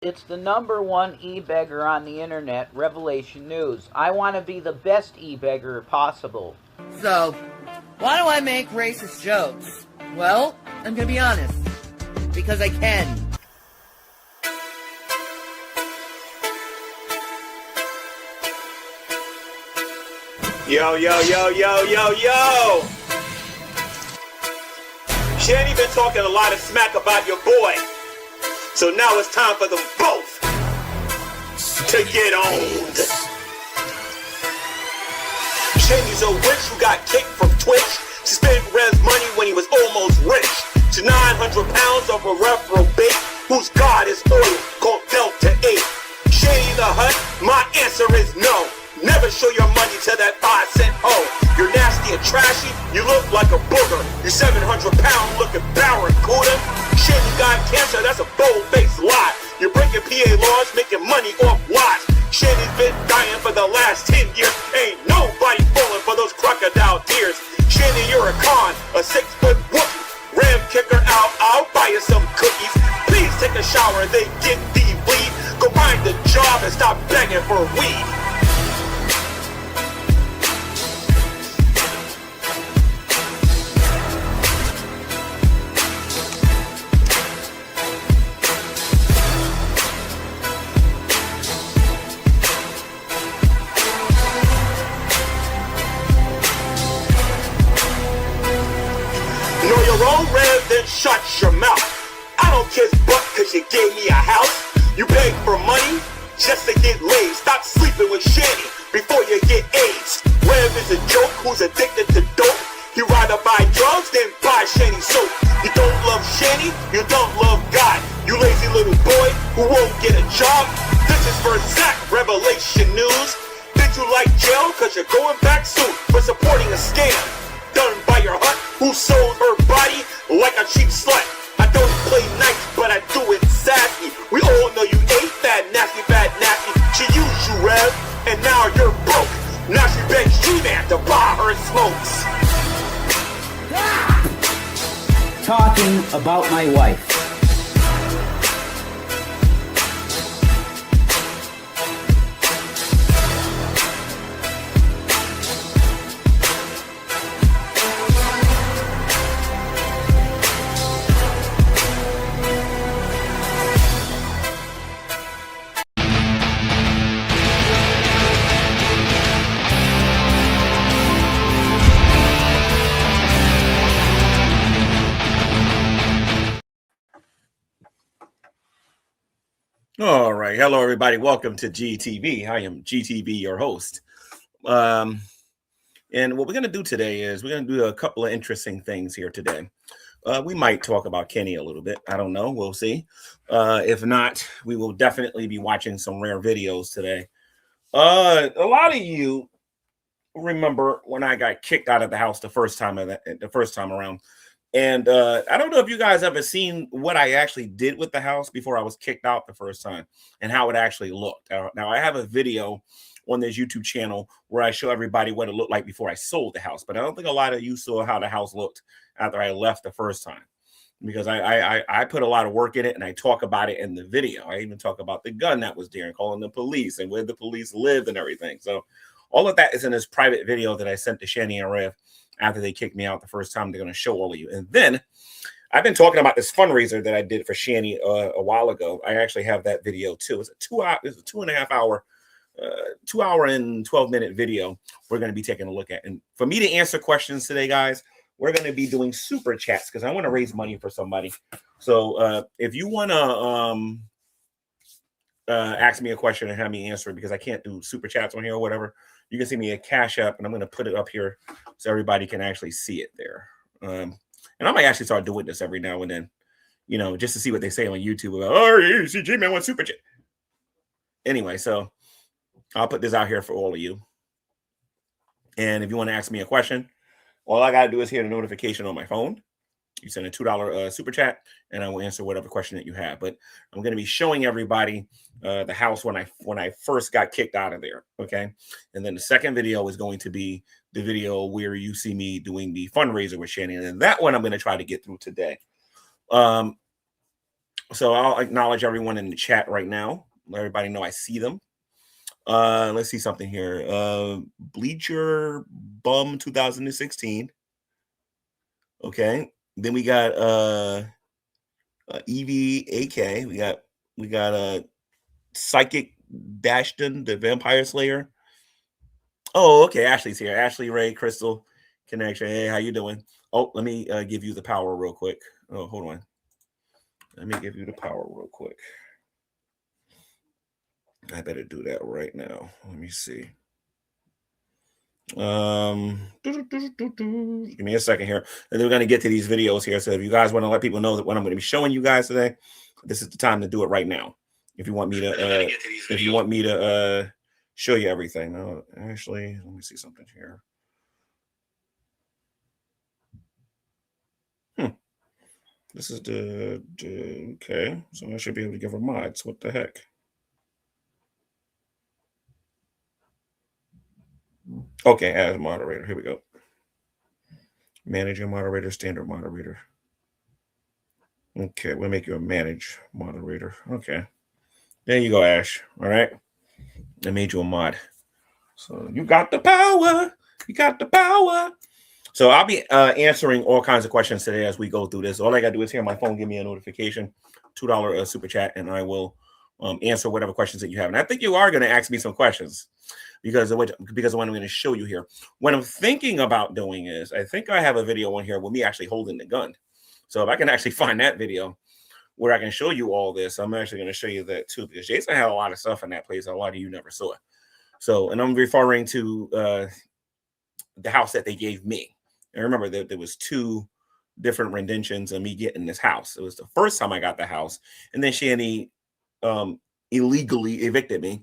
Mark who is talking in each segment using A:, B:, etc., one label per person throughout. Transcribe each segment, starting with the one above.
A: It's the #1 e-beggar on the internet, Revelation News. I want to be the best e-beggar possible.
B: So, why do I make racist jokes? Well, I'm gonna be honest. Because I can.
C: Yo, yo, yo, yo, yo, yo! Shanny been talking a lot of smack about your boy. So now it's time for them both to get owned. Shanny's a witch who got kicked from Twitch. She spent Rev's money when he was almost rich. To 900 pounds of a reprobate whose god is oil called Delta 8. Shanny the Hut, my answer is no. Never show your money to that 5-cent hoe. You're nasty and trashy, you look like a booger. You 700-pound looking barracuda. Shit, you got cancer, that's a bold-faced lie. You're breaking PA laws, making money off lies. Shanny's been dying for the last 10 years. Ain't nobody falling for those crocodile tears. Shanny, you're a con, a 6-foot whoopie. Ram kicker out, I'll buy you some cookies. Please take a shower, then get the weed. Go find a job and stop begging for weed. Then shut your mouth. I don't kiss butt cause you gave me a house. You beg for money just to get laid. Stop sleeping with Shanny before you get AIDS. Rev is a joke who's addicted to dope. He rather buy drugs than buy Shanny soap. You don't love Shanny, you don't love God. You lazy little boy who won't get a job. This is for Zach, Revelation News. Did you like jail cause you're going back soon for supporting a scam done by your hut who sold her body like a cheap slut? I don't play nice, but I do it sassy. We all know you ate that nasty, fat, nasty. She used you, Rev, and now you're broke. Now she begs G-Man to buy her smokes.
A: Talking about my wife.
C: All right. Hello, everybody. Welcome to GTV. I am GTV, your host. And what we're going to do today is we're going to do a couple of interesting things here today. We might talk about Kenny a little bit. I don't know. We'll see. If not, we will definitely be watching some rare videos today. A lot of you remember when I got kicked out of the house the first time around. And I don't know if you guys ever seen what I actually did with the house before I was kicked out the first time and how it actually looked. Now, I have a video on this YouTube channel where I show everybody what it looked like before I sold the house. But I don't think a lot of you saw how the house looked after I left the first time, because I put a lot of work in it and I talk about it in the video. I even talk about the gun that was there and calling the police and where the police lived and everything. So all of that is in this private video that I sent to Shanny and Rev after they kicked me out the first time. They're going to show all of you. And then I've been talking about this fundraiser that I did for Shanny a while ago. I actually have that video too. It's a 2.5 hour, 2 hour and 12-minute video we're going to be taking a look at. And for me to answer questions today, guys, we're going to be doing super chats because I want to raise money for somebody. So if you want to ask me a question and have me answer it, because I can't do super chats on here or whatever, you can see me a Cash App, and I'm going to put it up here so everybody can actually see it there. And I might actually start doing this every now and then, you know, just to see what they say on YouTube about, oh, you see G-Man wants super chat. Anyway, so I'll put this out here for all of you. And if you want to ask me a question, all I got to do is hit a notification on my phone. You send a $2 super chat, and I will answer whatever question that you have. But I'm going to be showing everybody the house when I first got kicked out of there. Okay, and then the second video is going to be the video where you see me doing the fundraiser with Shannon, and that one I'm going to try to get through today. So I'll acknowledge everyone in the chat right now. Let everybody know I see them. Let's see something here. Bleacher Bum 2016. Okay. Then we got EVAK. We got Psychic Dashton, the Vampire Slayer. Oh, okay. Ashley's here. Ashley Ray Crystal Connection. Hey, how you doing? Oh, let me give you the power real quick. Oh, hold on. Let me give you the power real quick. I better do that right now. Let me see. Give me a second here, and then we're going to get to these videos here. So if you guys want to let people know that what I'm going to be showing you guys today, this is the time to do it right now. If you want me to show you everything. No, actually, let me see something here. This is the okay. So I should be able to give her mods. What the heck? Okay, as moderator. Here we go. Manager moderator, standard moderator. Okay, we'll make you a manage moderator. Okay. There you go, Ash. All right. I made you a mod. So you got the power. You got the power. So I'll be answering all kinds of questions today as we go through this. All I got to do is hear my phone give me a notification, $2 super chat, and I will answer whatever questions that you have. And I think you are going to ask me some questions because of what I'm going to show you here. What I'm thinking about doing is I think I have a video on here with me actually holding the gun. So if I can actually find that video where I can show you all this, I'm actually going to show you that too, because Jason had a lot of stuff in that place. A lot of you never saw it. So, and I'm referring to the house that they gave me. And remember that there was 2 different renditions of me getting this house. It was the first time I got the house, and then Shanny illegally evicted me.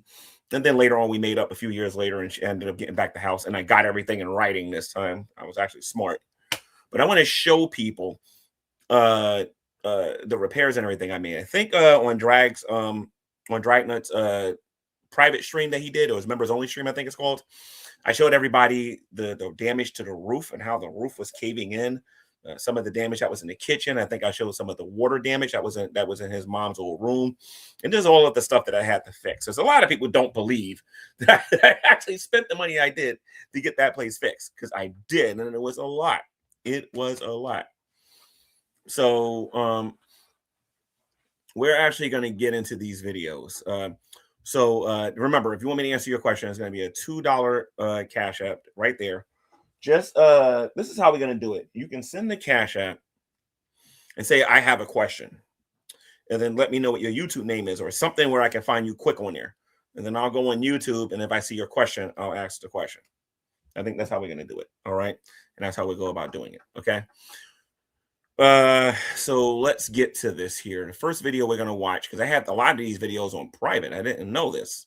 C: And then later on, we made up a few years later, and she ended up getting back the house, and I got everything in writing this time. I was actually smart. But I want to show people the repairs and everything I made. I think on Dragnut's private stream that he did, or his members only stream, I think it's called, I showed everybody the damage to the roof and how the roof was caving in. Some of the damage that was in the kitchen. I think I showed some of the water damage that was in his mom's old room, and there's all of the stuff that I had to fix. There's a lot of people don't believe that I actually spent the money I did to get that place fixed, because I did, and it was a lot. It was a lot. So we're actually going to get into these videos. So remember, if you want me to answer your question, it's going to be a $2 Cash App right there. Just this is how we're going to do it. You can send the Cash App and say, I have a question. And then let me know what your YouTube name is, or something where I can find you quick on there. And then I'll go on YouTube, and if I see your question, I'll ask the question. I think that's how we're going to do it. All right. And that's how we go about doing it. Okay. So let's get to this here. The first video we're going to watch, because I have a lot of these videos on private. I didn't know this.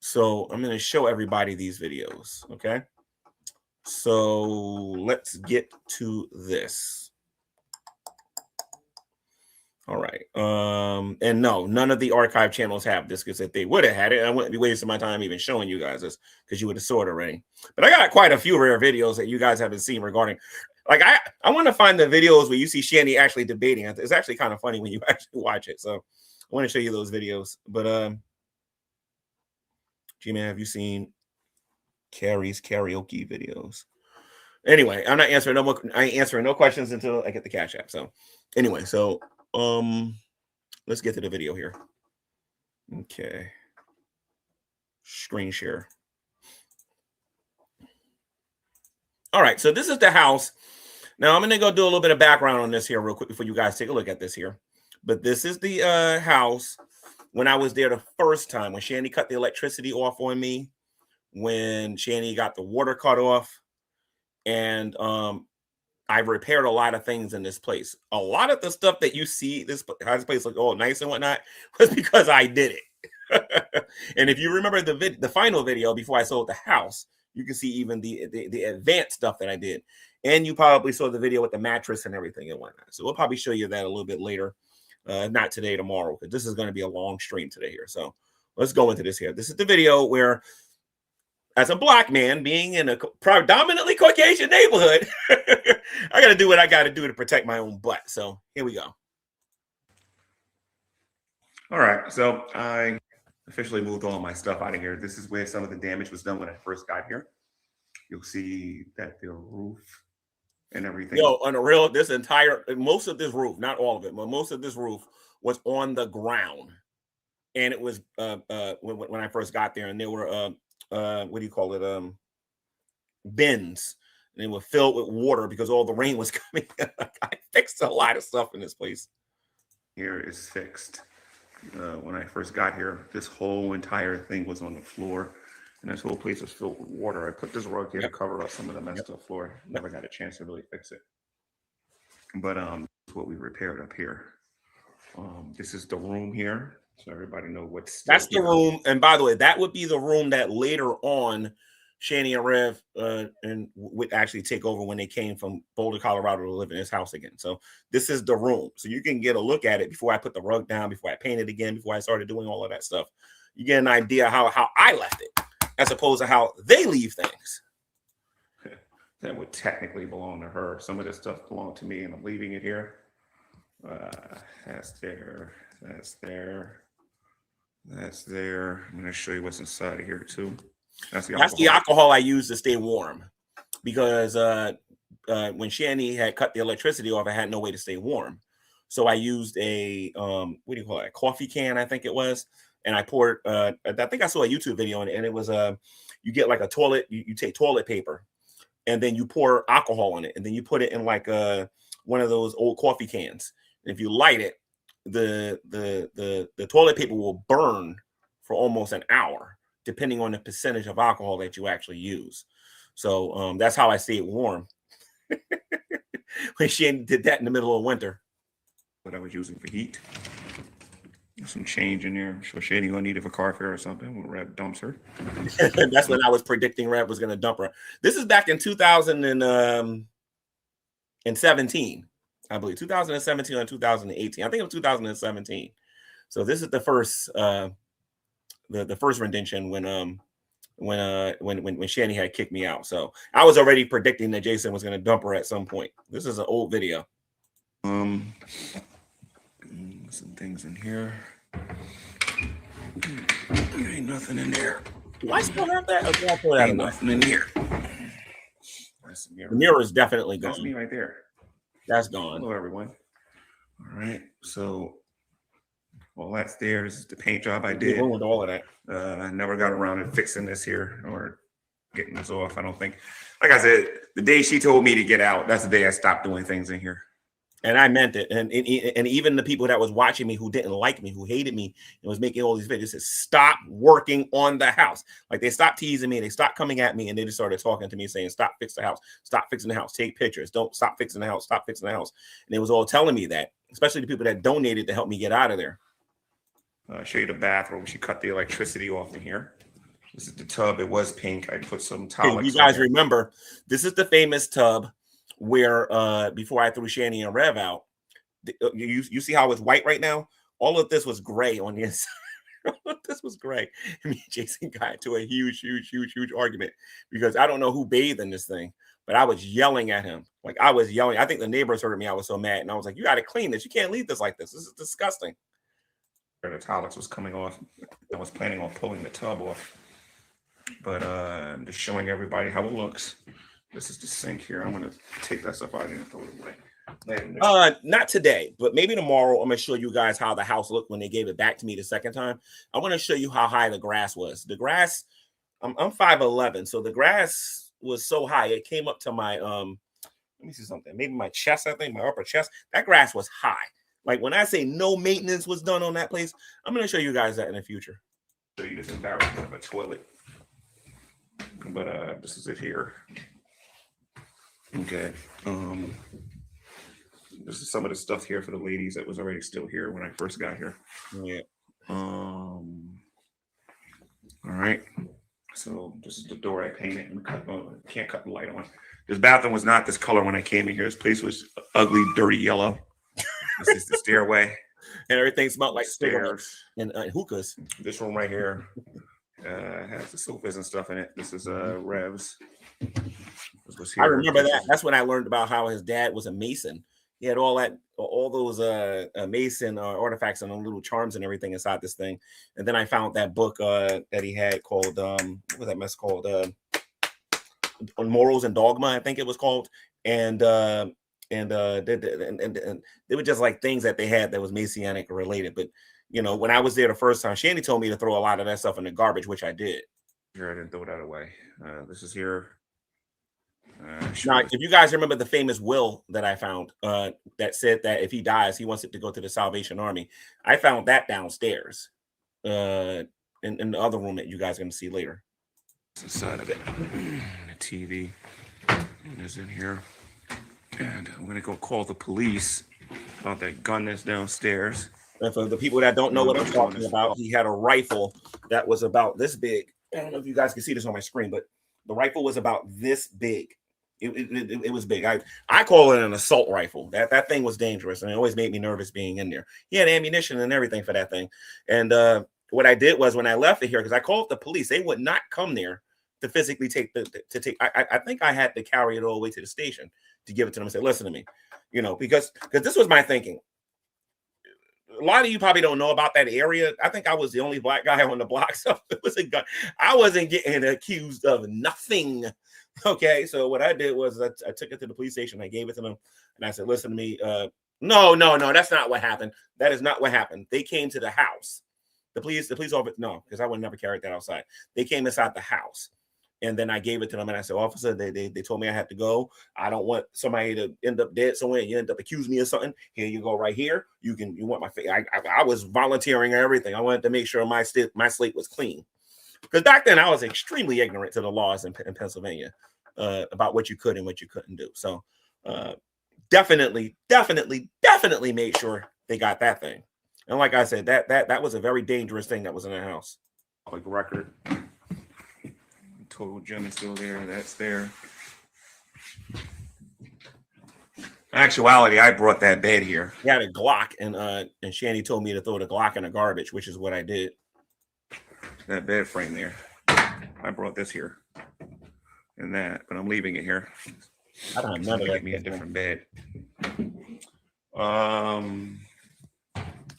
C: So I'm going to show everybody these videos. Okay. So let's get to this. All right. And no, none of the archive channels have this, because if they would have had it, I wouldn't be wasting my time even showing you guys this, because you would have saw it already. But I got quite a few rare videos that you guys haven't seen regarding, like, I want to find the videos where you see Shanny actually debating. It's actually kind of funny when you actually watch it. So I want to show you those videos. But G-Man, have you seen Carrie's karaoke videos? Anyway, I'm not answering I ain't answering no questions until I get the Cash App. So anyway, so let's get to the video here. Okay. Screen share. All right, so this is the house. Now I'm going to go do a little bit of background on this here real quick before you guys take a look at this here. But this is the house when I was there the first time, when Shanny cut the electricity off on me, when Shanny got the water cut off, and I repaired a lot of things in this place. A lot of the stuff that you see, this place look all nice and whatnot, was because I did it. And if you remember the final video before I sold the house, you can see even the advanced stuff that I did. And you probably saw the video with the mattress and everything and whatnot. So we'll probably show you that a little bit later. Not today, tomorrow, because this is going to be a long stream today here. So let's go into this here. This is the video where, as a black man being in a predominantly Caucasian neighborhood, I got to do what I got to do to protect my own butt. So here we go. All right, so I officially moved all my stuff out of here. This is where some of the damage was done when I first got here. You'll see that the roof and everything. Yo, on the real, most of this roof, not all of it, but most of this roof was on the ground. And it was when I first got there, and there were what do you call it? Bins. And they were filled with water because all the rain was coming. I fixed a lot of stuff in this place. Here is fixed. When I first got here, this whole entire thing was on the floor, and this whole place was filled with water. I put this rug here to cover up some of the messed up floor. Never got a chance to really fix it. But this is what we repaired up here. This is the room here, so everybody know what's. That's the room, and by the way, that would be the room that later on Shani and Rev and would actually take over when they came from Boulder, Colorado to live in this house again. So this is the room. So you can get a look at it before I put the rug down, before I paint it again, before I started doing all of that stuff. You get an idea how I left it as opposed to how they leave things. That would technically belong to her. Some of this stuff belonged to me, and I'm leaving it here. That's there. That's there. That's there. I'm going to show you what's inside of here too. That's the alcohol I use to stay warm, because when Shani had cut the electricity off, I had no way to stay warm. So I used a what do you call it? A coffee can, I think it was, and I poured. I think I saw a YouTube video on it, and it was you get like a toilet. You take toilet paper, and then you pour alcohol on it, and then you put it in like one of those old coffee cans. And if you light it, the toilet paper will burn for almost an hour, depending on the percentage of alcohol that you actually use. So that's how I stay it warm. When she did that in the middle of winter. What I was using for heat. There's some change in there. I'm sure Shady gonna need it for car fare or something when Rev dumps her. That's when I was predicting Rev was gonna dump her. This is back in 2017, I believe. 2017 or 2018. I think it was 2017. So this is the first the first rendition when Shani had kicked me out. So I was already predicting that Jason was going to dump her at some point. This is an old video. Some things in here. There ain't nothing in there. Do I still have that? Ain't nothing in here. The mirror is definitely gone. That's me right there. That's gone. Hello, everyone. All right. So all that's there. This is the paint job I did. With all of that. I never got around to fixing this here or getting this off, I don't think. Like I said, the day she told me to get out, that's the day I stopped doing things in here. And I meant it. And even the people that was watching me who didn't like me, who hated me, and was making all these videos, said, stop working on the house. Like, they stopped teasing me, they stopped coming at me, and they just started talking to me saying, stop fixing the house. Stop fixing the house. Take pictures. Don't stop fixing the house. Stop fixing the house. And they was all telling me that, especially the people that donated to help me get out of there. I'll show you the bathroom. She cut the electricity off in here. This is the tub. It was pink. I put some towels. You guys remember, this is the famous tub where before I threw Shani and Rev out, you see how it's white right now? All of this was gray on the inside. This was gray. Me and Jason got into a huge argument because I don't know who bathed in this thing, but I was yelling at him. Like, I was yelling. I think the neighbors heard me. I was so mad. And I was like, you got to clean this. You can't leave this like this. This is disgusting. The towels was coming off. I was planning on pulling the tub off. But I'm just showing everybody how it looks. This is the sink here. I'm going to take that stuff out and throw it away. Not today, but maybe tomorrow. I'm going to show you guys how the house looked when they gave it back to me the second time. I want to show you how high the grass was. The grass, I'm 5'11", so the grass was so high. It came up to my, let me see something. Maybe my chest, I think, my upper chest. That grass was high. Like, when I say no maintenance was done on that place, I'm going to show you guys that in the future. Show you this embarrassment of a toilet. But this is it here. Okay. This is some of the stuff here for the ladies that was already still here when I first got here. Yeah. All right. So this is the door I painted. Can't cut the light on. This bathroom was not this color when I came in here. This place was ugly, dirty yellow. This is the stairway. And everything smelled like stairs and hookahs. This room right here has the sofas and stuff in it. This is Rev's. I remember that. That's when I learned about how his dad was a mason. He had all those Mason artifacts and the little charms and everything inside this thing. And then I found that book that he had called what was that mess called? On Morals and Dogma, I think it was called. And they were just like things that they had that was Messianic related. But you know, when I was there the first time, Shandy told me to throw a lot of that stuff in the garbage, which I did. Here, I didn't throw that away. This is here. Now, if you guys remember the famous will that I found that said that if he dies, he wants it to go to the Salvation Army. I found that downstairs in the other room that you guys are going to see later. Inside of it, the TV is in here, and I'm going to go call the police about that gun that's downstairs. And for the people that don't know what I'm talking about, he had a rifle that was about this big. I don't know if you guys can see this on my screen, but the rifle was about this big. It was big. I call it an assault rifle. That thing was dangerous, and it always made me nervous being in there. He had ammunition and everything for that thing. And what I did was when I left it here, because I called the police, they would not come there to physically take I think I had to carry it all the way to the station to give it to them and say, listen to me, you know, because this was my thinking. A lot of you probably don't know about that area. I think I was the only black guy on the block, so it was a gun. I wasn't getting accused of nothing. Okay, so what I did was I took it to the police station. I gave it to them, and I said, "Listen to me. No, that's not what happened. That is not what happened. They came to the house. The police officer. No, because I would never carry that outside. They came inside the house, and then I gave it to them, and I said, officer, they told me I had to go. I don't want somebody to end up dead somewhere. You end up accusing me of something. Here you go, right here. You want my face. I was volunteering everything. I wanted to make sure my slate was clean." Because back then I was extremely ignorant to the laws in Pennsylvania about what you could and what you couldn't do. So definitely made sure they got that thing. And like I said, that was a very dangerous thing that was in the house. Like record. Total gem is still there. That's there. In actuality, I brought that bed here. He had a Glock, and Shandy told me to throw the Glock in the garbage, which is what I did. That bed frame there. I brought this here and that, but I'm leaving it here. I don't know. Get me a different bed.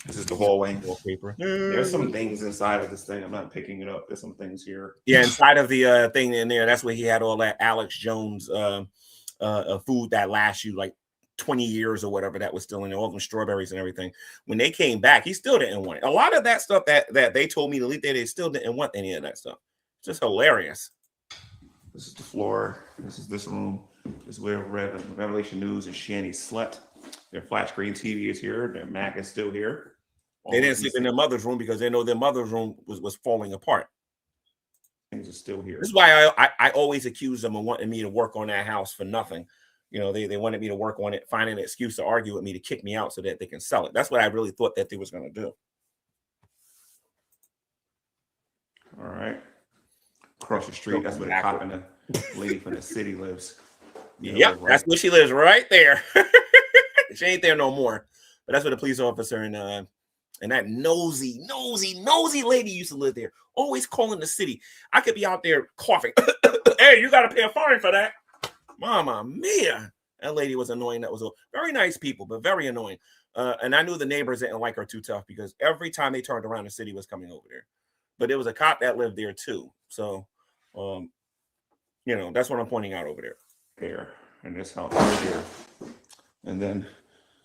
C: This is the hallway wallpaper. There's some things inside of this thing. I'm not picking it up. There's some things here. Yeah, inside of the thing in there. That's where he had all that Alex Jones food that lasts you like 20 years or whatever that was still in there, all them strawberries and everything. When they came back, he still didn't want it. A lot of that stuff that they told me to leave there, they still didn't want any of that stuff. It's just hilarious. This is the floor. This is this room. This is where Revelation News and Shandy slept. Their flat screen TV is here. Their Mac is still here. They didn't sleep in their mother's room because they know their mother's room was falling apart. Things are still here. This is why I always accuse them of wanting me to work on that house for nothing. You know, they wanted me to work on it, find an excuse to argue with me to kick me out so that they can sell it. That's what I really thought that they was going to do. All right. Across the street, that's where the cop and the lady from the city lives. Yep, that's where she lives, right there. She ain't there no more. But that's where the police officer and that nosy lady used to live there. Always calling the city. I could be out there coughing. Hey, you got to pay a fine for that. Mama mia. That lady was annoying. That was very nice people, but very annoying. And I knew the neighbors didn't like her too tough because every time they turned around, the city was coming over there. But there was a cop that lived there too. So, you know, that's what I'm pointing out over there. There. And this house right here. And then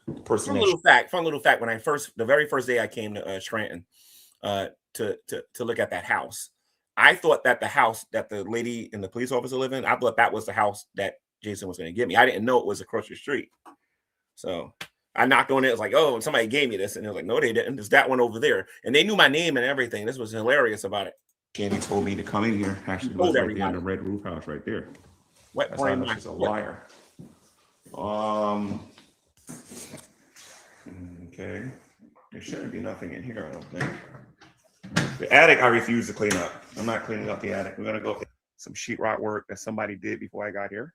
C: the person. Fun little fact. When the very first day I came to Scranton to look at that house, I thought that the house that the lady and the police officer live in, I thought that was the house that Jason was going to give me. I didn't know it was across the street. So I knocked on it. It was like, oh, somebody gave me this. And they was like, no, they didn't. There's that one over there. And they knew my name and everything. This was hilarious about it. Candy told me to come in here. Actually, it was right there in the red roof house right there. That's how much she's a liar. Okay. There shouldn't be nothing in here, I don't think. The attic, I refuse to clean up. I'm not cleaning up the attic. We're going to go some sheetrock work that somebody did before I got here.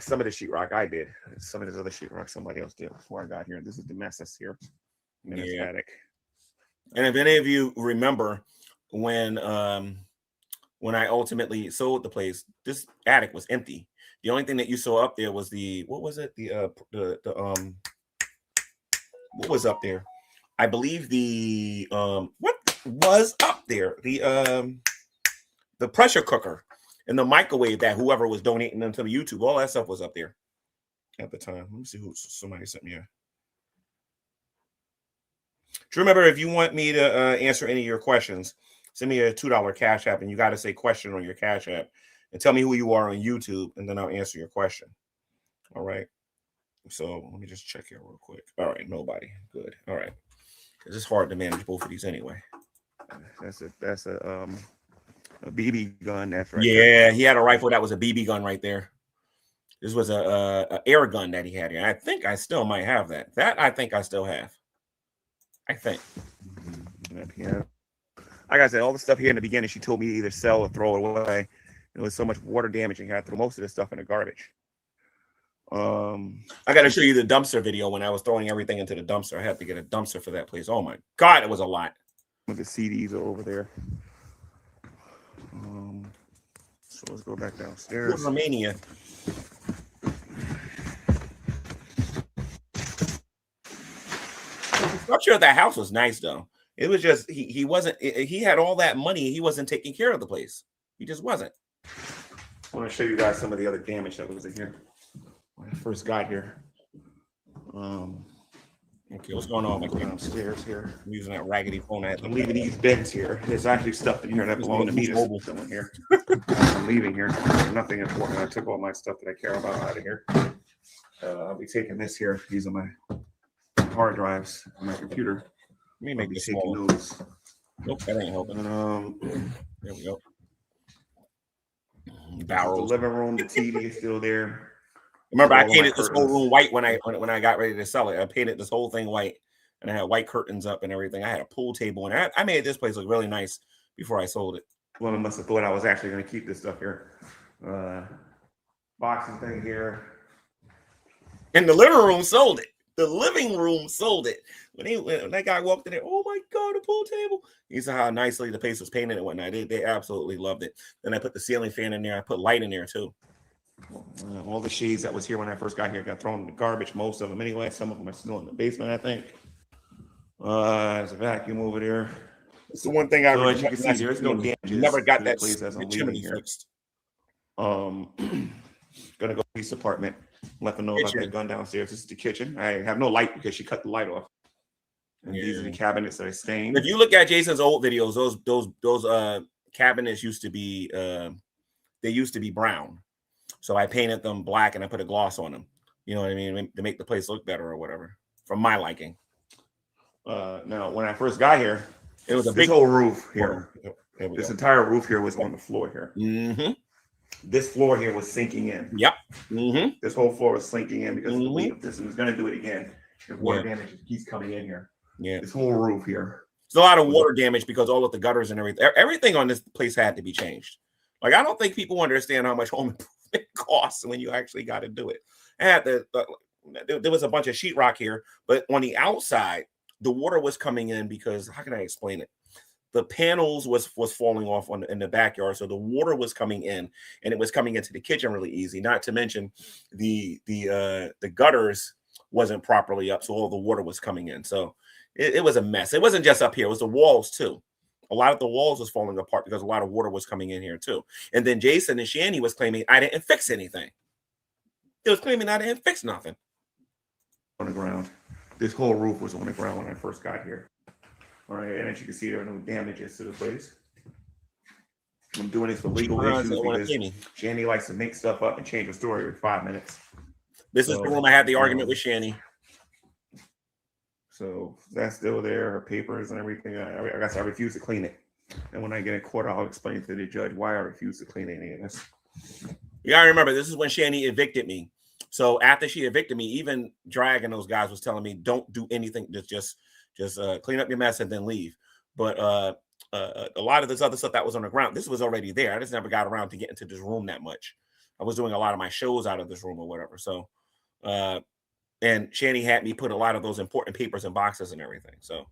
C: Some of the sheetrock I did. Some of this other sheetrock somebody else did before I got here. This is the mess that's here. And then the attic. And if any of you remember when I ultimately sold the place, this attic was empty. The only thing that you saw up there was what was it? What was up there? I believe what was up there? The pressure cooker and the microwave that whoever was donating them to the YouTube, all that stuff was up there at the time. Let me see who somebody sent me. Do you remember, if you want me to answer any of your questions, send me a $2 Cash App, and you got to say question on your Cash App and tell me who you are on YouTube, and then I'll answer your question. All right. So let me just check here real quick. All right, nobody. Good. All right. Because it's hard to manage both of these anyway. That's a BB gun. That's right. Yeah, he had a rifle that was a BB gun right there. This was a air gun that he had here. I think I still might have that. That I think I still have. I think. Yeah. Like I said, all the stuff here in the beginning, she told me to either sell or throw it away. There was so much water damage, and I had to throw most of this stuff in the garbage. I got to show you the dumpster video when I was throwing everything into the dumpster. I had to get a dumpster for that place. Oh my God, it was a lot. The CDs are over there. So let's go back downstairs. Romania. The structure of that house was nice, though. It was just he wasn't. He had all that money. He wasn't taking care of the place. He just wasn't. I want to show you guys some of the other damage that was in here when I first got here. Okay, what's going on? I'm downstairs here. I'm using that raggedy phone. I'm leaving these beds here. There's actually stuff in here that belonged to me. There's someone here. I'm leaving here. There's nothing important. I took all my stuff that I care about out of here. I'll be taking this here. These are my hard drives on my computer. Let me make this taking those. Nope, that ain't helping. There we go. Barrels. The living room, the TV is still there. Remember, I painted this whole room white when I got ready to sell it. I painted this whole thing white, and I had white curtains up and everything. I had a pool table, and I made this place look really nice before I sold it. Well, I must have thought I was actually going to keep this stuff here. Boxing thing here. And the living room sold it. The living room sold it. When that guy walked in there, oh my God, a pool table. He saw how nicely the place was painted and whatnot. They absolutely loved it. Then I put the ceiling fan in there. I put light in there too. All the shades that was here when I first got here got thrown in the garbage. Most of them anyway. Some of them are still in the basement, I think. There's a vacuum over there. It's the one thing I really, as you can see, there's no damage. Never got that chimney fixed. Gonna go to police department. Let them know about that gun downstairs. This is the kitchen. I have no light because she cut the light off. And these are the cabinets that are stained. If you look at Jason's old videos, those cabinets used to be they used to be brown. So I painted them black and I put a gloss on them. You know what I mean? To make the place look better or whatever, from my liking. Now, when I first got here, it was a big whole roof here. This entire roof here was on the floor here. Mm-hmm. This floor here was sinking in. Yep. Mm-hmm. This whole floor was sinking in because of the weight of this, and it's going to do it again. If water damage keeps coming in here. Yeah. This whole roof here. There's a lot of water damage because all of the gutters and everything on this place had to be changed. Like, I don't think people understand how much home improvement costs when you actually got to do it. There was a bunch of sheetrock here, but on the outside, the water was coming in because, how can I explain it? The panels was falling off in the backyard, so the water was coming in, and it was coming into the kitchen really easy. Not to mention the gutters wasn't properly up, so all the water was coming in. So it was a mess. It wasn't just up here; it was the walls too. A lot of the walls was falling apart because a lot of water was coming in here too. And then Jason and Shanny was claiming I didn't fix anything. They was claiming I didn't fix nothing. On the ground. This whole roof was on the ground when I first got here. All right, and as you can see, there are no damages to the place. I'm doing this for legal issues because Shanny likes to make stuff up and change the story every 5 minutes. This is the room I had the argument with Shanny. So that's still there, her papers and everything. I guess I refuse to clean it. And when I get in court, I'll explain to the judge why I refuse to clean any of this. Yeah, I remember this is when Shanny evicted me. So after she evicted me, even Drag and those guys was telling me, don't do anything. Just clean up your mess and then leave. But a lot of this other stuff that was on the ground, this was already there. I just never got around to get into this room that much. I was doing a lot of my shows out of this room or whatever. So, and Shanny had me put a lot of those important papers in boxes and everything. So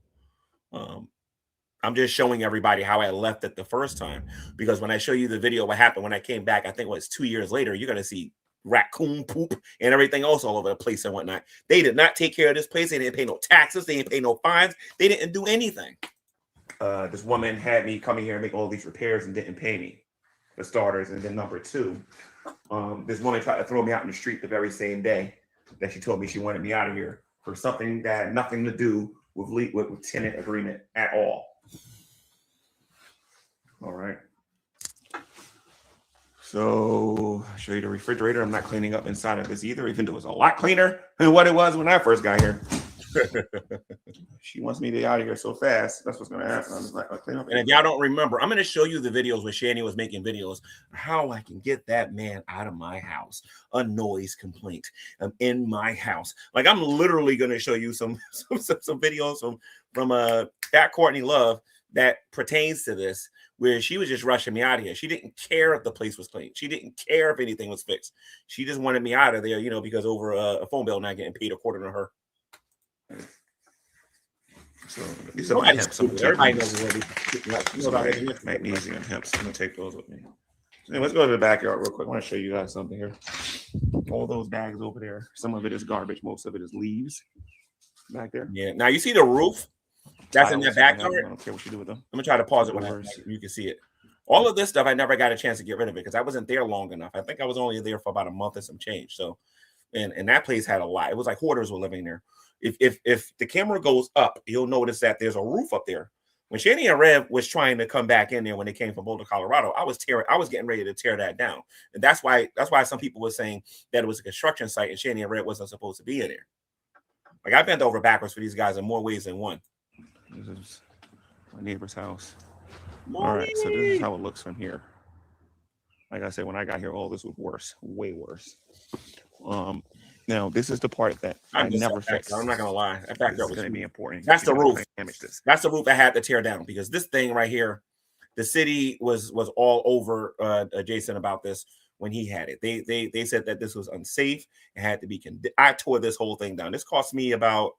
C: I'm just showing everybody how I left it the first time. Because when I show you the video, what happened when I came back, I think it was 2 years later, you're going to see raccoon poop and everything else all over the place and whatnot. They did not take care of this place. They didn't pay no taxes. They didn't pay no fines. They didn't do anything. This woman had me come in here and make all these repairs and didn't pay me, for starters. And then number two, this woman tried to throw me out in the street the very same day that she told me she wanted me out of here for something that had nothing to do with tenant agreement at all. All right. So I'll show you the refrigerator. I'm not cleaning up inside of this either, even though it was a lot cleaner than what it was when I first got here. She wants me to get out of here so fast. That's what's going to happen. I'm just not going to clean up. And if y'all don't remember, I'm going to show you the videos where Shani was making videos how I can get that man out of my house. A noise complaint. I'm in my house. Like, I'm literally going to show you some videos from that Courtney Love that pertains to this, where she was just rushing me out of here. She didn't care if the place was clean. She didn't care if anything was fixed. She just wanted me out of there, because over a phone bill not getting paid according to her. So these are my hips. Everybody knows already. Magnesium hips. I'm gonna take those with me. So let's go to the backyard real quick. I want to show you guys something here. All those bags over there. Some of it is garbage. Most of it is leaves back there. Yeah. Now you see the roof. That's in that backyard. I don't care what you do with them. I'm gonna try to pause it when you can see it. All of this stuff, I never got a chance to get rid of it because I wasn't there long enough. I think I was only there for about a month and some change. So, and that place had a lot. It was like hoarders were living there. If the camera goes up, you'll notice that there's a roof up there. When Shani and Rev was trying to come back in there when they came from Boulder, Colorado, I was getting ready to tear that down. And that's why some people were saying that it was a construction site and Shani and Rev wasn't supposed to be in there. Like, I bent over backwards for these guys in more ways than one. This is my neighbor's house. All right, so this is how it looks from here. Like I said, when I got here, all this was worse, way worse. Now, this is the part that I never fixed. I'm not gonna lie, that backyard was going to be important. That's the roof. That's the roof I had to tear down because this thing right here, the city was all over Jason about this when he had it. They said that this was unsafe. It had to be condemned. I tore this whole thing down. This cost me about,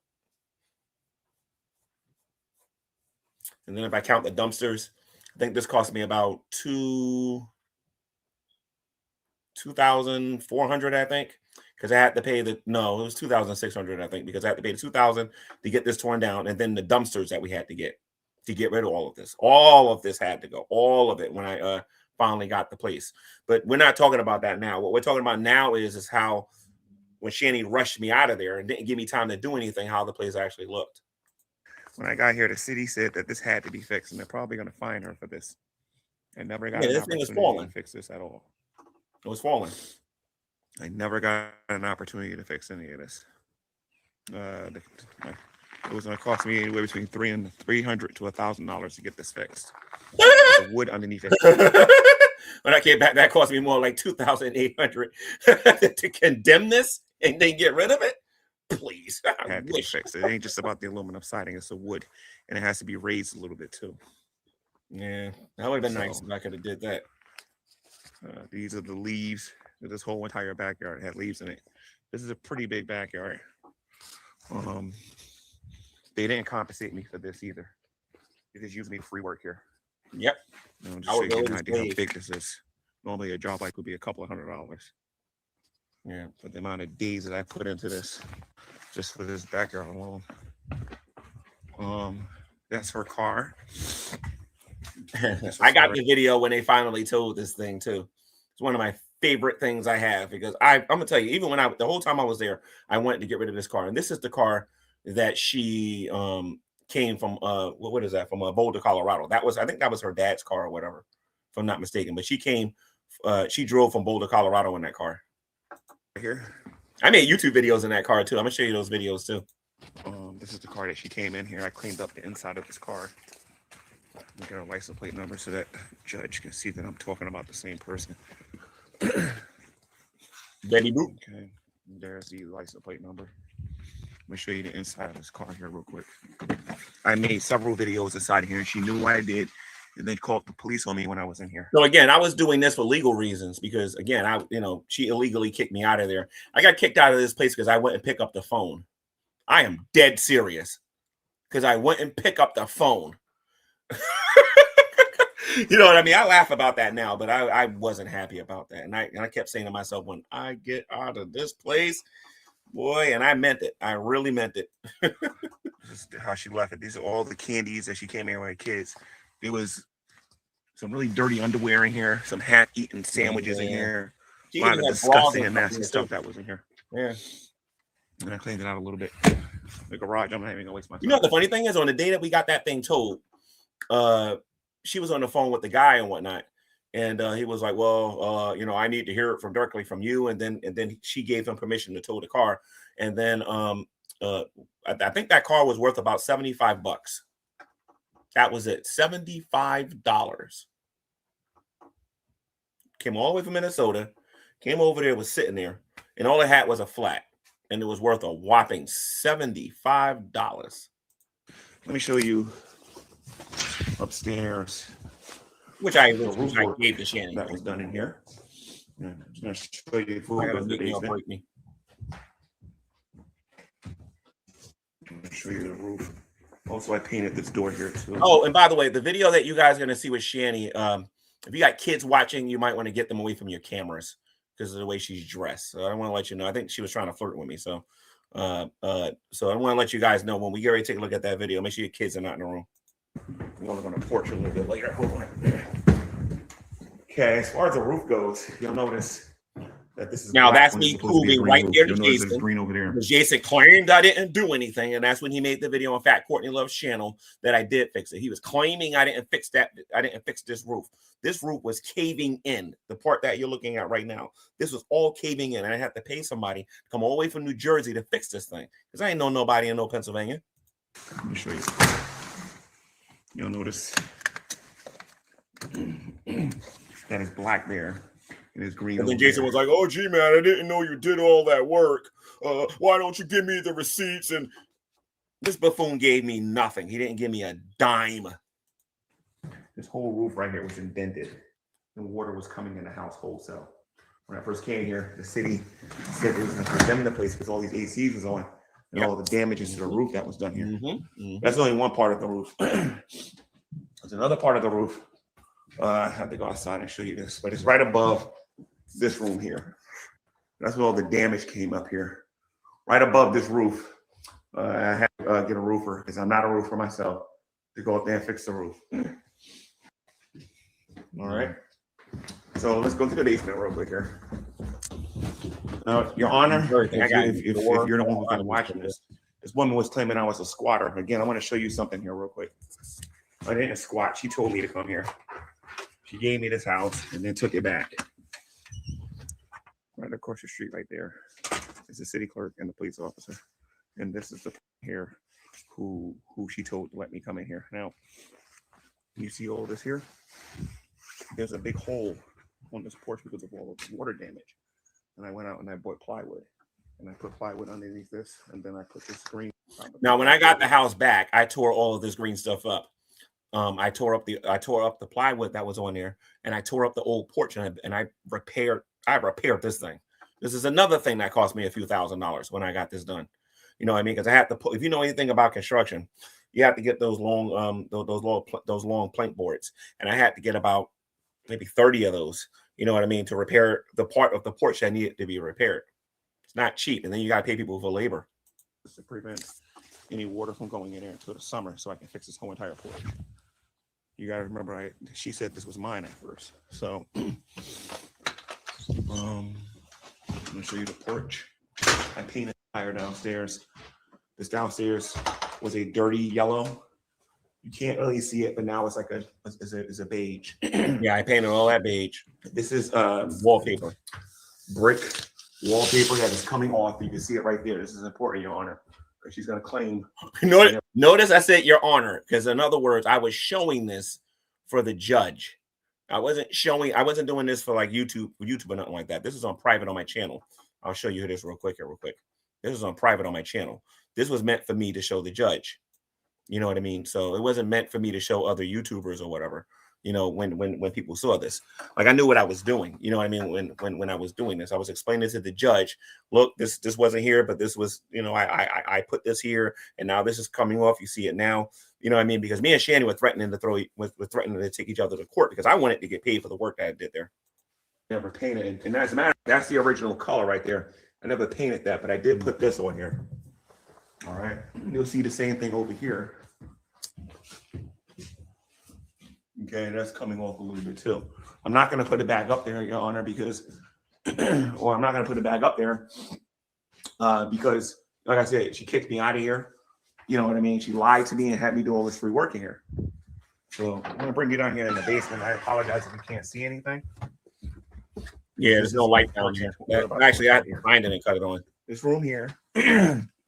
C: and then if I count the dumpsters, I think this cost me about $2,400, I think. Because I had to pay it was $2,600, I think, because I had to pay the $2,000 to get this torn down, and then the dumpsters that we had to get rid of all of this. All of this had to go, all of it, when I finally got the place. But we're not talking about that now. What we're talking about now is how when Shani rushed me out of there and didn't give me time to do anything, how the place actually looked. When I got here, the city said that this had to be fixed, and they're probably going to fine her for this. I never got this thing was falling. To fix this at all. It was falling. I never got an opportunity to fix any of this. It was going to cost me anywhere between $300 to $1,000 to get this fixed. The wood underneath it. When I came back, that cost me more like $2,800 to condemn this and then get rid of it. Please, I had to be fixed. It ain't just about the aluminum siding; it's the wood, and it has to be raised a little bit too. Yeah, that would have been nice if I could have did that. These are the leaves. This whole entire backyard had leaves in it. This is a pretty big backyard. They didn't compensate me for this either. They just used me free work here. Yep. Just so you get an idea how big this is. Normally a job like would be a couple of $100. Yeah, for the amount of days that I put into this, just for this backyard alone. That's her car. I got the video when they finally towed this thing too. It's one of my favorite things I have because I'm gonna tell you, even when the whole time I was there, I wanted to get rid of this car, and this is the car that she came from. What is that? From Boulder, Colorado. I think that was her dad's car or whatever, if I'm not mistaken. But she drove from Boulder, Colorado in that car. Here, I made YouTube videos in that car too. I'm gonna show you those videos too. This is the car that she came in here. I cleaned up the inside of this car. Get her license plate number so that judge can see that I'm talking about the same person. Betty Boop. Okay, there's the license plate number. Let me show you the inside of this car here real quick. I made several videos inside here, and she knew what I did, and then called the police on me when I was in here. So again, I was doing this for legal reasons because again, she illegally kicked me out of there. I got kicked out of this place because I went and picked up the phone. I am dead serious because I went and picked up the phone. You know what I mean? I laugh about that now, but I wasn't happy about that. And I kept saying to myself, when I get out of this place, boy, and I meant it. I really meant it. This is how she left it. These are all the candies that she came here with her kids. There was some really dirty underwear in here, some half-eaten sandwiches in here. A lot of disgusting and nasty stuff that was in here. Yeah. And I cleaned it out a little bit. The garage, I'm not even gonna waste my time. You know, the funny thing is, on the day that we got that thing towed, she was on the phone with the guy and whatnot. And he was like, well, you know, I need to hear it directly from you. And then she gave him permission to tow the car. And then I think that car was worth about $75. That was it. $75. Came all the way from Minnesota, came over there, was sitting there, and all it had was a flat. And it was worth a whopping $75. Let me show you upstairs, which I gave to Shannon. That was done in here. I'm just going to show you the basement. I'm going to show you the roof. Also, I painted this door here too. Oh, and by the way, the video that you guys are going to see with Shanny, if you got kids watching, you might want to get them away from your cameras because of the way she's dressed. So I want to let you know. I think she was trying to flirt with me. So I want to let you guys know when we get ready to take a look at that video, make sure your kids are not in the room. We're going to go on the porch a little bit later. Okay, as far as the roof goes, you'll notice that this is now that's me proving right there to Jason. Green over there. Jason claimed I didn't do anything, and that's when he made the video on Fat Courtney Love's channel that I did fix it. He was claiming I didn't fix that. I didn't fix this roof. This roof was caving in. The part that you're looking at right now, this was all caving in. And I had to pay somebody to come all the way from New Jersey to fix this thing because I ain't know nobody in Pennsylvania. Let me show you. You'll notice that is black there. It is green. And then Jason was like, "Oh, gee, man, I didn't know you did all that work. Why don't you give me the receipts?" And this buffoon gave me nothing. He didn't give me a dime. This whole roof right here was indented, and water was coming in the house wholesale. When I first came here, the city said it was going to condemn the place because all these ACs was on, and all the damages to the roof that was done here. That's only one part of the roof. There's another part of the roof. I have to go outside and show you this, but it's right above this room here. That's where all the damage came up here. Right above this roof. I had to get a roofer because I'm not a roofer myself to go up there and fix the roof. All right. So let's go to the basement real quick here. Now, Your Honor, if you're the one who's watching this, this woman was claiming I was a squatter. Again, I want to show you something here real quick. I didn't squat. She told me to come here. She gave me this house and then took it back. Right across the street right there is the city clerk and the police officer. And this is the here who she told to let me come in here. Now, you see all this here? There's a big hole on this porch because of all the water damage. And I went out and I bought plywood. And I put plywood underneath this. And then I put this green. Now, when I got the house back, I tore all of this green stuff up. I tore up the plywood that was on there, and I tore up the old porch, and I repaired this thing. This is another thing that cost me a few $1,000s when I got this done. You know what I mean? Because I had to put, if you know anything about construction, you have to get those long plank boards, and I had to get about maybe 30 of those. You know what I mean? To repair the part of the porch that needed to be repaired. It's not cheap, and then you got to pay people for labor to prevent any water from going in there until the summer, so I can fix this whole entire porch. You got to remember, she said this was mine at first. So, I'm going to show you the porch. I painted the tire downstairs. This downstairs was a dirty yellow. You can't really see it, but now it's like a beige. Yeah, I painted all that beige. This is wallpaper, brick wallpaper that is coming off. You can see it right there. This is important, Your Honor. She's going to claim. Notice I said Your Honor, because in other words, I was showing this for the judge. I wasn't doing this for like YouTube or nothing like that. This is on private on my channel. I'll show you this real quick. This is on private on my channel. This was meant for me to show the judge. You know what I mean? So it wasn't meant for me to show other YouTubers or whatever. You know, when people saw this, like I knew what I was doing. You know what I mean? When I was doing this, I was explaining to the judge, look, this wasn't here, but this was, you know, I put this here, and now this is coming off. You see it now. You know what I mean? Because me and Shanny were threatening to threatening to take each other to court because I wanted to get paid for the work that I did there. Never painted, and as a matter, that's the original color right there. I never painted that, but I did put this on here. All right, you'll see the same thing over here. Okay, that's coming off a little bit too. I'm not going to put it back up there, Your Honor, because, or I'm not going to put it back up there because, like I said, she kicked me out of here. You know what I mean? She lied to me and had me do all this free work in here. So I'm going to bring you down here in the basement. I apologize if you can't see anything. Yeah, there's no light down here. Actually, I had to find it and cut it on. This room here.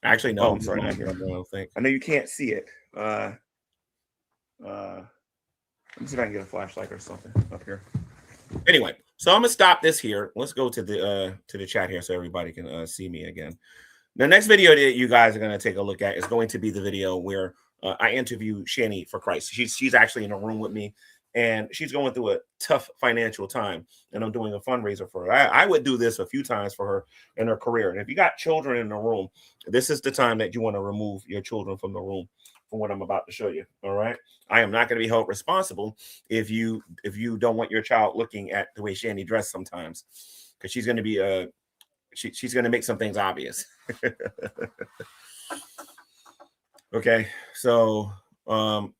C: Actually, no. I'm sorry, not here. I don't think. I know you can't see it. Let me see if I can get a flashlight or something up here. Anyway, so I'm gonna stop this here. Let's go to the chat here so everybody can see me again. The next video that you guys are gonna take a look at is going to be the video where I interview Shanny for Christ. She's actually in a room with me, and she's going through a tough financial time, and I'm doing a fundraiser for her. I would do this a few times for her in her career. And if you got children in the room, this is the time that you want to remove your children from the room for what I'm about to show you. All right. I am not going to be held responsible if you don't want your child looking at the way Shanny dressed sometimes, because she's going to be she's going to make some things obvious. Okay. So let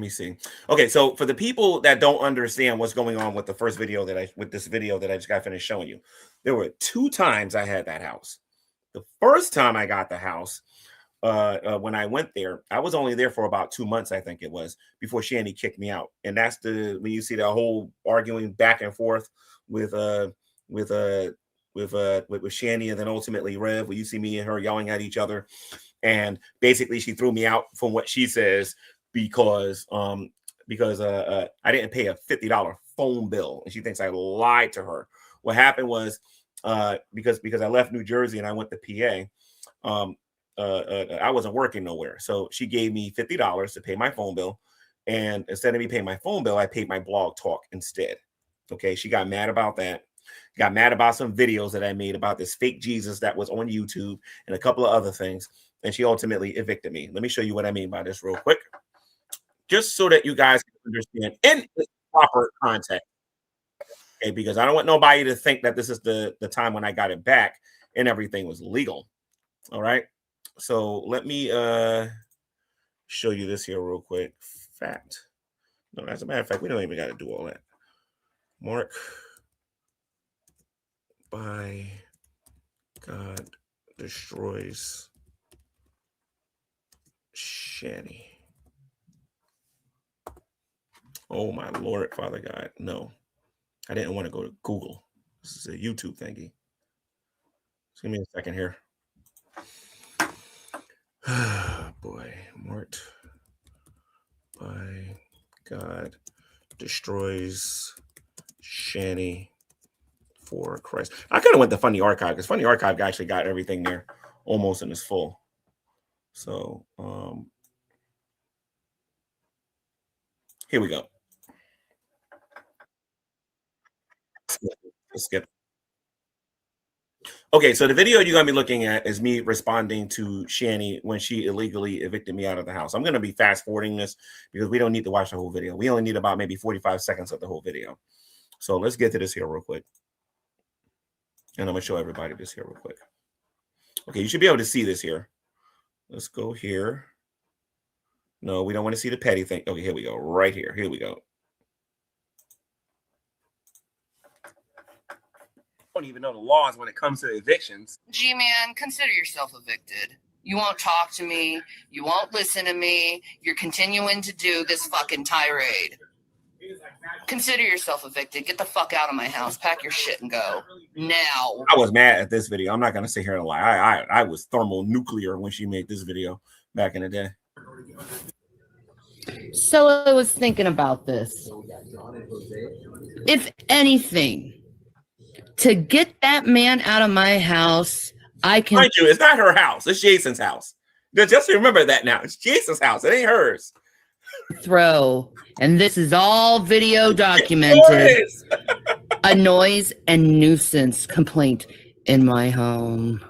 C: me see. Okay, so for the people that don't understand what's going on with the first video this video that I just got finished showing you, there were 2 times I had that house. The first time I got the house, when I went there, I was only there for about 2 months, I think it was, before Shanny kicked me out. And that's when you see the whole arguing back and forth with Shanny, and then ultimately Rev, where you see me and her yelling at each other. And basically she threw me out from what she says because I didn't pay a $50 phone bill, and she thinks I lied to her. What happened was because I left New Jersey and I went to PA, I wasn't working nowhere. So she gave me $50 to pay my phone bill. And instead of me paying my phone bill, I paid my blog talk instead. Okay. She got mad about that. Got mad about some videos that I made about this fake Jesus that was on YouTube and a couple of other things. And she ultimately evicted me. Let me show you what I mean by this real quick, just so that you guys can understand in the proper context. Okay, because I don't want nobody to think that this is the time when I got it back and everything was legal. All right. So let me show you this here real quick. Fact. No, as a matter of fact, we don't even got to do all that. Mark by God destroys Shanny. Oh my Lord, Father God. No, I didn't want to go to Google. This is a YouTube thingy. Just give me a second here. Boy, Mort by God destroys Shanny for Christ. I could have went to Funny Archive, because Funny Archive actually got everything there almost in its full. So here we go. Let's skip. Okay, so the video you're going to be looking at is me responding to Shanny when she illegally evicted me out of the house. I'm going to be fast forwarding this because we don't need to watch the whole video. We only need about maybe 45 seconds of the whole video. So let's get to this here real quick. And I'm going to show everybody this here real quick. Okay, you should be able to see this here. Let's go here. No, we don't want to see the petty thing. Okay, here we go. Right here. Here we go. Don't even know the laws when it comes to evictions.
B: G-Man, consider yourself evicted. You won't talk to me. You won't listen to me. You're continuing to do this fucking tirade. Consider yourself evicted. Get the fuck out of my house. Pack your shit and go. Now.
C: I was mad at this video. I'm not going to sit here and lie. I was thermonuclear when she made this video back in the day.
B: So I was thinking about this. If anything, to get that man out of my house, I can.
C: Mind you, it's not her house. It's Jason's house. Just remember that now. It's Jason's house. It ain't hers.
B: throw, and this is all video
C: Sure
B: documented,
C: is.
B: a noise and nuisance complaint in my home.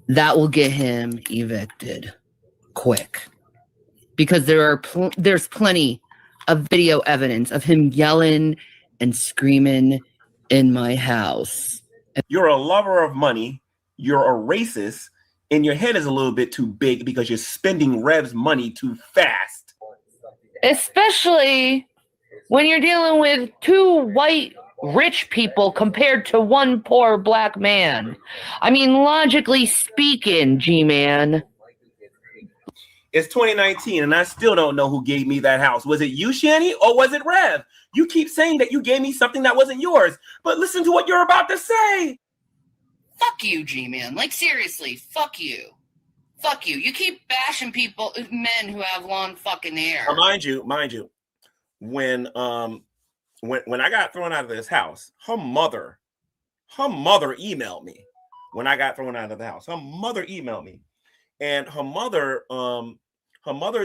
B: That will get him evicted quick. Because there's plenty of video evidence of him yelling and screaming in my house.
C: You're a lover of money. You're a racist, and your head is a little bit too big because you're spending Rev's money too fast.
B: Especially when you're dealing with two white rich people compared to one poor black man. I mean, logically speaking, G-Man.
C: It's 2019, and I still don't know who gave me that house. Was it you, Shani, or was it Rev? You keep saying that you gave me something that wasn't yours, but listen to what you're about to say.
B: Fuck you, G-Man. Like, seriously, fuck you. Fuck you. You keep bashing men who have long fucking hair.
C: Mind you, when I got thrown out of this house, her mother emailed me when I got thrown out of the house. Her mother emailed me, and her mother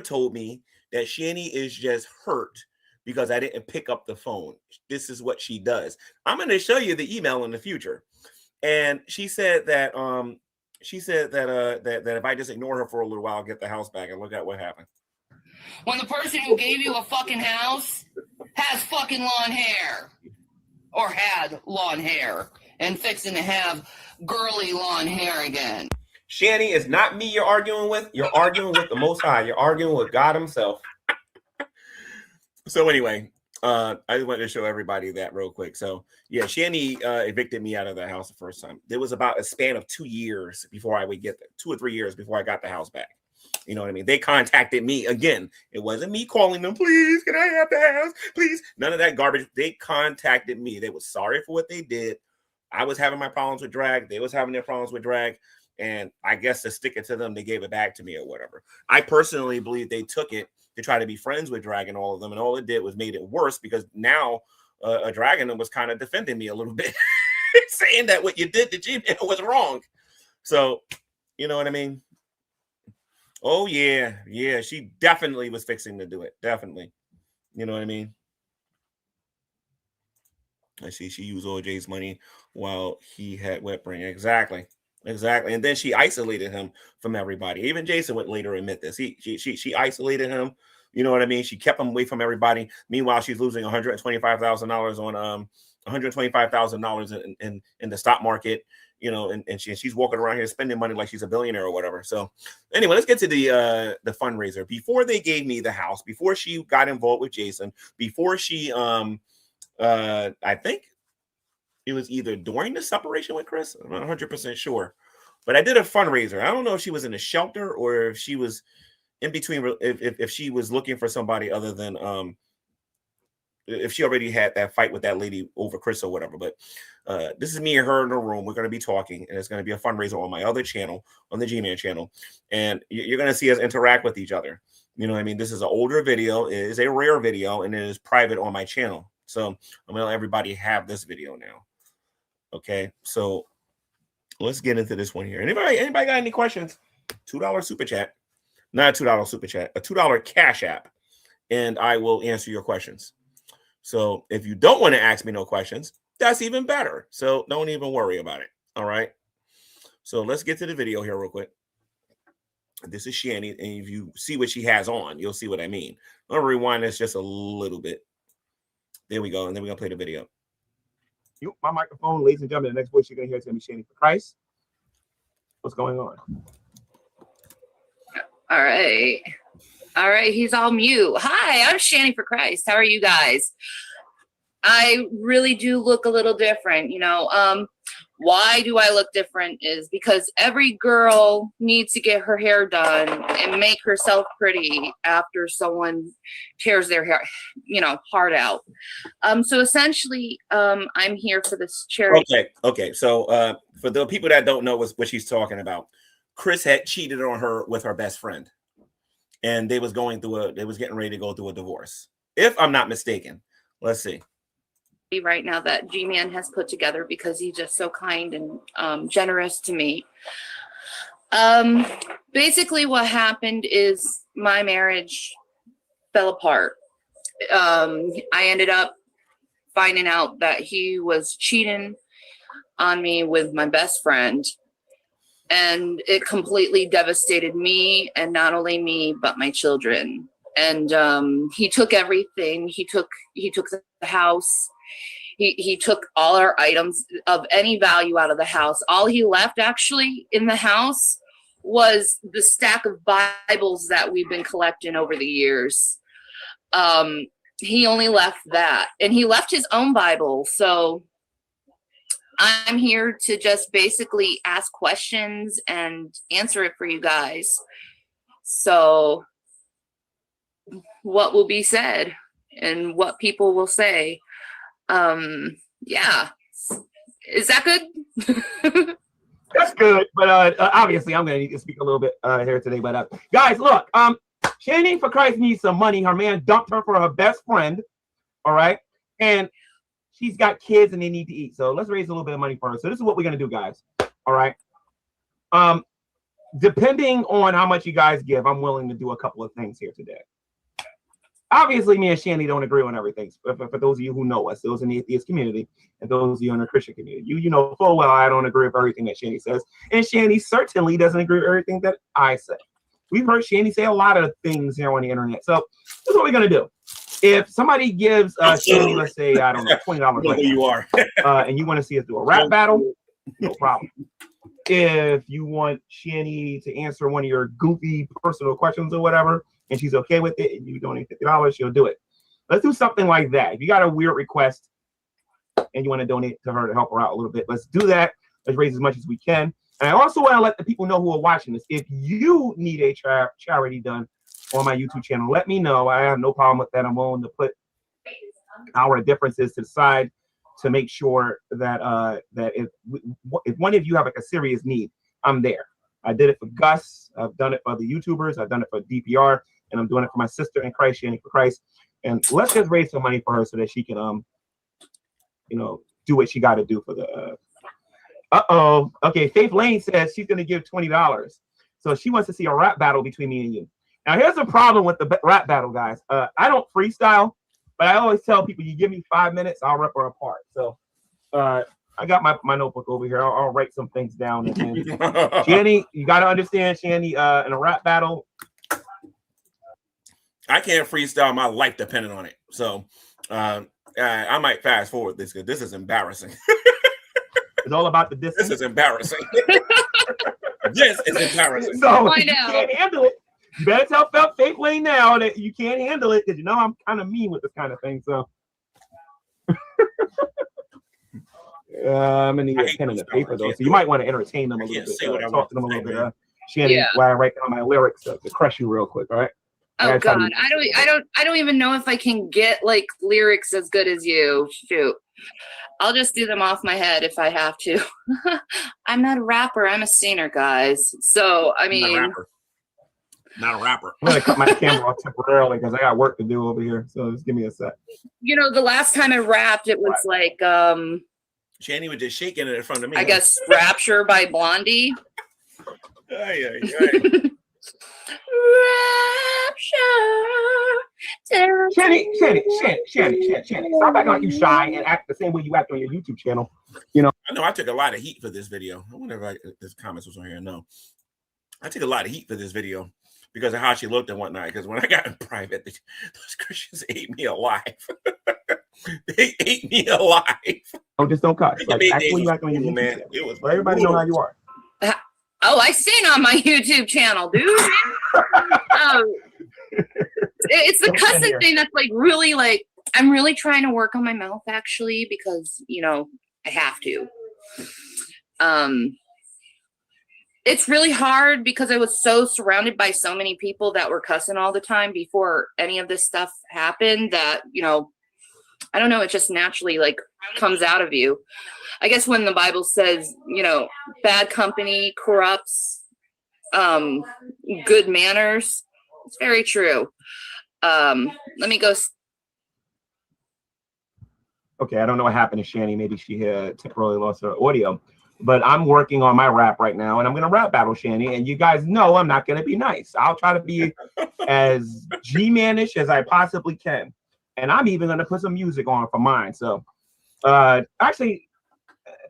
C: told me that Shani is just hurt because I didn't pick up the phone. This is what she does. I'm going to show you the email in the future. And she said that that if I just ignore her for a little while, I'll get the house back. And look at what happened.
B: When the person who gave you a fucking house has fucking long hair, or had long hair, and fixing to have girly long hair again.
C: Shani, is not me you're arguing with. You're arguing with the Most High. You're arguing with God himself. So anyway, I just wanted to show everybody that real quick. So yeah, Shani evicted me out of the house the first time. There was about a span of 2 years before I would get there, 2 or 3 years before I got the house back. You know what I mean? They contacted me again. It wasn't me calling them, please, can I have the house? Please. None of that garbage. They contacted me. They were sorry for what they did. I was having my problems with drag. They was having their problems with drag. And I guess to stick it to them, they gave it back to me or whatever. I personally believe they took it to try to be friends with Dragon, all of them. And all it did was made it worse because now a Dragon was kind of defending me a little bit, saying that what you did to G-Man was wrong. So, you know what I mean? Oh, yeah. Yeah, she definitely was fixing to do it. Definitely. You know what I mean? I see she used OJ's money while he had wet brain. Exactly. And then she isolated him from everybody. Even Jason would later admit this. She isolated him. You know what I mean? She kept him away from everybody. Meanwhile, she's losing $125,000 on $125,000 in the stock market. You know, and she's walking around here spending money like she's a billionaire or whatever. So anyway, let's get to the fundraiser. Before they gave me the house, before she got involved with Jason, before she I think it was either during the separation with Chris. I'm not 100% sure, but I did a fundraiser. I don't know if she was in a shelter or if she was in between, if she was looking for somebody other than if she already had that fight with that lady over Chris or whatever. But this is me and her in a room. We're going to be talking, and it's going to be a fundraiser on my other channel, on the G-Man channel, and you're going to see us interact with each other. You know what I mean? This is an older video. It is a rare video, and it is private on my channel. So I'm going to let everybody have this video now. Okay, so let's get into this one here. Anybody got any questions? $2 super chat, not a $2 super chat, a $2 cash app, and I will answer your questions. So if you don't want to ask me no questions, that's even better. So don't even worry about it. All right. So let's get to the video here real quick. This is Shani, and if you see what she has on, you'll see what I mean. I'll rewind this just a little bit. There we go, and then we're gonna play the video. My microphone, ladies and gentlemen, the next voice you're going to hear is going to be Shani for Christ. What's going on?
B: All right. He's all mute. Hi, I'm Shani for Christ. How are you guys? I really do look a little different, you know. Why do I look different is because every girl needs to get her hair done and make herself pretty after someone tears their hair, heart out. So essentially, I'm here for this charity.
C: Okay. So for the people that don't know what she's talking about, Chris had cheated on her with her best friend, and they was getting ready to go through a divorce, if I'm not mistaken. Let's see.
B: Right now that G-Man has put together because he's just so kind and generous to me. Basically what happened is my marriage fell apart. I ended up finding out that he was cheating on me with my best friend, and it completely devastated me, and not only me but my children. And he took everything. He took the house. He took all our items of any value out of the house. All he left actually in the house was the stack of Bibles that we've been collecting over the years. He only left that, and he left his own Bible. So I'm here to just basically ask questions and answer it for you guys. So what will be said and what people will say. Yeah. Is that good?
D: That's good, but obviously I'm gonna need to speak a little bit here today. But guys, look, Shanny for Christ needs some money. Her man dumped her for her best friend, all right, and she's got kids and they need to eat. So let's raise a little bit of money for her. So this is what we're gonna do, guys. All right. Depending on how much you guys give, I'm willing to do a couple of things here today. Obviously, me and Shanny don't agree on everything. For those of you who know us, those in the atheist community, and those of you in the Christian community, you know full well I don't agree with everything that Shanny says, and Shanny certainly doesn't agree with everything that I say. We've heard Shanny say a lot of things here on the internet. So this is what we're gonna do. If somebody gives Shanny, let's say, I don't know, $20 right
C: you are.
D: and you want to see us do a rap battle, no problem. If you want Shanny to answer one of your goofy personal questions or whatever, and she's okay with it, and you donate $50, she'll do it. Let's do something like that. If you got a weird request and you want to donate to her to help her out a little bit, let's do that. Let's raise as much as we can. And I also want to let the people know who are watching this. If you need a charity done on my YouTube channel, let me know. I have no problem with that. I'm willing to put our differences to the side to make sure that that if one of you have like a serious need, I'm there. I did it for Gus. I've done it for the YouTubers. I've done it for DPR. And I'm doing it for my sister in Christ, Shanny for Christ. And let's just raise some money for her so that she can, you know, do what she got to do for the. Okay, Faith Lane says she's going to give $20. So she wants to see a rap battle between me and you. Now, here's the problem with the rap battle, guys. I don't freestyle, but I always tell people, you give me 5 minutes, I'll rip her apart. So I got my notebook over here. I'll write some things down. And Shanny, you got to understand, Shanny, in a rap battle,
C: I can't freestyle. My life depending on it. So I might fast forward this because this is embarrassing.
D: It's all about the distance.
C: This is embarrassing. This is embarrassing.
D: So if you can't handle it, you better tell Faith Lane now that you can't handle it, because you know I'm kind of mean with this kind of thing. So I'm gonna need a pen and a paper though, so you might want to entertain them a little bit, talk to them a little bit. Shanny, while I write down my lyrics to crush you real quick, all right?
B: Oh God, I don't even know if I can get like lyrics as good as you. Shoot, I'll just do them off my head if I have to. I'm not a rapper. I'm a singer, guys. So I mean,
C: not a rapper.
D: I'm gonna cut my camera off temporarily because I got work to do over here. So just give me a sec.
B: You know, the last time I rapped, it was like
C: Shanny was just shaking it in front of me.
B: I guess Rapture by Blondie.
D: Shanny, stop acting like you shy and act the same way you act on your YouTube channel. You know,
C: I know I took a lot of heat for this video. I wonder if this comments was on here. No, I took a lot of heat for this video because of how she looked and whatnot. Because when I got in private, those Christians ate me alive. They ate me alive.
D: Oh, just don't cut. Like, actually, you act on your YouTube channel. It was let everybody know how you are.
B: Oh, I seen on my YouTube channel, dude. It's the cussing thing that's like really like I'm really trying to work on my mouth actually because you know I have to. It's really hard because I was so surrounded by so many people that were cussing all the time before any of this stuff happened that you know I don't know, it just naturally like comes out of you. I guess when the Bible says, you know, bad company corrupts good manners, it's very true. Let me go.
D: Okay, I don't know what happened to Shanny. Maybe she had temporarily lost her audio. but I'm working on my rap right now, and I'm gonna rap battle Shanny. And you guys know I'm not gonna be nice. I'll try to be as G-manish as I possibly can, and I'm even gonna put some music on for mine. So, actually,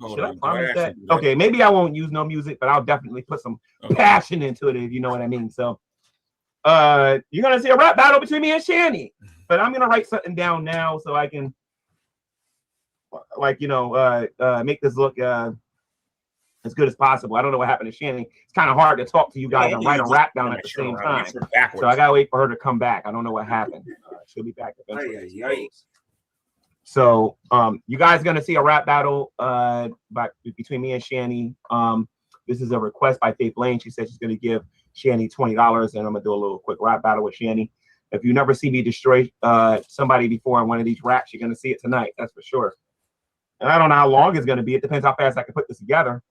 D: should I promise that? Okay, maybe I won't use no music, but I'll definitely put some passion into it, if you know what I mean. So, you're gonna see a rap battle between me and Shanny, but I'm gonna write something down now so I can, like, make this look as good as possible. I don't know what happened to Shanny. It's kind of hard to talk to you guys and write a rap down at the same time. So I gotta wait for her to come back. I don't know what happened. She'll be back eventually. So you guys are gonna see a rap battle between me and Shanny. This is a request by Faith Lane. She said she's gonna give Shanny $20, and I'm gonna do a little quick rap battle with Shanny. If you never see me destroy somebody before in one of these raps, you're gonna see it tonight. That's for sure. And I don't know how long it's gonna be. It depends how fast I can put this together.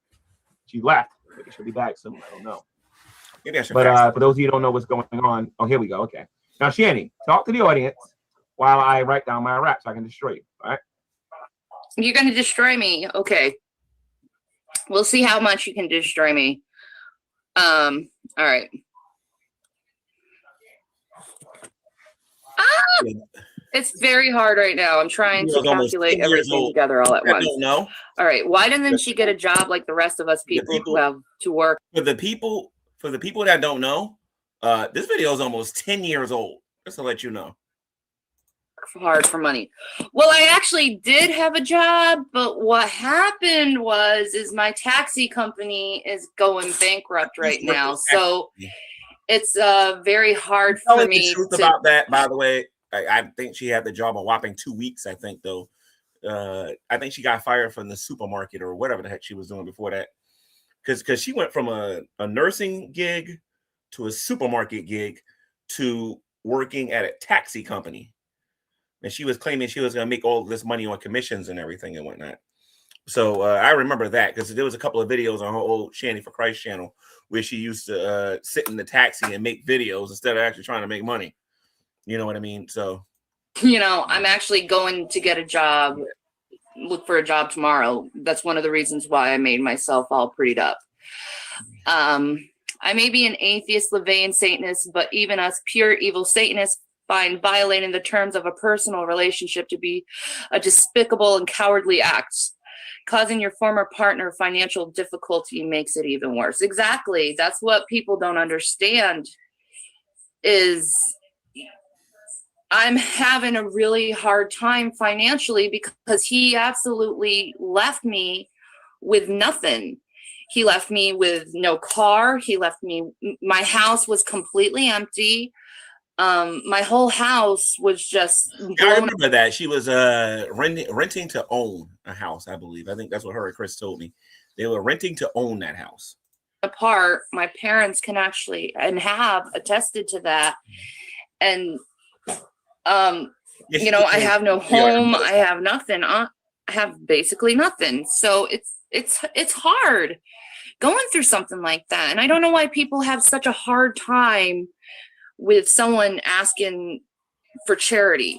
D: She left. Maybe she'll be back soon. I don't know. But for those of you who don't know what's going on, oh, here we go. Okay. Now, Shanny, talk to the audience while I write down my rap so I can destroy you. All right.
B: You're going to destroy me. Okay. We'll see how much you can destroy me. All right. It's very hard right now. I'm trying to calculate everything together all at once. All right. Why didn't she get a job like the rest of us people who have to work?
C: For the people that don't know, this video is almost 10 years old. Just to let you know.
B: Hard for money. Well, I actually did have a job, but what happened is my taxi company is going bankrupt right now. So it's very hard for me.
C: The truth about that, by the way. I think she had the job a whopping 2 weeks, I think, though. I think she got fired from the supermarket or whatever the heck she was doing before that. Because she went from a nursing gig to a supermarket gig to working at a taxi company. And she was claiming she was going to make all this money on commissions and everything and whatnot. So I remember that because there was a couple of videos on her old Shanny for Christ channel where she used to sit in the taxi and make videos instead of actually trying to make money. You know what I mean? So,
B: I'm actually going to get a job, look for a job tomorrow. That's one of the reasons why I made myself all prettied up. I may be an atheist, LaVeyan Satanist, but even us pure evil Satanists find violating the terms of a personal relationship to be a despicable and cowardly act. Causing your former partner financial difficulty makes it even worse. Exactly. That's what people don't understand is I'm having a really hard time financially because he absolutely left me with nothing. He left me with no car. He left me, my house was completely empty. My whole house was just blown.
C: I remember that. She was renting to own a house, I believe. I think that's what her and Chris told me. They were renting to own that house.
B: Apart, my parents can actually and have attested to that. And I have no home. I have nothing. I have basically nothing. So it's hard going through something like that. And I don't know why people have such a hard time with someone asking for charity,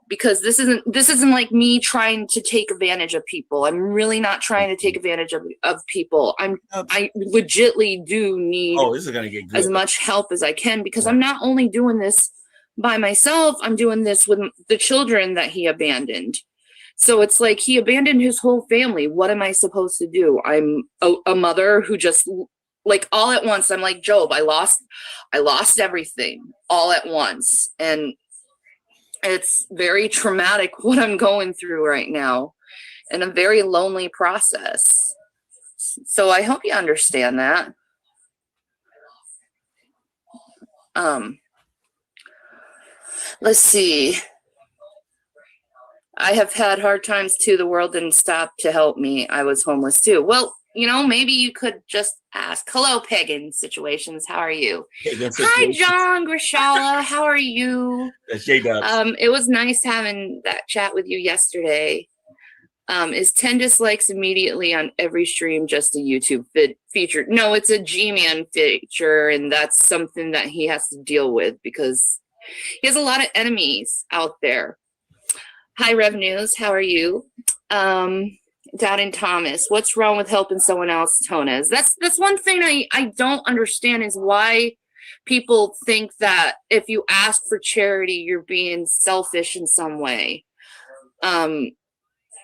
B: because this isn't like me trying to take advantage of people. I'm really not trying to take advantage of people. I legitly do need
C: this is gonna get good.
B: As much help as I can, because I'm not only doing this by myself, I'm doing this with the children that he abandoned. So it's like he abandoned his whole family. What am I supposed to do? I'm a mother who just, like, all at once, I'm like Job. I lost everything all at once. And it's very traumatic what I'm going through right now, and a very lonely process. So I hope you understand that. Let's see. I have had hard times too. The world didn't stop to help me. I was homeless too. Well, maybe you could just ask. Hello, Pagan Situations. How are you? Hi, John Grishala. How are you? It was nice having that chat with you yesterday. Is 10 dislikes immediately on every stream just a YouTube feature? No, it's a G-Man feature, and that's something that he has to deal with because he has a lot of enemies out there. Hi, Rev News. How are you? Doubting Thomas, what's wrong with helping someone else, Tonez? That's one thing I don't understand is why people think that if you ask for charity, you're being selfish in some way.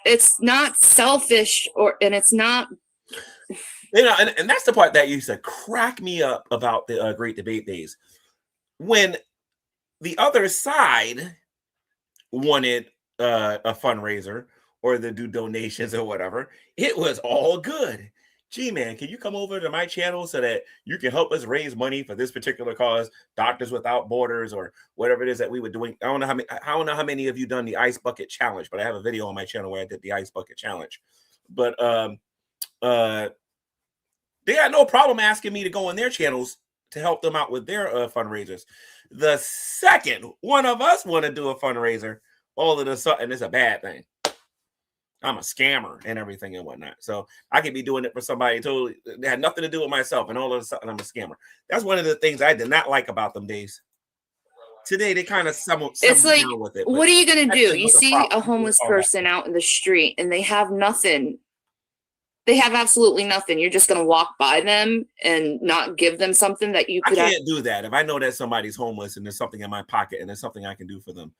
B: It's not selfish, and it's not.
C: You know, and that's the part that used to crack me up about the Great Debate Days. When the other side wanted a fundraiser or to do donations or whatever, it was all good. Gee, man, can you come over to my channel so that you can help us raise money for this particular cause, Doctors Without Borders, or whatever it is that we were doing? I don't know how many of you done the Ice Bucket Challenge, but I have a video on my channel where I did the Ice Bucket Challenge. But they had no problem asking me to go on their channels to help them out with their fundraisers. The second one of us want to do a fundraiser, all of a sudden it's a bad thing. I'm a scammer and everything and whatnot. So I could be doing it for somebody totally that had nothing to do with myself, and all of a sudden I'm a scammer. That's one of the things I did not like about them days. Today they kind of
B: It's like,
C: with it.
B: What are you gonna do? You see a
C: problem.
B: homeless person out in the street and they have nothing. They have absolutely nothing. You're just gonna walk by them and not give them something that you could.
C: I can't do that. If I know that somebody's homeless and there's something in my pocket and there's something I can do for them,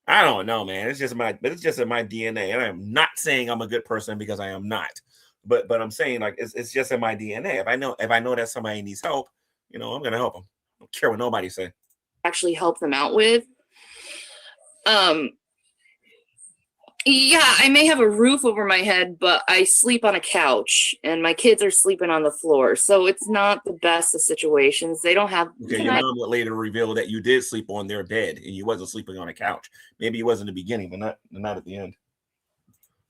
C: I don't know, man. It's just in my DNA, and I'm not saying I'm a good person because I am not. But I'm saying, like, it's just in my DNA. If I know that somebody needs help, you know, I'm gonna help them. I don't care what nobody say.
B: Actually help them out with. Yeah, I may have a roof over my head, but I sleep on a couch and my kids are sleeping on the floor. So it's not the best of situations. They don't have.
C: Okay, your mom would later reveal that you did sleep on their bed and you wasn't sleeping on a couch. Maybe it was in the beginning, but not at the end.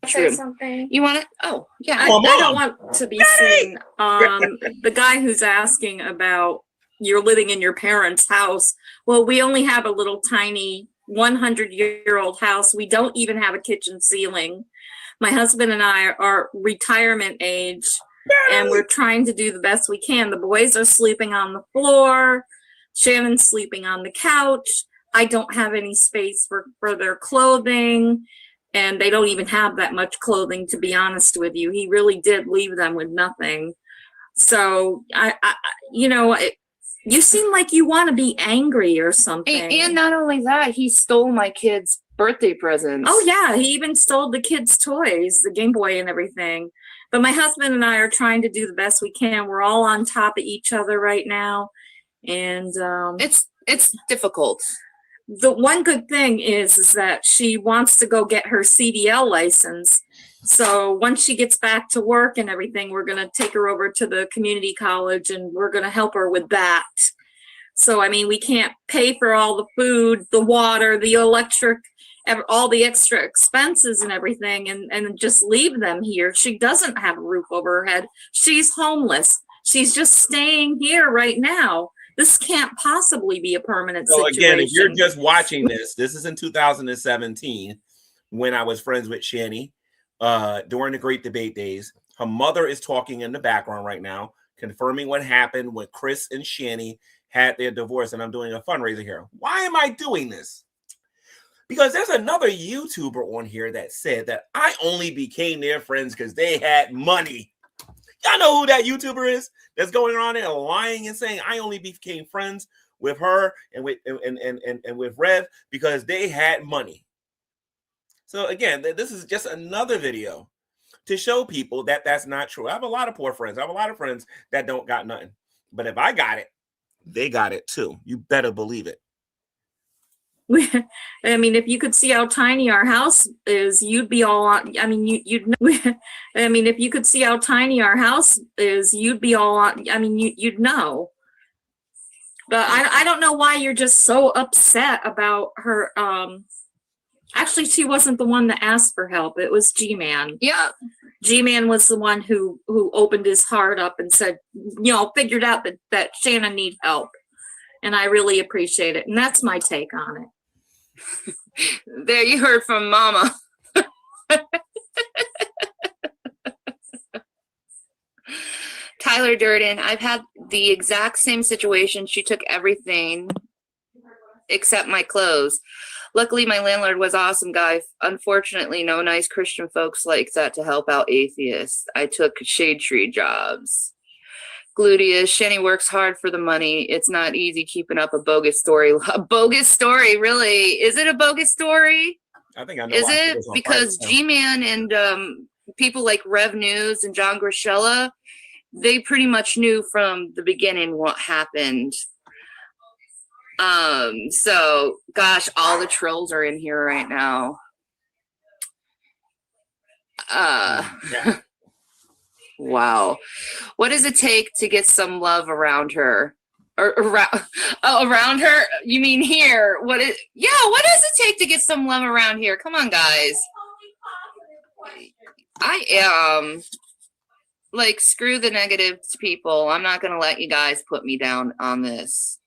B: True.
E: Something.
B: You want it? Oh, yeah.
E: I don't want to be seen. The guy who's asking about you're living in your parents' house. Well, we only have a little tiny 100-year-old house. We don't even have a kitchen ceiling. My husband and I are retirement age, and we're trying to do the best we can. The boys are sleeping on the floor. Shannon's sleeping on the couch. I don't have any space for their clothing, and they don't even have that much clothing, to be honest with you. He really did leave them with nothing. So you seem like you want to be angry or something.
B: And not only that, he stole my kids' birthday presents.
E: Oh, yeah. He even stole the kids' toys, the Game Boy and everything. But my husband and I are trying to do the best we can. We're all on top of each other right now. And
B: it's difficult.
E: The one good thing is that she wants to go get her CDL license. So once she gets back to work and everything, we're going to take her over to the community college and we're going to help her with that. So, I mean, we can't pay for all the food, the water, the electric, all the extra expenses and everything and just leave them here. She doesn't have a roof over her head. She's homeless. She's just staying here right now. This can't possibly be a permanent situation.
C: Again, if you're just watching this is in 2017 when I was friends with Shani. During the Great Debate Days. Her mother is talking in the background right now, confirming what happened when Chris and Shani had their divorce, and I'm doing a fundraiser here. Why am I doing this? Because there's another YouTuber on here that said that I only became their friends because they had money. Y'all know who that YouTuber is that's going around there lying and saying I only became friends with her and with Rev because they had money. So again, this is just another video to show people that that's not true. I have a lot of poor friends. I have a lot of friends that don't got nothing. But if I got it, they got it too. You better believe it.
E: I mean, if you could see how tiny our house is, you'd be all on. I mean, you'd know. I mean, if you could see how tiny our house is, you'd be all on. I mean, you'd know. But I don't know why you're just so upset about her. Actually, she wasn't the one that asked for help. It was G-Man.
B: Yeah.
E: G-Man was the one who opened his heart up and said, figured out that Shannon needs help. And I really appreciate it. And that's my take on it.
B: There you heard from Mama. Tyler Durden, I've had the exact same situation. She took everything except my clothes. Luckily, my landlord was an awesome guy. Unfortunately, no nice Christian folks like that to help out atheists. I took shade tree jobs. Gluteus, Shenny works hard for the money. It's not easy keeping up a bogus story. A bogus story, really? Is it a bogus story?
C: I think I know.
B: Is
C: why
B: it?
C: was on
B: Because
C: Friday.
B: G-Man and people like Rev News and John Grishella, they pretty much knew from the beginning what happened. So gosh, all the trolls are in here right now.
C: Yeah.
B: Wow. What does it take to get some love around her? Or around her? You mean here? What does it take to get some love around here? Come on, guys. I am like, screw the negative people. I'm not gonna let you guys put me down on this.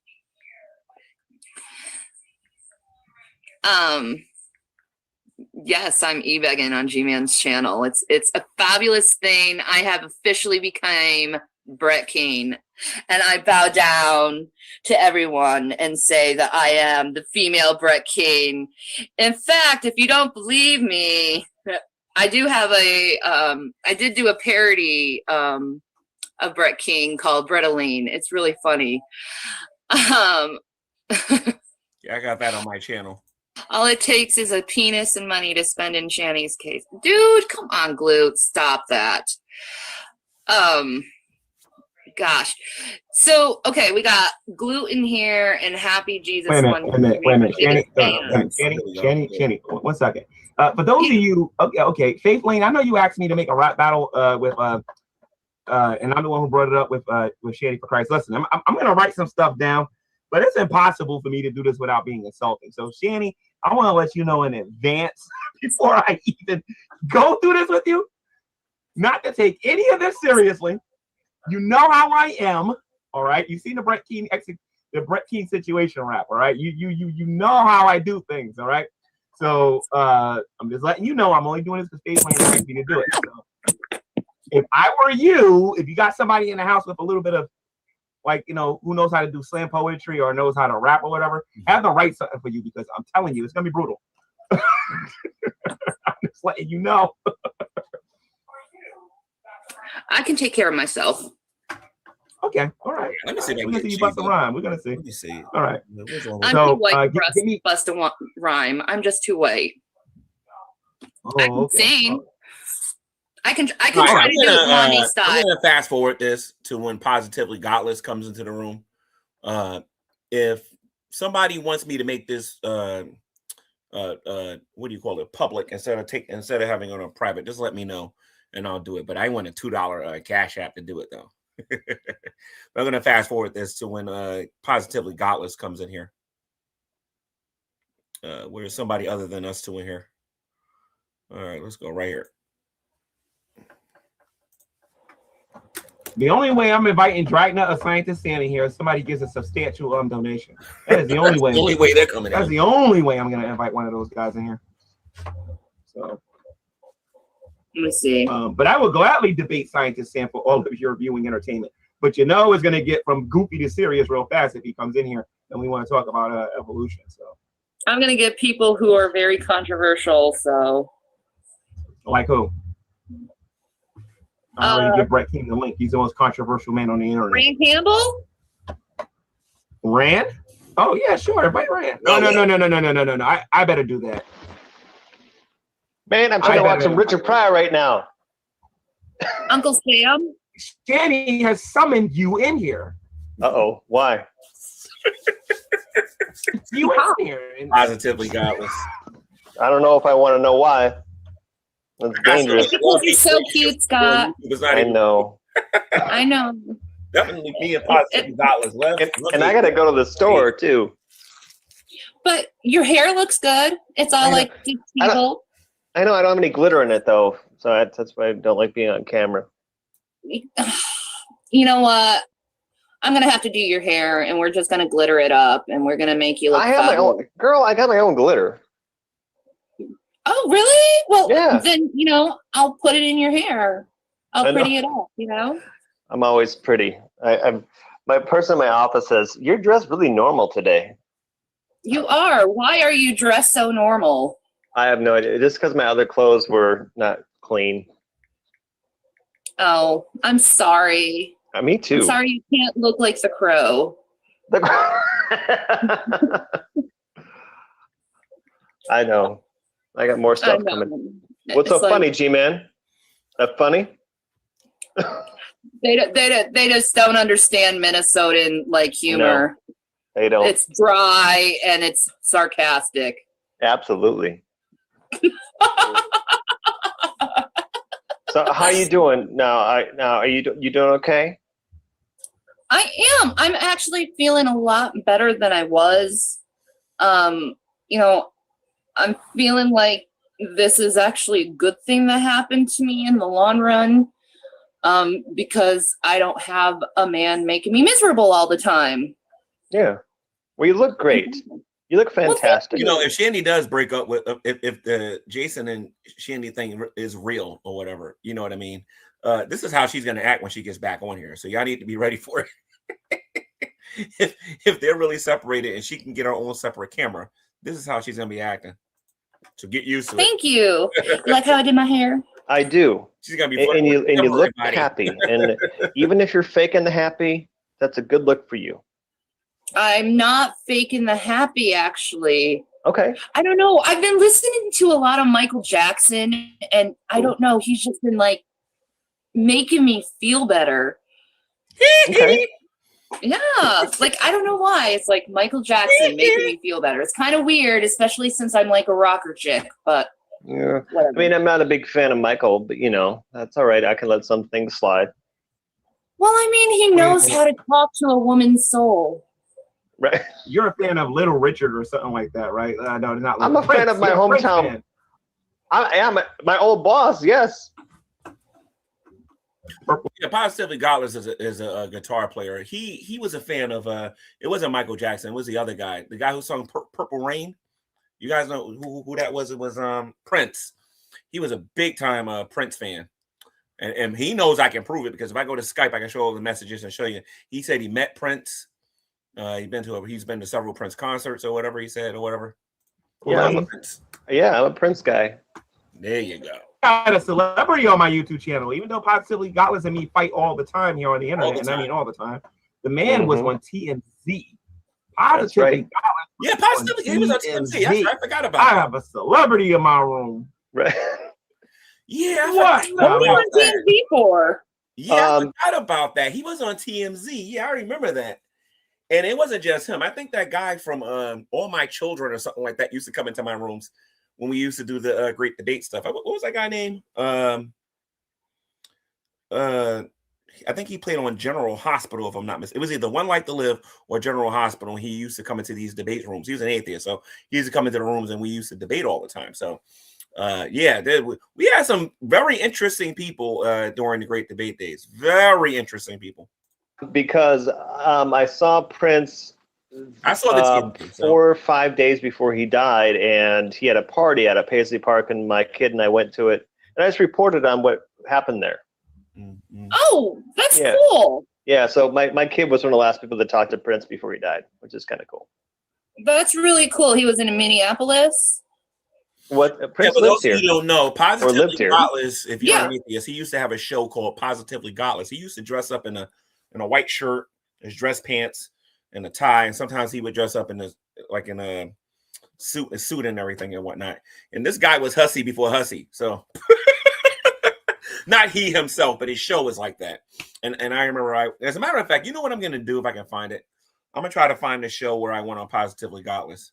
B: Yes, I'm e-begging on G-Man's channel. It's a fabulous thing. I have officially become Brett King, and I bow down to everyone and say that I am the female Brett King. In fact, if you don't believe me, I do have I did do a parody of Brett King called Brettaline. It's really funny.
C: Yeah, I got that on my channel.
B: All it takes is a penis and money to spend in Shanny's case. Dude, come on, Glute. Stop that. Gosh. So, okay, we got Glute in here and Happy Jesus.
D: Wait a minute. Shanny, 1 second. For those of you, okay, Faith Lane, I know you asked me to make a rap battle with and I'm the one who brought it up with Shanny for Christ. Listen, I'm gonna write some stuff down, but it's impossible for me to do this without being insulting. So Shanny, I want to let you know in advance before I even go through this with you, not to take any of this seriously. You know how I am, all right? You've seen the Brett King situation rap, all right? You know how I do things, all right? So I'm just letting you know I'm only doing this because Faith Lane asked me to do it. So, if I were you, if you got somebody in the house with a little bit of, like, you know, who knows how to do slam poetry or knows how to rap or whatever, have them write something for you, because I'm telling you, it's gonna be brutal. I'm just letting you know.
B: I can take care of myself.
D: Okay, all right.
C: Let me see.
D: We're gonna see you bust a rhyme. We're gonna see.
C: Let me see.
D: All right.
B: I'm
D: So,
B: too white
D: give
B: for
D: me-
B: bust a rhyme. I'm just too white.
D: Oh,
B: I can
D: okay.
B: sing. I can
C: All
B: try
C: right,
B: to do it mommy
C: I'm
B: style.
C: gonna fast forward this to when Positively Godless comes into the room. If somebody wants me to make this what do you call it, public, instead of having it on private, just let me know and I'll do it. But I want a $2 Cash App to do it though. I'm gonna fast forward this to when Positively Godless comes in here. Where's somebody other than us two in here? All right, let's go right here.
D: The only way I'm inviting Dragna, a scientist, standing here is somebody gives a substantial donation. That is the only way.
C: The only way they're coming
D: That's
C: in.
D: the only way I'm gonna invite one of those guys in here. So,
B: Let me see.
D: but I will gladly debate Scientist Sam for all of your viewing entertainment. But you know, it's gonna get from goofy to serious real fast if he comes in here and we want to talk about evolution. So,
B: I'm gonna get people who are very controversial. So,
D: like who? I already give Brett King the link. He's the most controversial man on the internet.
B: Rand Campbell.
D: Rand? Oh yeah, sure. Invite Rand. No. I better do that.
F: Man, I'm trying to watch some Richard Pryor right now.
B: Uncle Sam.
D: Shanny has summoned you in here.
F: Uh-oh. Why?
D: You in here. And
C: Positively Godless.
F: I don't know if I want to know why. That's dangerous.
B: Because he's so cute, Scott.
C: It was not
F: I
C: even
F: know.
B: I know.
C: definitely me and Positively Godless left.
F: And I got to go to the store, too.
B: But your hair looks good. It's all like people.
F: I know I don't have any glitter in it, though. So that's why I don't like being on camera.
B: You know what? I'm going to have to do your hair, and we're just going to glitter it up, and we're going to make you look
F: I have my own. Girl, I got my own glitter.
B: Oh, really? Well,
F: Yeah.
B: then, I'll put it in your hair. I'll
F: I know.
B: pretty it up,
F: I'm always pretty. My person in my office says, "You're dressed really normal today."
B: You are. Why are you dressed so normal?
F: I have no idea. Just because my other clothes were not clean.
B: Oh, I'm sorry.
F: Me too.
B: I'm sorry you can't look like the Crow.
F: I know. I got more
B: I
F: stuff
B: know.
F: coming. What's
B: It's
F: so funny, G-Man? That funny?
B: They just don't understand Minnesotan like humor.
F: They don't.
B: It's dry and it's sarcastic.
F: Absolutely. So how you doing now? Now are you doing okay?
B: I am. I'm actually feeling a lot better than I was. You know, I'm feeling like this is actually a good thing that happened to me in the long run. Because I don't have a man making me miserable all the time.
F: Yeah. Well, you look great. You look fantastic.
C: You know, if Shandy does break up with, if the Jason and Shandy thing is real or whatever, you know what I mean? This is how she's going to act when she gets back on here. So y'all need to be ready for it. if they're really separated and she can get her own separate camera, this is how she's going to be acting. So get used to it.
B: Thank you. Like how I did my hair?
F: I do.
C: She's going to be
F: And you look
C: everybody.
F: happy. And even if you're faking the happy, that's a good look for you.
B: I'm not faking the happy, actually.
F: Okay.
B: I don't know. I've been listening to a lot of Michael Jackson, and I don't know. He's just been like making me feel better.
F: Okay.
B: Yeah. Like, I don't know why. It's like Michael Jackson making me feel better. It's kind of weird, especially since I'm like a rocker chick, but
F: Yeah.
B: whatever.
F: I mean, I'm not a big fan of Michael, but you know, that's all right. I can let some things slide.
B: Well, I mean, he knows how to talk to a woman's soul.
F: Right.
D: You're a fan of Little Richard or something like that, right? No, not.
F: I'm a fan of my
D: You're a Prince
F: hometown.
D: fan.
F: I am my old boss. Yes.
C: Yeah, Positively Godless is a guitar player. He was a fan of it wasn't Michael Jackson, it was the other guy, the guy who sung Purple Rain. You guys know who that was? It was Prince. He was a big time Prince fan. And he knows I can prove it because if I go to Skype, I can show all the messages and show you. He said he met Prince. He's been to several Prince concerts or whatever he said or whatever.
F: Yeah,
C: I'm
F: I'm a Prince guy.
C: There you go.
D: I got a celebrity on my YouTube channel, even though Positively Godless and me fight all the time here on the internet, and I mean all the time. The man was on TMZ. Positively
F: right.
D: Godless.
C: Yeah, Positively. He was on TMZ. I forgot about
D: I
C: that.
D: have a celebrity in my room.
F: Right.
C: Yeah,
D: What?
B: What are you on TMZ for?
C: Yeah, I forgot about that. He was on TMZ. Yeah, I remember that. And it wasn't just him. I think that guy from All My Children or something like that used to come into my rooms when we used to do the Great Debate stuff. What was that guy name? I think he played on General Hospital, if I'm not mistaken. It was either One Life to Live or General Hospital. He used to come into these debate rooms. He was an atheist, so he used to come into the rooms and we used to debate all the time. So yeah, we had some very interesting people during the Great Debate days. Very interesting people.
F: Because I saw Prince.
C: I saw the
F: 4 or 5 days before he died, and he had a party at a Paisley Park, and my kid and I went to it, and I just reported on what happened there.
C: Mm-hmm.
B: Oh, that's
F: Yeah.
B: cool.
F: Yeah, so my kid was one of the last people to talk to Prince before he died, which is kind of cool.
B: That's really cool. He was in Minneapolis.
F: What Prince
C: for
F: lives
C: those of
F: here.
C: you who don't know,
F: lived
C: Positively
F: here.
C: Godless, if you're
B: Yeah.
C: an atheist, he used to have a show called Positively Godless. He used to dress up in a white shirt, his dress pants, and a tie, and sometimes he would dress up in a suit and everything and whatnot. And this guy was hussy before hussy, so not he himself, but his show was like that. And I remember, as a matter of fact, you know what I'm going to do if I can find it? I'm going to try to find the show where I went on Positively Godless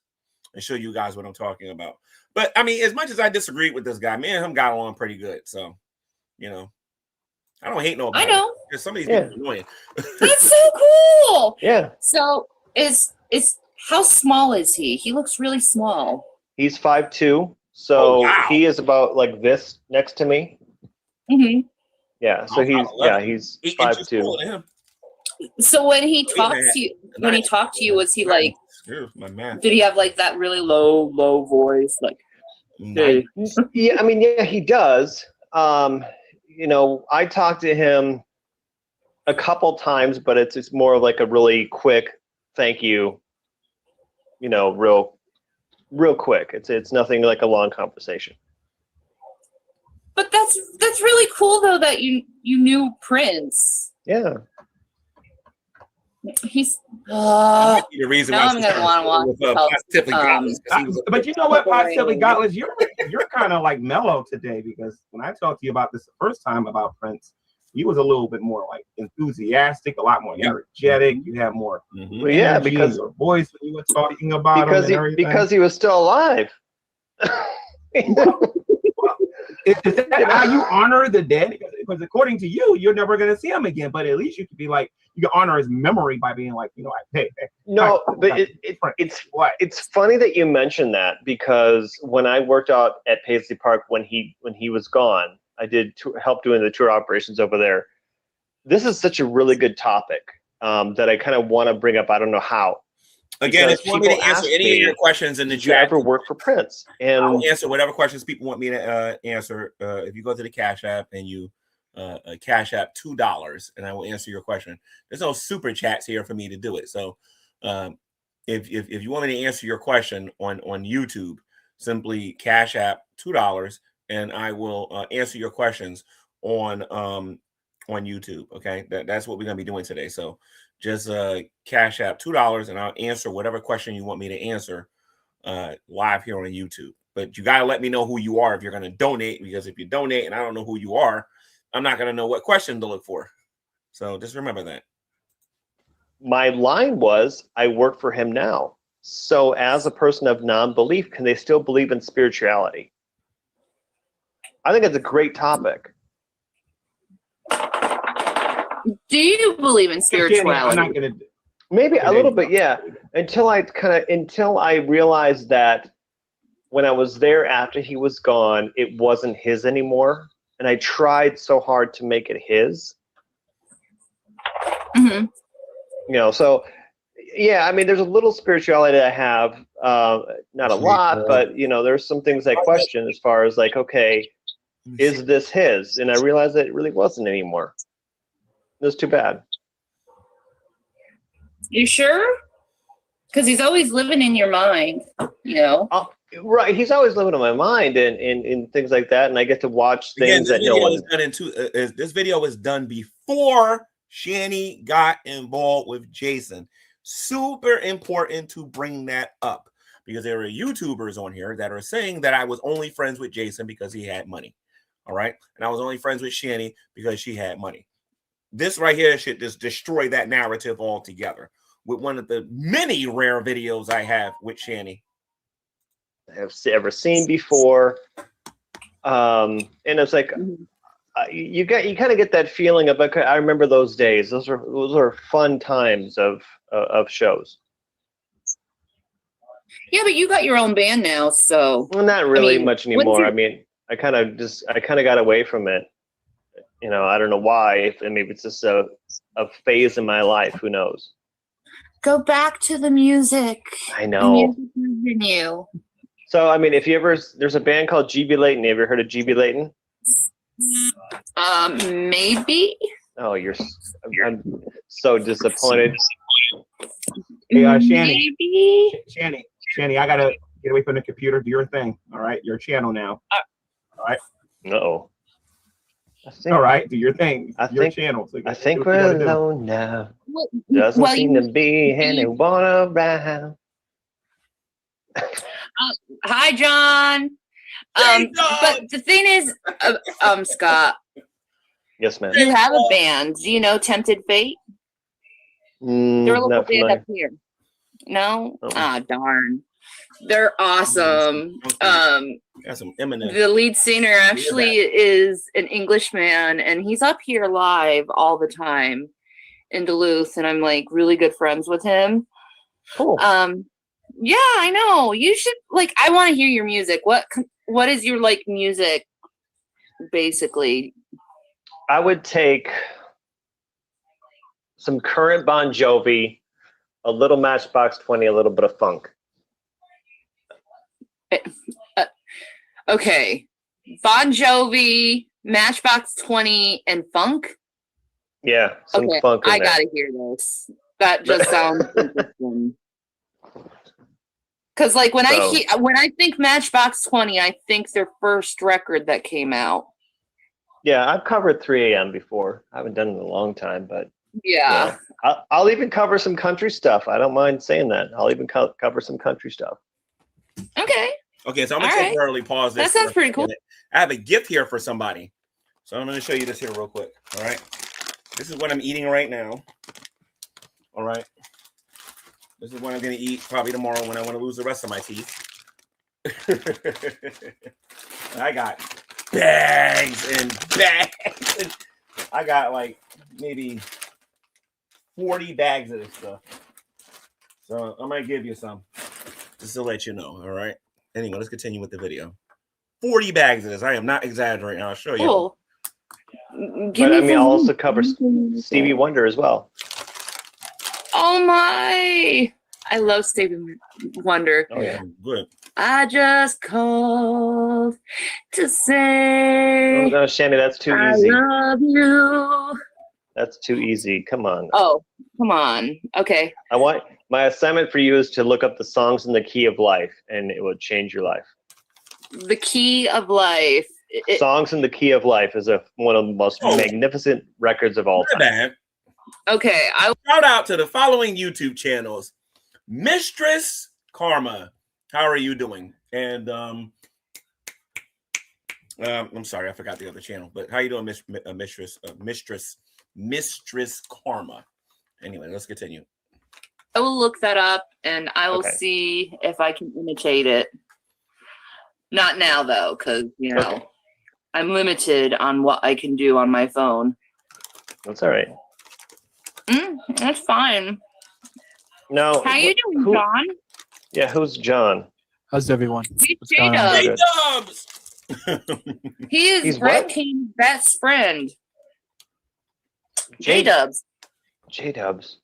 C: and show you guys what I'm talking about. But I mean, as much as I disagreed with this guy, me and him got along pretty good. So, you know, I don't hate nobody.
B: I know.
C: Because some of these
F: Yeah.
C: people are annoying.
B: That's so cool.
F: Yeah,
B: So is how small is he? He looks really small.
F: he's 5'2", so
C: Oh, wow.
F: he is about like this next to me.
B: hmm
F: Yeah, so
C: Oh,
F: he's
C: 8 inches
F: 5'2".
C: taller than him.
B: So when he
C: Wait a
B: talked
C: minute.
B: to you, was he like?
C: Excuse my man.
B: Did he have like that really low voice? Like, hey.
F: Yeah, I mean, yeah, he does. You know, I talked to him a couple times, but it's more of like a really quick thank you. real quick. It's nothing like a long conversation.
B: But that's really cool though that you knew Prince.
F: Yeah.
B: He's
C: The reason
B: now
C: why
B: I'm gonna want to watch.
C: with, Positively Godless, 'cause he was
D: But you know what, Positively Godless, you're kind of like mellow today, because when I talked to you about this the first time about Prince, you was a little bit more like enthusiastic, a lot more energetic. You have more
F: Well, yeah,
D: energy
F: because
D: in your voice when you were talking about him and everything.
F: because he was still alive.
D: Is that how you honor the dead? Because according to you, you're never going to see him again. But at least you could be like, you can honor his memory by being like, hey.
F: No, but it's funny that you mentioned that, because when I worked out at Paisley Park when he was gone, I did help doing the tour operations over there. This is such a really good topic that I kind of want to bring up. I don't know how.
C: Again,
F: Because
C: if you want me to
F: people
C: answer
F: ask
C: any
F: me,
C: of your questions in the
F: did you
C: chat,
F: ever work for Prince? And
C: I'll answer whatever questions people want me to answer. If you go to the Cash App and you Cash App $2, and I will answer your question. There's no super chats here for me to do it. So if you want me to answer your question on YouTube, simply Cash App $2, and I will answer your questions on YouTube. Okay, that's what we're gonna be doing today. So just Cash App $2, and I'll answer whatever question you want me to answer live here on YouTube. But you gotta let me know who you are if you're gonna donate, because if you donate and I don't know who you are, I'm not gonna know what question to look for. So just remember that.
F: my line was, I work for him now. So as a person of non-belief, can they still believe in spirituality? I think it's a great topic.
B: Do you believe in spirituality?
D: I'm not gonna.
F: Maybe a little bit, yeah. Until I realized that when I was there after he was gone, it wasn't his anymore, and I tried so hard to make it his.
B: Mm-hmm.
F: So yeah, I mean, there's a little spirituality that I have, not a lot, but there's some things I question as far as like, okay, is this his? And I realized that it really wasn't anymore. It was too bad.
B: You sure? Because he's always living in your mind,
F: Right, he's always living in my mind and things like that, and I get to watch things that no one.
C: This video was done before Shanny got involved with Jason. Super important to bring that up, because there are YouTubers on here that are saying that I was only friends with Jason because he had money. All right, and I was only friends with Shanny because she had money. This right here should just destroy that narrative altogether with one of the many rare videos I have with Shanny.
F: Have ever seen before, and it's like you kind of get that feeling of like, I remember those days. Those are fun times of shows.
B: Yeah, but you got your own band now, so
F: Well, not really much anymore. I mean, I kind of got away from it. I don't know why. Maybe it's just a phase in my life. Who knows?
B: go back to the music.
F: I know.
B: The music is in you.
F: So, I mean, there's a band called GB Layton. Have you ever heard of GB Layton?
B: Maybe.
F: Oh, I'm so disappointed.
D: Hey, Shanny.
B: Maybe.
D: Shanny, I gotta get away from the computer. Do your thing. All right, your channel now. All right.
F: Uh-oh.
D: All right, do your thing. Your
F: think
D: channel. So
F: I think we're alone now. Doesn't seem to be anyone around.
B: Hi, John. But the thing is, Scott.
F: Yes, ma'am.
B: You have a band. Do you know Tempted Fate? They're a little band up here. No?
F: Oh.
B: Ah, darn. They're awesome.
C: Got some Eminem.
B: The lead singer actually is an Englishman, and he's up here live all the time in Duluth, and I'm like really good friends with him.
F: Cool.
B: Yeah, I know. You should I want to hear your music. What is your music basically?
F: I would take some current Bon Jovi, a little Matchbox 20, a little bit of funk.
B: Okay. Bon Jovi, Matchbox 20, and funk?
F: Yeah, some funk in there.
B: I gotta hear this. That just sounds interesting. Because like when
F: So-
B: I think Matchbox 20, I think their first record that came out.
F: Yeah, I've covered 3 a.m. before. I haven't done it in a long time, but
B: Yeah.
F: I'll even cover some country stuff. I don't mind saying that. I'll even cover some country stuff.
B: Okay.
C: Okay, so I'm gonna
B: All right.
C: temporarily pause this.
B: That sounds
C: for a
B: pretty cool.
C: minute. I have a gift here for somebody, so I'm gonna show you this here real quick. All right, this is what I'm eating right now. All right, this is what I'm gonna eat probably tomorrow when I want to lose the rest of my teeth. I got bags and bags. And I got like maybe 40 bags of this stuff. So I might give you some just to let you know. All right. Anyway, let's continue with the video. 40 bags of this. I am not exaggerating. I'll show you.
B: Cool.
F: But I mean, I'll also cover Stevie Wonder as well.
B: Oh my! I love Stevie Wonder.
F: Oh yeah.
C: Good.
B: I just called to say
F: Oh no, Shanny, that's too
B: I
F: easy.
B: love you.
F: That's too easy. Come on.
B: Oh, come on. Okay.
F: I want my assignment for you is to look up the songs in the key of life, and it will change your life.
B: The Key of Life.
F: Songs in the Key of Life is one of the most magnificent records of all
C: Not
F: time.
C: bad.
B: Okay.
C: Shout out to the following YouTube channels: Mistress Karma. How are you doing? And I'm sorry, I forgot the other channel. But how you doing, Mistress Karma? Anyway, let's continue.
B: I will look that up and I will
F: Okay.
B: see if I can imitate it. Not now though, because
F: Okay.
B: I'm limited on what I can do on my phone.
F: That's all right.
B: That's fine.
F: No.
B: How you doing,
F: who-
B: John?
F: Yeah, who's John?
G: How's everyone?
B: He's
G: What's going on?
B: J-Dub.
C: Hey, Dubs!
B: He is
F: He's
B: Brett
F: what?
B: King's best friend. J-Dubs.
F: J-Dubs.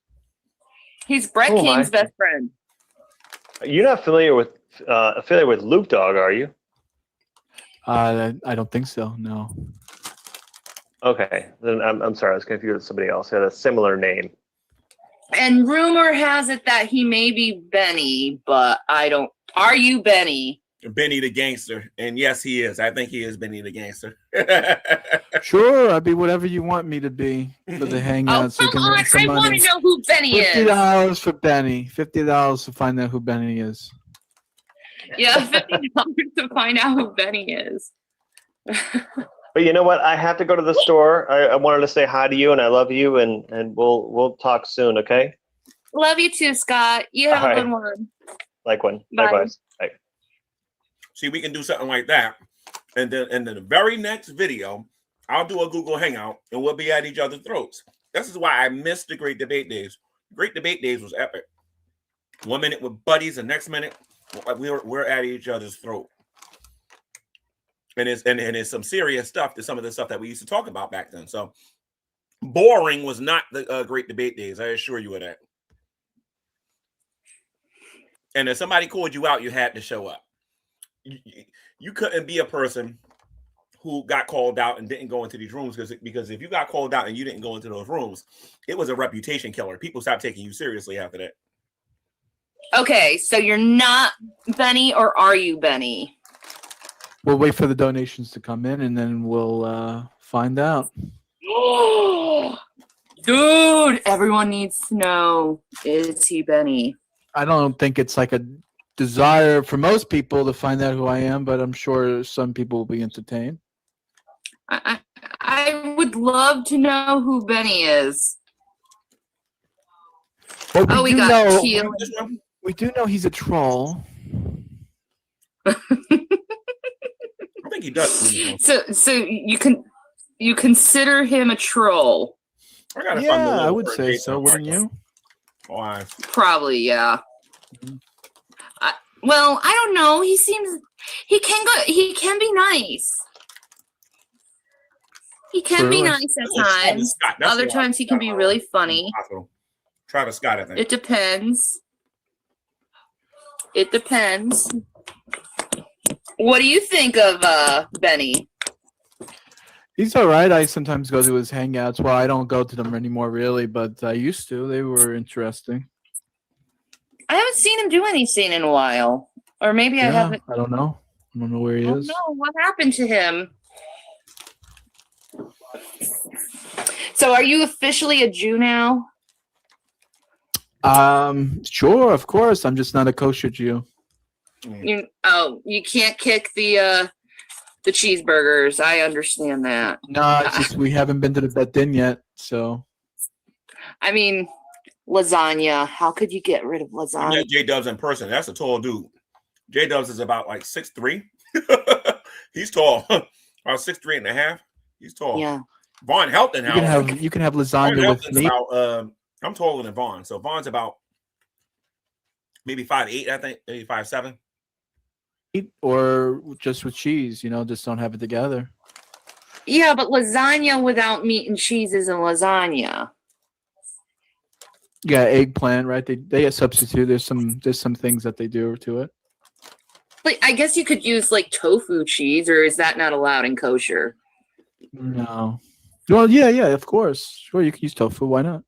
B: He's Brett
F: Who am
B: King's
F: I?
B: best friend.
F: You're not familiar with Luke Dogg, are you?
G: I don't think so. No.
F: Okay, then I'm sorry. I was confused with somebody else. He had a similar name.
B: And rumor has it that he may be Benny, but I don't. Are you Benny?
C: Benny the Gangster. And yes, he is. I think he is Benny the Gangster.
G: Sure, I'll be whatever you want me to be for the
B: Oh,
G: hangout. So you
B: come
G: can
B: on.
G: win some
B: I want
G: money.
B: to know who Benny is.
G: $50 for Benny. $50 to find out who Benny is.
B: Yeah, $50 to find out who Benny is.
F: But you know what? I have to go to the store. I wanted to say hi to you, and I love you, and we'll talk soon. Okay?
B: Love you too, Scott. You have
F: All
B: a
F: right.
B: good one.
F: Likewise.
B: Bye.
F: Likewise. Bye.
C: See, we can do something like that. And then the very next video, I'll do a Google Hangout and we'll be at each other's throats. This is why I missed the Great Debate Days. Great Debate Days was epic. 1 minute with buddies, the next minute we're at each other's throat. And it's some serious stuff to some of the stuff that we used to talk about back then. So boring was not the Great Debate Days. I assure you of that. And if somebody called you out, you had to show up. You couldn't be a person who got called out and didn't go into these rooms because if you got called out and you didn't go into those rooms, it was a reputation killer. People stopped taking you seriously after that.
B: Okay, so you're not Benny, or are you Benny?
G: We'll wait for the donations to come in, and then we'll find out.
B: Dude, everyone needs to know, is he Benny?
G: I don't think it's like a desire for most people to find out who I am, but I'm sure some people will be entertained.
B: I would love to know who Benny is.
G: But
B: Oh, we
G: do
B: got
G: know,
B: Keelan.
G: we do know he's a troll.
C: I think he does.
B: So you consider him a troll?
C: I gotta find the
G: Yeah,
C: little
G: I would
C: word
G: say
C: Jason
G: so. Wouldn't
C: Martin.
G: you?
C: Why?
B: Probably, yeah. Well, I don't know. He can be nice. He can be
G: True.
B: nice at
C: Travis
B: times.
C: Scott. That's
B: Other
C: who I
B: times he can be really funny.
C: Travis Scott, I think.
B: It depends. It depends. What do you think of Benny?
G: He's all right. I sometimes go to his hangouts. Well, I don't go to them anymore, really, but I used to. They were interesting.
B: I haven't seen him do anything in a while. Or maybe I
G: Yeah,
B: haven't.
G: I don't know. I don't know where he
B: I don't
G: is.
B: know. What happened to him? So are you officially a Jew now?
G: Sure, of course. I'm just not a kosher Jew.
B: You can't kick the cheeseburgers. I understand that.
G: No, it's just we haven't been to the Bet Din yet, so.
B: I mean, lasagna. How could you get rid of
C: I
B: lasagna?
C: met J Dubs in person. That's a tall dude. J Dubs is about like 6'3". He's tall. About 6'3 and a half. He's tall.
B: Yeah.
C: Vaughn Helton,
G: You can have
C: Vaughn
G: lasagna with
C: Helton's
G: meat.
C: about I'm taller than Vaughn. So Vaughn's about maybe 5'8", I think, maybe 5'7".
G: Or just with cheese, just don't have it together.
B: Yeah, but lasagna without meat and cheese isn't lasagna.
G: Yeah, eggplant, right? They substitute. There's some things that they do to it.
B: Like, I guess you could use like tofu cheese, or is that not allowed in kosher?
G: No. Well, yeah, of course. Sure, you can use tofu. Why not?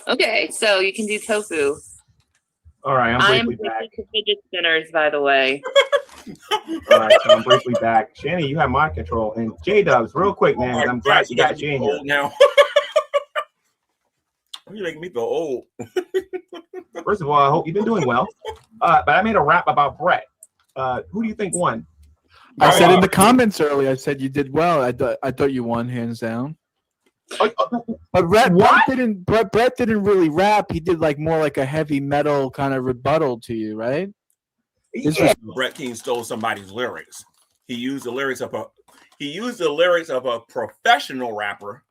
B: Okay, so you can do tofu.
D: All right,
B: I
D: I'm
B: am
D: briefly back.
B: addicted to fidget spinners, by the way.
D: All right, so I'm briefly back. Shanny, you have mind control. And J-Dubs, real quick, man. I'm glad you got you in here.
C: Now. You're making me feel old.
D: First of all, I hope you've been doing well. But I made a rap about Brett. Who do you think won?
G: I said in the comments earlier, I said you did well. I thought you won hands down. But Brett didn't really rap. He did more like a heavy metal kind of rebuttal to you, right?
C: Brett King stole somebody's lyrics. He used the lyrics of a professional rapper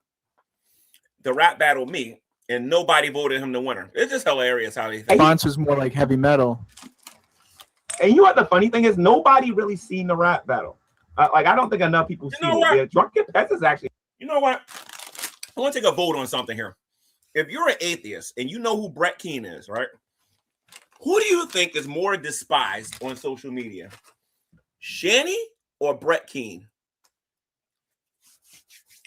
C: to rap battle me, and nobody voted him the winner. It's just hilarious how they think.
G: Response was more like heavy metal.
D: And you know what the funny thing is? Nobody really seen the rap battle. I don't think enough people see it. Drunken Peasants actually.
C: You know what? I want to take a vote on something here. If you're an atheist and you know who Brett Keane is, right? Who do you think is more despised on social media? Shanny or Brett Keane?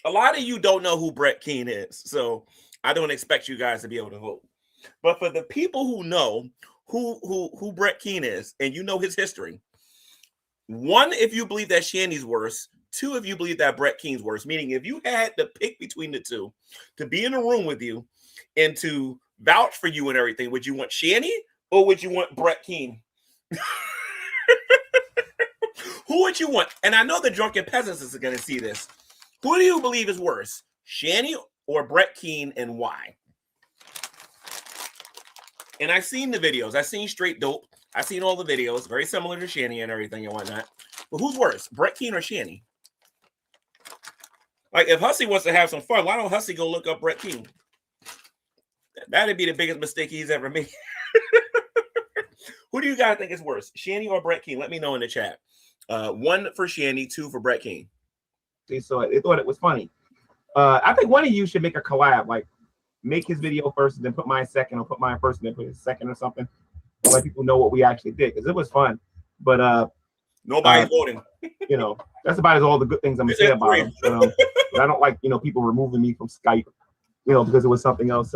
C: A lot of you don't know who Brett Keane is, so I don't expect you guys to be able to vote. But for the people who know who Brett Keane is, and you know his history, one, if you believe that Shanny's worse, two, if you believe that Brett Keane's worse, meaning if you had to pick between the two to be in a room with you and to vouch for you and everything, would you want Shanny or would you want Brett Keane? Who would you want? And I know the Drunken Peasants is going to see this. Who do you believe is worse, Shanny or Brett Keane, and why? And I've seen the videos. I've seen Straight Dope. I've seen all the videos, very similar to Shanny and everything and whatnot. But who's worse, Brett Keane or Shanny? Like, if Hussey wants to have some fun, why don't Hussey go look up Brett Keane? That'd be the biggest mistake he's ever made. Who do you guys think is worse, Shanny or Brett Keane? Let me know in the chat. 1 for Shanny, 2 for Brett Keane.
D: So they thought it was funny. I think one of you should make a collab, like make his video first and then put mine second, or put mine first and then put his second or something. To let people know what we actually did, because it was fun. But
C: nobody's voting.
D: That's about all the good things I'm gonna say about him. But I don't like people removing me from Skype, because it was something else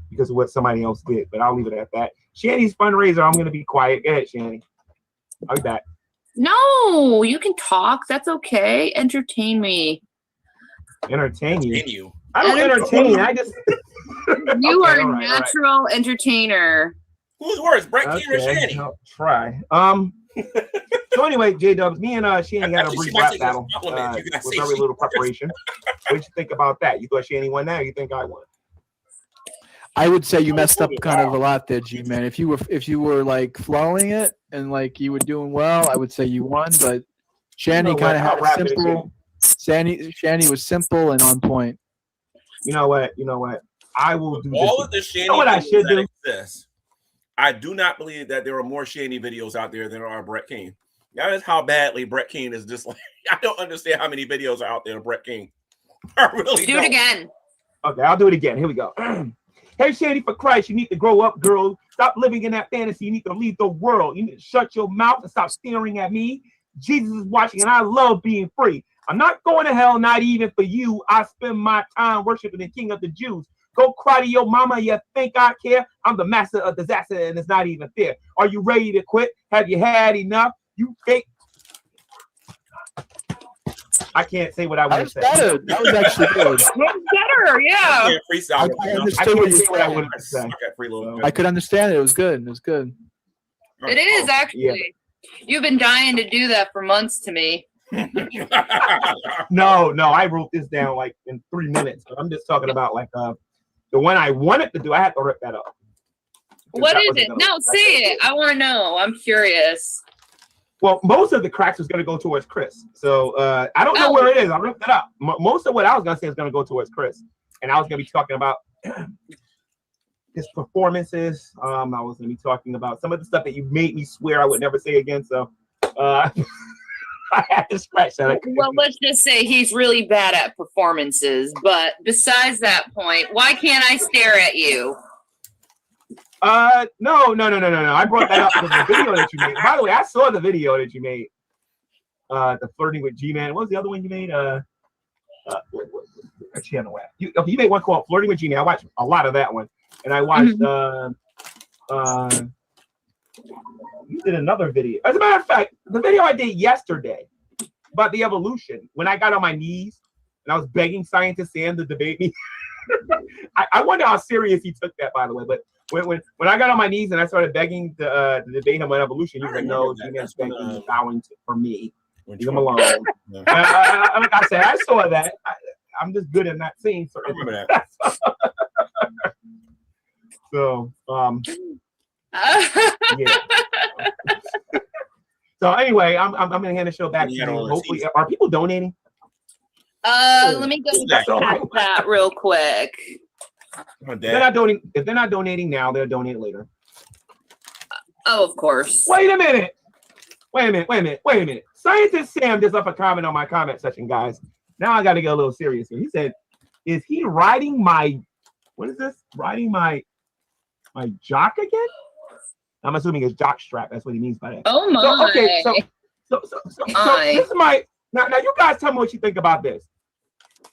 D: because of what somebody else did. But I'll leave it at that. Shanny's fundraiser, I'm gonna be quiet. Go ahead, Shanny. I'll be back.
B: No, you can talk. That's okay. Entertain me.
D: Entertain you?
C: You.
D: I don't entertain. I just
B: You are a natural entertainer.
C: Who's worse, Brett Keane or Shanny?
D: I'll try. So anyway, J-Dubs, me and Shanny had a brief rap battle with very little preparation. What did you think about that? You thought Shanny won that, or you think I won?
G: I would say you messed up kind of a lot there, G-Man. If you were like flowing it and like you were doing well, I would say you won. But Shanny kind of had a simple. Shanny was simple and on point.
D: You know what? I will do
C: all
D: this.
C: of the Shanny.
D: You know what I should do?
C: Exist. I do not believe that there are more Shanny videos out there than there are Brett Keane. That is how badly Brett Keane is just like. I don't understand how many videos are out there of Brett Keane. I really
B: do it again.
D: Okay, I'll do it again. Here we go. Hey, Shanny, for Christ, you need to grow up, girl. Stop living in that fantasy. You need to leave the world. You need to shut your mouth and stop staring at me. Jesus is watching, and I love being free. I'm not going to hell, not even for you. I spend my time worshiping the King of the Jews. Go cry to your mama. You think I care? I'm the master of disaster, and it's not even fair. Are you ready to quit? Have you had enough? You fake. I can't say what I want to say.
G: Better. That was actually good.
E: That's better, yeah.
C: Yeah, freestyle.
G: I
D: I
G: understood what
D: can't
G: you
D: say what I
G: said.
D: wanted to say.
G: I could understand it. It was good. It was good.
B: It is actually. You've been dying to do that for months to me.
D: No, I wrote this down like in 3 minutes. But I'm just talking about like the one I wanted to do. I had to rip that up.
B: What is it? No, say it. I want to know. I'm curious.
D: Well, most of the cracks was going to go towards Chris. So I don't know where it is. I ripped it up. Most of what I was going to say is going to go towards Chris. And I was going to be talking about his performances. I was going to be talking about some of the stuff that you made me swear I would never say again. So I had to scratch that.
B: Well, let's just say he's really bad at performances. But besides that point, why can't I stare at you?
D: No. I brought that up with the video that you made. By the way, I saw the video that you made. The flirting with G-Man. What was the other one you made? What channel at? You made one called Flirting with G-Man. I watched a lot of that one, and I watched. You did another video. As a matter of fact, the video I did yesterday about the evolution. When I got on my knees and I was begging Scientist Sam to debate me. I wonder how serious he took that, by the way, but. When I got on my knees and I started begging to debate him on evolution, he was like, "No, G-Man's begging, bowing for me. Leave him alone." Like I said, I saw that. I'm just good in that scene. So,
C: I remember that.
D: So, yeah. So anyway, I'm gonna hand the show back to you. Hopefully, are people donating?
B: Let me go back to that real quick.
D: If they're not donating, if they're not donating now, they'll donate later.
B: Oh, of course.
D: Wait a minute. Scientist Sam just left a comment on my comment section, guys. Now I got to get a little serious here. He said, "Is he riding my? What is this? Riding my jock again?" I'm assuming it's jock strap. That's what he means by that.
B: Oh my.
D: So, okay, so this is my now. You guys tell me what you think about this.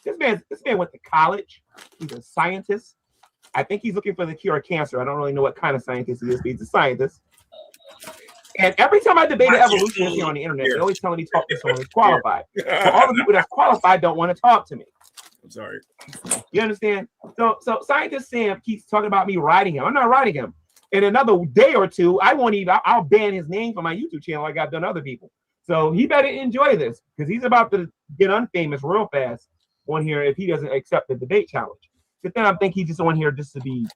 D: This man went to college. He's a scientist. I think he's looking for the cure of cancer. I don't really know what kind of scientist he is, but he's a scientist. And every time I debate evolution here on the internet, they're always telling me talk to someone who's qualified. So all the people that's qualified don't want to talk to me.
C: I'm sorry.
D: You understand? So Scientist Sam keeps talking about me riding him. I'm not riding him. In another day or two, I'll ban his name from my YouTube channel like I've done other people. So he better enjoy this because he's about to get unfamous real fast on here if he doesn't accept the debate challenge. But then I think he's just on here just to be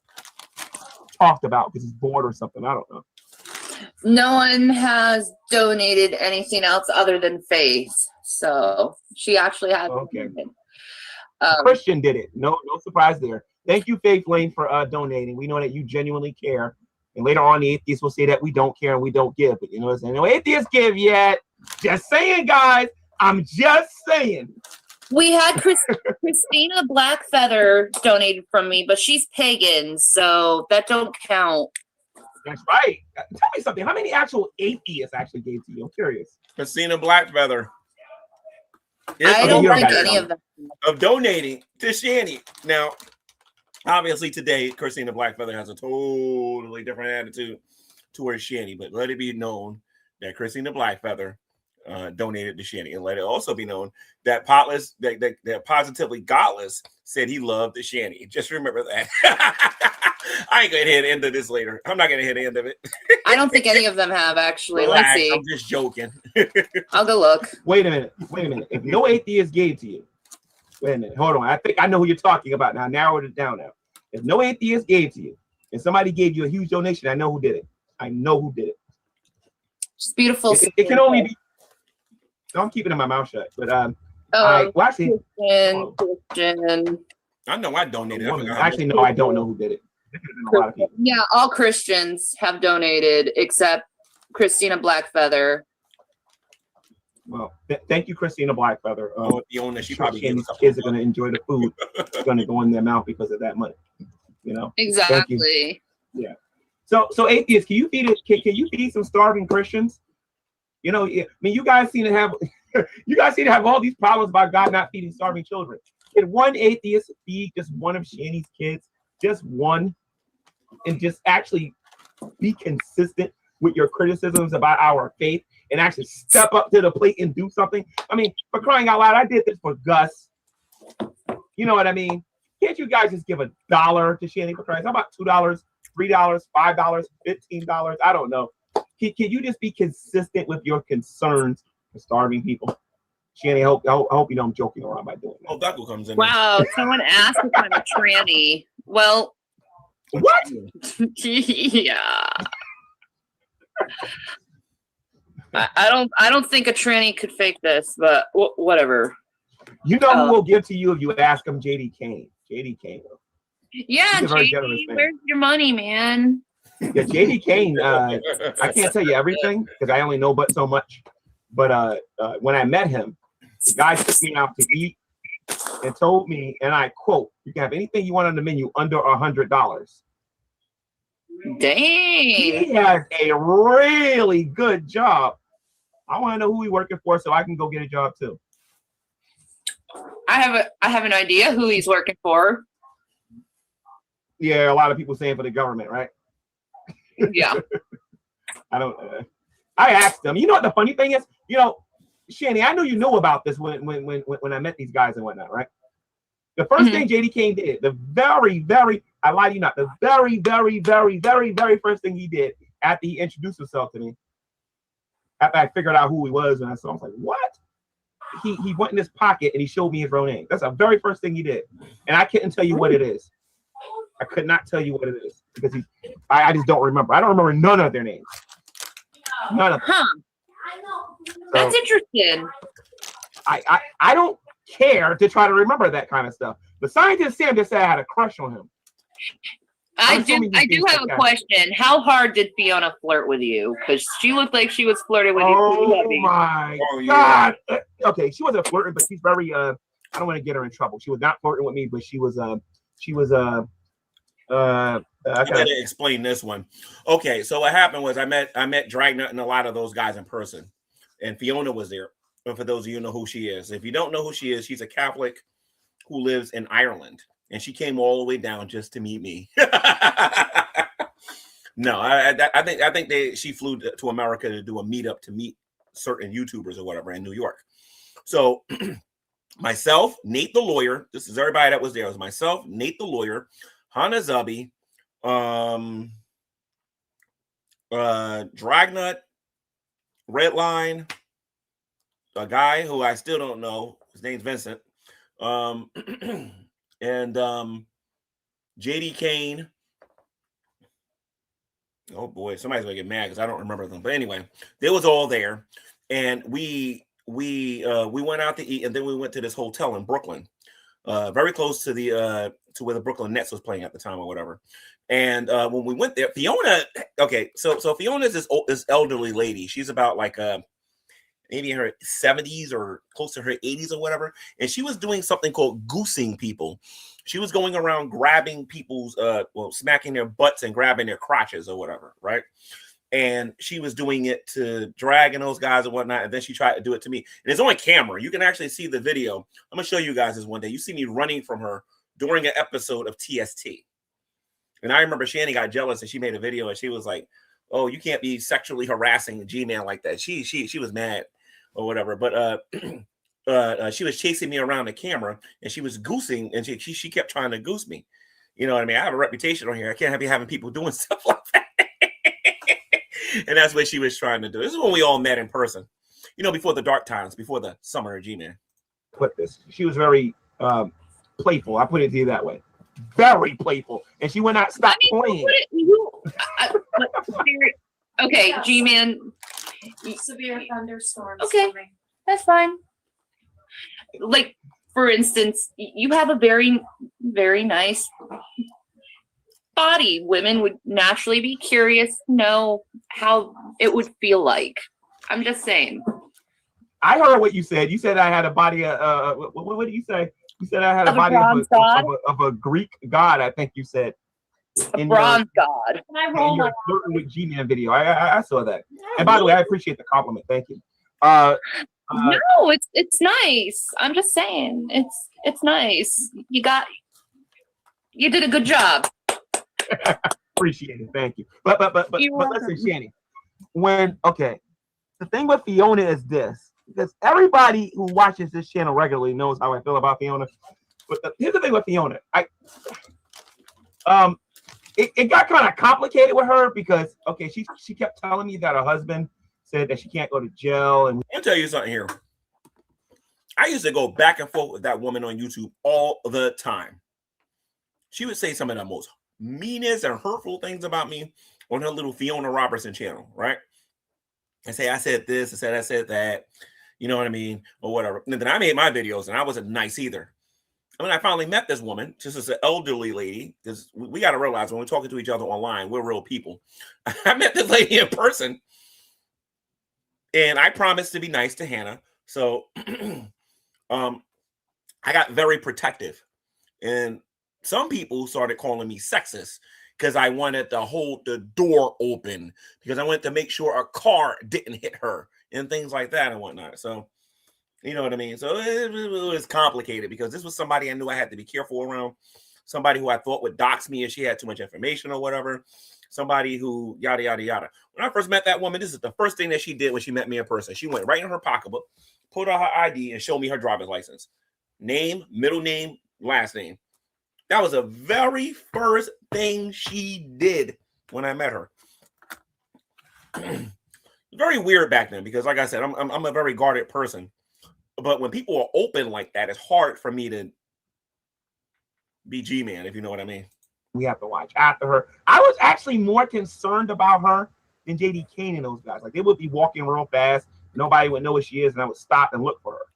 D: talked about because he's bored or something. I don't know.
B: No one has donated anything else other than Faith. So she actually has.
D: Okay. Christian did it. No surprise there. Thank you, Faith Lane, for donating. We know that you genuinely care. And later on, the atheists will say that we don't care and we don't give. But you know what I'm saying? No atheists give yet. Just saying, guys. I'm just saying.
B: We had Christina Blackfeather donated from me, but she's pagan, so that don't count.
D: That's right. Tell me something. How many actual atheists actually gave to you? I'm curious.
C: Christina Blackfeather.
B: I don't think any of them.
C: Of donating to Shanny. Now, obviously today, Christina Blackfeather has a totally different attitude towards Shanny, but let it be known that Christina Blackfeather donated to Shanny, and let it also be known that Potless, that Positively Godless said he loved the Shanny. Just remember that. I ain't gonna hit the end of this later. I'm not gonna hit the end of it.
B: I don't think any of them have actually.
C: Relax,
B: Let's see.
C: I'm just joking.
B: I'll go look.
D: Wait a minute. If no atheist gave to you, wait a minute. Hold on. I think I know who you're talking about now. Narrow it down now. If no atheist gave to you, and somebody gave you a huge donation, I know who did it.
B: Just beautiful.
D: It can only be. No, I'm keeping my mouth shut. But actually,
B: Christian.
C: I know I donated.
D: Actually, no, I don't know who did it. There could have been a lot of people.
B: Yeah, all Christians have donated except Christina Blackfeather.
D: Well, thank you, Christina Blackfeather.
C: The owner, she probably
D: kids are going to enjoy the food. It's going to go in their mouth because of that money. You know.
B: Exactly.
D: Yeah. So atheists, can you feed some starving Christians? You know, I mean, you guys seem to have all these problems about God not feeding starving children. Can one atheist feed just one of Shanny's kids just one and just actually be consistent with your criticisms about our faith and actually step up to the plate and do something. I mean, for crying out loud, I did this for Gus. You know what I mean? Can't you guys just give $1 to Shanny for Christ? How about $2, $3, $5, $15? I don't know. Can you just be consistent with your concerns for starving people? Shanny, I hope you know I'm joking around by doing that.
C: Oh, Duckle comes in.
B: Wow, someone asked if I'm a tranny. Well,
D: what?
B: Yeah. I don't think a tranny could fake this, but whatever.
D: You know who will give to you if you ask him? JD Kane. JD Kane.
B: Yeah, JD, where's your money, man?
D: Yeah, JD Kane. I can't tell you everything because I only know but so much. But when I met him, the guy took me out to eat and told me, and I quote, "You can have anything you want on the menu under $100."
B: Dang.
D: He has a really good job. I want to know who he's working for so I can go get a job too.
B: I have an idea who he's working for.
D: Yeah, a lot of people saying for the government, right?
B: Yeah.
D: I don't. I asked them. You know what the funny thing is? You know, Shanny, I knew you knew about this when I met these guys and whatnot, right? The first thing JD Kane did, the very, I lie to you not, the very, very first thing he did after he introduced himself to me, after I figured out who he was, and I was like, what? He went in his pocket and he showed me his real name. That's the very first thing he did, and I couldn't tell you what it is. I could not tell you what it is because I just don't remember. I don't remember none of their names. None of them.
B: Huh. That's interesting.
D: I don't care to try to remember that kind of stuff. The scientist Sam just said I had a crush on him.
B: I do have a question. How hard did Fiona flirt with you? Because she looked like she was flirting with you.
D: Oh my God. Okay, she wasn't flirting, but she's very I don't want to get her in trouble. She was not flirting with me, but she was I
C: gotta explain this one. Okay, so what happened was I met Dragnet and a lot of those guys in person, and Fiona was there. And for those of you who know who she is, if you don't know who she is, she's a Catholic who lives in Ireland, and she came all the way down just to meet me. No, I think she flew to America to do a meetup to meet certain YouTubers or whatever in New York. So myself, Nate the lawyer. This is everybody that was there. It was myself, Nate the lawyer, Hannah Zubby, Dragnut, Redline, a guy who I still don't know. His name's Vincent. And JD Kane. Oh boy, somebody's gonna get mad because I don't remember them. But anyway, they was all there, and we went out to eat, and then we went to this hotel in Brooklyn, very close to the to where the Brooklyn Nets was playing at the time or whatever. And when we went there, Fiona. Okay, so Fiona is this elderly lady. She's about like maybe in her 70s or close to her 80s or whatever. And she was doing something called goosing people. She was going around grabbing people's, smacking their butts and grabbing their crotches or whatever, right? And she was doing it to Drag and those guys and whatnot. And then she tried to do it to me. And it's on camera. You can actually see the video. I'm going to show you guys this one day. You see me running from her during an episode of TST. And I remember Shanny got jealous and she made a video and she was like, oh, you can't be sexually harassing a G-Man like that. She was mad or whatever. But she was chasing me around the camera and she was goosing and she kept trying to goose me. You know what I mean? I have a reputation on here. I can't be having people doing stuff like that. And that's what she was trying to do. This is when we all met in person. You know, before the dark times, before the summer of G-Man.
D: Put this. She was very playful. I put it to you that way. Very playful. And she would not stop playing.
B: Okay, G-Man.
E: Severe thunderstorms.
B: Okay, coming. That's fine. Like, for instance, you have a very, very nice body. Women would naturally be curious to know how it would feel like. I'm just saying.
D: I heard what you said. You said I had a body. What did you say? You said I had a body of a Greek god. I think you said.
B: A bronze god.
D: In your flirting with G-Man video, I saw that. And by the way, I appreciate the compliment. Thank you.
B: No, it's nice. I'm just saying, it's nice. You got. You did a good job.
D: Appreciate it. Thank you. But
B: You're welcome.
D: listen, Shanny. The thing with Fiona is this, because everybody who watches this channel regularly knows how I feel about Fiona. But here's the thing with Fiona. It got kind of complicated with her because she kept telling me that her husband said that she can't go to jail. And
C: I'll tell you something here. I used to go back and forth with that woman on YouTube all the time. She would say some of the most meanest and hurtful things about me on her little Fiona Robertson channel, right? And say I said this, I said that, you know what I mean, or whatever. And then I made my videos, and I wasn't nice either. And when I finally met this woman, just as an elderly lady, because we got to realize when we're talking to each other online, we're real people. I met this lady in person, and I promised to be nice to Hannah. So I got very protective, and some people started calling me sexist because I wanted to hold the door open, because I wanted to make sure a car didn't hit her and things like that and whatnot. So, you know what I mean? So it was complicated because this was somebody I knew I had to be careful around, somebody who I thought would dox me if she had too much information or whatever, somebody who yada, yada, yada. When I first met that woman, this is the first thing that she did when she met me in person. She went right in her pocketbook, pulled out her ID, and showed me her driver's license. Name, middle name, last name. That was the very first thing she did when I met her. Very weird back then because, like I said, I'm a very guarded person. But when people are open like that, it's hard for me to be G-man, if you know what I mean.
D: We have to watch after her. I was actually more concerned about her than JD Kane and those guys. Like, they would be walking real fast. Nobody would know where she is, and I would stop and look for her.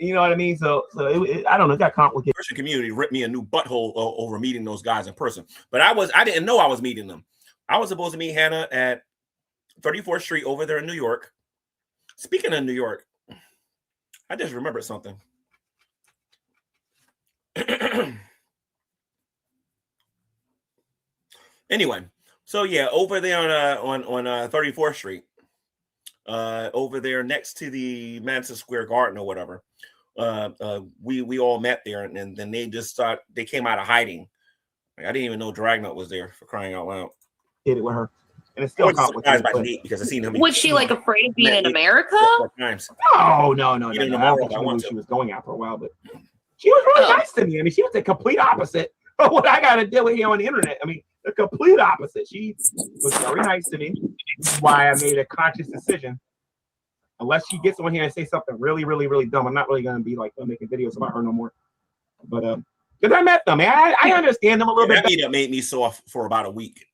D: You know what I mean? So I don't know. It got complicated.
C: The Christian community ripped me a new butthole over meeting those guys in person. But I didn't know I was meeting them. I was supposed to meet Hannah at 34th Street over there in New York. Speaking of New York, I just remembered something. Anyway, so yeah, over there on 34th Street, over there next to the Madison Square Garden or whatever, we all met there, and then they came out of hiding. Like, I didn't even know Dragnet was there, for crying out loud.
D: Did it with her, and it's still complicated.
C: By Nate because I seen him.
B: Was she like afraid of being in America?
D: No. I don't think she knew she was going out for a while, but she was really nice to me. I mean, she was the complete opposite of what I got to deal with here on the internet. I mean, the complete opposite. She was very nice to me. This is why I made a conscious decision. Unless she gets on here and say something really, really, really dumb, I'm not really going to be like making videos about her no more. But because I met them, man, I understand them a little bit.
C: That meetup made me soft for about a week.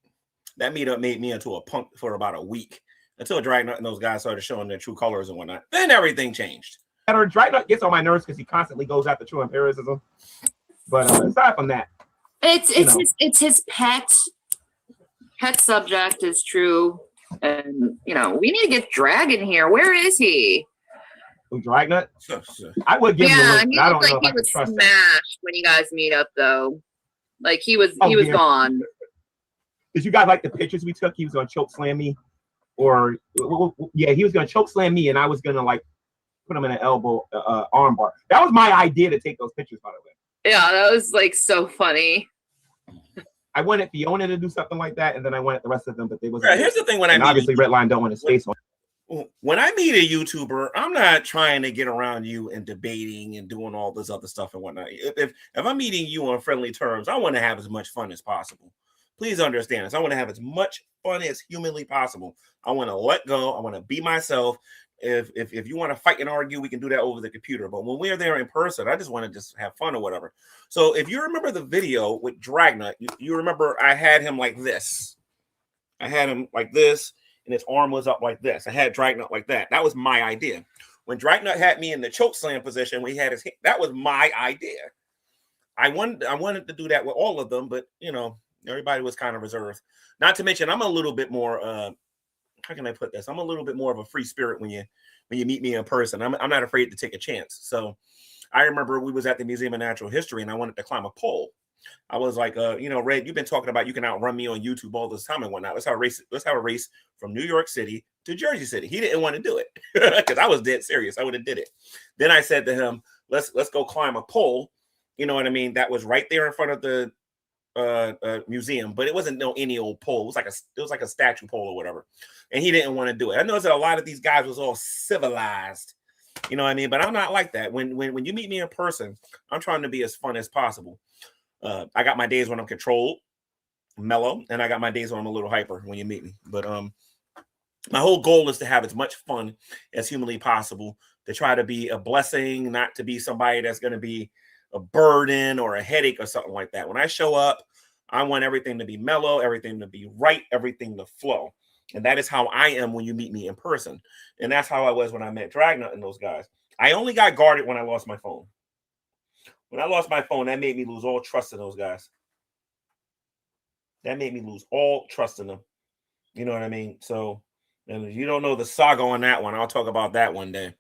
C: That meetup made me into a punk for about a week until Dragnet and those guys started showing their true colors and whatnot. Then everything changed.
D: Dragnet gets on my nerves because he constantly goes after true empiricism. But aside from that,
B: it's his pet subject is true, and we need to get Dragon here. Where is he?
D: Dragnet? I would give him a link,
B: he
D: I don't
B: looked
D: know
B: like
D: if
B: he
D: I
B: was
D: can trust him.
B: smashed when you guys meet up, though. Like he was gone.
D: Did you guys like the pictures we took? He was gonna choke slam me, or yeah, he was gonna choke slam me, and I was gonna like put him in an elbow arm bar. That was my idea to take those pictures, by the way.
B: Yeah, that was like so funny.
D: I wanted Fiona to do something like that, and then I wanted the rest of them, but they wasn't.
C: Here's the thing:
D: obviously Redline don't want his face on.
C: When I meet a YouTuber, I'm not trying to get around you and debating and doing all this other stuff and whatnot. If I'm meeting you on friendly terms, I want to have as much fun as possible. Please understand this. I want to have as much fun as humanly possible. I want to let go. I want to be myself. If you want to fight and argue, we can do that over the computer. But when we're there in person, I just want to just have fun or whatever. So if you remember the video with Dragnet, you remember I had him like this. I had him like this, and his arm was up like this. I had Dragnet like that. That was my idea. When Dragnet had me in the choke slam position, we had his hand. That was my idea. I wanted to do that with all of them, but everybody was kind of reserved. Not to mention, I'm a little bit more. How can I put this? I'm a little bit more of a free spirit when you meet me in person. I'm not afraid to take a chance. So I remember we was at the Museum of Natural History, and I wanted to climb a pole. I was like, Red, you've been talking about you can outrun me on YouTube all this time and whatnot. Let's have a race from New York City to Jersey City. He didn't want to do it because I was dead serious. I would have did it. Then I said to him, let's go climb a pole. You know what I mean? That was right there in front of the museum, but it wasn't no any old pole. It was like a statue pole or whatever, and he didn't want to do it. I noticed that a lot of these guys was all civilized, you know what I mean? But I'm not like that. When you meet me in person, I'm trying to be as fun as possible. I got my days when I'm controlled, mellow, and I got my days when I'm a little hyper when you meet me. But my whole goal is to have as much fun as humanly possible, to try to be a blessing, not to be somebody that's going to be a burden or a headache or something like that. When I show up, I want everything to be mellow, everything to be right, everything to flow. And that is how I am when you meet me in person. And that's how I was when I met Dragnet and those guys. I only got guarded when I lost my phone. When I lost my phone, that made me lose all trust in those guys. That made me lose all trust in them. You know what I mean? So, and if you don't know the saga on that one, I'll talk about that one day.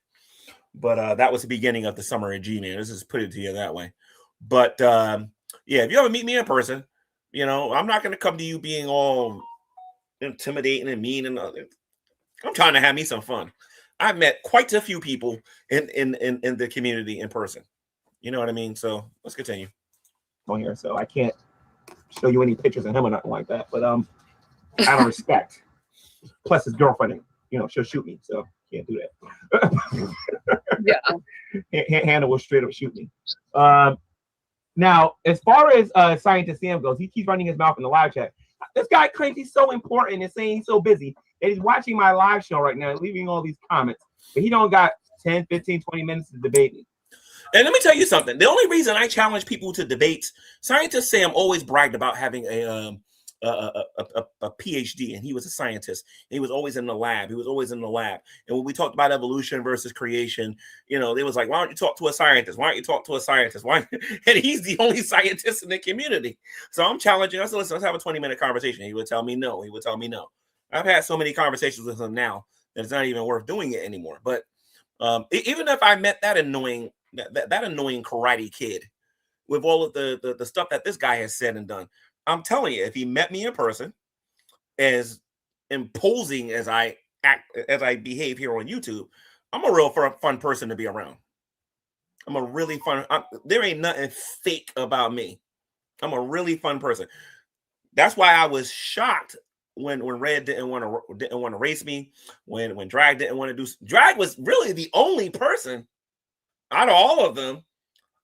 C: But that was the beginning of the summer of G-Man. Let's just put it to you that way. But yeah, if you ever meet me in person, you know, I'm not going to come to you being all intimidating and mean. And I'm trying to have me some fun. I've met quite a few people in the community in person. You know what I mean? So let's continue.
D: On here, so I can't show you any pictures of him or nothing like that. But out of respect. Plus his girlfriend, you know, she'll shoot me, so can't do that.
B: Yeah.
D: Hannah will straight up shoot me. Now, as far as Scientist Sam goes, he keeps running his mouth in the live chat. This guy claims he's so important and saying he's so busy that he's watching my live show right now, leaving all these comments, but he don't got 10, 15, 20 minutes to debate me.
C: And let me tell you something. The only reason I challenge people to debates, Scientist Sam always bragged about having a PhD, and he was a scientist. He was always in the lab. And when we talked about evolution versus creation, you know, they was like, why don't you talk to a scientist? Why? And he's the only scientist in the community. So I'm challenging. I said, listen, let's have a 20-minute conversation. He would tell me no. I've had so many conversations with him now that it's not even worth doing it anymore. But even if I met that annoying karate kid with all of the stuff that this guy has said and done, I'm telling you, if he met me in person, as imposing as I behave here on YouTube, I'm a real fun person to be around. I'm a really fun. There ain't nothing fake about me. I'm a really fun person. That's why I was shocked when Red didn't want to race me. When Drag didn't want to do. Drag was really the only person out of all of them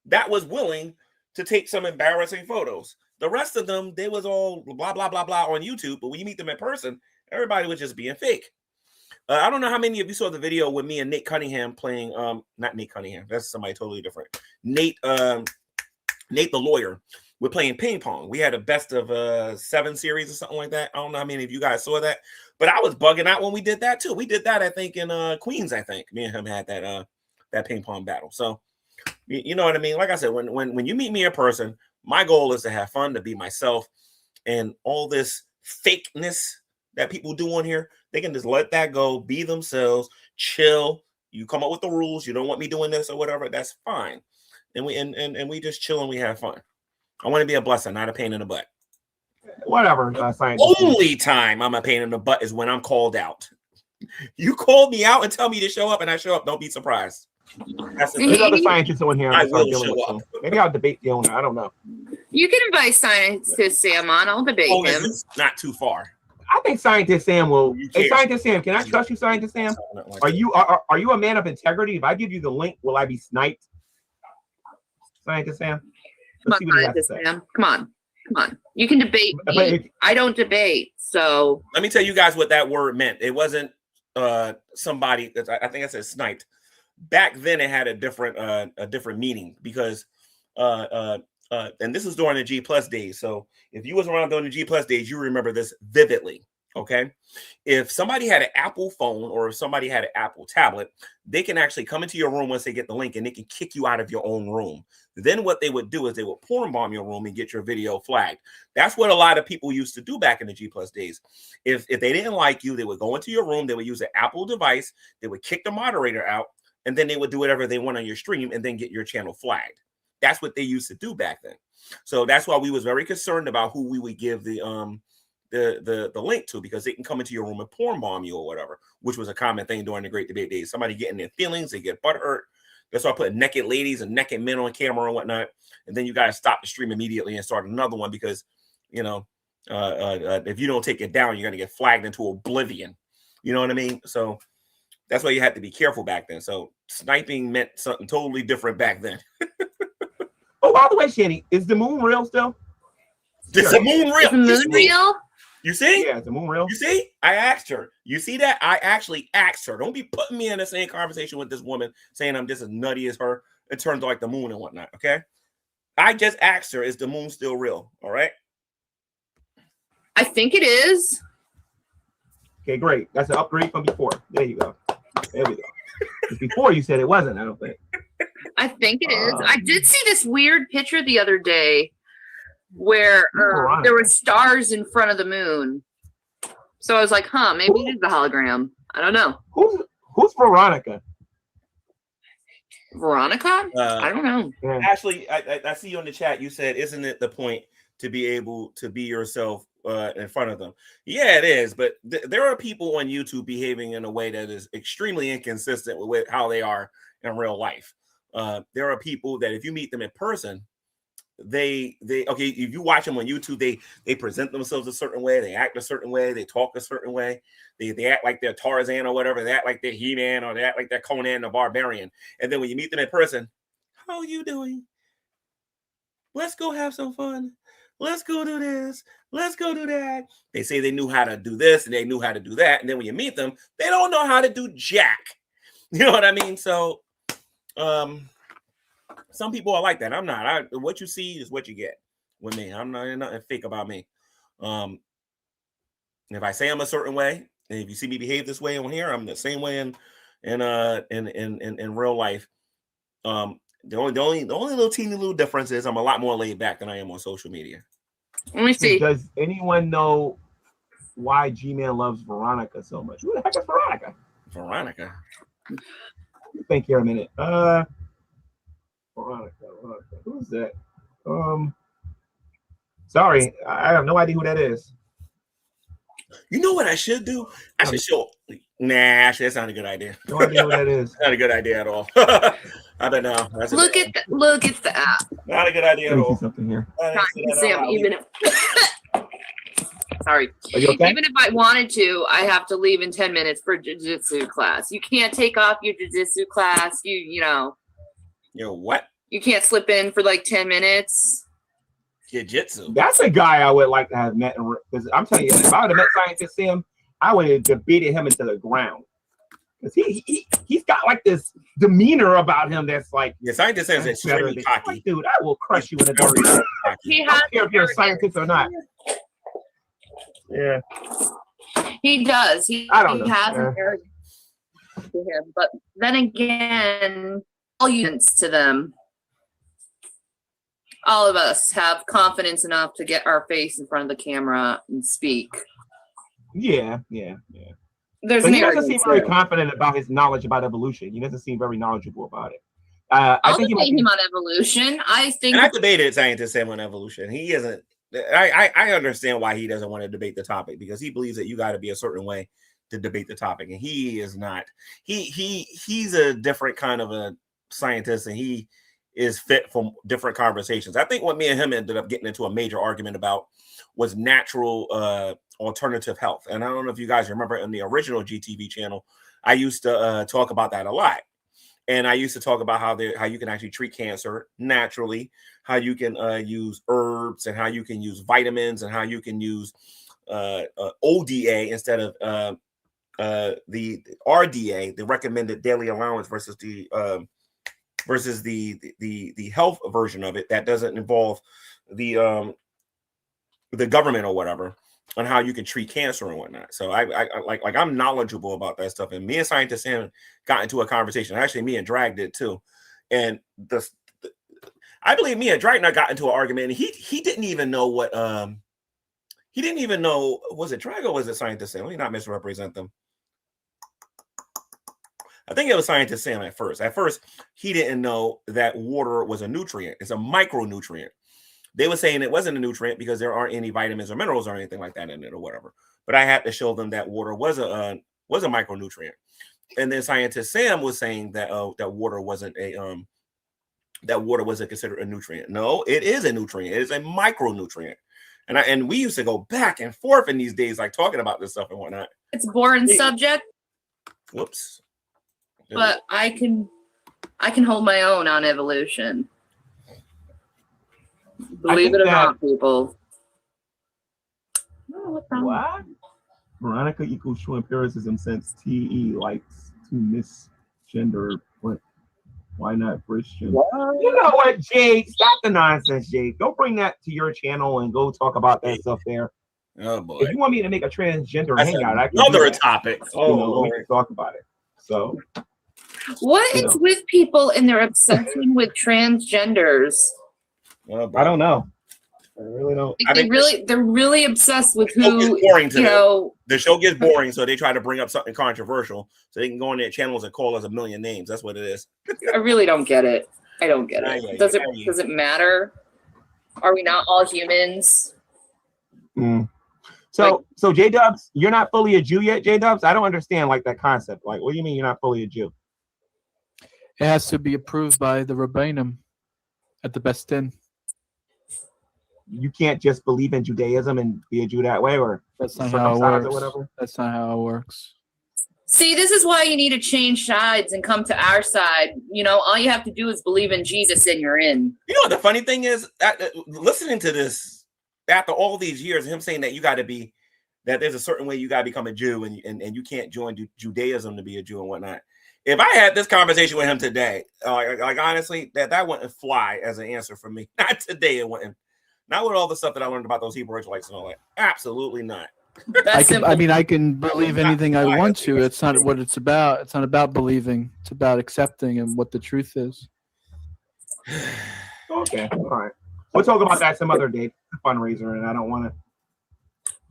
C: that was willing to take some embarrassing photos. The rest of them, they was all blah, blah, blah, blah on YouTube. But when you meet them in person, everybody was just being fake. I don't know how many of you saw the video with me and Nate Cunningham playing, not Nate Cunningham. That's somebody totally different. Nate the lawyer. We're playing ping pong. We had a best of 7 series or something like that. I don't know how many of you guys saw that. But I was bugging out when we did that too. We did that, I think, in Queens, I think. Me and him had that ping pong battle. So, you know what I mean? Like I said, when you meet me in person, my goal is to have fun, to be myself, and all this fakeness that people do on here, they can just let that go, be themselves, chill. You come up with the rules. You don't want me doing this or whatever. That's fine. And we just chill and we have fun. I want to be a blessing, not a pain in the butt.
D: Whatever. Scientist.
C: Only time I'm a pain in the butt is when I'm called out. You called me out and tell me to show up, and I show up. Don't be surprised.
D: There's other scientists on here.
C: I will show up.
D: Maybe I'll debate the owner. I don't know.
B: You can invite Scientist Sam on. I'll debate him.
C: Not too far.
D: I think Scientist Sam will. Hey, Scientist Sam, can I trust you, Scientist Sam? Are you a man of integrity? If I give you the link, will I be sniped? Scientist Sam? Let's see what he has to say.
B: Sam. Come on. You can debate me. I don't debate. So
C: let me tell you guys what that word meant. It wasn't somebody that I think I said sniped. Back then it had a different meaning because and this was during the G Plus days. So if you was around during the G Plus days, you remember this vividly. Okay. If somebody had an Apple phone or if somebody had an Apple tablet, they can actually come into your room once they get the link and they can kick you out of your own room. Then what they would do is they would porn bomb your room and get your video flagged. That's what a lot of people used to do back in the G Plus days. If they didn't like you, they would go into your room, they would use an Apple device, they would kick the moderator out, and then they would do whatever they want on your stream and then get your channel flagged. That's what they used to do back then. So that's why we was very concerned about who we would give the link to, because they can come into your room and porn bomb you or whatever, which was a common thing during the Great Debate days. Somebody getting their feelings, they get butthurt. That's why I put naked ladies and naked men on camera and whatnot. And then you got to stop the stream immediately and start another one because you know, if you don't take it down, you're going to get flagged into oblivion. You know what I mean? So that's why you had to be careful back then. So sniping meant something totally different back then.
D: Oh, by the way, Shanny, is the moon real still?
C: Is the moon real?
B: Is the moon real?
C: You see?
D: Yeah, is the moon real?
C: You see? I asked her. You see that? I actually asked her. Don't be putting me in the same conversation with this woman saying I'm just as nutty as her in terms of like the moon and whatnot. Okay. I just asked her, is the moon still real? All right.
B: I think it is.
D: Okay, great. That's an upgrade from before. There you go. There we go. Before you said it wasn't, I don't think.
B: I think it is. I did see this weird picture the other day where there were stars in front of the moon. So I was like, huh, maybe it is the hologram. I don't know.
D: Who's Veronica?
B: Veronica? I don't know.
D: Yeah.
C: Ashley, I see you in the chat. You said, isn't it the point to be able to be yourself in front of them? Yeah, it is. But there are people on YouTube behaving in a way that is extremely inconsistent with how they are in real life. There are people that if you meet them in person, they okay, if you watch them on YouTube, they present themselves a certain way, they act a certain way, they talk a certain way, they act like they're Tarzan or whatever, they act like they're He-Man or they act like they're Conan the Barbarian. And then when you meet them in person, how are you doing? Let's go have some fun. Let's go do this. Let's go do that. They say they knew how to do this and they knew how to do that. And then when you meet them, they don't know how to do jack. You know what I mean? So some people are like that. I'm not. What you see is what you get with me. I'm not nothing fake about me. If I say I'm a certain way, and if you see me behave this way on here, I'm the same way in real life. The only little teeny little difference is I'm a lot more laid back than I am on social media.
B: Let me see.
D: Does anyone know why G-Man loves Veronica so much? Who the heck is Veronica?
C: Veronica.
D: Think here a minute. Veronica. Who is that? Sorry, I have no idea who that is.
C: You know what I should do? I should show. Nah, actually, that's not a good idea.
D: No idea who that is.
C: Not a good idea at all. I don't know.
B: Look at the app.
C: Not a good idea at
D: Let me see
C: all.
D: something here.
B: Even if sorry,
D: Are you okay?
B: even if I wanted to, I have to leave in 10 minutes for jiu-jitsu class. You can't take off your jiu-jitsu class. You know.
C: You know what?
B: You can't slip in for like 10 minutes.
C: Jiu-jitsu.
D: That's a guy I would like to have met. Because I'm telling you, if I would have met Scientist Sam, I would have debated him into the ground. Because he's got like this demeanor about him that's like.
C: Yeah, Scientist Sam is extremely cocky.
D: Like, dude, I will crush you in a door.
B: He
D: I don't
B: has
D: care if you're a scientist or not. Yeah.
B: He does.
D: I don't know.
B: Has
D: Yeah.
B: an arrogance to him. But then again, all units to them. All of us have confidence enough to get our face in front of the camera and speak.
D: Yeah.
B: There's
D: But
B: an
D: he doesn't
B: arrogance
D: seem very
B: to it.
D: confident about his knowledge about evolution. He doesn't seem very knowledgeable about it.
B: I'll
D: I think he
B: debate
D: might.
B: him on evolution. I think
C: And I debated Scientist Sam on evolution. He isn't. I understand why he doesn't want to debate the topic because he believes that you got to be a certain way to debate the topic, and he is not. He's a different kind of a scientist, and he is fit for different conversations. I think what me and him ended up getting into a major argument about was natural alternative health. And I don't know if you guys remember in the original GTV channel, I used to talk about that a lot. And I used to talk about how you can actually treat cancer naturally, how you can use herbs and how you can use vitamins and how you can use ODA instead of the RDA, the recommended daily allowance versus the health version of it that doesn't involve the government or whatever, on how you can treat cancer and whatnot. So I'm knowledgeable about that stuff. And me and Scientist Sam got into a conversation. Actually, me and Drag did too. And I believe me and Drag got into an argument. And he didn't even know what he didn't even know, was it Drag or was it Scientist Sam? Let me not misrepresent them. I think it was Scientist Sam at first. At first, he didn't know that water was a nutrient. It's a micronutrient. They were saying it wasn't a nutrient because there aren't any vitamins or minerals or anything like that in it or whatever. But I had to show them that water was a micronutrient. And then Scientist Sam was saying that that water wasn't considered a nutrient. No, it is a nutrient. It is a micronutrient. And we used to go back and forth in these days, like talking about this stuff and whatnot.
E: It's a boring subject,
C: Whoops.
E: but I can hold my own on evolution. Believe it or not, people. Oh, what's wrong?
D: What? Veronica equals true empiricism since TE likes to misgender. What? Why not Christian? You know what, Jade? Stop the nonsense, Jade. Don't bring that to your channel and go talk about that stuff there.
C: Oh boy.
D: If you want me to make a transgender
C: That's
D: hangout, I can
C: another
D: do that.
C: topic.
D: You know,
C: Oh,
D: we can talk about it. So
E: What is with people and their obsession with transgenders?
D: I don't know. I really don't.
E: They're really obsessed with
C: The show
E: who,
C: gets boring to
E: you
C: them.
E: know.
C: The show gets boring, so they try to bring up something controversial so they can go on their channels and call us a million names. That's what it is.
E: I really don't get it. I don't get it. Does it matter? Are we not all humans?
D: So J Dubs, you're not fully a Jew yet, J Dubs? I don't understand like that concept. Like, what do you mean you're not fully a Jew?
G: It has to be approved by the Rabbanim at the Best Din.
D: You can't just believe in Judaism and be a Jew that way, or
G: that's not how it works.
D: Or whatever.
G: That's not how it works.
E: See, this is why you need to change sides and come to our side. You know, all you have to do is believe in Jesus and you're in.
C: You know what the funny thing is? Listening to this after all these years, him saying that you got to be, that there's a certain way you got to become a Jew and you can't join Judaism to be a Jew and whatnot. If I had this conversation with him today, like honestly, that wouldn't fly as an answer for me. Not today, it wouldn't. Not with all the stuff that I learned about those Hebrew Israelites and all that. Absolutely not.
G: I can believe anything I want to. It's not what it's about. It's not about believing. It's about accepting and what the truth is.
D: Okay, all right. We'll talk about that some other day. It's a fundraiser, and I don't want to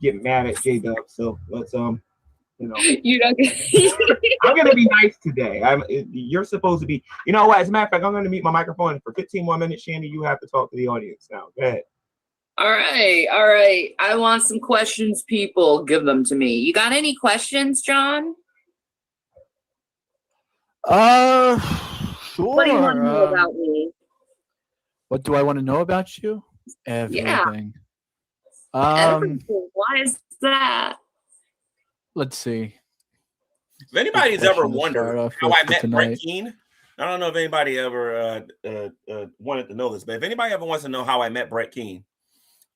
D: get mad at J Dub. So let's
E: You don't
D: I'm gonna be nice today. You're supposed to be. You know what? As a matter of fact, I'm gonna mute my microphone for 15 more minutes. Shandy, you have to talk to the audience now. Go ahead.
E: All right. I want some questions, people. Give them to me. You got any questions, John?
G: Sure.
E: What do you want to know about me?
G: What do I want to know about you? Everything.
E: Everything. Why is that?
G: Let's see.
C: If anybody's ever wondered how I met Brett Keane, I don't know if anybody ever wanted to know this, but if anybody ever wants to know how I met Brett Keane,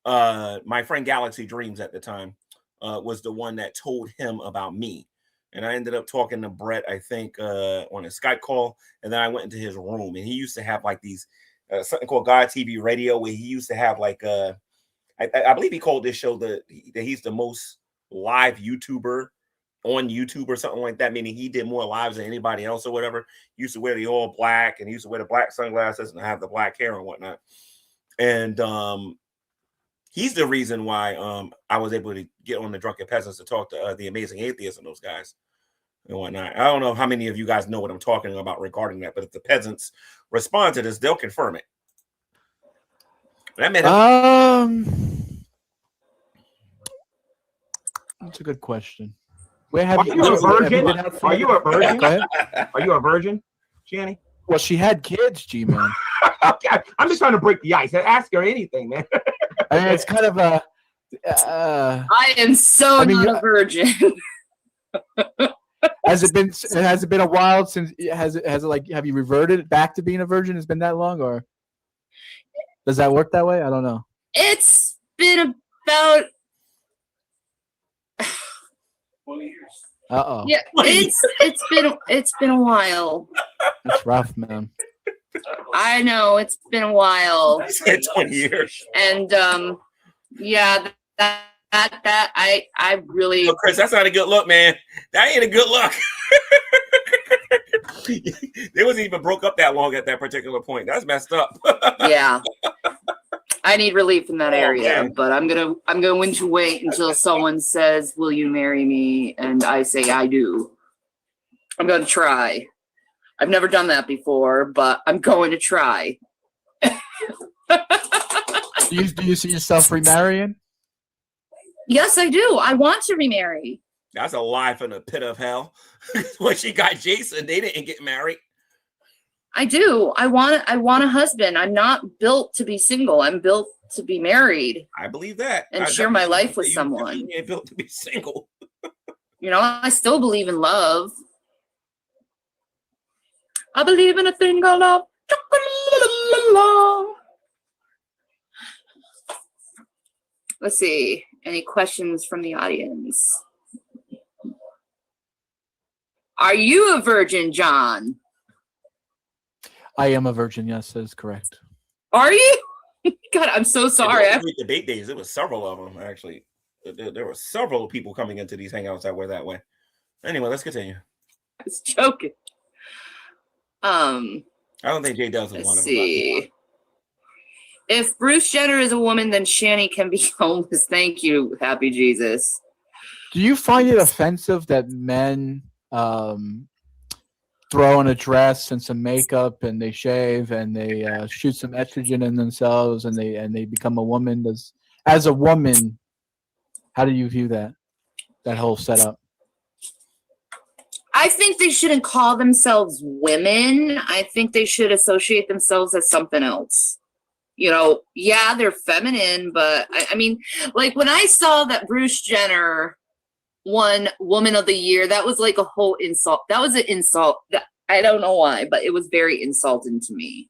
C: my friend Galaxy Dreams at the time was the one that told him about me. And I ended up talking to Brett, I think, on a Skype call. And then I went into his room, and he used to have like these something called God TV Radio, where he used to have like I believe he called this show that he's the most live YouTuber on YouTube or something like that, meaning he did more lives than anybody else or whatever. He used to wear the all black, and he used to wear the black sunglasses and have the black hair and whatnot. And he's the reason why I was able to get on the Drunken Peasants to talk to the Amazing Atheists and those guys and whatnot. I don't know how many of you guys know what I'm talking about regarding that, but if the peasants respond to this, they'll confirm it. But I met him.
G: That's a good question. Where have
D: Are you a virgin? Are you a virgin?
G: Go ahead.
D: Are you a virgin, Shanny?
G: Well, she had kids, G-Man.
D: Okay, I'm just trying to break the ice. Ask her anything, man.
G: I mean, it's kind of a.
E: I am not a virgin.
G: Has it been a while since? Has it like? Have you reverted back to being a virgin? It's been that long, or does that work that way? I don't know.
E: It's been about.
G: Uh-oh.
E: Yeah, it's been a while.
G: That's rough, man.
E: I know it's been a while.
C: 20 years.
E: And yeah, that I really.
C: Oh, Chris, that's not a good look, man. That ain't a good look. They wasn't even broke up that long at that particular point. That's messed up.
E: Yeah. I need relief in that area,
C: man.
E: but I'm going to wait until someone says, "Will you marry me?" and I say I do. I'm going to try. I've never done that before, but I'm going to try.
G: Do you see yourself remarrying?
E: Yes, I do. I want to remarry.
C: That's a lie from the pit of hell. When she got Jason, they didn't get married.
E: I do. I want a husband. I'm not built to be single. I'm built
B: to be married
C: I believe that.
B: and
C: I
B: share my
C: definitely
B: life with
C: you
B: someone.
C: definitely ain't built to be single.
B: You know, I still believe in love. I believe in a thing called love. Let's see. Any questions from the audience? Are you a virgin, John?
G: I am a virgin. Yes, that is correct.
B: Are you? God, I'm so sorry.
C: It was debate days. There was several of them actually. There were several people coming into these hangouts that were that way. Anyway, let's continue.
B: I was joking.
C: I don't think Jay Dubs was
B: Let's
C: one of them.
B: see. If Bruce Jenner is a woman, then Shani can be homeless. Thank you, Happy Jesus.
G: Do you find it offensive that men throw on a dress and some makeup and they shave and they shoot some estrogen in themselves and they become a woman? As a woman, how do you view that whole setup?
B: I think they shouldn't call themselves women. I think they should associate themselves as something else. You know, yeah, they're feminine, but I mean, like when I saw that Bruce Jenner won Woman of the Year, that was like a whole insult. That was an insult. That I don't know why, but it was very insulting to me.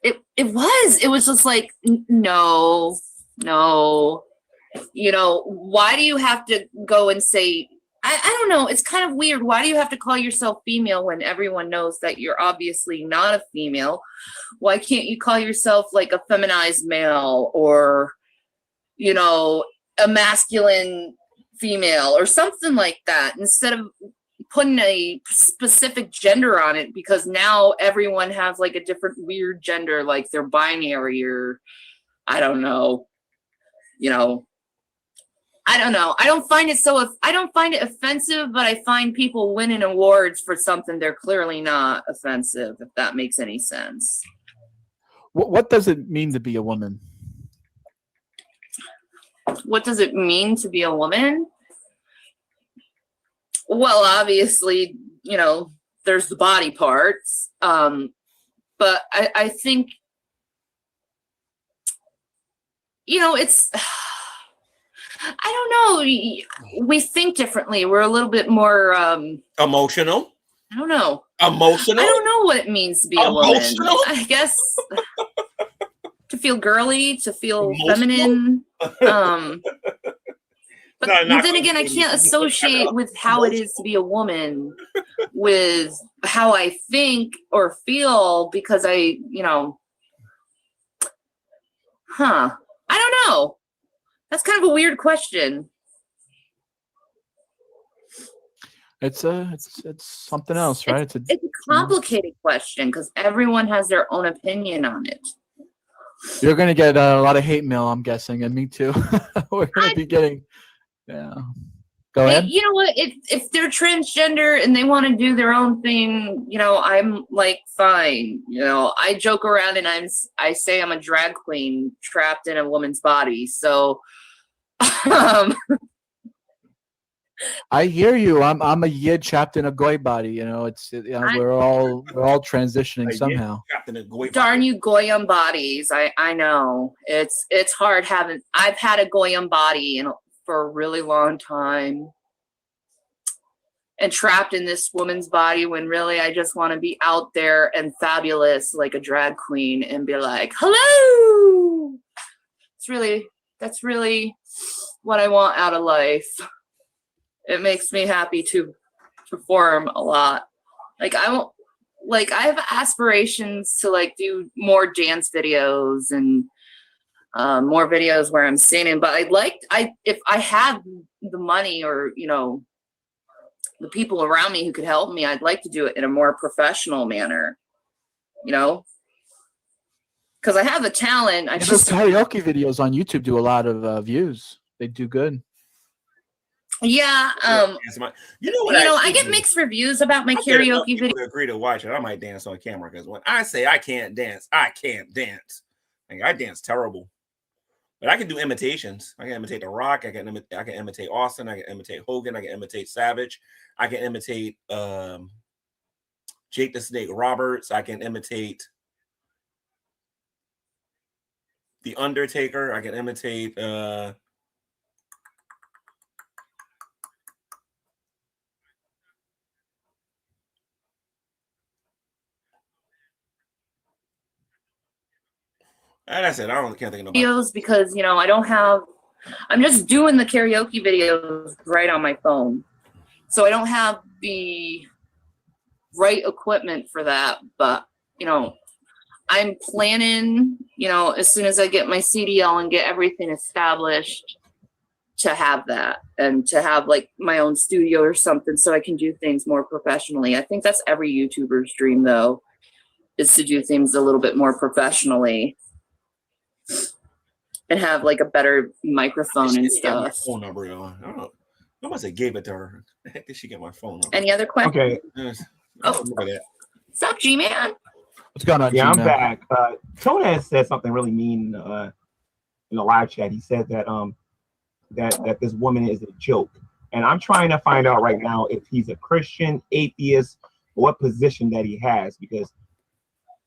B: It was just like, no. You know, why do you have to go and say, I don't know, it's kind of weird. Why do you have to call yourself female when everyone knows that you're obviously not a female? Why can't you call yourself like a feminized male or, you know, a masculine female or something like that instead of putting a specific gender on it, because now everyone has like a different weird gender, like they're binary or I don't know, you know. I don't know. I don't find it offensive, but I find people winning awards for something they're clearly not offensive, if that makes any sense.
G: What does it mean to be a woman?
B: What does it mean to be a woman? Well, obviously, you know, there's the body parts. But I think, you know, it's... I don't know. We think differently. We're a little bit more
C: Emotional.
B: I don't know.
C: Emotional.
B: I don't know what it means to be a woman. I guess to feel girly, to feel feminine. But then again, I can't associate with how it is to be a woman with how I think or feel because I don't know. That's kind of a weird question.
G: It's something else, right?
B: It's a complicated question because everyone has their own opinion on it.
G: You're gonna get a lot of hate mail, I'm guessing, and me too. We're gonna be getting, yeah. Go ahead.
B: You know what? If they're transgender and they want to do their own thing, you know, I'm like fine. You know, I joke around and I say I'm a drag queen trapped in a woman's body. So.
G: I hear you. I'm a yid trapped in a goy body. You know, we're all transitioning somehow.
B: Darn you, Goyim bodies! I know it's hard having. I've had a Goyim body for a really long time, and trapped in this woman's body when really I just want to be out there and fabulous like a drag queen and be like, hello. That's really what I want out of life. It makes me happy to perform a lot. I have aspirations to like do more dance videos and more videos where I'm singing, but if I had the money or, you know, the people around me who could help me, I'd like to do it in a more professional manner, you know? Because I have the talent.
G: Those karaoke videos on YouTube do a lot of views. They do good.
B: Yeah.
C: You know what?
B: I get mixed reviews about my karaoke videos.
C: Agree to watch it. I might dance on camera because when I say I can't dance, I can't dance. Like, I dance terrible, but I can do imitations. I can imitate The Rock. I can imitate Austin. I can imitate Hogan. I can imitate Savage. I can imitate Jake the Snake Roberts. I can imitate The Undertaker. I can imitate. That's it. Can't think of nobody.
B: Videos because I'm just doing the karaoke videos right on my phone, so I don't have the right equipment for that. But I'm planning, as soon as I get my CDL and get everything established, to have that and to have like my own studio or something so I can do things more professionally. I think that's every YouTuber's dream, though, is to do things a little bit more professionally and have like a better microphone and stuff.
C: My phone number on. I don't know. I must have gave it to her. The heck did she get my phone number?
B: Any other questions?
D: Okay.
B: What's up, G-Man?
G: What's going on?
D: Yeah,
G: G-Man?
D: I'm back. Tony has said something really mean in the live chat. He said that that this woman is a joke, and I'm trying to find out right now if he's a Christian, atheist, or what position that he has, because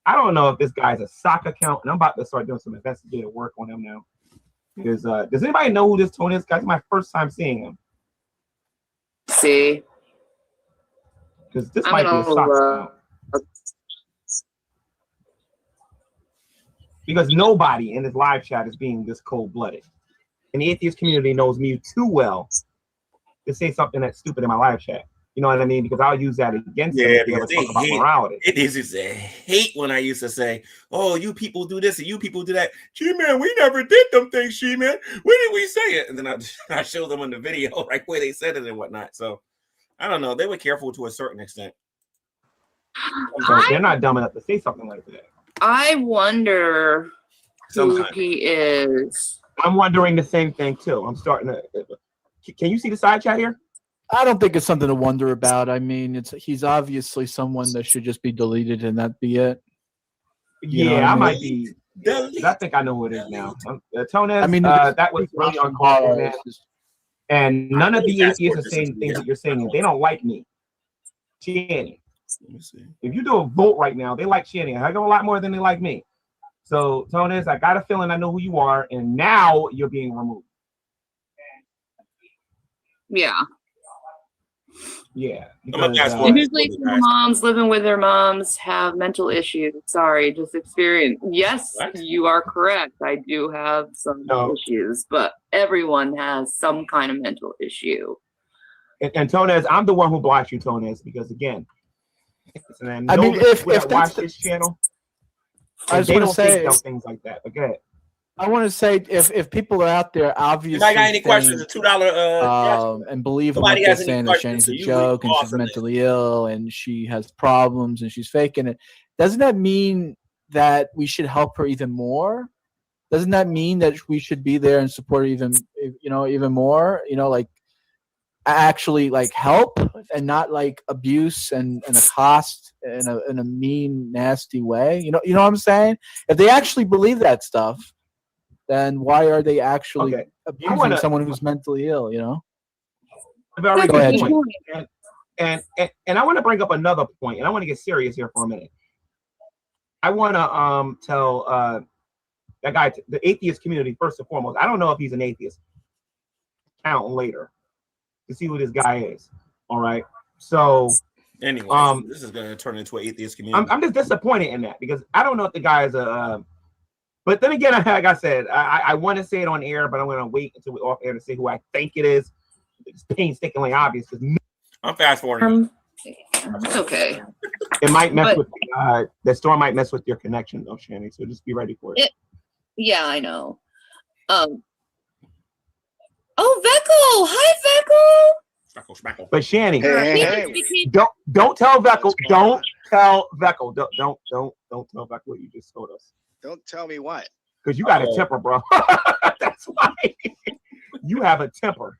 D: I don't know if this guy's a sock account, and I'm about to start doing some investigative work on him now. Because does anybody know who this Tony is? Guys, it's my first time seeing him.
B: See,
D: because this might be a sock account. Because nobody in this live chat is being this cold-blooded. And the atheist community knows me too well to say something that's stupid in my live chat. You know what I mean? Because I'll use that against them if they ever talk about morality.
C: It is a hate when I used to say, "Oh, you people do this and you people do that." G-Man, we never did them things, G-Man. When did we say it? And then I show them on the video right where they said it and whatnot. So I don't know. They were careful to a certain extent.
D: So they're not dumb enough to say something like that.
B: I wonder who he is.
D: I'm wondering the same thing too. I'm starting to. Can you see the side chat here?
G: I don't think it's something to wonder about. I mean, he's obviously someone that should just be deleted and that be it.
D: Yeah, I might be. I think I know who it is now. Tonez,
G: I mean,
D: that was really uncalled for, and none of the atheists are saying things that you're saying. They don't like me. Shanny.
C: Let me see.
D: If you do a vote right now, they like Shanny. I go a lot more than they like me. So, Tonez, I got a feeling I know who you are, and now you're being removed.
B: Yeah.
D: Yeah.
B: Usually moms living with their moms have mental issues. Sorry, just experience. Yes, you are correct. I do have some issues, but everyone has some kind of mental issue.
D: And Tonez, I'm the one who blocked you, Tonez, because again,
G: I mean, if
D: watch this channel,
G: I just want to say
D: things like that. Okay.
G: I want to say if people are out there obviously
C: if I got any questions, a $2
G: and believe in what they're saying that Shani's a joke and she's mentally ill and she has problems and she's faking it, doesn't that mean that we should help her even more? Doesn't that mean that we should be there and support her even more? Like actually like help and not like abuse and accost in a mean, nasty way. You know what I'm saying? If they actually believe that stuff, then why are they actually abusing someone who's mentally ill,
D: Very
G: Go ahead,
D: good point. And I want to bring up another point, and I want to get serious here for a minute. I want to tell that guy, the atheist community, first and foremost, I don't know if he's an atheist. Count later to see who this guy is. All right. So
C: anyway, this is going to turn into an atheist community.
D: I'm just disappointed in that because I don't know if the guy is a but then again, like I said, I want to say it on air, but I'm going to wait until we're off air to say who I think it is. It's painstakingly obvious.
C: I'm fast forwarding.
B: It's okay.
D: It might mess with the storm. Might mess with your connection, though, Shanny. So just be ready for it.
B: Yeah, I know. Oh, Vecco! Hi,
C: Vecco.
D: But Shanny,
F: Hey.
D: don't tell Vecco. Don't tell Vecco. Don't tell Vecco what you just told us.
H: Don't tell me what.
D: Because you got a temper, bro. That's why. You have a temper.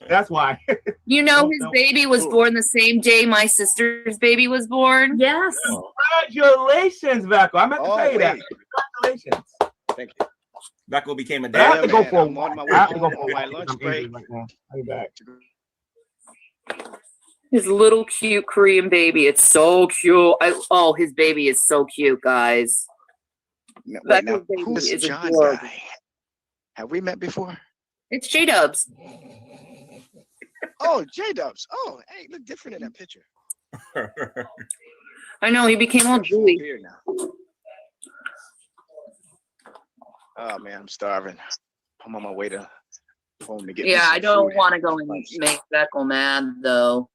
D: That's why.
B: His baby was born the same day my sister's baby was born.
E: Yes.
D: Congratulations, Vecco. I meant to tell you that. Congratulations.
H: Thank you.
C: Vecco became a
D: I
C: dad.
D: have to go for
H: I'm on my way
D: I have to go
H: home
D: for
H: on my
D: I'm
H: lunch
D: angry
H: break.
D: right now. I'll be back.
B: His little cute Korean baby. It's so cute. His baby is so cute, guys.
H: No,
B: That
H: wait, now,
B: baby
H: who's
B: is
H: John
B: adorable.
H: guy? Have we met before?
B: It's J-Dubs.
H: Oh, J-Dubs. Oh, hey, look different in that picture.
B: I know, he became all
H: Full
B: Jewy.
H: beard now. Oh man, I'm starving. I'm on my way to home to get me
B: Yeah,
H: some
B: I don't
H: food.
B: want to go and
H: Lunch.
B: make Beckel mad, though.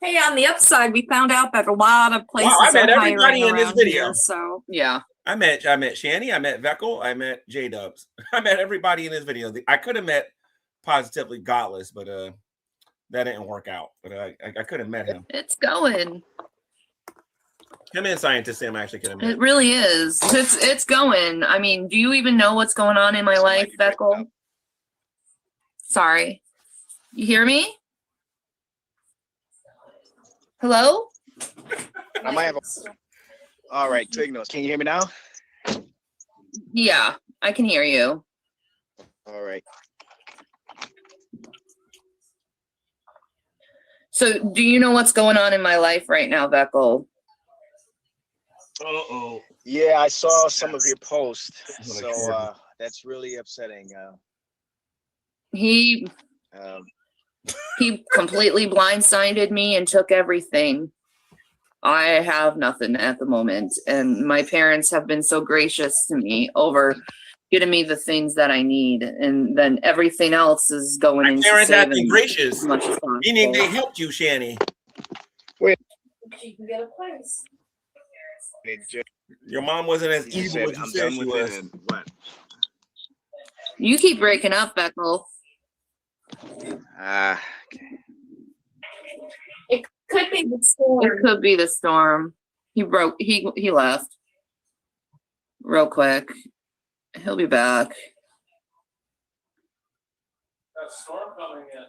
E: Hey, on the upside, we found out that a lot of places
C: I met
E: are
C: everybody
E: hiring
C: in this
E: around
C: video.
E: here, so
B: Yeah.
C: I met Shani, I met Veckel, I met J-Dubs. I met everybody in this video. I could have met Positively Godless, but that didn't work out. But I could have met him.
B: It's going.
C: Him and Scientist Sam actually could have met.
B: It really is. It's going. I mean, do you even know what's going on in my life, Beckel? Sorry. You hear me? Hello?
H: I might have all right, take notes. Can you hear me now?
B: Yeah, I can hear you.
H: All right.
B: So, do you know what's going on in my life right now, Beckel?
C: Uh-oh.
H: Yeah, I saw some of your posts. So that's really upsetting.
B: He
H: Um,
B: completely blindsided me and took everything. I have nothing at the moment, and my parents have been so gracious to me over getting me the things that I need, and then everything else is going into
C: Parents have been
B: saving
C: gracious,
B: as much as possible.
C: meaning they helped you, Shani.
E: she can get a place.
C: Your mom wasn't as
H: you
C: evil
H: said,
C: as you
H: I'm
C: said
H: done
C: she
H: with
C: was.
H: it. And what?
B: You keep breaking up, Beckel.
H: Okay.
E: Could be the
B: It
E: storm.
B: could be the storm. He left real quick. He'll be back.
I: That storm coming in.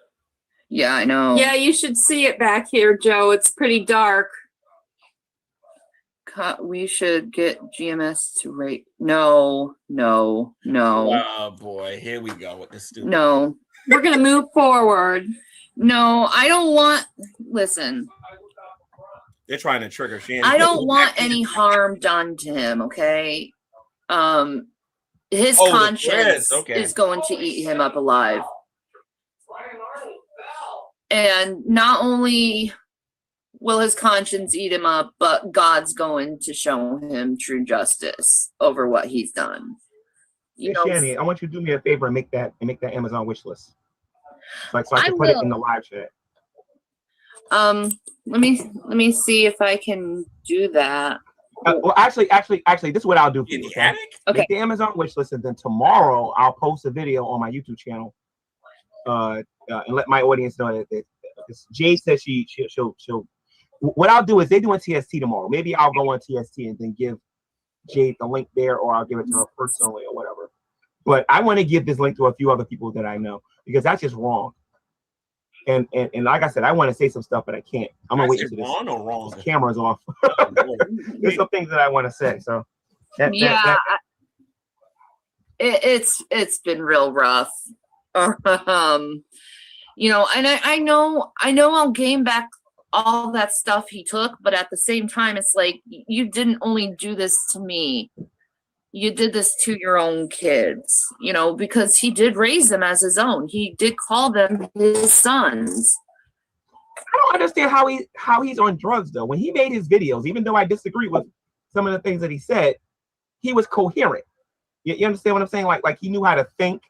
B: Yeah, I know.
E: Yeah, you should see it back here, Joe. It's pretty dark.
B: We should get GMS to rate. No.
C: Oh boy, here we go with the stupid.
B: No.
E: We're gonna move forward.
B: No, I don't want. Listen,
C: They're trying to trigger Shani.
B: I don't want any harm done to him. Okay. His
C: Oh, the
B: conscience
C: Chris, okay.
B: is going to eat him up alive. And not only will his conscience eat him up, but God's going to show him true justice over what he's done. You know,
D: Shani, I want you to do me a favor and make that Amazon wish list. So I
B: I
D: can put it
B: will.
D: in the live chat.
B: Let me see if I can do that.
D: Well, actually, this is what I'll do for
C: In
D: you.
C: the attic?
B: Okay.
D: Make the Amazon wish list, and then tomorrow I'll post a video on my YouTube channel, and let my audience know that Jade says she'll. What I'll do is they're doing TST tomorrow. Maybe I'll go on TST and then give Jade the link there, or I'll give it to her personally or whatever. But I want to give this link to a few other people that I know because that's just wrong. And like I said, I want to say some stuff, but I can't. I'm gonna wait
C: Is
D: until
C: it on or wrong?
D: this camera's off. There's some things that I want to say. So
B: It's been real rough. You know, and I know I'll gain back all that stuff he took, but at the same time, it's like you didn't only do this to me. You did this to your own kids, you know, because he did raise them as his own. He did call them his sons.
D: I don't understand how he's on drugs though. When he made his videos, even though I disagree with some of the things that he said, he was coherent. You understand what I'm saying? Like he knew how to think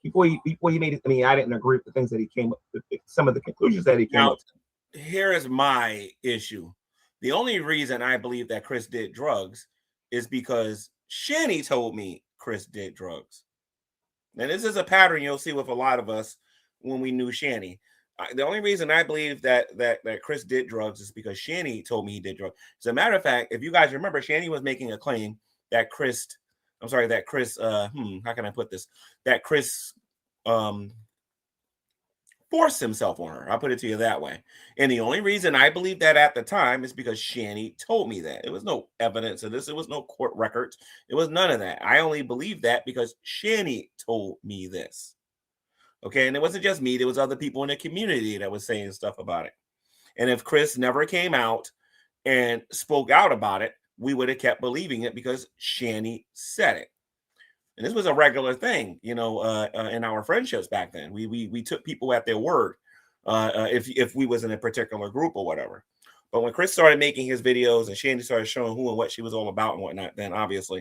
D: before he made it. I mean, I didn't agree with the things that he came up with, some of the conclusions that he came up to.
C: Here is my issue. The only reason I believe that Chris did drugs is because Shani told me Chris did drugs. And this is a pattern you'll see with a lot of us when we knew Shani. The only reason I believe that Chris did drugs is because Shani told me he did drugs. As a matter of fact, if you guys remember, Shani was making a claim that Chris, how can I put this? That Chris forced himself on her. I'll put it to you that way. And the only reason I believe that at the time is because Shani told me that. It was no evidence of this. It was no court records. It was none of that. I only believe that because Shani told me this. Okay, and it wasn't just me. There was other people in the community that was saying stuff about it. And if Chris never came out and spoke out about it, we would have kept believing it because Shanny said it. And this was a regular thing, you know, in our friendships back then. We took people at their word if we was in a particular group or whatever. But when Chris started making his videos and Shanny started showing who and what she was all about and whatnot, then obviously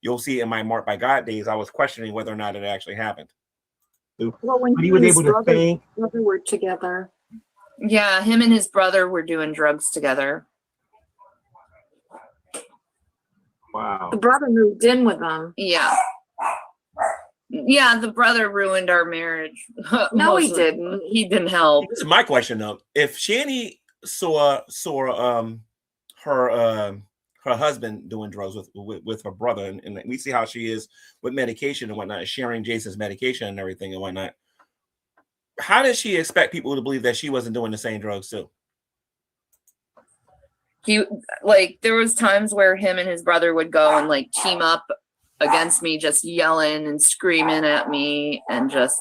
C: you'll see in my Marked by God days, I was questioning whether or not it actually happened.
E: Well, when
D: But he was
E: his
D: able to think.
E: brother were together.
B: Yeah, him and his brother were doing drugs together.
D: Wow.
E: The brother moved in with them.
B: Yeah. Yeah, the brother ruined our marriage.
E: No, he
B: Mostly.
E: didn't.
B: He didn't help.
C: This is my question though. If Shanny saw her husband doing drugs with her brother, and we see how she is with medication and whatnot, sharing Jason's medication and everything and whatnot, how does she expect people to believe that she wasn't doing the same drugs too?
B: There was times where him and his brother would go and like team up against me, just yelling and screaming at me and just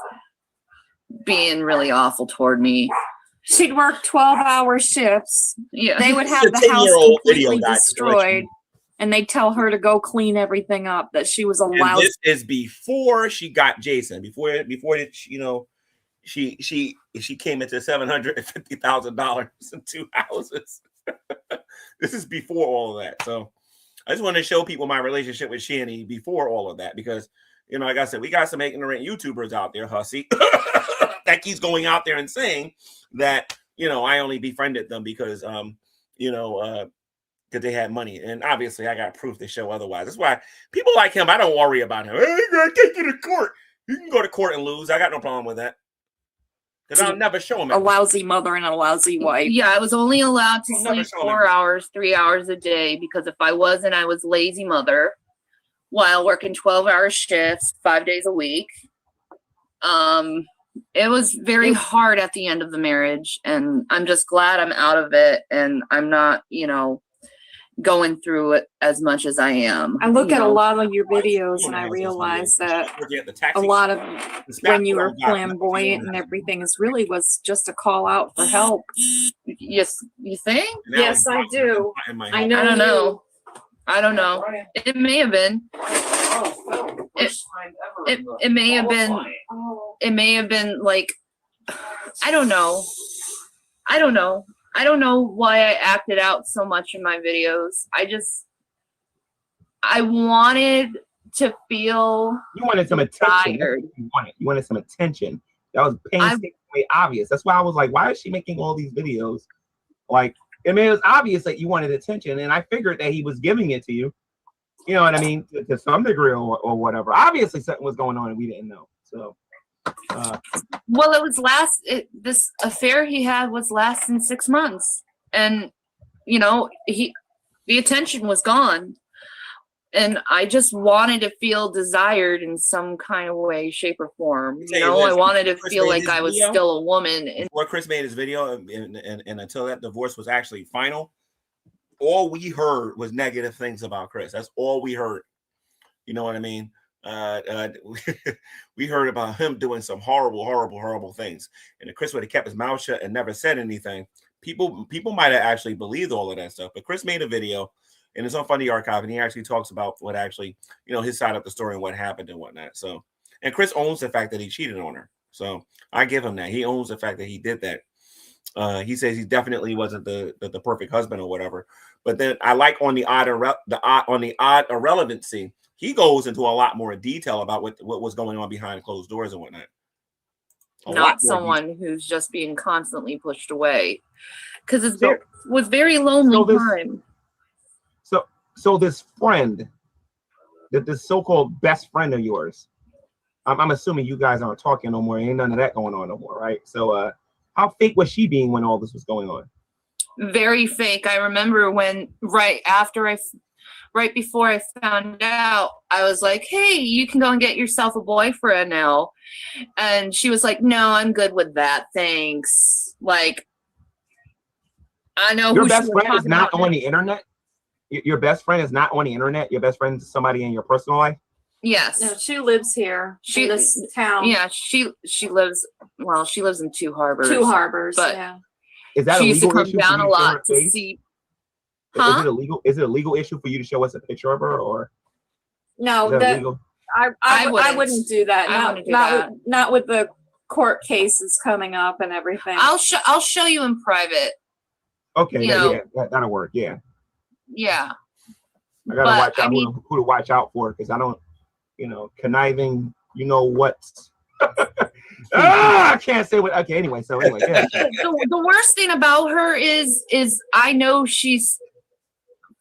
B: being really awful toward me.
E: She'd work 12-hour shifts.
B: Yeah.
E: They would have
C: It's a
E: the house
C: 10-year-old video,
E: completely
C: guys,
E: destroyed, and they'd tell her to go clean everything up, that she was a
C: And
E: lousy.
C: this is before she got Jason. Before you know, she came into $750,000 in 2 houses. This is before all of that. So I just want to show people my relationship with Shanny before all of that, because, you know, like I said, we got some ignorant YouTubers out there, Hussy, that keeps going out there and saying that, you know, I only befriended them because, you know, because they had money. And obviously I got proof to show otherwise. That's why people like him, I don't worry about him. Hey, you gotta take you to court. You can go to court and lose. I got no problem with that. Because I'll never show him
E: A lousy mother and a lousy wife.
B: Yeah, I was only allowed to
C: I'll never
B: sleep
C: show him
B: 4 hours, 3 hours a day, because if I wasn't, I was lazy mother while working 12-hour shifts 5 days a week. It was very hard at the end of the marriage, and I'm just glad I'm out of it and I'm not, you know, going through it as much as I am.
E: I look
B: you
E: at a
B: know.
E: lot of your videos and I realize that a lot of when you were flamboyant and everything was just a call out for help.
B: Yes, you think?
E: Yes, I do. I know.
B: I don't know. I don't know. It may have been. It may have been. It may have been like, I don't know. I don't know. I don't know why I acted out so much in my videos. I wanted to feel.
D: You wanted some attention.
B: Tired.
D: You wanted some attention. That was painstakingly obvious. That's why I was like, why is she making all these videos? Like, I mean, it was obvious that you wanted attention, and I figured that he was giving it to you. You know what I mean? To some degree or whatever. Obviously, something was going on and we didn't know. So.
B: Well, it was this affair he had was lasting 6 months, and you know, the attention was gone, and I just wanted to feel desired in some kind of way, shape, or form. You know, I wanted to feel like I was still a woman. And
C: before Chris made his video, and until that divorce was actually final, all we heard was negative things about Chris. That's all we heard. You know what I mean? We heard about him doing some horrible things, and if Chris would have kept his mouth shut and never said anything, people might have actually believed all of that stuff. But Chris made a video, and it's on Funny Archive, and he actually talks about what actually, you know, his side of the story and what happened and whatnot. So, and Chris owns the fact that he cheated on her, so I give him that. He owns the fact that he did that. He says he definitely wasn't the perfect husband or whatever. But then I like on the odd irrelevancy, he goes into a lot more detail about what was going on behind closed doors and whatnot.
B: not someone who's just being constantly pushed away, because it was very lonely time.
D: So this friend, this so-called best friend of yours, I'm assuming you guys aren't talking no more. Ain't none of that going on no more, right? So how fake was she being when all this was going on?
B: Very fake. I remember when right before I found out, I was like, hey, you can go and get yourself a boyfriend now. And she was like, no, I'm good with that. Thanks. Like, I know
D: your best friend is not on the internet. Your best friend is not on the internet. Your best friend is somebody in your personal life.
B: Yes.
E: No, she lives here in this town.
B: Yeah, she lives in Two Harbors.
E: Two Harbors,
B: but
E: yeah.
D: Is that
B: she used to come
D: issue
B: down a lot to
D: face?
B: see.
E: Huh?
D: Is it a legal issue for you to show us a picture of her, or
E: No,
D: is that
E: that
D: illegal?
E: I wouldn't do that.
B: I wouldn't do
E: Not
B: that.
E: not with the court cases coming up and everything.
B: I'll show you in private.
D: Okay,
B: You know.
D: that'll work. Yeah,
B: Yeah.
D: I gotta
B: But,
D: watch out
B: I mean-
D: who to watch out for, because I don't, conniving. You know what? I can't say what. Okay, anyway. So anyway, yeah.
B: The worst thing about her is I know she's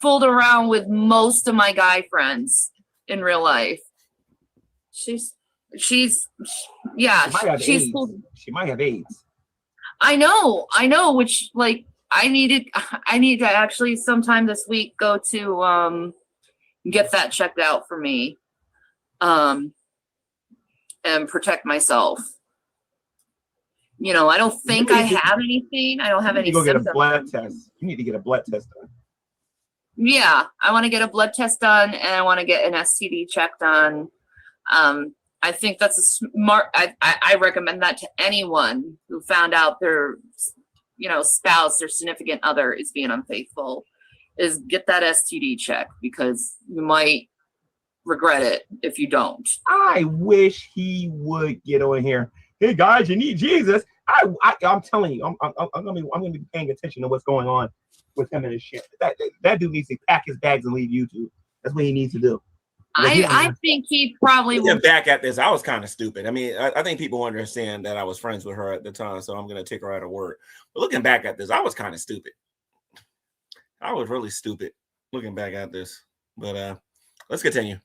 B: fooled around with most of my guy friends in real life.
E: She's
B: Yeah,
D: She might have
B: she's
D: AIDS.
B: fooled.
D: She might have AIDS.
B: I know, which like I need to actually sometime this week go to get that checked out for me. And protect myself. I don't think I have anything. I don't have
D: You
B: any
D: need to go get a
B: symptoms.
D: blood test. You need to get a blood test done.
B: Yeah, I want to get a blood test done and I want to get an STD check done. I think that's a smart. I recommend that to anyone who found out their, spouse or significant other is being unfaithful. Is get that STD check, because you might regret it if you don't.
D: I wish he would get on here. Hey guys, you need Jesus. I'm telling you, I'm gonna be paying attention to what's going on with him and his shit. That dude needs to pack his bags and leave YouTube. That's what he needs to do.
B: I think he probably will.
C: Looking back at this, I was kind of stupid. I mean, I think people understand that I was friends with her at the time, so I'm going to take her at her word. But looking back at this, I was kind of stupid. I was really stupid looking back at this. But let's continue.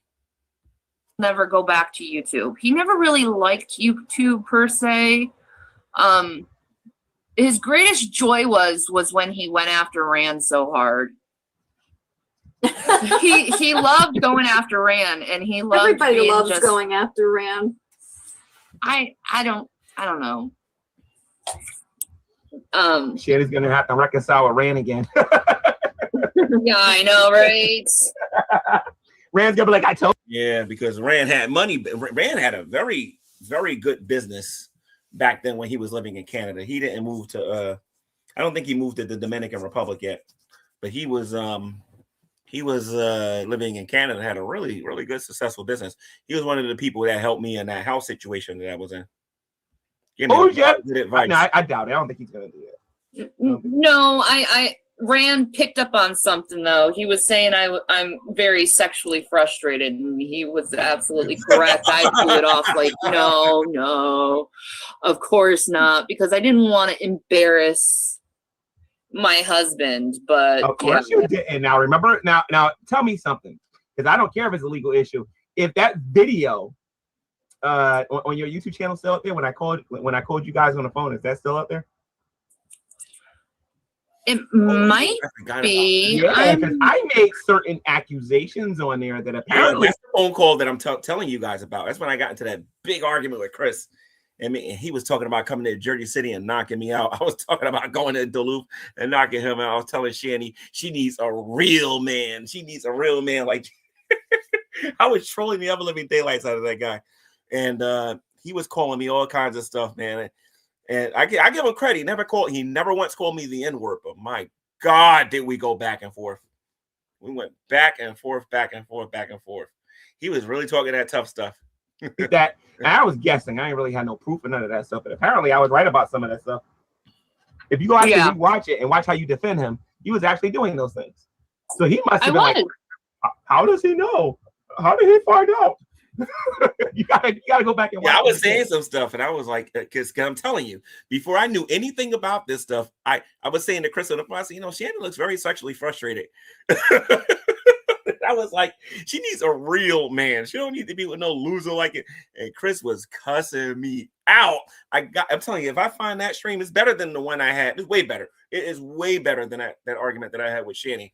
B: Never go back to YouTube. He never really liked YouTube per se. His greatest joy was when he went after Rand so hard. he loved going after Rand, and he loved
E: Everybody
B: being
E: loves
B: just,
E: going after Rand.
B: I don't know.
D: Shit is gonna have to reconcile with Rand again.
B: Yeah, I know, right?
D: Rand's gonna be like, I told.
C: Yeah, because Rand had money. Rand had a very, very good business back then when he was living in Canada. He didn't move to I don't think he moved to the Dominican Republic yet, but he was living in Canada, had a really, really good successful business. He was one of the people that helped me in that house situation that I was in.
D: Oh yeah,
C: good advice.
D: No, I doubt it. I don't think he's gonna do that.
B: No, Rand picked up on something though. He was saying I'm very sexually frustrated, and he was absolutely correct. I blew it off like, no, of course not, because I didn't want to embarrass my husband. But
D: Of course you didn't. Now remember, now tell me something, because I don't care if it's a legal issue. If that video on your YouTube channel still up there, when I called you guys on the phone, is that still up there?
B: it might be.
D: Yeah, because I made certain accusations on there that apparently
C: that's the phone call that I'm telling you guys about. That's when I got into that big argument with Chris. And he was talking about coming to Jersey City and knocking me out. I was talking about going to Duluth and knocking him out. I was telling Shani she needs a real man. She needs a real man. Like I was trolling the ever living daylights out of that guy. And he was calling me all kinds of stuff, man. And I give him credit. He never once called me the N-word, but my God, did we go back and forth. We went back and forth, back and forth, back and forth. He was really talking that tough stuff.
D: that, and I was guessing. I ain't really had no proof of none of that stuff, but apparently I was right about some of that stuff. If you go actually watch it and watch how you defend him, he was actually doing those things. So he must have been like, how does he know? How did he find out? you gotta go back and watch.
C: Yeah, I was saying some stuff, and I was like, because I'm telling you, before I knew anything about this stuff, I was saying to Chris on the phone, I said, Shannon looks very sexually frustrated. I was like, she needs a real man. She don't need to be with no loser like it. And Chris was cussing me out. I'm telling you, if I find that stream, it's better than the one I had. It's way better. It is way better than that argument that I had with Shani,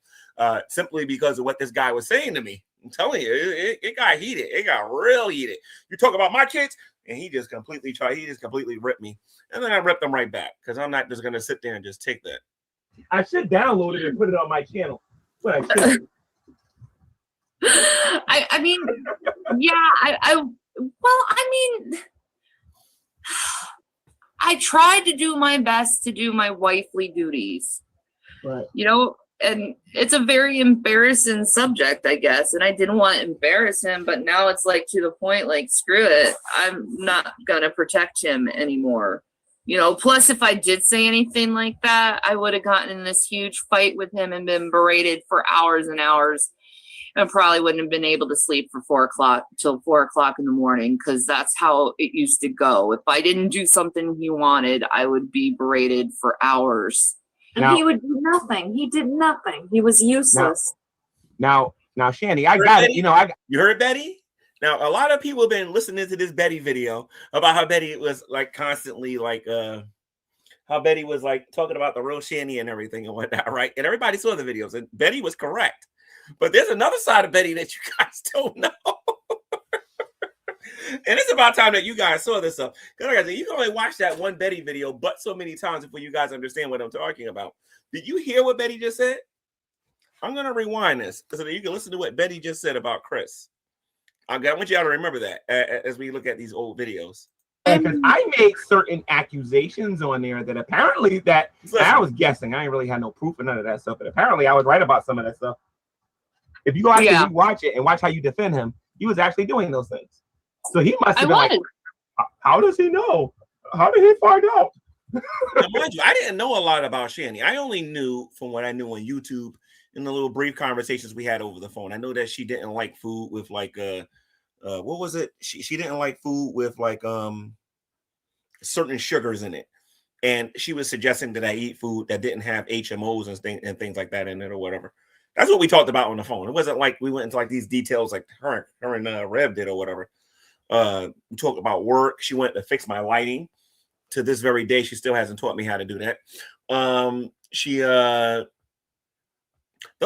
C: simply because of what this guy was saying to me. I'm telling you, it got heated. It got real heated. You talk about my kids, and he just completely ripped me. And then I ripped them right back, because I'm not just going to sit there and just take that.
D: I should download it and put it on my channel. But I should.
B: I mean, yeah, I tried to do my best to do my wifely duties.
D: Right.
B: and it's a very embarrassing subject, I guess. And I didn't want to embarrass him, but now it's like to the point, like, screw it. I'm not gonna protect him anymore. You know, plus if I did say anything like that, I would have gotten in this huge fight with him and been berated for hours and hours, and probably wouldn't have been able to sleep for 4 o'clock till 4 o'clock in the morning, because that's how it used to go. If I didn't do something he wanted, I would be berated for hours.
E: And he would do nothing. He did nothing. He was useless.
D: Now, Shanny, I got it. You know,
C: you heard Betty? Now, a lot of people have been listening to this Betty video about how Betty was like constantly like how Betty was like talking about the real Shanny and everything and whatnot, right? And everybody saw the videos, and Betty was correct. But there's another side of Betty that you guys don't know. And it's about time that you guys saw this stuff. Because like I said, you can only watch that one Betty video but so many times before you guys understand what I'm talking about. Did you hear what Betty just said? I'm going to rewind this so that you can listen to what Betty just said about Chris. I want you all to remember that as we look at these old videos.
D: Because I made certain accusations on there that apparently I was guessing. I ain't really had no proof of none of that stuff, but apparently I was right about some of that stuff. If you actually watch it and watch how you defend him, he was actually doing those things. So he must have been like, how does he know? How did he find out?
C: Now, mind you, I didn't know a lot about Shanny. I only knew from what I knew on YouTube in the little brief conversations we had over the phone. I know that she didn't like food with like what was it? She didn't like food with like certain sugars in it. And she was suggesting that I eat food that didn't have HMOs and things like that in it or whatever. That's what we talked about on the phone. It wasn't like we went into like these details like her and Rev did or whatever. We talked about work. She went to fix my lighting. To this very day, she still hasn't taught me how to do that. Those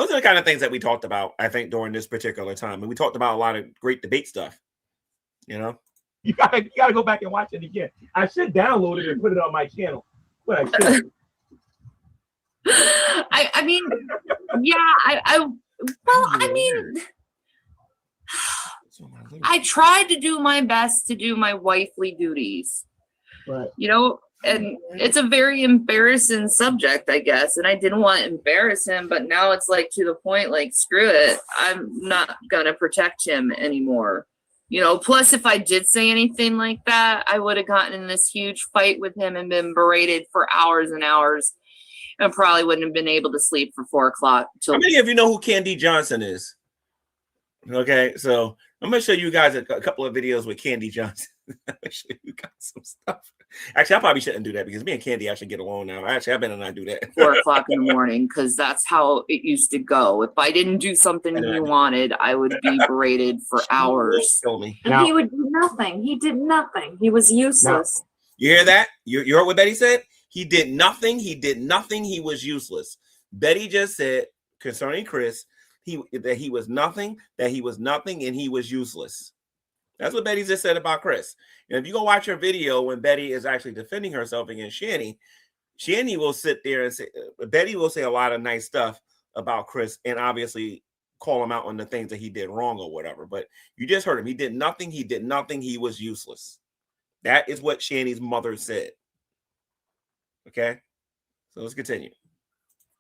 C: are the kind of things that we talked about, I think, during this particular time. And we talked about a lot of great debate stuff. You know?
D: You gotta go back and watch it again. I should download it and put it on my channel. But I should.
B: I mean, yeah, I mean, I tried to do my best to do my wifely duties,
D: right?
B: You know, and it's a very embarrassing subject, I guess, and I didn't want to embarrass him, but now it's like to the point, like, screw it, I'm not gonna protect him anymore. You know, plus if I did say anything like that, I would have gotten in this huge fight with him and been berated for hours and hours, and probably wouldn't have been able to sleep for 4 o'clock.
C: How many of you know who Candy Johnson is? Okay, so I'm going to show you guys a couple of videos with Candy Johnson. I'm going to show you guys some stuff. Actually, I probably shouldn't do that because me and Candy actually get along now. Actually, I better not do that.
B: 4 o'clock in the morning, because that's how it used to go. If I didn't do something he wanted, I would be berated for hours.
C: Kill me.
E: And he would do nothing. He did nothing. He was useless.
C: You hear that? You heard what Betty said? He did nothing. He did nothing. He was useless. Betty just said concerning Chris, that he was nothing, and he was useless. That's what Betty just said about Chris. And if you go watch her video when Betty is actually defending herself against Shanny, Shanny will sit there and say, Betty will say a lot of nice stuff about Chris and obviously call him out on the things that he did wrong or whatever. But you just heard him. He did nothing. He was useless. That is what Shanny's mother said. Okay, so let's continue.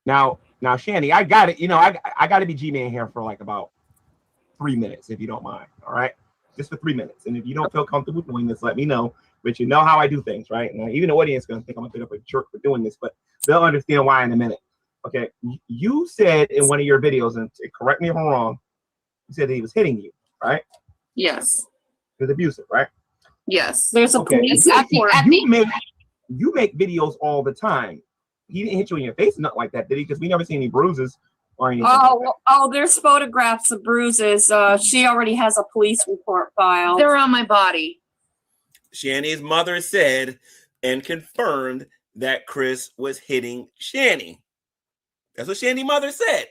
D: Now, Shanny, I got it. You know, I got to be G-Man here for like about 3 minutes, if you don't mind. All right, just for 3 minutes. And if you don't feel comfortable doing this, let me know. But you know how I do things, right? Now, even the audience is going to think I'm a bit of a jerk for doing this, but they'll understand why in a minute. Okay, you said in one of your videos, and correct me if I'm wrong, you said that he was hitting you, right?
B: Yes.
D: He was abusive, right?
B: Yes.
E: There's a police report.
D: You make videos all the time. He didn't hit you in your face, nothing like that, did he? Because we never see any bruises or anything.
E: There's photographs of bruises. She already has a police report filed.
B: They're on my body.
C: Shanny's mother said and confirmed that Chris was hitting Shanny. That's what Shanny's mother said.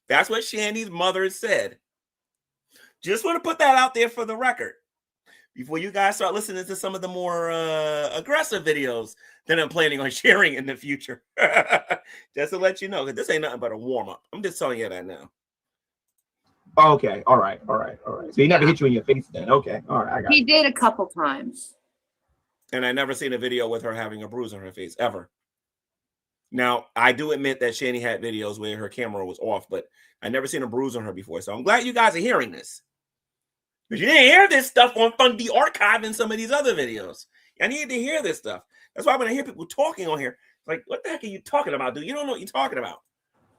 C: That's what Shanny's mother said. Just want to put that out there for the record before you guys start listening to some of the more aggressive videos that I'm planning on sharing in the future. Just to let you know, because this ain't nothing but a warm-up. I'm just telling you that now.
D: Okay, all right. So he never hit you in your face then. Okay, all right, I got
B: He did a couple times.
C: And I never seen a video with her having a bruise on her face, ever. Now, I do admit that Shani had videos where her camera was off, but I never seen a bruise on her before. So I'm glad you guys are hearing this. But you didn't hear this stuff on the archive in some of these other videos. I needed to hear this stuff. That's why when I hear people talking on here, like, what the heck are you talking about, dude? You don't know what you're talking about.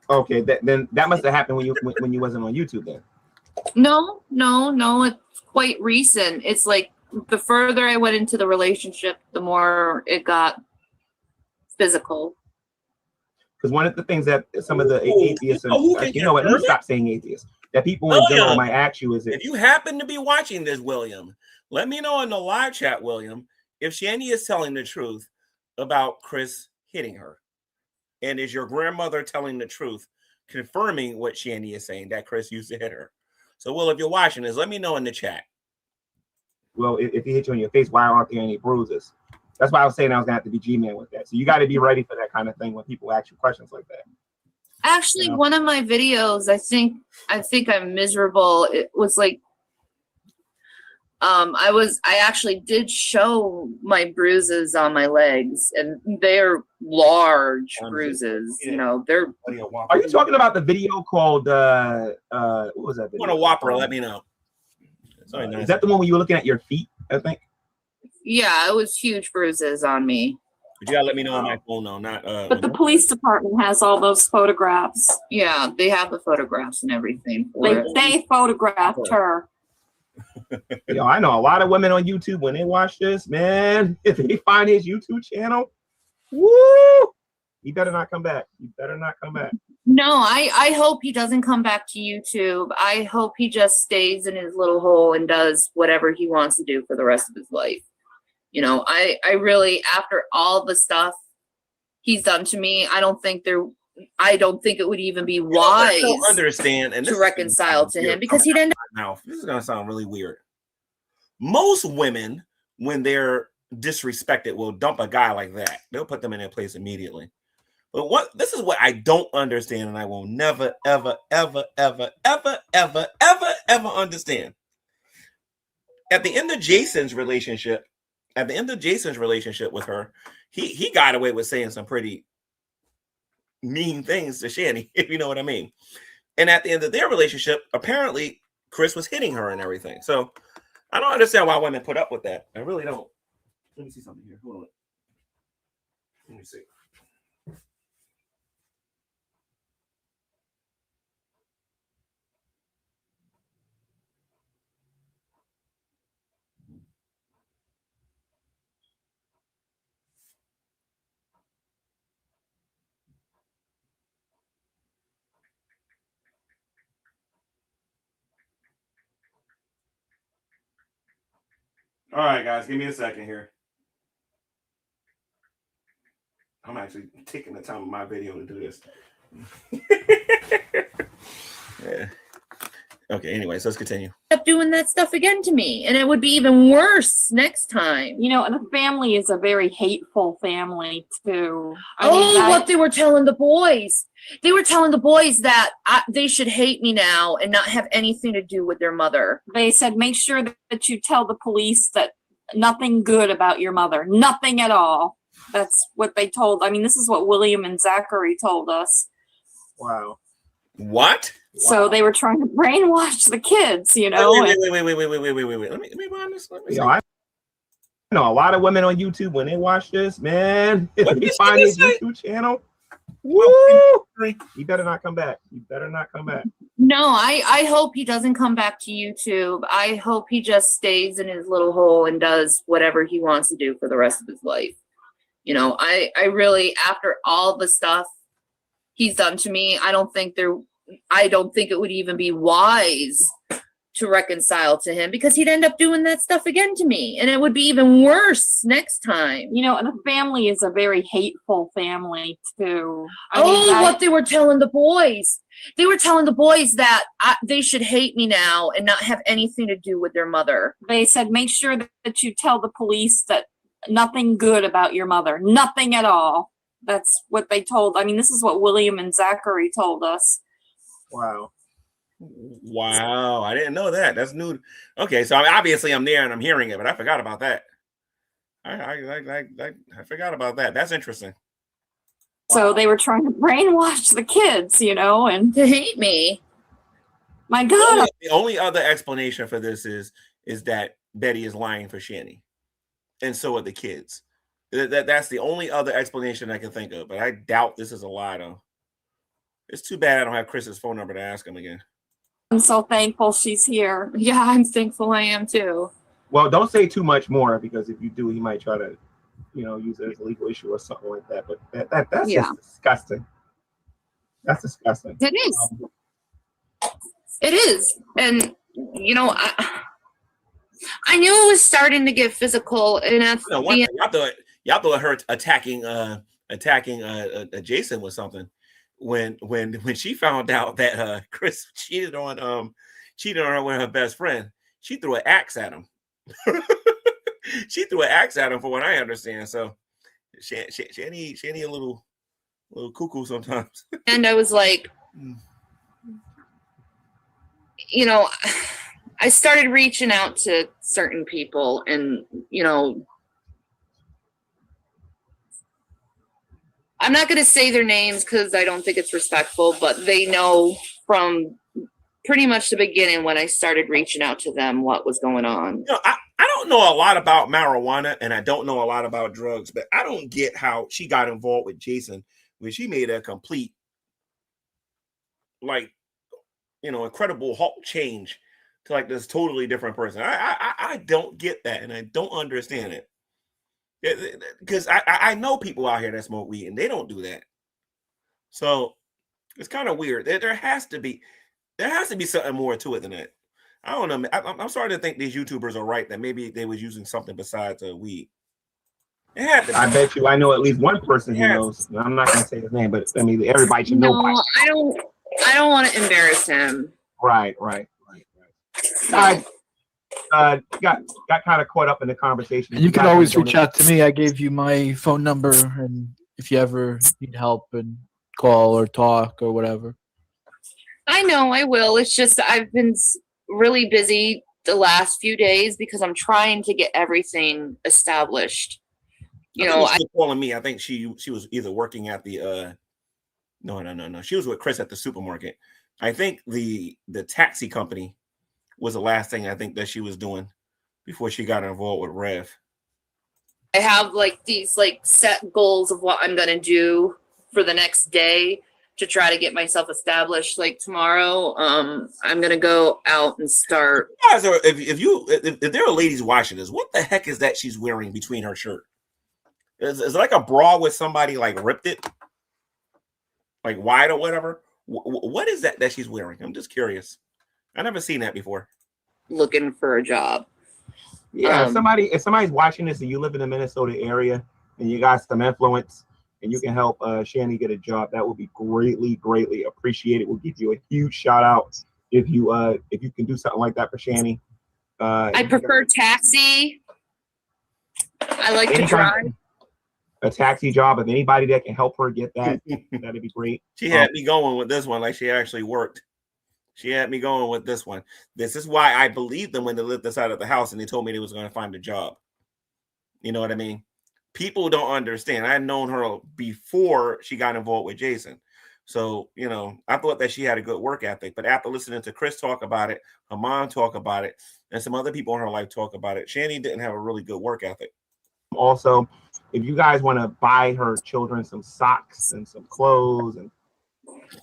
D: Okay, then that must have happened when you wasn't on YouTube then.
B: No, it's quite recent. It's like the further I went into the relationship, the more it got physical.
D: Because one of the things that some of the atheists, you know what? Let me stop saying atheists. That people in general might ask you is,
C: if you happen to be watching this, William, let me know in the live chat, William, if Shani is telling the truth about Chris hitting her, and is your grandmother telling the truth, confirming what Shani is saying, that Chris used to hit her. So, Will, if you're watching this, let me know in the chat.
D: Well, if he hit you in your face, why aren't there any bruises? That's why I was saying I was gonna have to be G-Man with that. So you got to be ready for that kind of thing when people ask you questions like that.
B: Actually, one of my videos, I think I'm miserable. It was like, I actually did show my bruises on my legs, and they're large bruises. You know, they're.
D: Are you talking about the video called what was that video?
C: Want a Whopper? Let me know.
D: Is that the one where you were looking at your feet? I think.
B: Yeah, it was huge bruises on me.
C: But you gotta let me know on my phone, though. Not.
E: But the police department has all those photographs.
B: Yeah, they have the photographs and everything.
E: They photographed her.
D: Yo, I know a lot of women on YouTube when they watch this, man. If they find his YouTube channel, woo! He better not come back. He better not come back.
B: No, I hope he doesn't come back to YouTube. I hope he just stays in his little hole and does whatever he wants to do for the rest of his life. You know, I really, after all the stuff he's done to me, I don't think it would even be wise to reconcile to him, because he'd end up.
C: Now, this is gonna sound really weird. Most women, when they're disrespected, will dump a guy like that. They'll put them in their place immediately. But this is what I don't understand, and I will never, ever, ever, ever, ever, ever, ever, ever understand. At the end of Jason's relationship with her, he got away with saying some pretty mean things to Shani, if you know what I mean. And at the end of their relationship, apparently Chris was hitting her and everything. So I don't understand why women put up with that. I really don't. Let me see something here. Hold on. Let me see. All right, guys, give me a second here. I'm actually taking the time of my video to do this. Yeah. Okay, anyways, let's continue.
B: Up doing that stuff again to me, and it would be even worse next time.
E: You know, and the family is a very hateful family too.
B: What they were telling the boys. They were telling the boys that they should hate me now and not have anything to do with their mother.
E: They said, make sure that you tell the police that nothing good about your mother, nothing at all. That's what they told. I mean, this is what William and Zachary told us.
D: Wow.
C: What?
E: So they were trying to brainwash the kids, you know.
C: Wait. Let me run this.
D: I know a lot of women on YouTube when they watch this, man. If they find his YouTube channel, woo! He better not come back. He better not come back.
B: No, I hope he doesn't come back to YouTube. I hope he just stays in his little hole and does whatever he wants to do for the rest of his life. You know, I really, after all the stuff he's done to me, I don't think it would even be wise to reconcile to him, because he'd end up doing that stuff again to me, and it would be even worse next time.
E: You know, and the family is a very hateful family too.
B: What they were telling the boys. They were telling the boys that they should hate me now and not have anything to do with their mother.
E: They said, make sure that you tell the police that nothing good about your mother, nothing at all. That's what they told. I mean, this is what William and Zachary told us.
D: Wow.
C: I didn't know that. That's new. Okay, so obviously I'm there and I'm hearing it, but I forgot about that. I forgot about that. That's interesting.
E: So they were trying to brainwash the kids, you know, and to hate me. My God.
C: The only other explanation for this is that Betty is lying for Shanny, and so are the kids. That's the only other explanation I can think of. But I doubt this is a lie, though. It's too bad I don't have Chris's phone number to ask him again.
E: I'm so thankful she's here. Yeah, I'm thankful I am too.
D: Well, don't say too much more, because if you do, he might try to, you know, use it as a legal issue or something like that. But that's just disgusting. That's disgusting.
B: It is. It is. And, you know, I knew it was starting to get physical. And at
C: No,
B: the end,
C: y'all thought her attacking Jason was something. When she found out that Chris cheated on her with her best friend, she threw an axe at him. She threw an axe at him, for what I understand. So Shanny a little cuckoo sometimes.
B: and I was like, you know, I started reaching out to certain people, and, you know, I'm not going to say their names because I don't think it's respectful, but they know from pretty much the beginning when I started reaching out to them what was going on.
C: You know, I don't know a lot about marijuana, and I don't know a lot about drugs, but I don't get how she got involved with Jason when she made a complete, like, you know, incredible Hulk change to like this totally different person. I don't get that, and I don't understand it. Because I know people out here that smoke weed and they don't do that. So it's kind of weird. There has to be something more to it than that. I don't know. I'm starting to think these YouTubers are right, that maybe they was using something besides weed. It had to be.
D: I bet you I know at least one person who knows. I'm not going to say his name, but I mean, everybody should know.
B: No, I don't want to embarrass him.
D: Right. I got kind of caught up in the conversation.
G: You can always reach out to me. I gave you my phone number, and if you ever need help, and call or talk or whatever.
B: I know I will. It's just I've been really busy the last few days because I'm trying to get everything established. You know,
C: she was calling me. I think she was either working at the no. She was with Chris at the supermarket. I think the taxi company was the last thing I think that she was doing before she got involved with Rev.
B: I have like these like set goals of what I'm gonna do for the next day to try to get myself established. Like tomorrow, I'm gonna go out and start.
C: Guys, if there are ladies watching this, what the heck is that she's wearing between her shirt? Is it like a bra with somebody like ripped it, like wide or whatever? What is that she's wearing? I'm just curious. I never seen that before.
B: Looking for a job.
D: Yeah, if somebody's watching this and you live in the Minnesota area and you got some influence and you can help Shanny get a job, that would be greatly appreciated. We'll give you a huge shout out if you can do something like that for Shanny.
B: I prefer taxi. I like to drive.
D: A taxi job. If anybody that can help her get that, that'd be great.
C: She had me going with this one like she actually worked. She had me going with this one. This is why I believed them when they lived inside of the house and they told me they was going to find a job. You know what I mean? People don't understand. I had known her before she got involved with Jason. So, you know, I thought that she had a good work ethic. But after listening to Chris talk about it, her mom talk about it, and some other people in her life talk about it, Shanny didn't have a really good work ethic.
D: Also, if you guys want to buy her children some socks and some clothes and,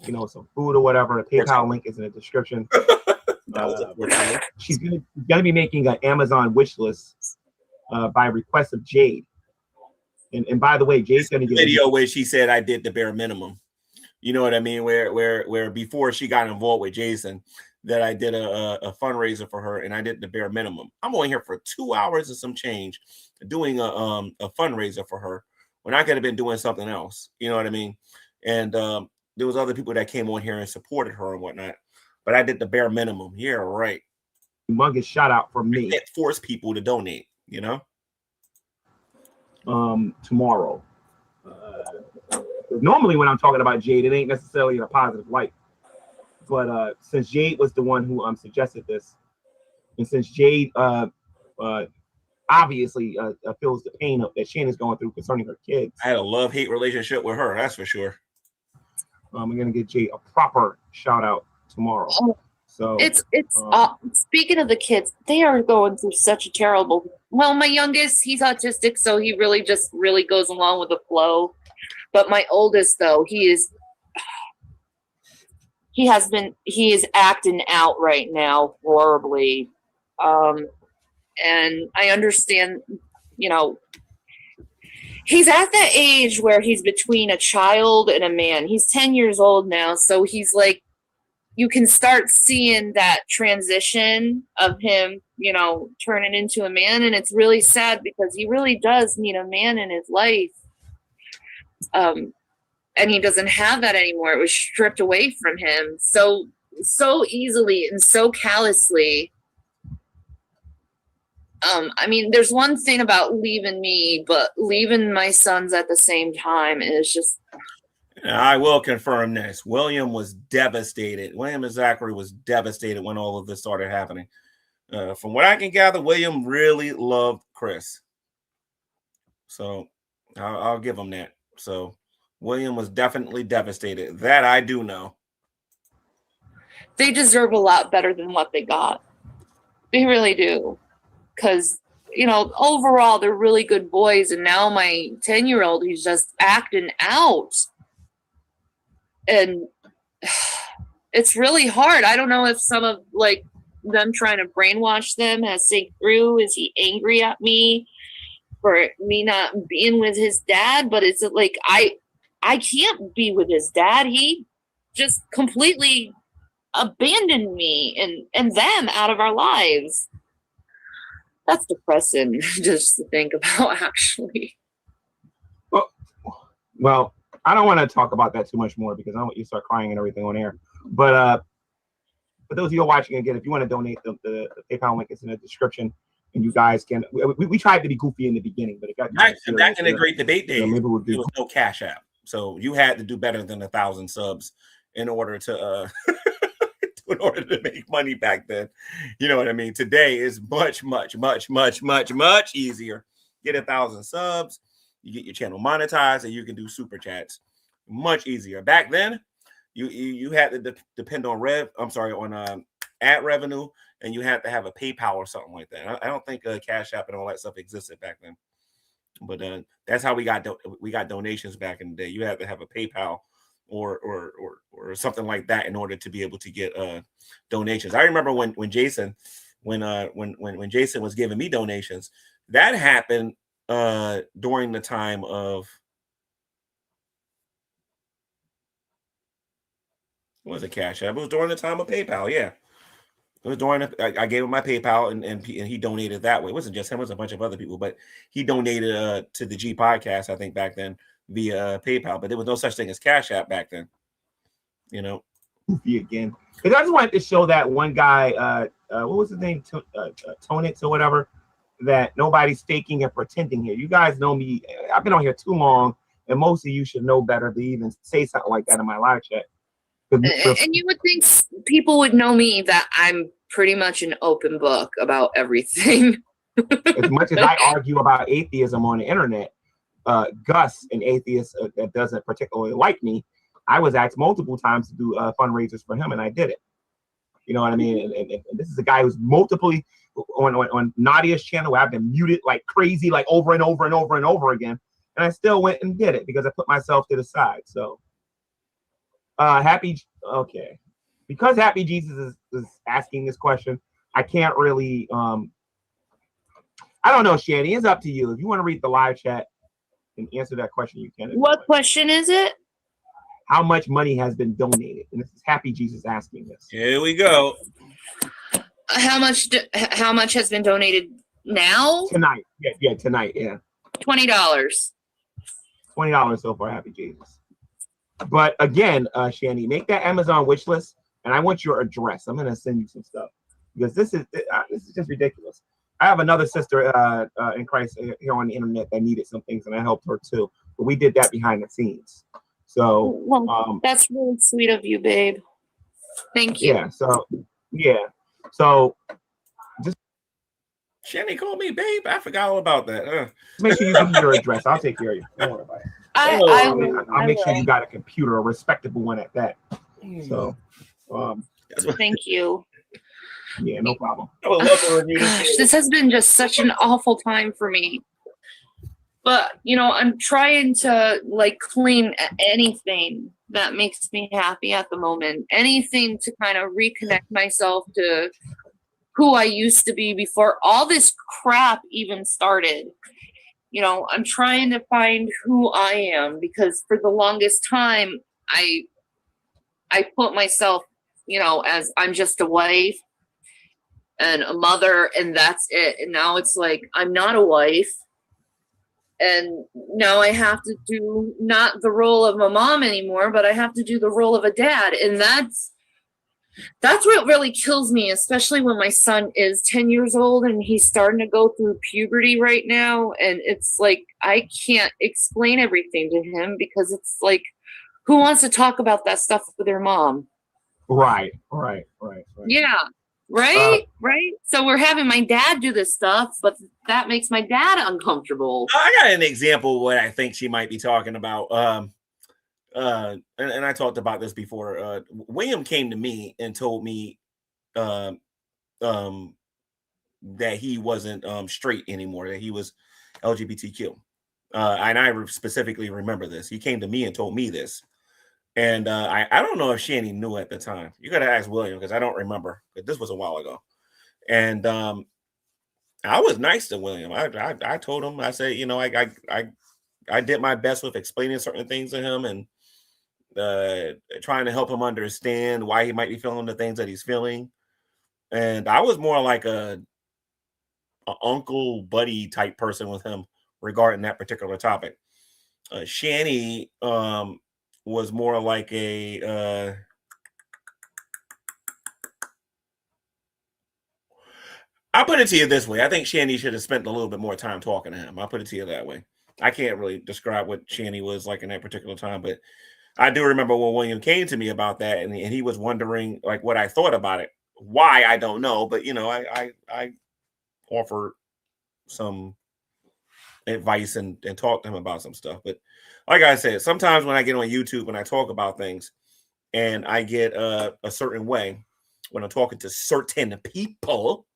D: you know, some food or whatever, the PayPal link is in the description. She's gonna be making an Amazon wish list by request of Jade. And by the way, Jade's gonna get
C: a video where she said I did the bare minimum. You know what I mean? Where before she got involved with Jason, that I did a fundraiser for her and I did the bare minimum. I'm on here for 2 hours and some change doing a fundraiser for her when I could have been doing something else. You know what I mean? And there was other people that came on here and supported her and whatnot, but I did the bare minimum. Yeah, right.
D: Humongous shout out from me.
C: I can't force people to donate, you know?
D: Tomorrow. Normally when I'm talking about Jade, it ain't necessarily in a positive light. But since Jade was the one who suggested this, and since Jade, I obviously feels the pain of that Shannon's going through concerning her kids.
C: I had a love-hate relationship with her, that's for sure.
D: We're gonna get Jay a proper shout out tomorrow. So
B: it's speaking of the kids, they are going through such a terrible. Well, my youngest, he's autistic, so he really just really goes along with the flow. But my oldest, though, he is acting out right now horribly. And I understand, he's at that age where he's between a child and a man. He's 10 years old now, so he's like, you can start seeing that transition of him, turning into a man. And it's really sad because he really does need a man in his life. And he doesn't have that anymore. It was stripped away from him so easily and so callously. There's one thing about leaving me, but leaving my sons at the same time is just.
C: I will confirm this. William was devastated. William and Zachary was devastated when all of this started happening. From what I can gather, William really loved Chris. So I'll give him that. So William was definitely devastated. That I do know.
B: They deserve a lot better than what they got. They really do. Because, overall, they're really good boys. And now my 10-year-old, he's just acting out. And it's really hard. I don't know if some of, them trying to brainwash them has sank through. Is he angry at me for me not being with his dad? But it's like, I can't be with his dad. He just completely abandoned me and them out of our lives. That's depressing just to think about, actually.
D: Well, I don't want to talk about that too much more because I don't want you to start crying and everything on air. But for those of you watching again, if you want to donate, the PayPal link is in the description, and you guys can. We tried to be goofy in the beginning, but it got
C: back in the Great Debate days.
D: Maybe we'll do.
C: There was no Cash App, so you had to do better than 1,000 subs in order to make money back then. You know what I mean? Today is much easier. Get 1,000 subs, you get your channel monetized, and you can do super chats. Much easier. Back then, you had to depend on ad revenue, and you had to have a PayPal or something like that. I don't think Cash App and all that stuff existed back then. But that's how we got donations back in the day. You had to have a PayPal or something like that in order to be able to get donations. I remember when Jason was giving me donations, that happened during the time of, what was it, Cash App? It was during the time of PayPal. Yeah, it was during. I gave him my PayPal and he donated that way. It wasn't just him; it was a bunch of other people. But he donated to the G Podcast, I think, back then via PayPal. But there was no such thing as Cash App back then.
D: Again, because I just wanted to show that one guy. What was his name? Tonix or whatever. That nobody's faking and pretending here. You guys know me. I've been on here too long, and most of you should know better to even say something like that in my live chat.
B: And you would think people would know me that I'm pretty much an open book about everything.
D: As much as I argue about atheism on the internet, Gus, an atheist that doesn't particularly like me, I was asked multiple times to do fundraisers for him, and I did it. You know what I mean? And this is a guy who's multiply on Nadia's channel where I've been muted like crazy, like over and over and over and over again. And I still went and did it because I put myself to the side. So because Happy Jesus is asking this question, I can't really I don't know, Shanny, it's up to you. If you want to read the live chat and answer that question, you can.
B: What question is it?
D: How much money has been donated? And this is Happy Jesus asking this.
C: Here we go.
B: How much has been donated now?
D: Tonight. Yeah, tonight, yeah.
B: $20.
D: $20 so far, Happy Jesus. But again, Shanny, make that Amazon wish list, and I want your address. I'm gonna send you some stuff because this is just ridiculous. I have another sister in Christ here on the internet that needed some things, and I helped her too. But we did that behind the scenes. So
B: that's really sweet of you, babe. Thank you.
D: So just
C: Shanny called me babe. I forgot all about that.
D: Make sure you give me your address. I'll take care of you. Don't worry about it. I'll make sure you got a computer, a respectable one at that. So,
B: Thank you.
D: yeah, no problem.
B: Gosh, this has been just such an awful time for me. But, you know, I'm trying to like claim anything that makes me happy at the moment. Anything to kind of reconnect myself to who I used to be before all this crap even started. You know, I'm trying to find who I am because for the longest time I put myself, you know, as I'm just a wife and a mother and that's it. And now it's like I'm not a wife. And now I have to do not the role of a mom anymore, but I have to do the role of a dad. And that's what really kills me, especially when my son is 10 years old and he's starting to go through puberty right now. And it's like, I can't explain everything to him because it's like, who wants to talk about that stuff with their mom?
D: Right.
B: Yeah. Right. So we're having my dad do this stuff, but that makes my dad uncomfortable.
C: I got an example of what I think she might be talking about. And I talked about this before. William came to me and told me that he wasn't straight anymore, that he was LGBTQ. And I specifically remember this. He came to me and told me this. And I don't know if Shanny knew at the time. You got to ask William because I don't remember. But this was a while ago. And I was nice to William. I told him, I said, you know, I did my best with explaining certain things to him and trying to help him understand why he might be feeling the things that he's feeling. And I was more like a uncle buddy type person with him regarding that particular topic. Shanny was more like a I'll put it to you this way. I think Shanny should have spent a little bit more time talking to him. I'll put it to you that way. I can't really describe what Shanny was like in that particular time, but I do remember when William came to me about that, and he was wondering like what I thought about it. Why, I don't know, but you know, I offered some advice and talk to him about some stuff. But like I said, sometimes when I get on YouTube and I talk about things and I get a certain way when I'm talking to certain people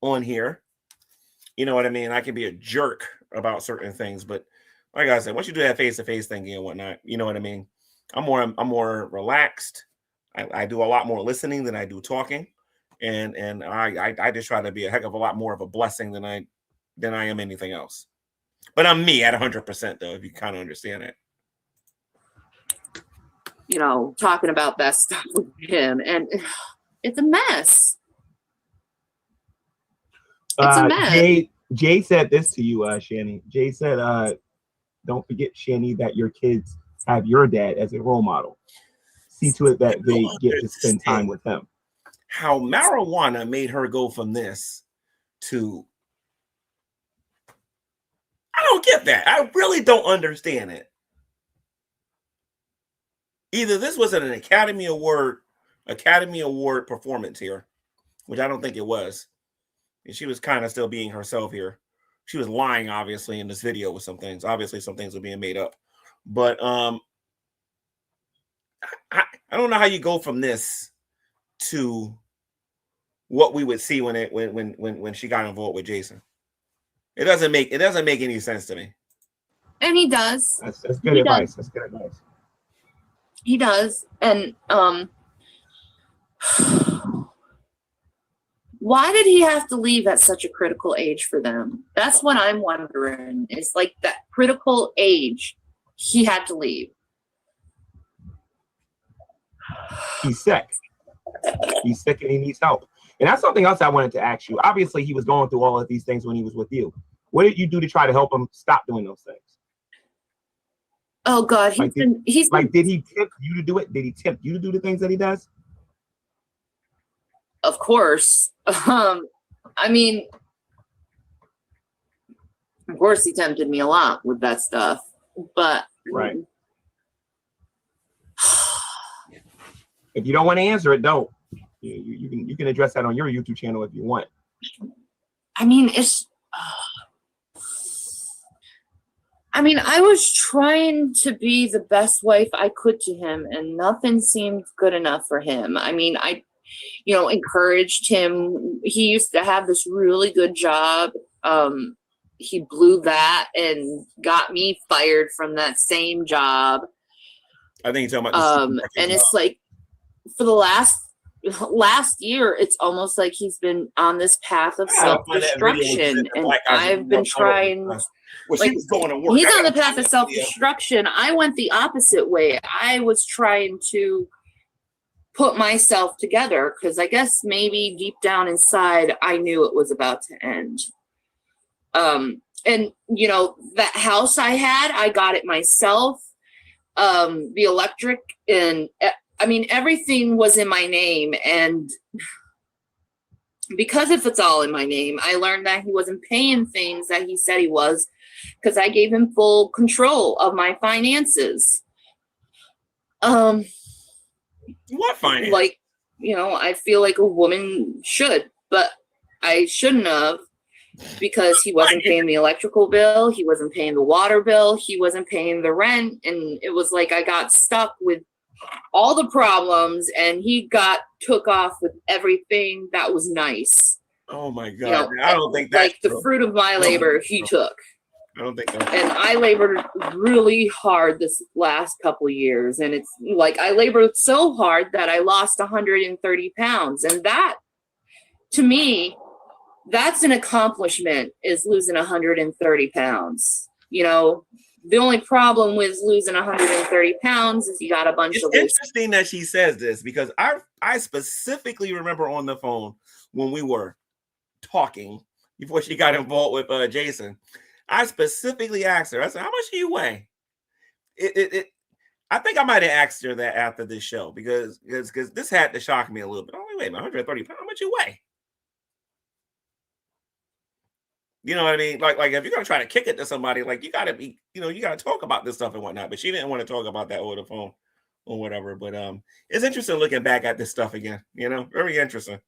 C: on here, you know what I mean? I can be a jerk about certain things, but like I said, once you do that face-to-face thing and whatnot, you know what I mean? I'm more relaxed. I do a lot more listening than I do talking, and I just try to be a heck of a lot more of a blessing than I am anything else. But I'm me at 100% though, if you kind of understand it.
B: You know, talking about that stuff with him, and it's a mess. It's a mess.
D: Jay said this to you, Shanny. Jay said, don't forget, Shanny, that your kids have your dad as a role model. See to it that they get to spend time with him.
C: How marijuana made her go from this to... I don't get that. I really don't understand it. Either this was an Academy Award performance here, which I don't think it was. And she was kind of still being herself here. She was lying, obviously, in this video with some things. Obviously, some things were being made up. But I don't know how you go from this to what we would see when she got involved with Jason. It doesn't make any sense to me.
B: And he does.
D: That's good advice. That's good advice.
B: He does. And why did he have to leave at such a critical age for them? That's what I'm wondering. It's like that critical age he had to leave.
D: He's sick. He's sick and he needs help. And that's something else I wanted to ask you. Obviously, he was going through all of these things when he was with you. What did you do to try to help him stop doing those things?
B: Oh God, did he
D: tempt you to do it? Did he tempt you to do the things that he does?
B: Of course. I mean, of course he tempted me a lot with that stuff, but
D: right. If you don't want to answer it, don't. You can address that on your YouTube channel if you want.
B: I mean, I was trying to be the best wife I could to him, and nothing seemed good enough for him. I mean, I encouraged him. He used to have this really good job. He blew that and got me fired from that same job.
C: I think you're talking about
B: and it's like for the last year, it's almost like he's been on this path of self-destruction, and I've been trying.
C: Well, she was going to work.
B: He's on the path of self-destruction. I went the opposite way. I was trying to put myself together because I guess maybe deep down inside, I knew it was about to end. And that house I had, I got it myself. The electric and everything was in my name, and because if it's all in my name, I learned that he wasn't paying things that he said he was, because I gave him full control of my finances.
C: What finance?
B: Like, I feel like a woman should, but I shouldn't have, because he wasn't paying the electrical bill, he wasn't paying the water bill, he wasn't paying the rent, and it was like I got stuck with all the problems, and he took off with everything that was nice.
C: Oh my God! I don't think that's
B: like the fruit of my labor he took.
C: I don't think that.
B: And I labored really hard this last couple of years, and it's like I labored so hard that I lost 130 pounds, and that, to me, that's an accomplishment, is losing 130 pounds. The only problem with losing 130 pounds is you got a bunch of.
C: It's interesting that she says this, because I specifically remember on the phone when we were talking before she got involved with Jason. I specifically asked her. I said, "How much do you weigh?" I think I might have asked her that after this show because this had to shock me a little bit. Oh wait, 130 pounds. How much you weigh? You know what I mean? Like if you're gonna try to kick it to somebody, like you gotta be, you gotta talk about this stuff and whatnot. But she didn't want to talk about that over the phone or whatever. But it's interesting looking back at this stuff again. Very interesting.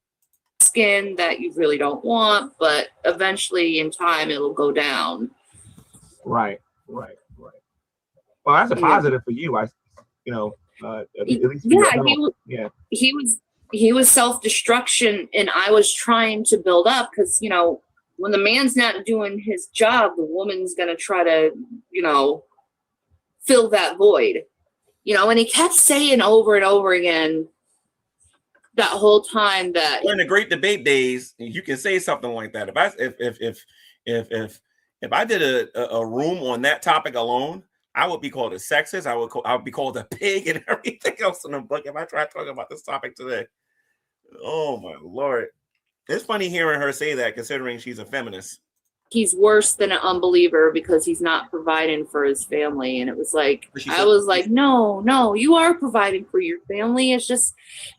B: Skin that you really don't want, but eventually in time it'll go down.
D: Right. Well, that's a positive for you. At least
B: he was self-destruction, and I was trying to build up, because when the man's not doing his job, the woman's gonna try to fill that void, and he kept saying over and over again that whole time that
C: in the great debate days, you can say something like that. If I did a room on that topic alone, I would be called a sexist. I would be called a pig and everything else in the book if I tried talking about this topic today. Oh my Lord. It's funny hearing her say that, considering she's a feminist.
B: He's worse than an unbeliever because he's not providing for his family. And it was like, I was like, no, you are providing for your family. It's just,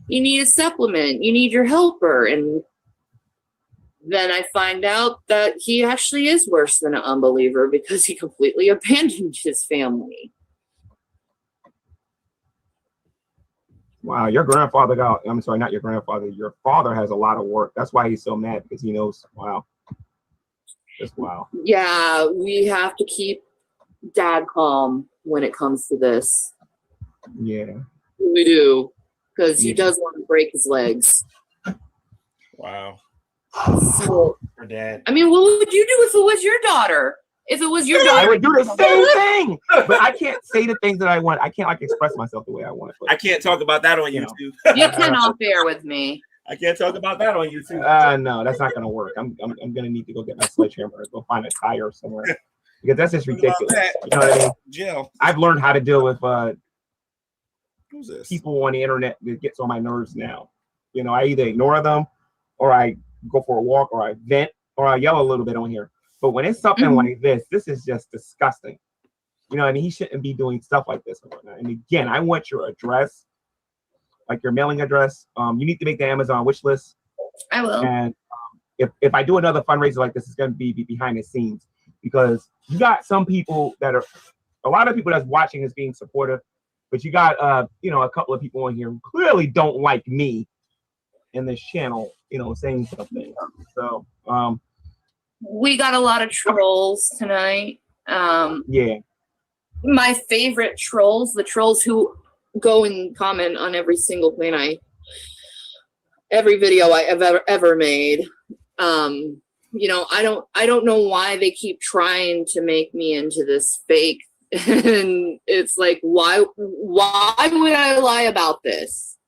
B: you need a supplement. You need your helper. And then I find out that he actually is worse than an unbeliever because he completely abandoned his family.
D: Wow, your grandfather I'm sorry, not your grandfather. Your father has a lot of work. That's why he's so mad, because he knows. Wow. Just wow.
B: Yeah, we have to keep Dad calm when it comes to this.
D: Yeah.
B: We do, because he does want to break his legs.
C: Wow.
B: So,
C: Her dad.
B: what would you do if it was your daughter? If it was your daughter,
D: I would do the same thing. But I can't say the things that I want. I can't express myself the way I want.
C: I can't talk about that on YouTube.
B: You can off air with me.
C: I can't talk about that on YouTube.
D: No, that's not gonna work. I'm gonna need to go get my sledgehammer and go find a tire somewhere, because that's just ridiculous. You know what I mean?
C: Jill.
D: I've learned how to deal with
C: Who's this?
D: people on the internet that gets on my nerves now. I either ignore them, or I go for a walk, or I vent, or I yell a little bit on here. But when it's something like this is just disgusting. He shouldn't be doing stuff like this and whatnot. And again, I want your address, like your mailing address. You need to make the Amazon wish list.
B: I will.
D: And if I do another fundraiser like this, it's going to be behind the scenes, because you got some people a lot of people that's watching is being supportive, but you got a couple of people on here who clearly don't like me in this channel, saying something. So
E: we got a lot of trolls tonight.
D: Yeah.
E: My favorite trolls, the trolls who go and comment on every single thing every video I have ever made. You know, I don't know why they keep trying to make me into this fake. And it's like, why would I lie about this?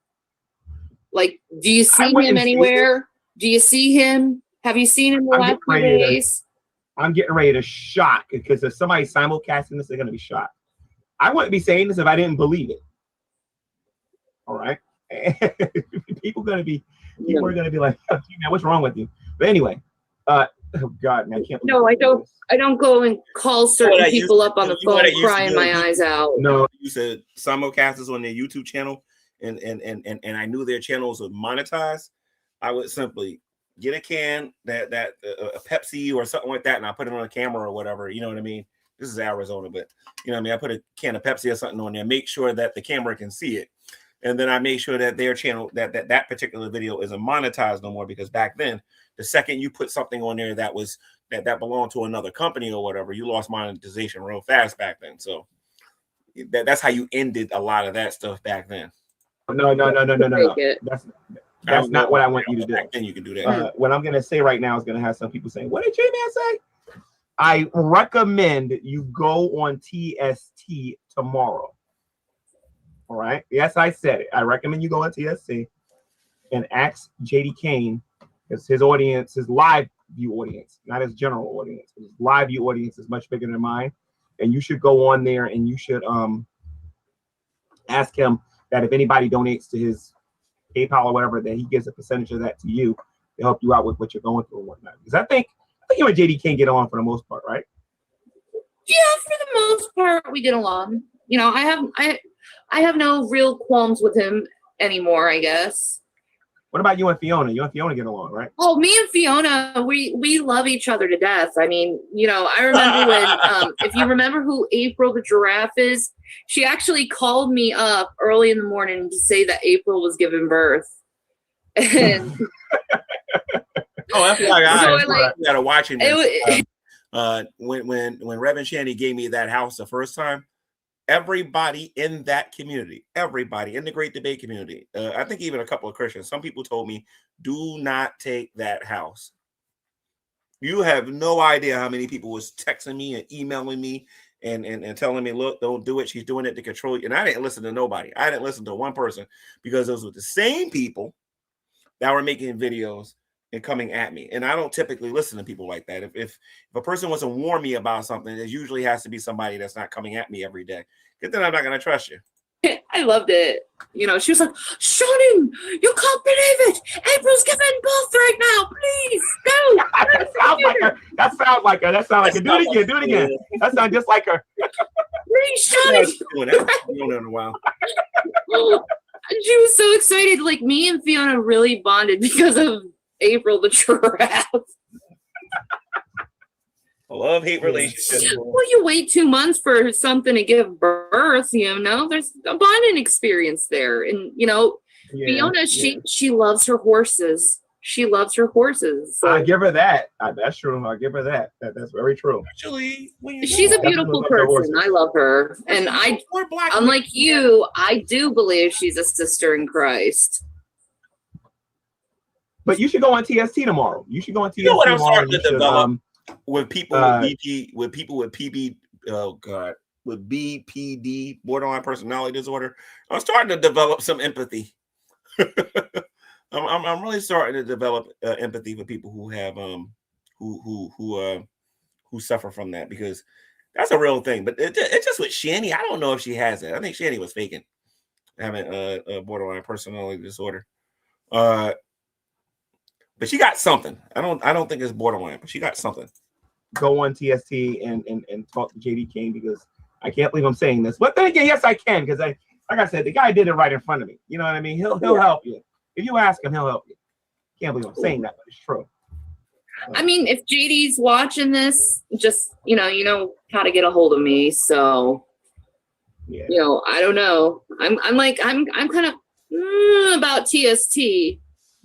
E: Like, do you see him anywhere? Do you see him? Have you seen him the last few days?
D: I'm getting ready to shock, because if somebody's simulcasting this, they're going to be shocked. I wouldn't be saying this if I didn't believe it. All right. People are going to be like, oh, man, what's wrong with you? But anyway, oh God, man, I can't.
E: No, I don't go and call certain people up on the phone crying my eyes out.
C: No, you said simulcasters on their YouTube channel, and I knew their channels would monetize. I would simply get a can that a Pepsi or something like that, and I put it on a camera or whatever. You know what I mean? This is Arizona, but you know what I mean? I put a can of Pepsi or something on there, make sure that the camera can see it. And then I make sure that their channel, that particular video isn't monetized no more, because back then, the second you put something on there that was that belonged to another company or whatever, you lost monetization real fast back then. So that's how you ended a lot of that stuff back then.
D: No. That's not what I want you to do.
C: Back then you can do that.
D: What I'm going to say right now is going to have some people saying, what did J-Man say? I recommend you go on TST tomorrow. All right. Yes, I said it. I recommend you go on TST and ask JD Kane, because his audience, his live view audience, not his general audience, his live view audience is much bigger than mine. And you should go on there and you should ask him that if anybody donates to his PayPal or whatever, that he gives a percentage of that to you to help you out with what you're going through and whatnot. Because I think you and JD Kane get on for the most part, right?
E: Yeah, for the most part, we get along. You know, I have no real qualms with him anymore, I guess.
D: What about you and Fiona? You and Fiona get along, right?
E: Oh, me and Fiona, we love each other to death. I mean, you know, I remember when, if you remember who April the giraffe is, she actually called me up early in the morning to say that April was giving birth. And
C: oh, that's why
E: I
C: gotta watch it. When Reverend Shandy gave me that house the first time, everybody in that community, everybody in the Great Debate community, I think even a couple of Christians, some people told me, do not take that house. You have no idea how many people was texting me and emailing me and telling me, look, don't do it. She's doing it to control you. And I didn't listen to nobody. I didn't listen to one person, because those were the same people that were making videos and coming at me. And I don't typically listen to people like that. If a person wants to warn me about something, it usually has to be somebody that's not coming at me every day, because then I'm not going to trust you.
E: I loved it. You know, she was like, Shannon, you can't believe it. April's giving birth right now. Please, go.
D: That sounds like her. Do it again. That sounds just like her.
E: Please, Shannon.
C: In a while.
E: She was so excited. Like, me and Fiona really bonded because of April the giraffe.
C: A love-hate relationship.
E: Well, you wait 2 months for something to give birth, you know, there's a bonding experience there. And, you know, Fiona, she loves her horses. She loves her horses. So.
D: I give her that. That's true. I give her that. That's very true.
C: Actually,
E: she's a beautiful person. I love her. And unlike you, I do believe she's a sister in Christ.
D: But you should go on TST tomorrow. You should go on TST.
C: You know what I'm
D: starting
C: to develop with people with people with PB. Oh God, with BPD, borderline personality disorder. I'm starting to develop some empathy. I'm really starting to develop empathy for people who have who suffer from that, because that's a real thing. But it's just with Shani. I don't know if she has it. I think Shani was faking having a borderline personality disorder. But she got something. I don't think it's borderline, but she got something.
D: Go on TST and talk to JD Kane, because I can't believe I'm saying this. But then again, yes, I can, because like I said, the guy did it right in front of me. You know what I mean? He'll help you. If you ask him, he'll help you. Can't believe I'm saying that, but it's true.
E: I mean, if JD's watching this, just you know how to get a hold of me. So you know, I don't know. I'm kind of about TST.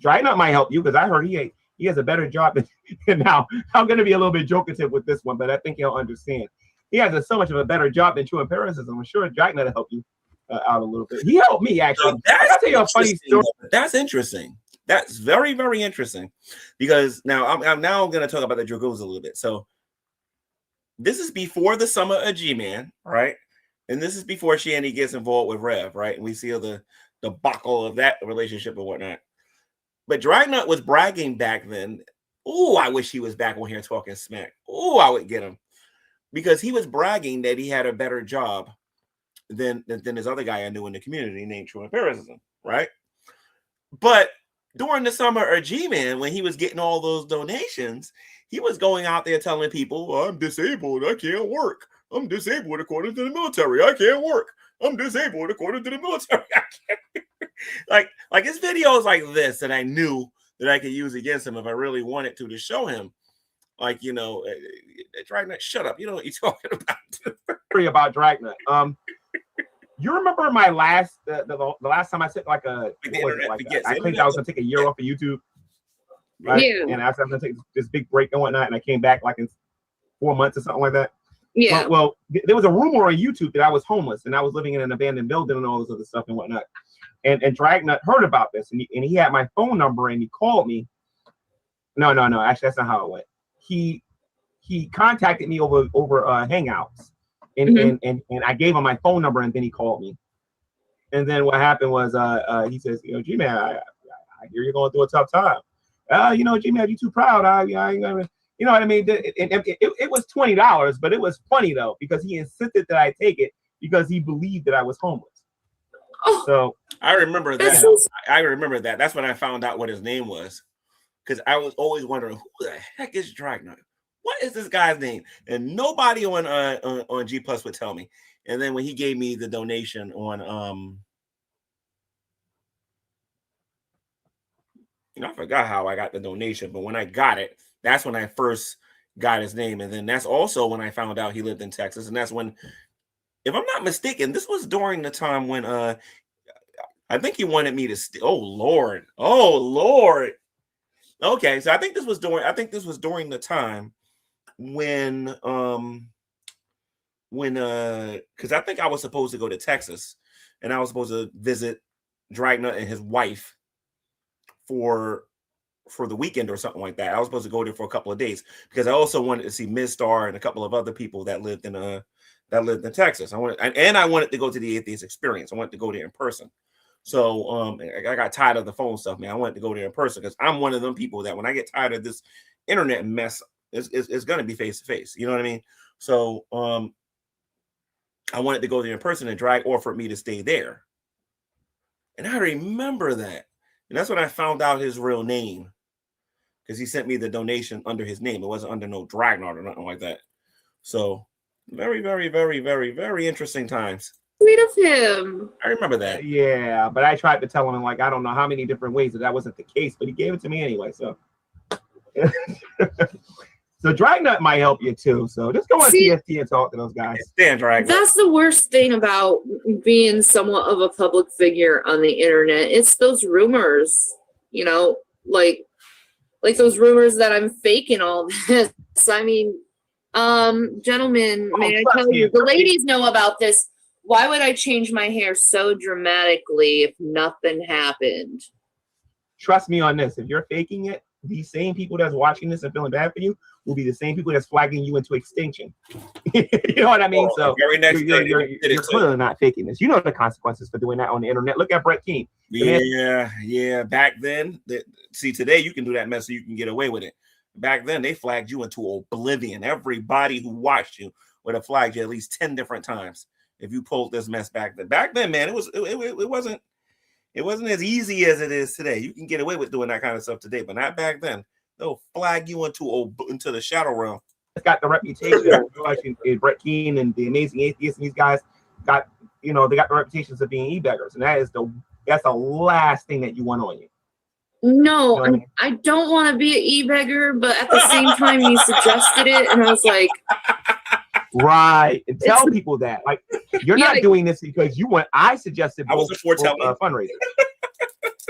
D: Dry Nut might help you, because I heard he He has a better job than, and now I'm going to be a little bit jokative with this one, but I think he'll understand. He has so much of a better job than true empiricism. I'm sure Dragnet will help you out a little bit. He helped me actually. I'll tell you a funny story.
C: That's interesting. That's very, very interesting, because now I'm going to talk about the Dragos a little bit. So this is before the summer of G-Man, right? And this is before Shanny gets involved with Rev, right? And we see the debacle of that relationship and whatnot. But Dragnet was bragging back then. Oh, I wish he was back on here talking smack. Oh, I would get him, because he was bragging that he had a better job than this other guy I knew in the community named True Empiricism, right? But during the summer of G-Man, when he was getting all those donations, he was going out there telling people, well, I'm disabled, I can't work. I'm disabled according to the military, I can't work. I'm disabled according to the military, I can't. like his videos like this that I knew that I could use against him if I really wanted to show him, like, you know, Dragnet, shut up. You know what you're talking about.
D: About Dragnet. You remember my last the last time I said I claimed I was gonna take a year off of YouTube, right?
E: Yeah.
D: And I was gonna take this big break and whatnot, and I came back like in 4 months or something like that.
E: Yeah.
D: Well, there was a rumor on YouTube that I was homeless and I was living in an abandoned building and all this other stuff and whatnot. And Dragnet heard about this, and he had my phone number and he called me. No. Actually, that's not how it went. He contacted me over Hangouts. And I gave him my phone number, and then he called me. And then what happened was he says, you know, G-Man, I hear you're going through a tough time. You know, G-Man, you too proud. I ain't gonna, you know what I mean? It was $20, but it was funny though, because he insisted that I take it because he believed that I was homeless.
E: Oh,
C: so I remember that. I remember that. That's when I found out what his name was, because I was always wondering, who the heck is Dragnet? What is this guy's name? And nobody on G Plus would tell me. And then when he gave me the donation on I forgot how I got the donation, but when I got it, that's when I first got his name. And then that's also when I found out he lived in Texas. And that's when, if I'm not mistaken, this was during the time when I think he wanted me to oh Lord. Okay, so I think this was during the time when because I think I was supposed to go to Texas, and I was supposed to visit Dragnet and his wife for the weekend or something like that. I was supposed to go there for a couple of days because I also wanted to see Ms. Star and a couple of other people that lived in Texas. I wanted to go to the Atheist Experience. I wanted to go there in person. So I got tired of the phone stuff, man. I wanted to go there in person because I'm one of them people that when I get tired of this internet mess, it's going to be face to face. You know what I mean? So I wanted to go there in person, and Drag offered me to stay there. And I remember that. And that's when I found out his real name, because he sent me the donation under his name. It wasn't under no Dragnet or nothing like that. So very, very, very, very, very interesting times.
E: Sweet of him.
C: I remember that.
D: Yeah, but I tried to tell him in like I don't know how many different ways that wasn't the case, but he gave it to me anyway. So, so Dragnet might help you too. So just go on TFT and talk to those guys.
C: Stand Dragnet.
E: That's the worst thing about being somewhat of a public figure on the internet. It's those rumors, you know, like those rumors that I'm faking all this. I mean, gentlemen, may I tell you, the ladies know about this. Why would I change my hair so dramatically if nothing happened?
D: Trust me on this. If you're faking it, these same people that's watching this and feeling bad for you will be the same people that's flagging you into extinction. You know what I mean? So
C: very next
D: you're clearly not faking this. You know the consequences for doing that on the internet. Look at Brett Keane.
C: Yeah. Back then, see, today you can do that mess so you can get away with it. Back then, they flagged you into oblivion. Everybody who watched you would have flagged you at least 10 different times if you pulled this mess back then. Back then, man, it wasn't as easy as it is today. You can get away with doing that kind of stuff today, but not back then. They'll flag you into the shadow realm.
D: It's got the reputation of Brett Keane and the Amazing Atheists, and these guys got, they got the reputations of being e-beggars, and that's the last thing that you want on you.
E: No, you know I don't want to be an e-beggar, but at the same time, you suggested it, and I was like,
D: right. And tell people that, like, you're not doing this because you want. I suggested
C: I was a foreteller
D: fundraiser.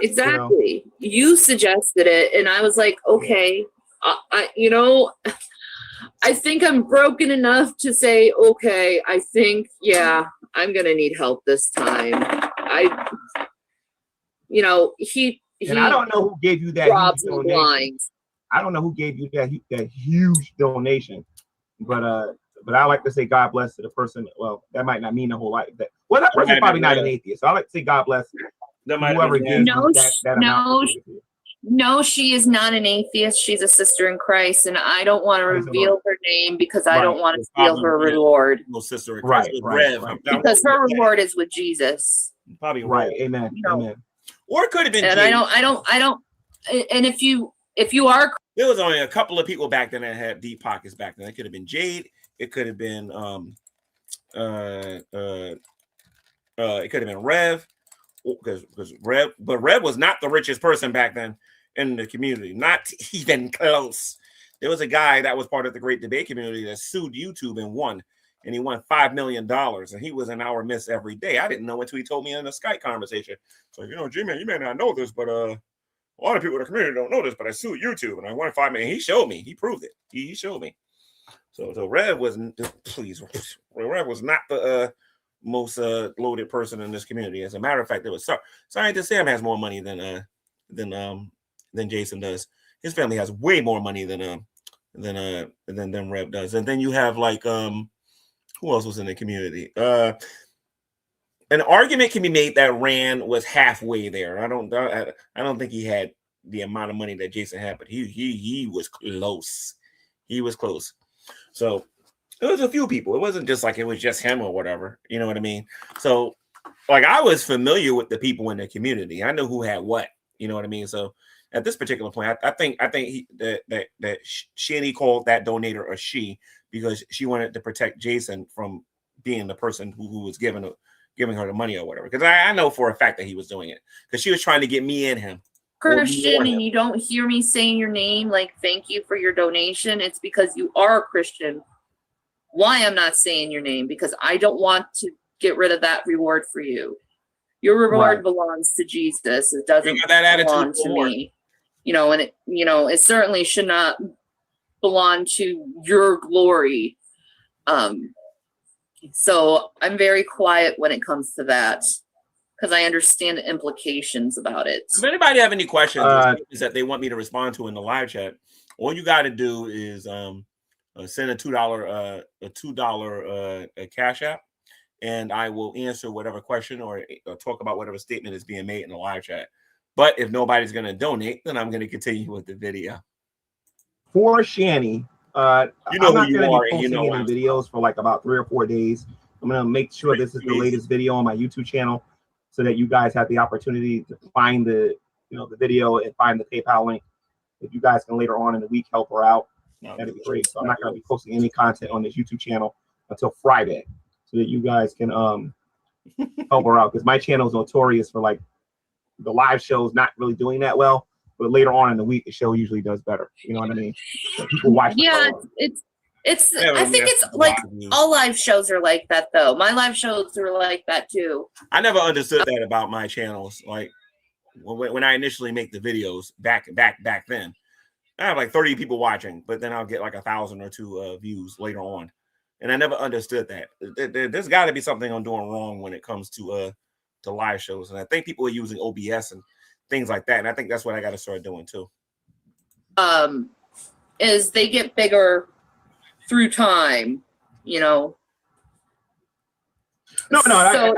E: Exactly. You suggested it, and I was like, okay, I think I'm broken enough to say, okay, I think, yeah, I'm gonna need help this time. He
D: And I don't know who gave you that
E: robs
D: huge
E: me
D: donation.
E: blind.
D: I don't know who gave you that huge donation, but I like to say God bless to the person. Well, that might not mean a whole lot. That person's probably not an atheist. So I like to say God bless whoever gave you that amount.
E: No, she is not an atheist. She's a sister in Christ, and I don't want to reveal her name because I don't want to steal her reward.
C: No sister in Christ.
D: Right.
E: Because her reward is with Jesus.
C: Probably
D: right. Amen. Amen.
C: Or it could have been.
E: And
C: Jade.
E: I don't. And if you are,
C: there was only a couple of people back then that had deep pockets back then. It could have been Jade. It could have been it could have been Rev, because Rev was not the richest person back then in the community, not even close. There was a guy that was part of the Great Debate community that sued YouTube and won, and he won $5 million, and he was in our midst every day. I didn't know until he told me in a Skype conversation. So, G-Man, you may not know this, but a lot of people in the community don't know this, but I sued YouTube and I won $5 million. He showed me. He proved it. He showed me. So Rev was not the most loaded person in this community. As a matter of fact, there was Scientist Sam has more money than Jason does. His family has way more money than Rev does. And then you have like who else was in the community? An argument can be made that Rand was halfway there. I don't think he had the amount of money that Jason had, but he was close. He was close. So it was a few people. It wasn't just like it was just him or whatever. You know what I mean? So like I was familiar with the people in the community. I knew who had what. You know what I mean? So at this particular point, I think that Shani called that donator a she because she wanted to protect Jason from being the person who was giving her the money or whatever. Because I know for a fact that he was doing it because she was trying to get me and him.
E: Christian, and you don't hear me saying your name, like thank you for your donation, it's because you are a Christian. Why I'm not saying your name? Because I don't want to get rid of that reward for you. Your reward belongs to Jesus. It doesn't belong to me. And it certainly should not belong to your glory. So I'm very quiet when it comes to that. Because I understand the implications about it.
C: If anybody have any questions that they want me to respond to in the live chat, all you got to do is send a $2 Cash App, and I will answer whatever question or talk about whatever statement is being made in the live chat. But if nobody's going to donate, then I'm going to continue with the video.
D: For Shani, I'm not going to be posting any videos for like about 3 or 4 days. I'm going to make sure this is the latest video on my YouTube channel, so that you guys have the opportunity to find the video and find the PayPal link. If you guys can later on in the week help her out, that'd be great. So I'm not going to be posting any content on this YouTube channel until Friday, so that you guys can help her out. Because my channel is notorious for like the live shows not really doing that well, but later on in the week the show usually does better. You know what I mean? So people watch.
E: Yeah, I think it's like all live shows are like that though. My live shows are like that too.
C: I never understood that about my channels. Like when I initially make the videos back then, I have like 30 people watching, but then I'll get like 1,000 or 2 views later on. And I never understood that. There's got to be something I'm doing wrong when it comes to live shows. And I think people are using OBS and things like that. And I think that's what I got to start doing too.
E: Is they get bigger through time, No,
D: I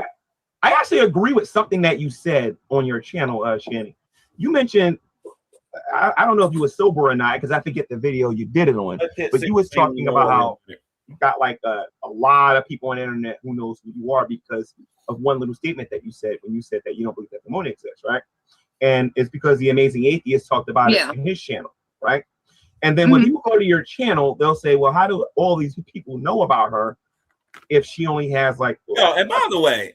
D: actually agree with something that you said on your channel, Shani. You mentioned, I don't know if you were sober or not, because I forget the video you did it on, but you was talking about how you got like a lot of people on the internet who knows who you are because of one little statement that you said when you said that you don't believe that demonic exists, right? And it's because the Amazing Atheist talked about it in his channel, right? And then when people go to your channel, they'll say, well, how do all these people know about her if she only has like...
C: and by the way,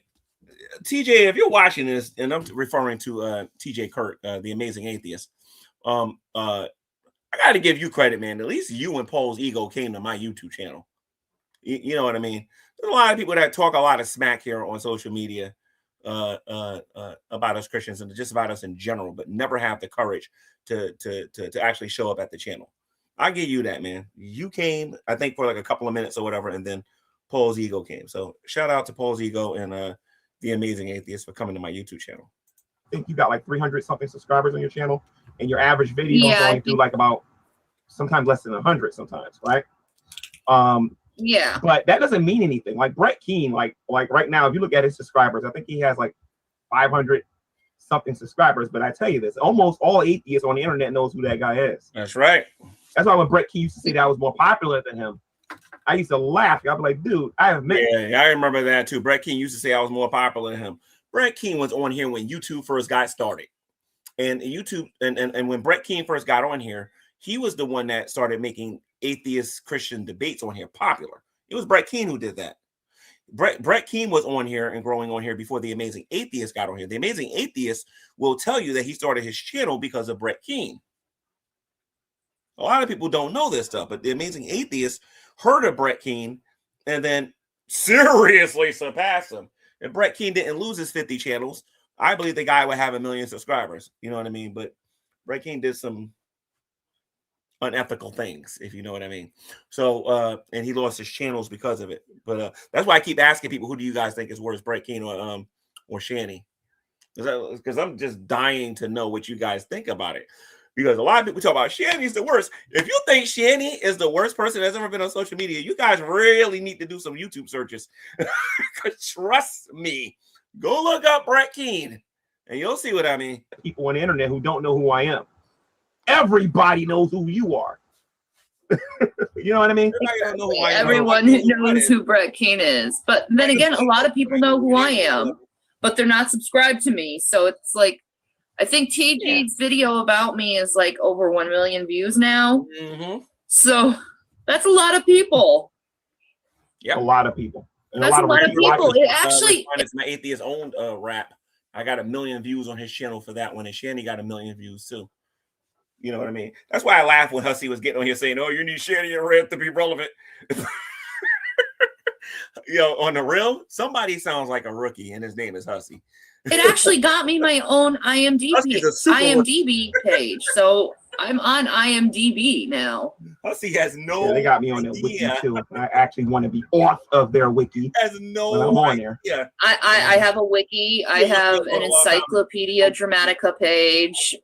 C: TJ, if you're watching this, and I'm referring to TJ Kirk, the Amazing Atheist, I got to give you credit, man. At least you and Paul's Ego came to my YouTube channel. You know what I mean? There's a lot of people that talk a lot of smack here on social media about us Christians and just about us in general, but never have the courage to actually show up at the channel. I give you that, man. You came, I think, for like a couple of minutes or whatever, and then Paul's Ego came. So shout out to Paul's Ego and the Amazing Atheist for coming to my YouTube channel.
D: I think you got like 300 something subscribers on your channel, and your average video is going through like about sometimes less than 100 sometimes, right?
E: Yeah.
D: But that doesn't mean anything. Like Brett Keane, like right now, if you look at his subscribers, I think he has like 500 something subscribers. But I tell you this, almost all atheists on the internet knows who that guy is.
C: That's right.
D: That's why when Brett Keane used to say that I was more popular than him, I used to laugh. I'd be like, dude, I have met.
C: Yeah, I remember that too. Brett Keane used to say I was more popular than him. Brett Keane was on here when YouTube first got started. And YouTube, and when Brett Keane first got on here, he was the one that started making atheist Christian debates on here popular. It was Brett Keane who did that. Brett Keane was on here and growing on here before the Amazing Atheist got on here. The Amazing Atheist will tell you that he started his channel because of Brett Keane. A lot of people don't know this stuff, but the Amazing Atheist heard of Brett Keane and then seriously surpassed him. If Brett Keane didn't lose his 50 channels, I believe the guy would have 1 million subscribers. You know what I mean? But Brett Keane did some unethical things, if you know what I mean. So, and he lost his channels because of it. But that's why I keep asking people, who do you guys think is worse, Brett Keane or Shanny? Because I'm just dying to know what you guys think about it. Because a lot of people talk about Shanny's the worst. If you think Shanny is the worst person that's ever been on social media, you guys really need to do some YouTube searches. Trust me. Go look up Brett Keane, and you'll see what I mean.
D: People on the internet who don't know who I am. Everybody knows who you are. You know what I mean?
B: Everyone knows who Brett Keane is. But then again, a lot of people know who I am, but they're not subscribed to me. So it's like, I think TG's video about me is like over 1 million views now.
C: Mm-hmm.
B: So that's a lot of people.
C: Yeah,
D: a lot of people. And
B: that's a lot of people. It actually,
C: it's my atheist owned rap. I got 1 million views on his channel for that one, and Shanny got 1 million views too. You know what I mean? That's why I laughed when Hussey was getting on here saying, "Oh, you need Shanny and Red to be relevant." On the real, somebody sounds like a rookie, and his name is Hussey.
B: It actually got me my own IMDb page, so I'm on IMDb now.
C: Hussey has no.
D: Yeah, they got me on their wiki too. I actually want to be off of their wiki.
C: Has no.
D: I'm on there.
C: Yeah.
B: I have a wiki. I have an Encyclopedia Dramatica page.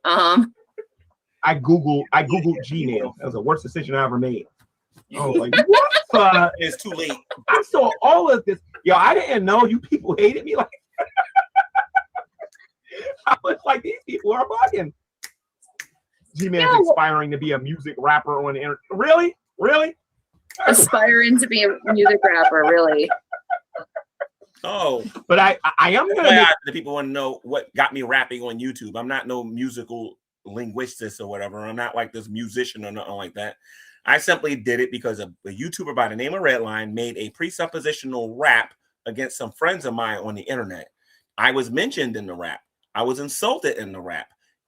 D: I googled Gmail. That was the worst decision I ever made. I was like, what?
C: It's too late.
D: I saw all of this. Yo, I didn't know you people hated me like. I was like, these people are bugging. G-Man's aspiring to be a music rapper on the internet. Really?
B: Aspiring to be a music rapper, really?
C: Oh,
D: but I am gonna
C: make the people want to know what got me rapping on YouTube. I'm not no musical linguist or whatever. I'm not like this musician or nothing like that. I simply did it because a YouTuber by the name of Redline made a presuppositional rap against some friends of mine on the internet. I was mentioned in the rap. I was insulted in the rap,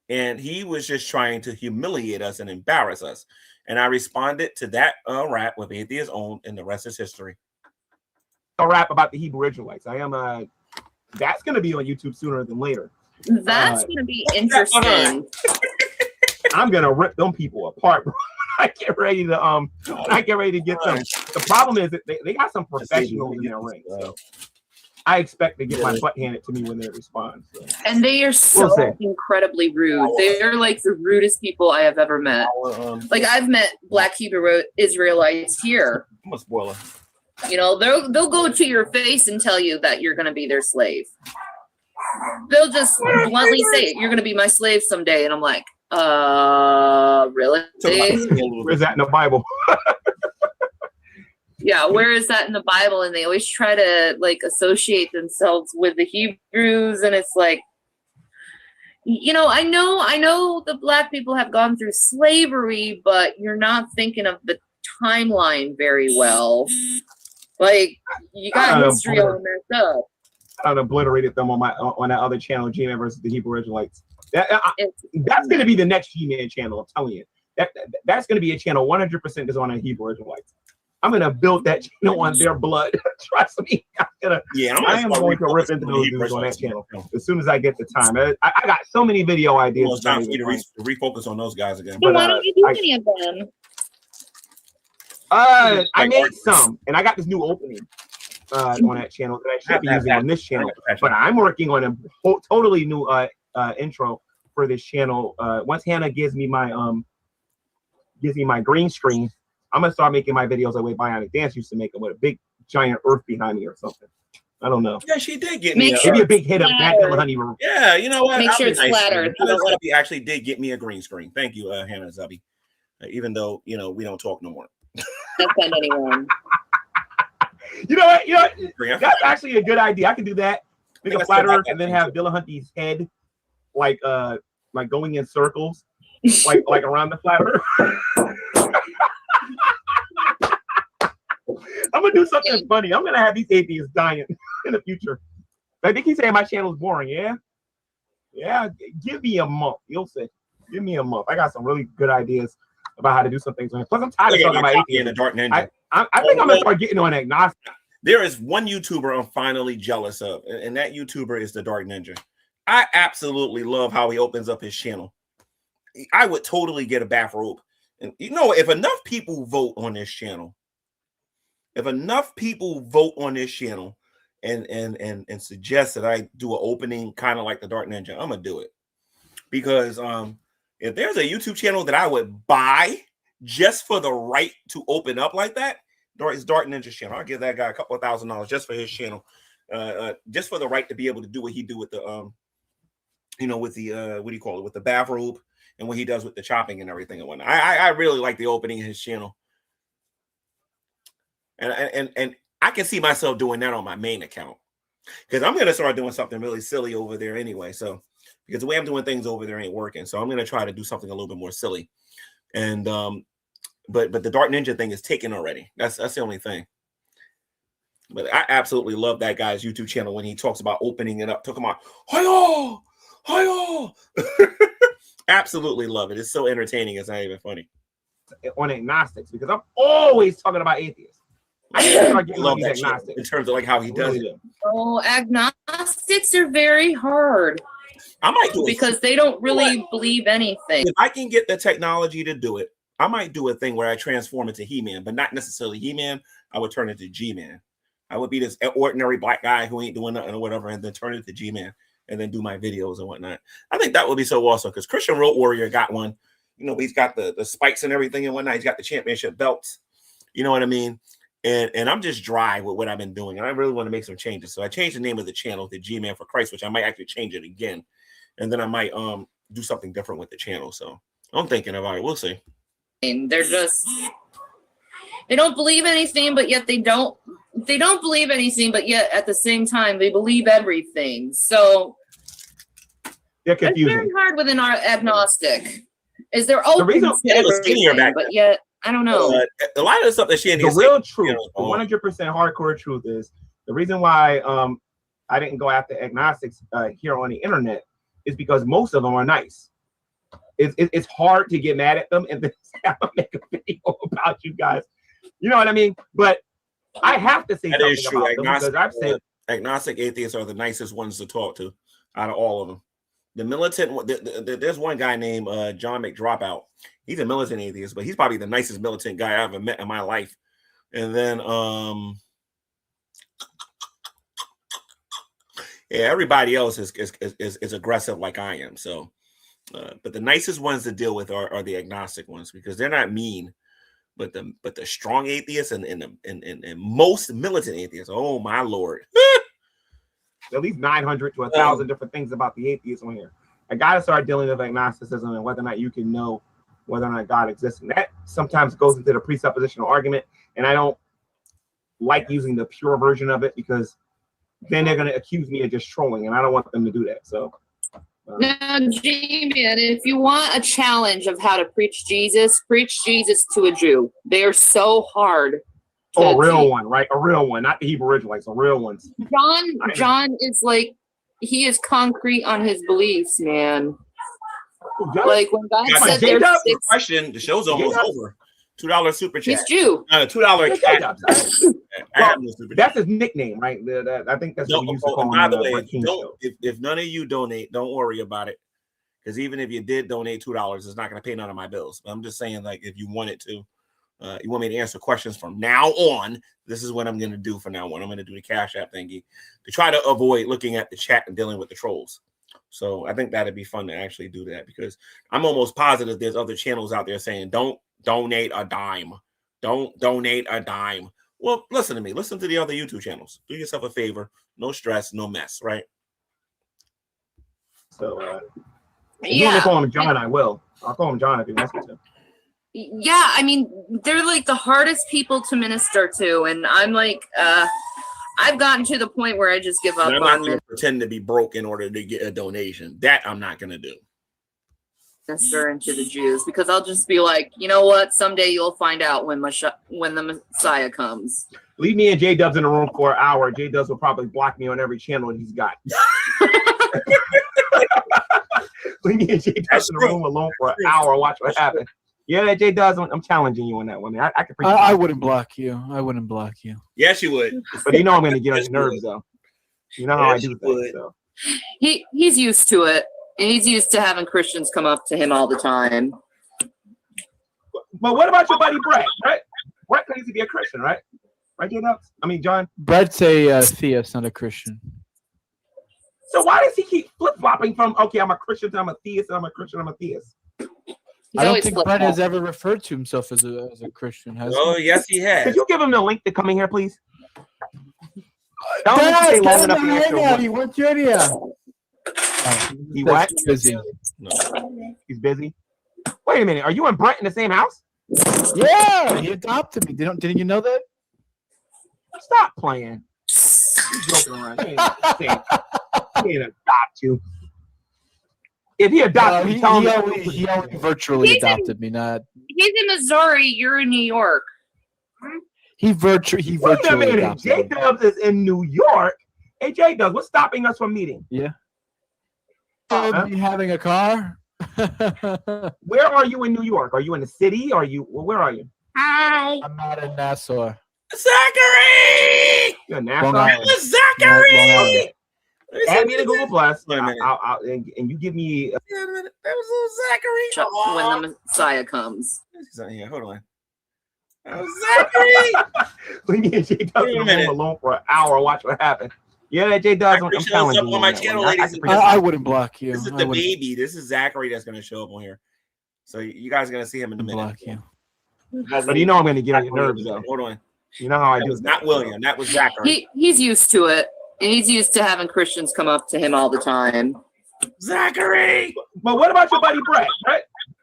C: and he was just trying to humiliate us and embarrass us. And I responded to that rap with Atheist Owned, and the rest is history.
D: A rap about the Hebrew Israelites. I am that's going to be on YouTube sooner than later.
B: That's going to be interesting.
D: I'm going to rip them people apart. I get ready to get them. The problem is that they got some professionals in their ring. So I expect to get my butt handed to me when they respond. So.
B: And they are so incredibly rude. They're like the rudest people I have ever met. Like I've met Black Hebrew Israelites here.
C: I'm a spoiler.
B: You know, they'll go to your face and tell you that you're going to be their slave. They'll just bluntly say, "You're going to be my slave someday," and I'm like, really?
D: Where's that in the Bible?
B: Yeah, where is that in the Bible? And they always try to like associate themselves with the Hebrews, and it's like, you know, I know the Black people have gone through slavery, but you're not thinking of the timeline very well. Like, you got history all messed up.
D: I obliterated them on that other channel, G-Man versus the Hebrew Israelites. That's going to be the next G-Man channel. I'm telling you, that's going to be a channel 100% is on a Hebrew Israelites. I'm gonna build that channel on their blood. Trust me. I am going to rip into those dudes on that channel as soon as I get the time. I got so many video ideas.
C: Well, it's time for you to refocus on those guys again.
E: So why don't you do any of them?
D: I made some, and I got this new opening on that channel that I should be using on this channel. But I'm working on a totally new intro for this channel. Once Hannah gives me my green screen, I'm gonna start making my videos the way Bionic Dance used to make them, with a big giant earth behind me or something. I don't know.
C: Yeah, she did get me.
D: Maybe a big hit of Matt Honey.
C: Yeah, you know what?
E: Make sure it's flattered.
C: Zubby actually did get me a green screen. Thank you, Hannah Zubby. Even though we don't talk no more.
E: Don't send anyone.
D: You know what? That's actually a good idea. I can do that. Make a flat earth and then have Dillahunty's head like going in circles, like around the flat earth. I'm gonna do something funny. I'm gonna have these atheists dying in the future. I think he's saying my channel is boring. Yeah. Give me a month. You'll see. Give me a month. I got some really good ideas about how to do some things. Plus, I'm tired of talking about atheists.
C: The Dark Ninja.
D: I think I'm gonna start getting on agnostic.
C: There is one YouTuber I'm finally jealous of, and that YouTuber is the Dark Ninja. I absolutely love how he opens up his channel. I would totally get a bathrobe. And if enough people vote on this channel, and suggest that I do an opening kind of like the Dark Ninja, I'm gonna do it. Because if there's a YouTube channel that I would buy just for the right to open up like that, it's Dark Ninja's channel. I'll give that guy a couple of $1,000 just for his channel, just for the right to be able to do what he do with the with the what do you call it, with the bathrobe, and what he does with the chopping and everything and whatnot. I really like the opening of his channel, and I can see myself doing that on my main account, because I'm gonna start doing something really silly over there anyway. So because the way I'm doing things over there ain't working, so I'm gonna try to do something a little bit more silly, and but the Dark Ninja thing is taken already. That's the only thing. But I absolutely love that guy's YouTube channel when he talks about opening it up, talking about hi-yo. Absolutely love it. It's so entertaining. It's not even funny.
D: On agnostics, because I'm always talking about atheists. I love that
C: agnostics in terms of like how he does it.
E: Oh, agnostics are very hard.
C: I might do it
E: because they don't really believe anything.
C: If I can get the technology to do it, I might do a thing where I transform into He-Man, but not necessarily He-Man. I would turn into G-Man. I would be this ordinary black guy who ain't doing nothing or whatever, and then turn into G-Man and then do my videos and whatnot. I think that would be so awesome, because Christian Road Warrior got one. He's got the spikes and everything and whatnot. He's got the championship belts. You know what I mean? And I'm just dry with what I've been doing, and I really want to make some changes. So I changed the name of the channel to G-Man for Christ, which I might actually change it again, and then I might do something different with the channel. So I'm thinking about it. We'll see.
E: They're just, they don't believe anything, but yet they don't believe anything, but yet at the same time they believe everything. So
D: they're confusing.
E: It's very hard with an agnostic. Is there open to everything, but yet I don't know.
C: A lot of the stuff that she
D: the real truth, the 100% hardcore truth is the reason why I didn't go after agnostics here on the internet is because most of them are nice. It's hard to get mad at them and then say, I'm gonna make a video about you guys. You know what I mean? But I have to say something about them, because I've said
C: agnostic atheists are the nicest ones to talk to out of all of them. The militant, there's one guy named John McDropout. He's a militant atheist, but he's probably the nicest militant guy I ever met in my life. And then everybody else is aggressive like I am. So but the nicest ones to deal with are the agnostic ones, because they're not mean, but the strong atheists and most militant atheists, oh my Lord.
D: At least 900 to 1,000 different things about the atheists on here. I gotta start dealing with agnosticism and whether or not you can know whether or not God exists. And that sometimes goes into the presuppositional argument, and I don't like using the pure version of it, because then they're gonna accuse me of just trolling, and I don't want them to do that. So
E: now, G-Man, if you want a challenge of how to preach Jesus to a Jew. They are so hard.
D: Oh, a real one, right? A real one, not the Hebrew Israelites, a real one.
E: John is like, he is concrete on his beliefs, man. Like when God said there's 6,
C: question, the show's almost over. $2 super chat.
B: He's Jew.
C: $2 cash. I have no super
D: That's
C: chat.
D: his nickname, right? I think that's what we used to call
C: By
D: him.
C: the
D: on the
C: way,
D: Brett King show.
C: if none of you donate, don't worry about it. Because even if you did donate $2, it's not going to pay none of my bills. But I'm just saying, like, if you wanted to, you want me to answer questions from now on, this is what I'm going to do from now on. I'm going to do the Cash App thingy to try to avoid looking at the chat and dealing with the trolls. So I think that'd be fun to actually do that, because I'm almost positive there's other channels out there saying, don't donate a dime. Don't donate a dime. Well, listen to me. Listen to the other YouTube channels. Do yourself a favor. No stress, no mess, right?
D: So, if you want to call him John, I will. I'll call him John if he wants me to.
B: Yeah, I mean, they're like the hardest people to minister to, and I'm like, I've gotten to the point where I just give up
C: And I'm not
B: on
C: going to pretend to be broke in order to get a donation. That I'm not going to do.
B: ministering to the Jews, because I'll just be like, you know what? Someday you'll find out when the Messiah comes.
D: Leave me and J Dubs in the room for an hour. J Dubs will probably block me on every channel he's got. Leave me and J Dubs in the room alone for an hour. Watch what happens. Yeah, J Dubs, I'm challenging you on that one. I can.
G: I wouldn't block you. I wouldn't block you.
C: Yes, you would.
D: But you know I'm going to get on your nerves, though. You know how I do things. So.
B: He's used to it. And he's used to having Christians come up to him all the time.
D: But what about your buddy Brett? Brett claims to be a Christian, right? Right, J Dubs? I mean, John.
G: Brett's a theist, not a Christian.
D: So why does he keep flip-flopping from, okay, I'm a Christian, I'm a theist, I'm a Christian, I'm a theist?
G: I don't think Brett has ever referred to himself as a Christian, has
C: Oh,
G: he?
C: yes, he has.
D: Could you give him the link to come in here, please? Don't stay long enough to answer one.
G: He went to India.
D: He what?
G: Busy.
C: No.
D: He's busy. Wait a minute. Are you and Brett in the same house?
G: Yeah, he adopted me. Didn't you know that?
D: Stop playing. He's joking around. He ain't adopt you. If he adopted you, tell him
G: he only virtually adopted me, not.
B: He's in Missouri. You're in New York.
G: He virtually
D: Wait a minute.
G: adopted
D: J
G: me.
D: Dubs is in New York. Hey, J Dubs, what's stopping us from meeting?
G: Yeah. Me having a car.
D: Where are you in New York? Are you in the city? Where are you?
B: Hi.
G: I'm not in Nassau.
C: Zachary!
D: You're in
G: Long
D: Nassau.
G: Island.
C: Zachary!
D: Okay. Add me to Google Plus.
C: Wait a minute.
D: And you give me.
C: That was little Zachary.
B: When the Messiah comes.
C: He's not here. Hold on. That was Zachary.
D: Leave me and J Dubs in the room alone for an hour. Watch what happens. Yeah, J Dubs, I'm telling you.
C: on my channel, ladies.
G: I wouldn't block you.
C: This is the baby. This is Zachary that's going to show up on here. So you guys are going to see him in a minute.
G: Block you.
D: But you know I'm going to get on your nerves, though.
C: Hold on.
D: You know how I
C: That
D: do.
C: was not William. That was Zachary.
B: He's used to it. And he's used to having Christians come up to him all the time.
C: Zachary!
D: But what about your buddy Brett?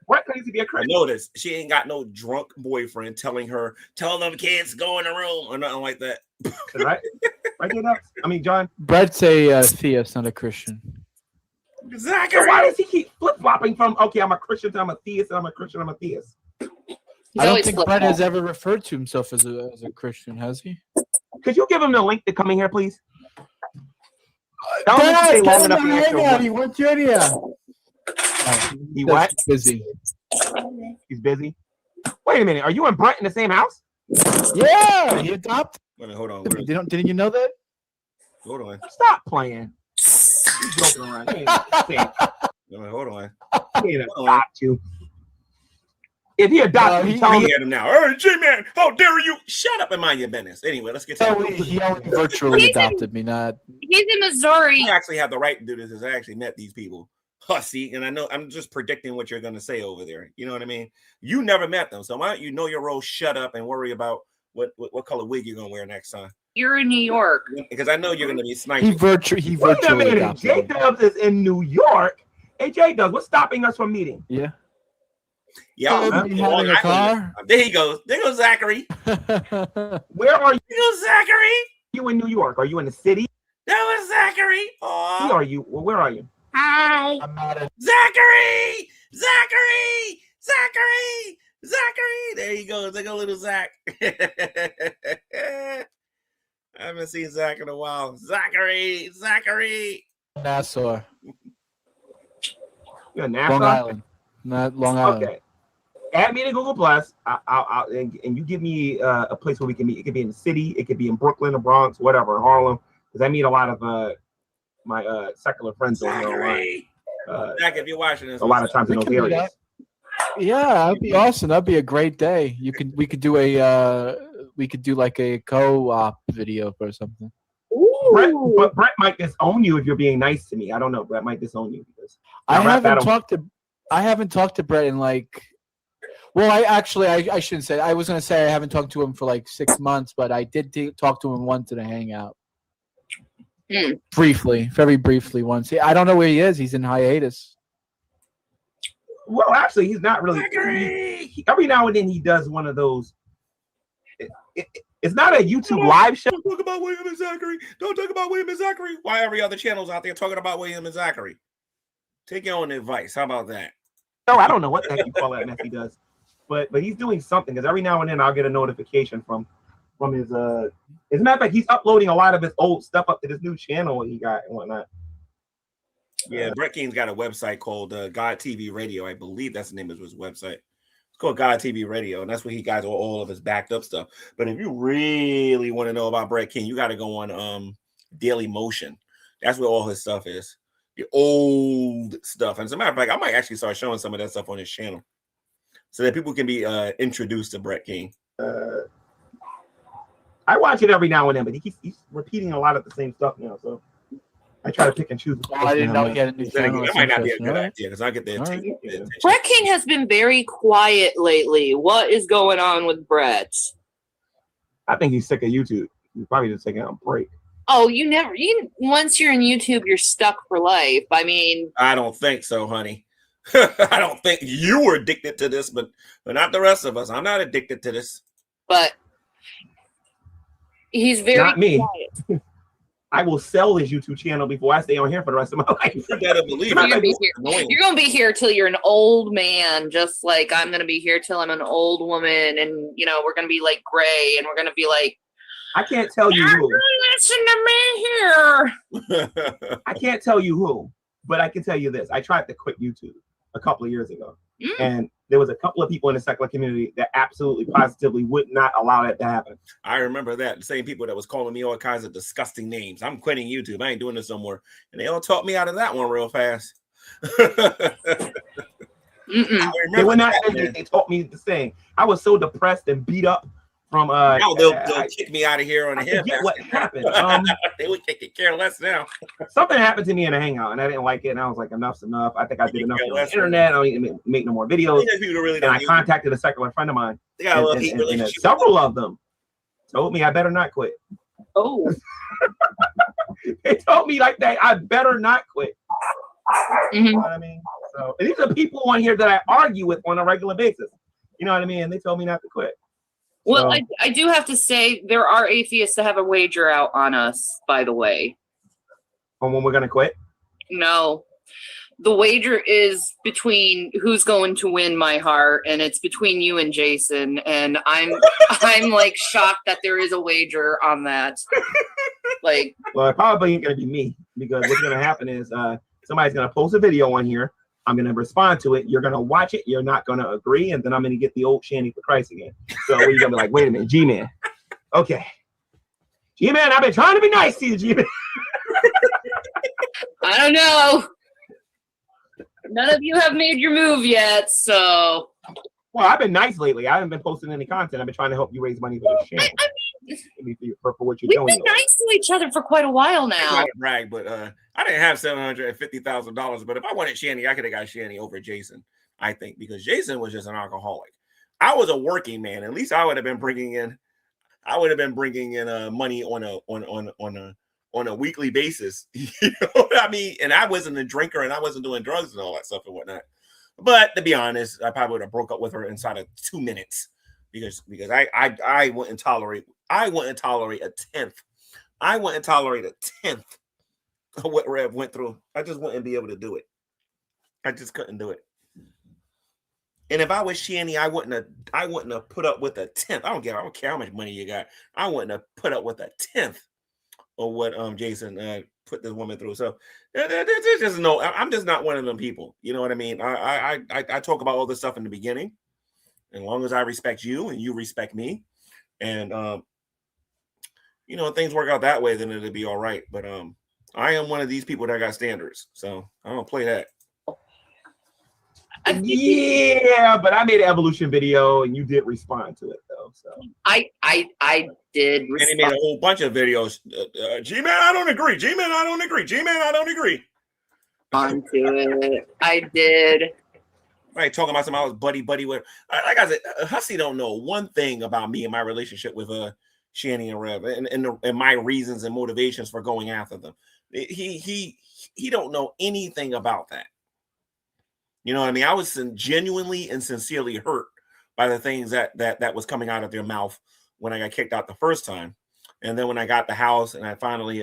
D: Brett claims to be a
C: I
D: Christian.
C: noticed she ain't got no drunk boyfriend telling them kids go in the room or nothing like that.
D: Right? Right, J Dubs? I mean, John.
G: Brett's a theist, not a Christian.
C: Zachary!
D: So why does he keep flip-flopping from, okay, I'm a Christian, I'm a theist, I'm a Christian, I'm a theist?
G: I don't think Brett has ever referred to himself as a Christian, has he?
D: Could you give him the link to come in here, please? Don't stay long enough to answer one.
G: He went to India.
D: He what?
G: Busy.
D: He's busy. Wait a minute. Are you and Brett in the same house?
G: Yeah, he adopted
C: Wait a minute, hold on.
G: me. Didn't you know that?
C: Hold on.
D: Stop playing. He's joking around. He ain't
C: Hold on.
D: adopt you. If he adopted you, tell him.
C: At him now. Hey, G-Man, how dare you? Shut up and mind your business. Anyway, let's get to it.
G: He only virtually adopted me, not.
B: He's in Missouri.
C: I actually have the right to do this because I actually met these people. Hussy, and I know I'm just predicting what you're going to say over there. You know what I mean? You never met them, so why don't you know your role? Shut up and worry about what color wig you're going to wear next time.
B: You're in New York.
C: Because I know you're going to be sniping.
G: He virtually
D: Wait a minute.
G: adopted
D: J
G: me.
D: Dubs is in New York. Hey, J Dubs, what's stopping us from meeting?
G: Yeah.
C: Yeah,
G: Me having a car.
C: There he goes. There goes Zachary.
D: Where are you?
C: There goes Zachary.
D: You in New York? Are you in the city?
C: That was Zachary.
D: Where are you? Well, where are you?
B: Hi.
G: I'm not in.
C: Zachary! Zachary! Zachary! Zachary! There he goes. There go little Zach. I haven't seen Zach in a while. Zachary! Zachary!
G: Nassau.
D: You're in Nassau?
G: Long Island. Not Long Island.
D: Okay. add me to Google Plus. And you give me a place where we can meet. It could be in the city. It could be in Brooklyn, the Bronx, whatever, Harlem. Because I meet a lot of my secular friends over here online.
C: Zach, if you're watching this,
D: a lot of times in those areas.
G: Yeah, that'd be awesome. That'd be a great day. We could do like a co-op video or something.
D: But Brett might disown you if you're being nice to me. I don't know. Brett might disown you because
G: I haven't talked to Brett in like. Well, I shouldn't say. I was gonna say I haven't talked to him for like 6 months, but I did talk to him once in a hangout. Briefly, very briefly once. I don't know where he is. He's in hiatus.
D: Well, actually, he's not really. Every now and then he does one of those. It's not a YouTube live show.
C: Don't talk about William and Zachary. Don't talk about William and Zachary. Why every other channel's out there talking about William and Zachary? Take your own advice. How about that?
D: No, I don't know what the heck you call that mess he does, but he's doing something because every now and then I'll get a notification from his. As a matter of fact, he's uploading a lot of his old stuff up to this new channel he got and whatnot.
C: Yeah, Brett King's got a website called God TV Radio. I believe that's the name of his website. It's called God TV Radio, and that's where he got all of his backed up stuff. But if you really want to know about Brett King, you got to go on Daily Motion. That's where all his stuff is. The old stuff. And as a matter of fact, I might actually start showing some of that stuff on his channel so that people can be introduced to Brett King.
D: I watch it every now and then, but he's repeating a lot of the same stuff now, so I try to pick and choose.
G: I didn't know he had a new channel.
C: That might not be a good idea because I get the attention.
B: Brett King has been very quiet lately. What is going on with Brett?
D: I think he's sick of YouTube. He's probably just taking a break.
B: Oh, once you're in YouTube, you're stuck for life. I mean,
C: I don't think so, honey. I don't think you were addicted to this, but not the rest of us. I'm not addicted to this.
B: But he's very
D: not me.
B: quiet.
D: I will sell his YouTube channel before I stay on here for the rest of my life.
C: You better believe
B: you're gonna be here till you're an old man, just like I'm gonna be here till I'm an old woman, and we're gonna be like gray, and we're gonna be like,
D: I can't tell you who.
B: Listen to me here.
D: I can't tell you who, but I can tell you this. I tried to quit YouTube a couple of years ago, and there was a couple of people in the secular community that absolutely positively would not allow that to happen.
C: I remember that. The same people that was calling me all kinds of disgusting names. I'm quitting YouTube. I ain't doing this no more. And they all talked me out of that one real fast.
D: They were not. They taught me the same. I was so depressed and beat up from.
C: Now they'll kick me out of here on the head.
D: What happened?
C: They would take care less now.
D: Something happened to me in a hangout, and I didn't like it. And I was like, enough's enough. I think I did enough on the internet. I don't need to make no more videos. And I contacted a secular friend of mine. And several of them told me I better not quit.
B: Oh.
D: They told me like that I better not quit.
B: Mm-hmm.
D: You know what I mean? So these are people on here that I argue with on a regular basis. You know what I mean? And they told me not to quit.
B: Well, I do have to say there are atheists that have a wager out on us, by the way.
D: On when we're gonna quit?
B: No. The wager is between who's going to win my heart, and it's between you and Jason. And I'm like shocked that there is a wager on that. Like,
D: well, it probably ain't gonna be me, because what's gonna happen is somebody's gonna post a video on here. I'm going to respond to it. You're going to watch it. You're not going to agree. And then I'm going to get the old Shanny for Christ again. So you're going to be like, wait a minute, G-Man. Okay. G-Man, I've been trying to be nice to you, G-Man.
B: I don't know. None of you have made your move yet, so.
D: Well, I've been nice lately. I haven't been posting any content. I've been trying to help you raise money for the channel. For what you're doing.
B: We've been nice to each other for quite a while now.
C: I'm not to brag, but I didn't have $750,000. But if I wanted Shanny, I could have got Shanny over Jason. I think because Jason was just an alcoholic. I was a working man. At least I would have been bringing in. Money on a weekly basis. You know what I mean? And I wasn't a drinker, and I wasn't doing drugs and all that stuff and whatnot. But to be honest, I probably would have broke up with her inside of 2 minutes because I wouldn't tolerate. I wouldn't tolerate a tenth. I wouldn't tolerate a tenth of what Rev went through. I just wouldn't be able to do it. I just couldn't do it. And if I was Shanny, I wouldn't have put up with a tenth. I don't care how much money you got. I wouldn't have put up with a tenth of what Jason put this woman through. So there's just no. I'm just not one of them people. You know what I mean? I talk about all this stuff in the beginning, As long as I respect you and you respect me, and things work out that way, then it'll be all right. But I am one of these people that got standards, so I don't play that.
D: Yeah, but I made an evolution video and you did respond to it though. So
B: I did
C: And he made a whole bunch of videos. G-Man, I don't agree. G-Man, I don't agree. G-Man, I don't agree.
B: Onto it. I did.
C: Right, talking about something I was buddy with. Like I said, Hussy don't know one thing about me and my relationship with Shanny and Rev, and my reasons and motivations for going after them. He don't know anything about that. You know what I mean? I was genuinely and sincerely hurt by the things that was coming out of their mouth when I got kicked out the first time. And then when I got the house and I finally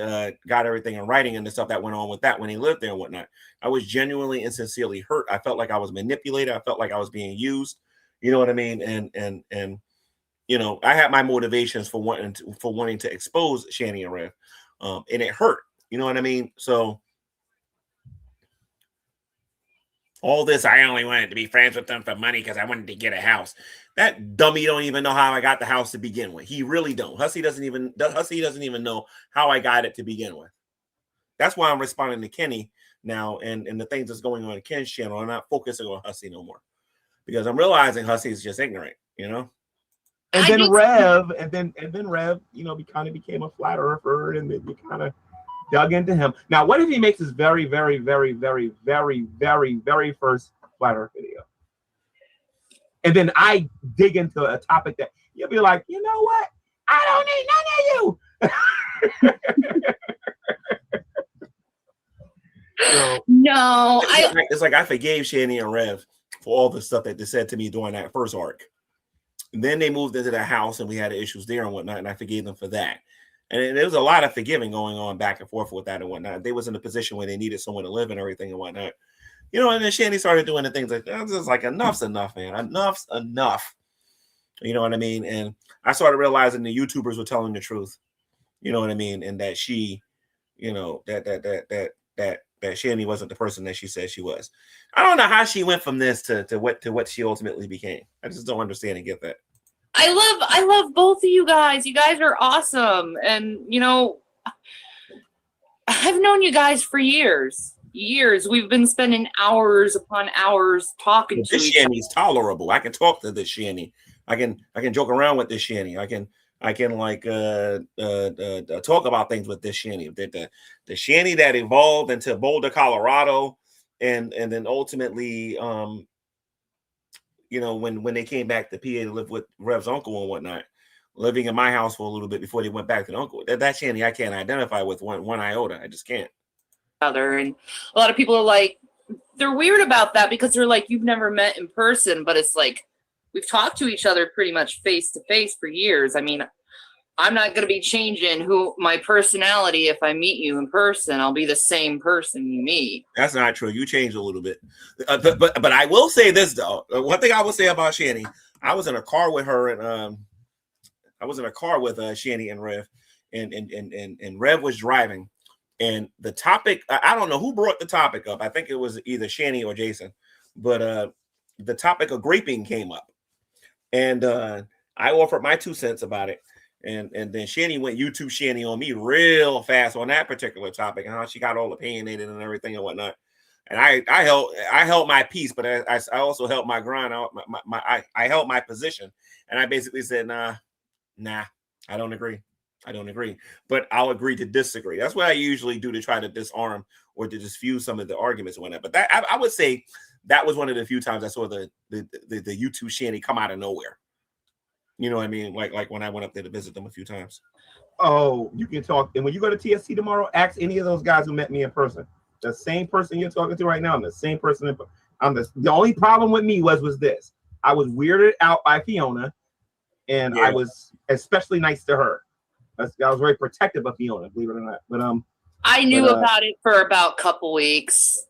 C: got everything in writing and the stuff that went on with that when he lived there and whatnot, I was genuinely and sincerely hurt. I felt like I was manipulated. I felt like I was being used. You know what I mean? And I had my motivations for wanting to expose Shanny and Rev, and it hurt. You know what I mean? So all this, I only wanted to be friends with them for money because I wanted to get a house. That dummy don't even know how I got the house to begin with. He really don't. Hussy doesn't even know how I got it to begin with. That's why I'm responding to Kenny now and the things that's going on in Ken's channel. I'm not focusing on Hussy no more because I'm realizing Hussy is just ignorant, And
D: then Rev, we kind of became a flat earther, and then we kind of dug into him. Now, what if he makes his very, very, very, very, very, very, very first flat earth video? And then I dig into a topic that you'll be like, you know what? I don't need none of you. So,
B: no,
C: it's like I forgave Shanny and Rev for all the stuff that they said to me during that first arc. And then they moved into the house and we had issues there and whatnot, and I forgave them for that. And there was a lot of forgiving going on back and forth with that and whatnot. They was in a position where they needed someone to live and everything and whatnot. And then Shanny started doing the things like that. Just like enough's enough, man. Enough's enough. You know what I mean? And I started realizing the YouTubers were telling the truth. You know what I mean? And that she, that Shanny wasn't the person that she said she was. I don't know how she went from this to what she ultimately became. I just don't understand and get that.
B: I love both of you guys. You guys are awesome. And I've known you guys for years. We've been spending hours upon hours talking to each other.
C: This Shanny's tolerable. I can talk to this Shanny. I can joke around with this Shanny. I can talk about things with this Shanny. The Shanny that evolved into Boulder, Colorado, and then ultimately when they came back to PA to live with Rev's uncle and whatnot, living in my house for a little bit before they went back to the uncle. That Shanny I can't identify with one iota. I just can't.
B: And a lot of people are like, they're weird about that because they're like, you've never met in person, but it's like we've talked to each other pretty much face to face for years. I mean, I'm not going to be changing my personality if I meet you in person. I'll be the same person you meet.
C: That's not true. You changed a little bit, but I will say this though. One thing I will say about Shanny, I was in a car with her, and Shanny and Rev, and Rev was driving. And the topic, I don't know who brought the topic up. I think it was either Shanny or Jason, but the topic of graping came up. And I offered my 2 cents about it. And then Shanny went YouTube Shanny on me real fast on that particular topic and how she got all opinionated and everything and whatnot. And I held my peace, but I also held my ground out. I held my position. And I basically said, nah, I don't agree. But I'll agree to disagree. That's what I usually do to try to disarm or to diffuse some of the arguments and whatnot. But that I would say that was one of the few times I saw the YouTube Shanny come out of nowhere. You know what I mean? Like when I went up there to visit them a few times.
D: Oh, you can talk. And when you go to TSC tomorrow, ask any of those guys who met me in person. The same person you're talking to right now. I'm the same person. The only problem with me was this. I was weirded out by Fiona, and I was especially nice to her. I was very protective of Fiona, believe it or not. But
B: I knew about it for about a couple weeks.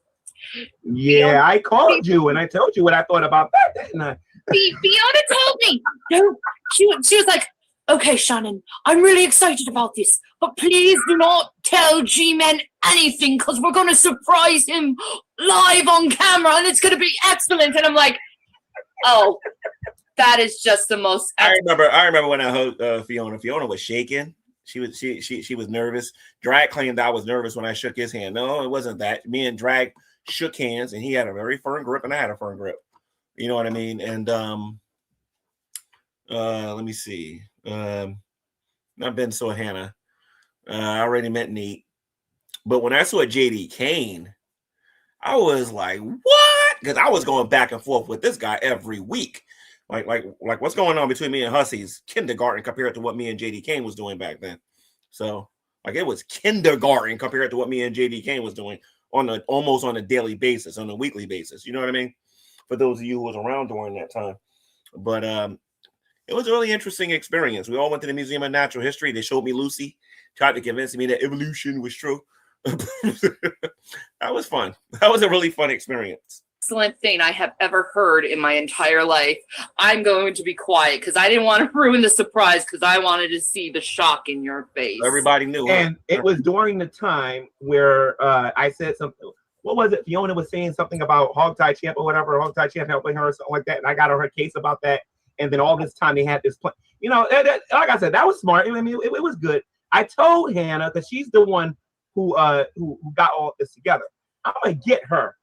D: Yeah, Fiona, I called you and I told you what I thought about that, didn't I?
B: Fiona told me. No, she was like, okay, Shannon, I'm really excited about this, but please do not tell G-Man anything because we're going to surprise him live on camera and it's going to be excellent. And I'm like, oh, That is just the most.
C: I remember when I hugged Fiona. Fiona was shaking. She was nervous. Drag claimed I was nervous when I shook his hand. No, it wasn't that. Me and Drag shook hands, and he had a very firm grip, and I had a firm grip. You know what I mean? And let me see. I've been saw Hannah. I already met Nate. But when I saw JD Kane, I was like, what? Because I was going back and forth with this guy every week. Like what's going on between me and Hussey's kindergarten compared to what me and JD Kane was doing back then. So like it was kindergarten compared to what me and JD Kane was doing almost on a daily basis, on a weekly basis. You know what I mean? For those of you who was around during that time. But it was a really interesting experience. We all went to the Museum of Natural History. They showed me Lucy, tried to convince me that evolution was true. That was fun. That was a really fun experience.
B: Excellent thing I have ever heard in my entire life. I'm going to be quiet because I didn't want to ruin the surprise because I wanted to see the shock in your face.
C: Everybody knew.
D: And it was during the time where I said something. What was it? Fiona was saying something about Hogtie Champ or whatever, Hogtie Champ helping her or something like that. And I got her case about that. And then all this time they had this plan. You know, like I said, that was smart. I mean, it was good. I told Hannah, because she's the one who got all this together. I'm gonna get her.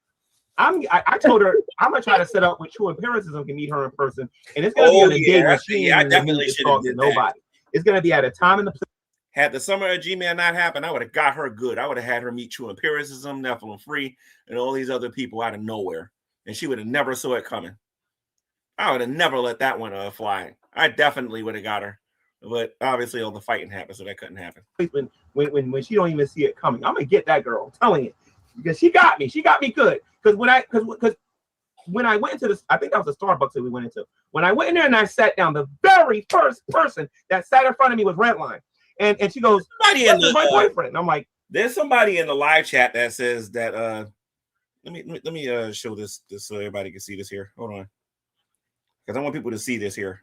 D: I told her I'm gonna try to set up with True Empiricism can meet her in person, and it's gonna be on a day where she
C: I definitely should have did
D: nobody. It's gonna be at a time and the place.
C: Had the Summer of G-Man not happened, I would have got her good. I would have had her meet True Empiricism, Nephilim Free, and all these other people out of nowhere, and she would have never saw it coming. I would have never let that one fly. I definitely would have got her, but obviously all the fighting happened, so that couldn't happen.
D: When she don't even see it coming, I'm gonna get that girl. I'm telling you, because she got me good. Because when I went into this, I think that was the Starbucks that we went into. When I went in there and I sat down, the very first person that sat in front of me was Redline, and she goes, "This is my boyfriend." And I'm like,
C: "There's somebody in the live chat that says that." Let me show this so everybody can see this here. Hold on, because I want people to see this here.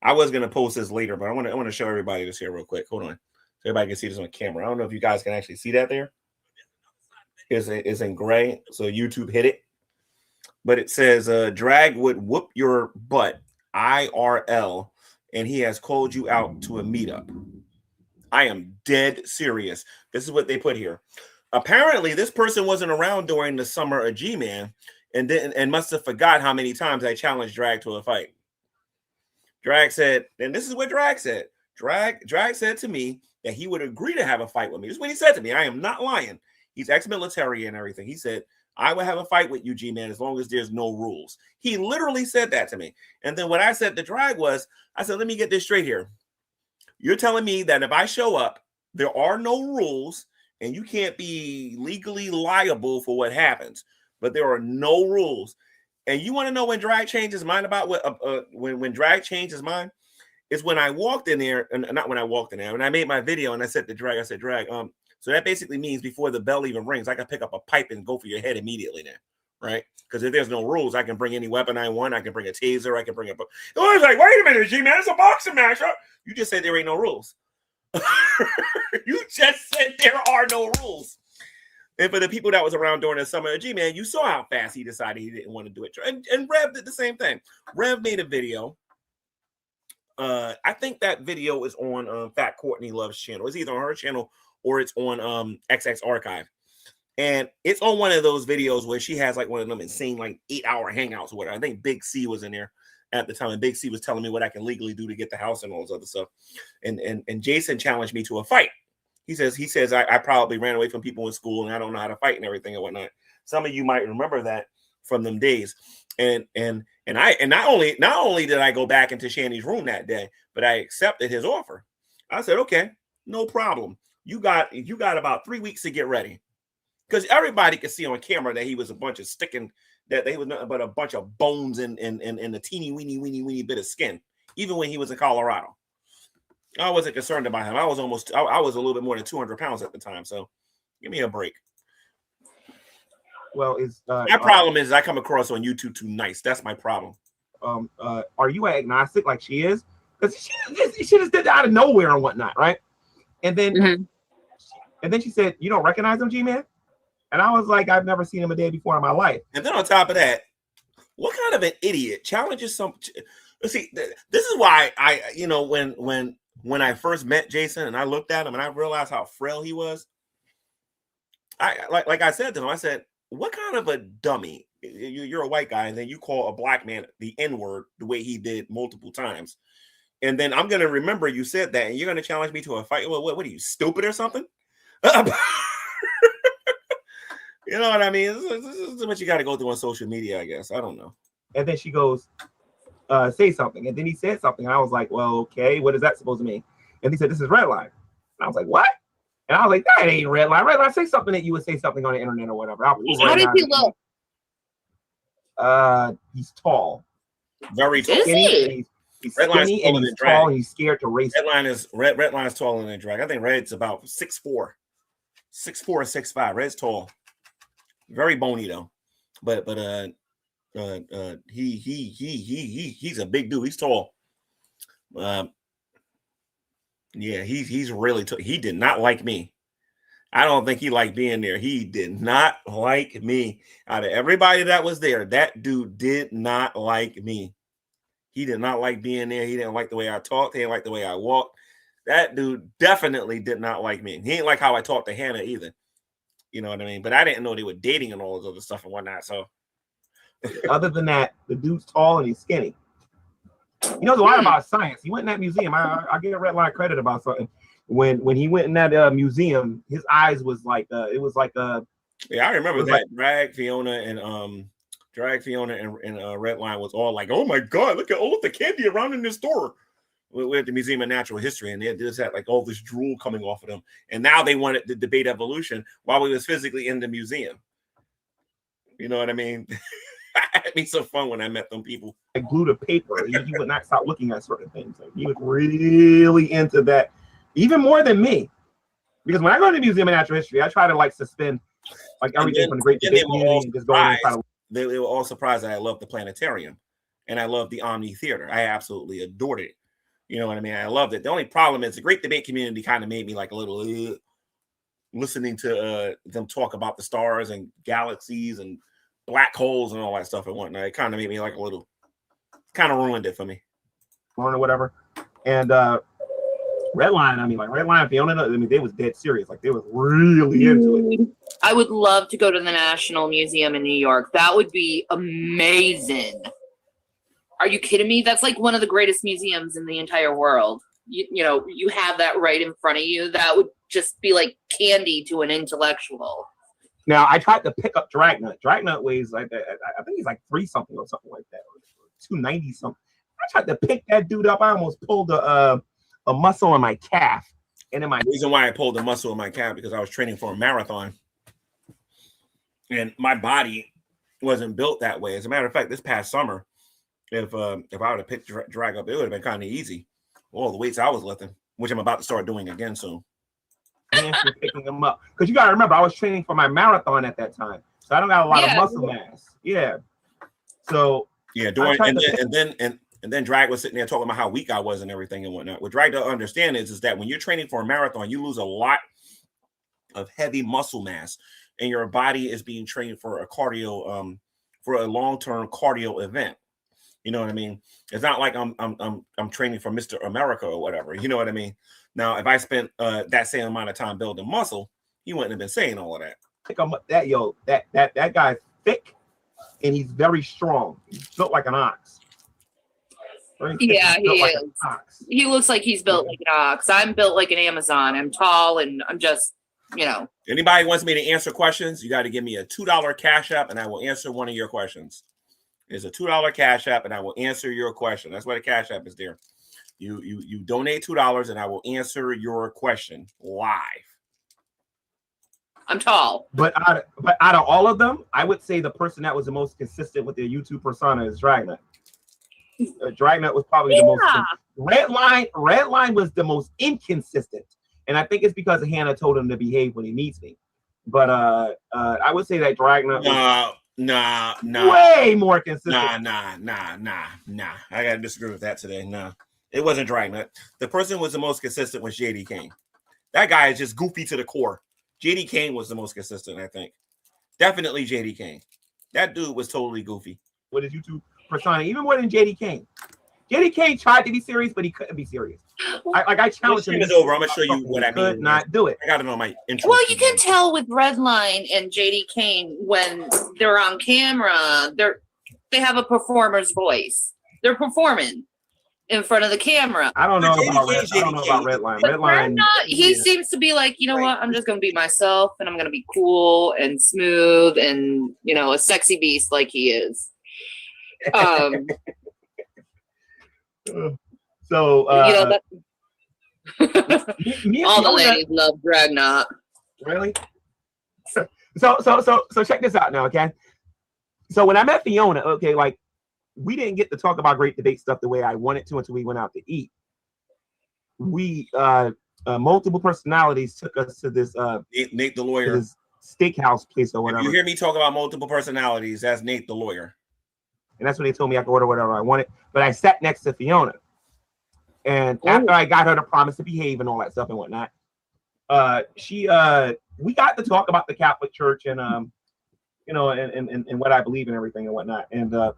C: I was gonna post this later, but I want to show everybody this here real quick. Hold on, so everybody can see this on camera. I don't know if you guys can actually see that there. It's in gray, so YouTube hit it. But it says, Drag would whoop your butt, IRL, and he has called you out to a meetup. I am dead serious. This is what they put here. Apparently, this person wasn't around during the Summer of G-Man and must have forgot how many times I challenged Drag to a fight. Drag said, and this is what Drag said. Drag said to me that he would agree to have a fight with me. This is what he said to me. I am not lying. He's ex-military and everything. He said, I will have a fight with you, G-Man, as long as there's no rules. He literally said that to me. And then what I said to Drag was, I said, let me get this straight here. You're telling me that if I show up, there are no rules and you can't be legally liable for what happens, but there are no rules. And you want to know when Drag changed his mind about what, when Drag changed his mind? It's when I walked in there, and not when I walked in there, when I made my video and I said to Drag, I said, Drag, so that basically means before the bell even rings, I can pick up a pipe and go for your head immediately then, right? Because if there's no rules, I can bring any weapon I want. I can bring a taser. I can bring a... I was like, wait a minute, G-Man, it's a boxing match. Huh? You just said there ain't no rules. You just said there are no rules. And for the people that was around during the Summer of G-Man, you saw how fast he decided he didn't want to do it. And Rev did the same thing. Rev made a video. I think that video is on Fat Courtney Love's channel. It's either on her channel or it's on XX Archive. And it's on one of those videos where she has like one of them insane like 8-hour hangouts or whatever. I think Big C was in there at the time, and Big C was telling me what I can legally do to get the house and all this other stuff. And Jason challenged me to a fight. He says I probably ran away from people in school and I don't know how to fight and everything and whatnot. Some of you might remember that from them days. And not only did I go back into Shanny's room that day, but I accepted his offer. I said, okay, no problem. You got about 3 weeks to get ready. Because everybody could see on camera that he was a bunch of sticking, that they was nothing but a bunch of bones and a teeny weeny bit of skin, even when he was in Colorado. I wasn't concerned about him. I was a little bit more than 200 pounds at the time. So give me a break.
D: Well, it's
C: my problem is I come across on YouTube too nice. That's my problem.
D: Are you agnostic like she is? Because she just did that out of nowhere and whatnot, right? And then she said, "You don't recognize him, G-Man?" And I was like, "I've never seen him a day before in my life."
C: And then on top of that, what kind of an idiot challenges some? See, this is why I, you know, when I first met Jason and I looked at him and I realized how frail he was. I like I said to him, I said, "What kind of a dummy? You're a white guy, and then you call a black man the N-word the way he did multiple times, and then I'm gonna remember you said that, and you're gonna challenge me to a fight? What are you, stupid or something?" You know what I mean? This is what you got to go through on social media, I guess. I don't know.
D: And then she goes, say something. And then he said something. And I was like, well, okay, what is that supposed to mean? And he said, this is red line. And I was like, what? And I was like, that ain't red line. Red line, say something that you would say something on the internet or whatever.
B: How does he look?
D: He's tall.
C: Very tall.
B: Is he?
D: He's skinny and he's tall and he's scared to race.
C: Red line is taller than drag. I think Red's about 6'4", 6'4", 6'5". Red's tall. Very bony though. But he's a big dude. He's tall. Yeah, he's really he did not like me. I don't think he liked being there. He did not like me. Out of everybody that was there, that dude did not like me. He did not like being there. He didn't like the way I talked. He didn't like the way I walked. That dude definitely did not like me. He didn't like how I talked to Hannah either. You know what I mean? But I didn't know they were dating and all this other stuff and whatnot. So
D: other than that, the dude's tall and he's skinny. He knows a lot about science. He went in that museum. I get a red line credit about something. When he went in that museum, his eyes was like it was like
C: yeah, I remember that. Like, Drag Fiona and Redline was all like, "Oh my God, look at all the candy around in this store." We're at the Museum of Natural History, and they just had like all this drool coming off of them. And now they wanted to debate evolution while we was physically in the museum. You know what I mean? It'd be so fun when I met them people.
D: I glued to paper. He would not stop looking at certain things. Like, he was really into that, even more than me. Because when I go to the Museum of Natural History, I try to like suspend like everything from the Great Debate Community and just go in and try to.
C: They were all surprised that I loved the planetarium, and I loved the Omni Theater. I absolutely adored it. You know what I mean? I loved it. The only problem is the Great Debate Community kind of made me like a little listening to them talk about the stars and galaxies and black holes and all that stuff and whatnot. It kind of made me like a little, kind of ruined it for me.
D: Or whatever. And Redline, I mean, like Redline, Fiona, I mean, they was dead serious. Like they was really into it.
B: I would love to go to the National Museum in New York. That would be amazing. Are you kidding me? That's like one of the greatest museums in the entire world. You know, you have that right in front of you. That would just be like candy to an intellectual.
D: Now, I tried to pick up Dragnut. Dragnut weighs like, I think he's like 3 something or something like that, or 290 something. I tried to pick that dude up. I almost pulled a muscle in my calf. And in my
C: the reason why I pulled the muscle in my calf because I was training for a marathon. And my body wasn't built that way. As a matter of fact, this past summer, if I would have picked drag up, it would have been kind of easy. All the weights I was lifting, which I'm about to start doing again soon.
D: Picking them up because you got to remember I was training for my marathon at that time, so I don't got a lot of muscle mass. Yeah. So
C: yeah, and then Drag was sitting there talking about how weak I was and everything and whatnot. What Drag to understand is that when you're training for a marathon, you lose a lot of heavy muscle mass, and your body is being trained for a cardio, for a long-term cardio event. You know what I mean? It's not like I'm training for Mr. America or whatever. You know what I mean? Now, if I spent that same amount of time building muscle, he wouldn't have been saying all of that.
D: That guy's thick and he's very strong. He's built like an ox.
B: Yeah, he is. He looks like he's built like an ox. I'm built like an Amazon. I'm tall and I'm just, you know.
C: Anybody wants me to answer questions, you got to give me a $2 Cash App and I will answer one of your questions. There's a $2 Cash App and I will answer your question. That's why the Cash App is there. You donate $2 and I will answer your question live.
B: I'm tall.
D: But out of all of them, I would say the person that was the most consistent with their YouTube persona is Dragnut. Dragnut was probably the most. Redline was the most inconsistent, and I think it's because Hannah told him to behave when he meets me. But I would say that Dragnut was way more consistent.
C: Nah. I gotta disagree with that today. Nah, it wasn't Dragnut. The person was the most consistent was JD Kane. That guy is just goofy to the core. JD Kane was the most consistent, I think. Definitely JD Kane. That dude was totally goofy.
D: With his YouTube persona, even more than JD Kane. Jenny Kane tried to be serious, but he couldn't be serious. I challenged him.
C: It's over. I'm gonna show you what I mean.
D: Could not do it.
C: I got it on my intro.
B: Well, you can tell with Redline and JD Kane when they're on camera, they have a performer's voice. They're performing in front of the camera.
D: I don't know about Redline. Redline.
B: He seems to be like, you know what? I'm just gonna be myself, and I'm gonna be cool and smooth, and a sexy beast like he is.
D: So
B: that,
D: me
B: all the
D: Fiona,
B: ladies love Dragnot.
D: Really? So check this out now, okay? So when I met Fiona, okay, like we didn't get to talk about great debate stuff the way I wanted to until we went out to eat. We multiple personalities took us to this
C: Nate the lawyer,
D: this steakhouse place or whatever.
C: If you hear me talk about multiple personalities, that's Nate the lawyer.
D: And that's when they told me I could order whatever I wanted. But I sat next to Fiona. And after I got her to promise to behave and all that stuff and whatnot, we got to talk about the Catholic Church and and what I believe in everything and whatnot. And the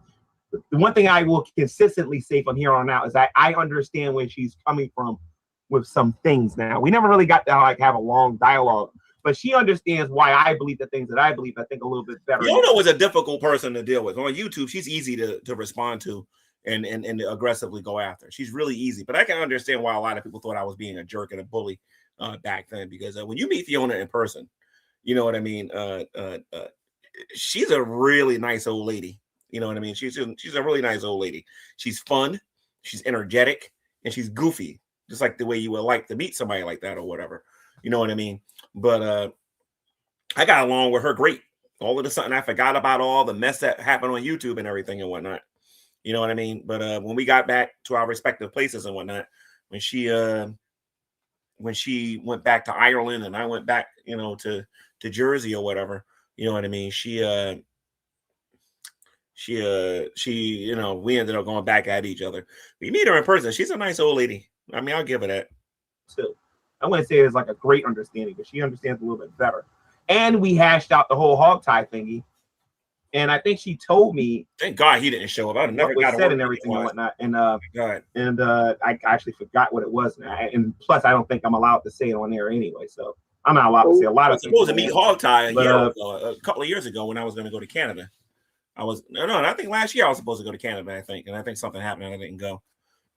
D: one thing I will consistently say from here on out is I understand where she's coming from with some things now. We never really got to have a long dialogue, but she understands why I believe the things that I believe, I think, a little bit better.
C: Fiona was a difficult person to deal with. On YouTube, she's easy to respond to and aggressively go after. She's really easy. But I can understand why a lot of people thought I was being a jerk and a bully back then, because when you meet Fiona in person, you know what I mean? She's a really nice old lady. You know what I mean? She's a really nice old lady. She's fun, she's energetic, and she's goofy, just like the way you would like to meet somebody like that or whatever. You know what I mean? But I got along with her great. All of a sudden, I forgot about all the mess that happened on YouTube and everything and whatnot. You know what I mean? But when we got back to our respective places and whatnot, when she went back to Ireland and I went back, to Jersey or whatever, you know what I mean? She we ended up going back at each other. We meet her in person. She's a nice old lady. I mean, I'll give her that.
D: So I want to say it's like a great understanding, but she understands a little bit better. And we hashed out the whole hog tie thingy. And I think she told me.
C: Thank God he didn't show up. I never got
D: said and everything and whatnot. And I actually forgot what it was. And plus, I don't think I'm allowed to say it on air anyway. So I'm not allowed to say a lot of things.
C: I was supposed to meet hog tie a couple of years ago when I was going to go to Canada. I think last year I was supposed to go to Canada, I think. And I think something happened and I didn't go.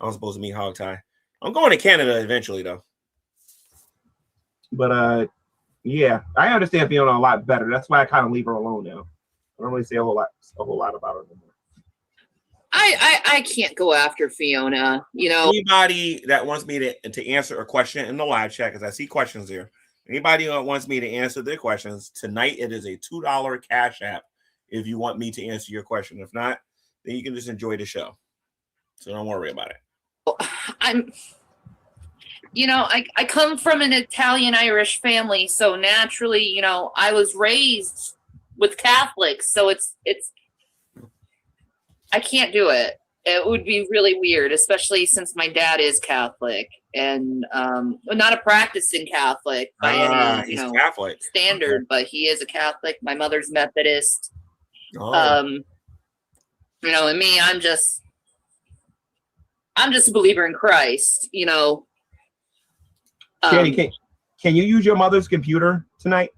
C: I was supposed to meet hog tie. I'm going to Canada eventually, though.
D: But yeah, I understand Fiona a lot better. That's why I kind of leave her alone now. I don't really say a whole lot about her anymore.
B: I can't go after Fiona.
C: Anybody that wants me to answer a question in the live chat, because I see questions there. Anybody that wants me to answer their questions tonight, it is a $2 Cash App if you want me to answer your question. If not, then you can just enjoy the show. So don't worry about it.
B: I come from an Italian-Irish family, so naturally, I was raised with Catholics, so it's I can't do it. It would be really weird, especially since my dad is Catholic and not a practicing Catholic by any
C: Catholic
B: standard, okay. But he is a Catholic. My mother's Methodist.
C: Oh.
B: And me, I'm just a believer in Christ.
D: Danny, can you use your mother's computer tonight?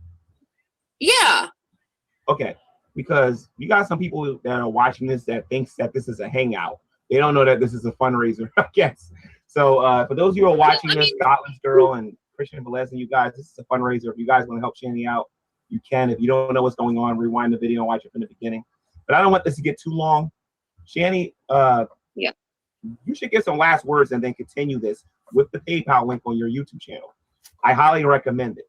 B: Yeah.
D: Okay, because you got some people that are watching this that thinks that this is a hangout. They don't know that this is a fundraiser, I guess. So for those of you who are watching this, Scotland's Girl and Christian Velez and you guys, this is a fundraiser. If you guys want to help Shanny out, you can. If you don't know what's going on, rewind the video and watch it from the beginning. But I don't want this to get too long. Shanny,
B: yeah,
D: you should get some last words and then continue this with the PayPal link on your YouTube channel. I highly recommend it.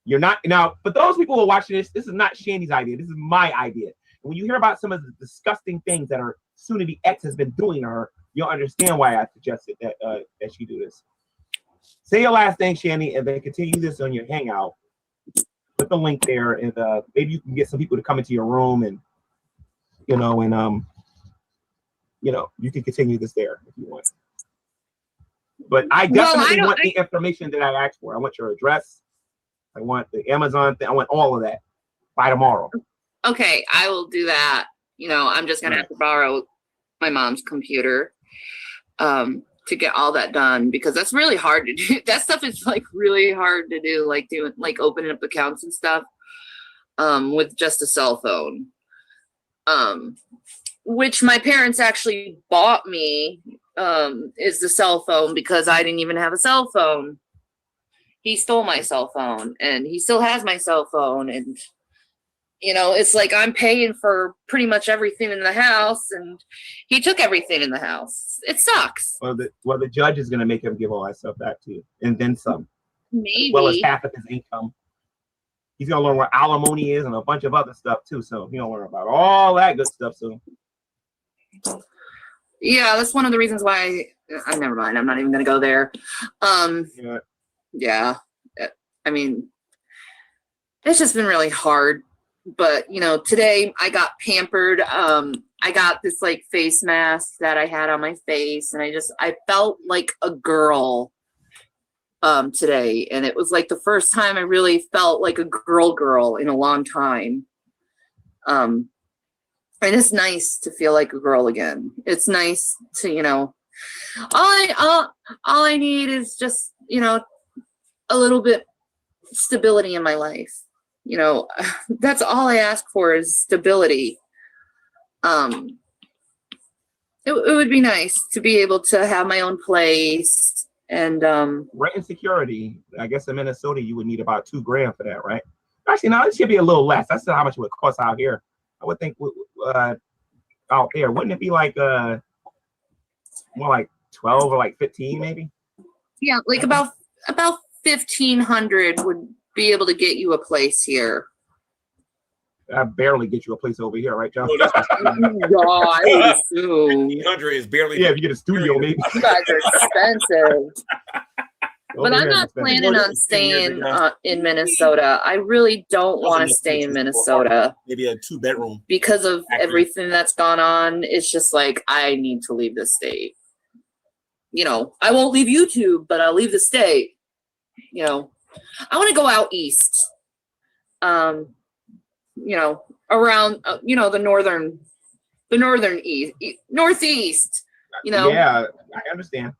D: You're not now, but those people who are watching this is not Shandy's idea. This is my idea. And when you hear about some of the disgusting things that our soon-to-be ex has been doing to her, you'll understand why I suggested that she do this. Say your last thing, Shandy, and then continue this on your Hangout. Put the link there, and maybe you can get some people to come into your room, and you can continue this there if you want. But I definitely want the information that I asked for. I want your address. I want the Amazon thing. I want all of that by tomorrow.
B: Okay, I will do that. I'm just gonna have to borrow my mom's computer. to get all that done, because that's really hard to do. That stuff is like really hard to do, like doing like opening up accounts and stuff with just a cell phone. Which my parents actually bought me is the cell phone, because I didn't even have a cell phone. He stole my cell phone, and he still has my cell phone, and you know, it's like I'm paying for pretty much everything in the house, and he took everything in the house. It sucks.
D: Well, the judge is going to make him give all that stuff back to you, and then some.
B: Maybe.
D: As well as half of his income. He's going to learn what alimony is and a bunch of other stuff too. So he'll learn about all that good stuff soon.
B: Yeah, that's one of the reasons why I never mind. I'm not even going to go there. Yeah. I mean, it's just been really hard. But, you know, today I got pampered. I got this like face mask that I had on my face, and I felt like a girl today. And it was like the first time I really felt like a girl in a long time. And it's nice to feel like a girl again. It's nice to, you know, all I need is just, you know, a little bit stability in my life. You know, that's all I ask for is stability. It would be nice to be able to have my own place and
D: rent and security. I guess in Minnesota you would need about $2,000 for that, right? Actually, no, it should be a little less. That's not how much it would cost out here. I would think out there, wouldn't it be like more like 12 or like 15 maybe?
B: Yeah, like about 1,500 would be able to get you a place here.
D: I barely get you a place over here, right, John?
B: Yeah, I would assume.
C: 100 is barely.
D: Yeah, if you get a studio, maybe.
B: You guys are expensive. But I'm not planning on staying in Minnesota. I really don't want to stay in Minnesota.
C: Maybe a 2-bedroom.
B: Because of everything that's gone on, it's just like, I need to leave the state. You know, I won't leave YouTube, but I'll leave the state. You know, I want to go out east. You know, around, you know, the northeast, northeast, you know.
D: Yeah, I understand.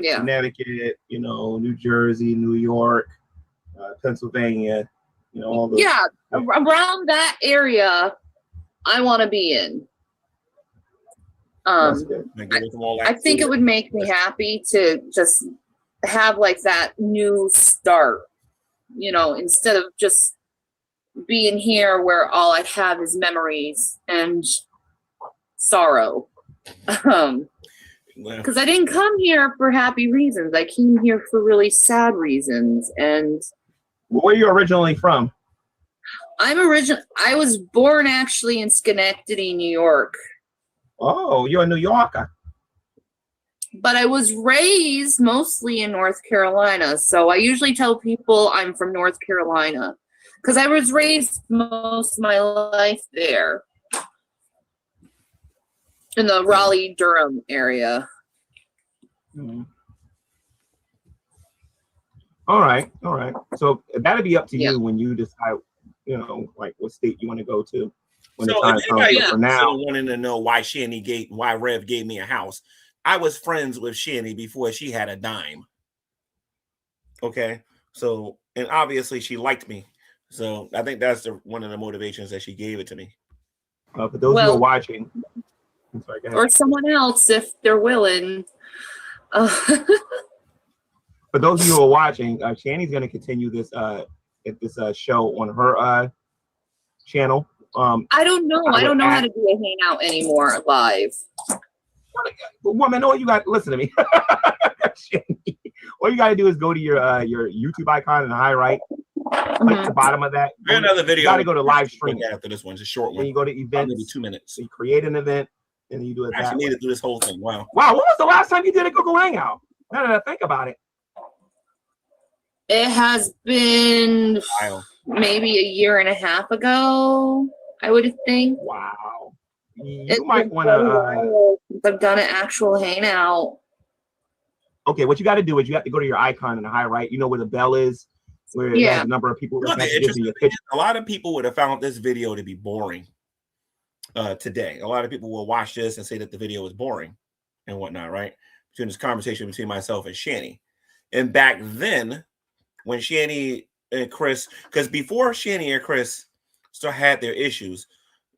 B: Yeah.
D: Connecticut, you know, New Jersey, New York, Pennsylvania, you know, all those.
B: Yeah, around that area, I want to be in. I think it would make me happy to just have like that new start, you know, instead of just being here where all I have is memories and sorrow. Because I didn't come here for happy reasons. I came here for really sad reasons. And
D: where are you originally from?
B: I was born actually in Schenectady, New York.
D: Oh, you're a New Yorker.
B: But I was raised mostly in North Carolina. So I usually tell people I'm from North Carolina because I was raised most of my life there. In the Raleigh-Durham area.
D: Mm-hmm. All right. So that'll be up to you when you decide, you know, like what state you want to go to. When
C: so
D: the time comes. For now,
C: wanting to know why Rev gave me a house. I was friends with Shani before she had a dime. Okay, so and obviously she liked me, so I think that's one of the motivations that she gave it to me.
D: For those who are watching. I'm sorry, go ahead.
B: Or someone else if they're willing.
D: For those of you who are watching, Shani's going to continue this show on her channel.
B: I don't know. I don't know how to do a hangout anymore live.
D: Woman, all you got listen to me. All you got to do is go to your YouTube icon in the high right. Click the bottom of that.
C: Another video.
D: You got to go to live stream
C: after this one. It's a short one.
D: Then you go to events.
C: Maybe 2 minutes.
D: So you create an event. And you do it.
C: I need to do this whole thing. Wow.
D: Wow. When was the last time you did a Google Hangout? Now that I think about it.
B: It has been maybe a year and a half ago, I would think.
D: Wow. You might want to.
B: I've done an actual hangout.
D: Okay, what you got to do is you have to go to your icon in the high right. You know where the bell is, where there's a number of people.
C: A lot of people would have found this video to be boring. today. A lot of people will watch this and say that the video is boring and whatnot, right? Between this conversation between myself and Shanny. And back then, when Shanny and Chris, because before Shanny and Chris still had their issues,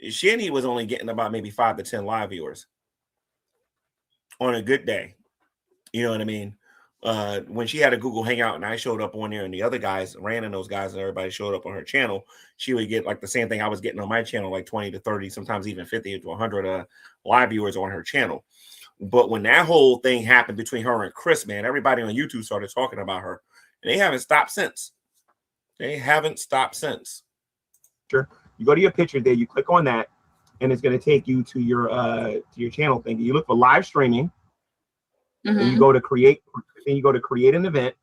C: Shanny was only getting about maybe 5 to 10 live viewers on a good day. You know what I mean? When she had a Google Hangout and I showed up on there and the other guys, Rand and those guys and everybody showed up on her channel, she would get like the same thing I was getting on my channel, like 20 to 30, sometimes even 50 to 100 live viewers on her channel. But when that whole thing happened between her and Chris, man, everybody on YouTube started talking about her. And they haven't stopped since. They haven't stopped since.
D: Sure. You go to your picture there, you click on that, and it's going to take you to your channel thing. You look for live streaming. And you go to create, then you go to create an event,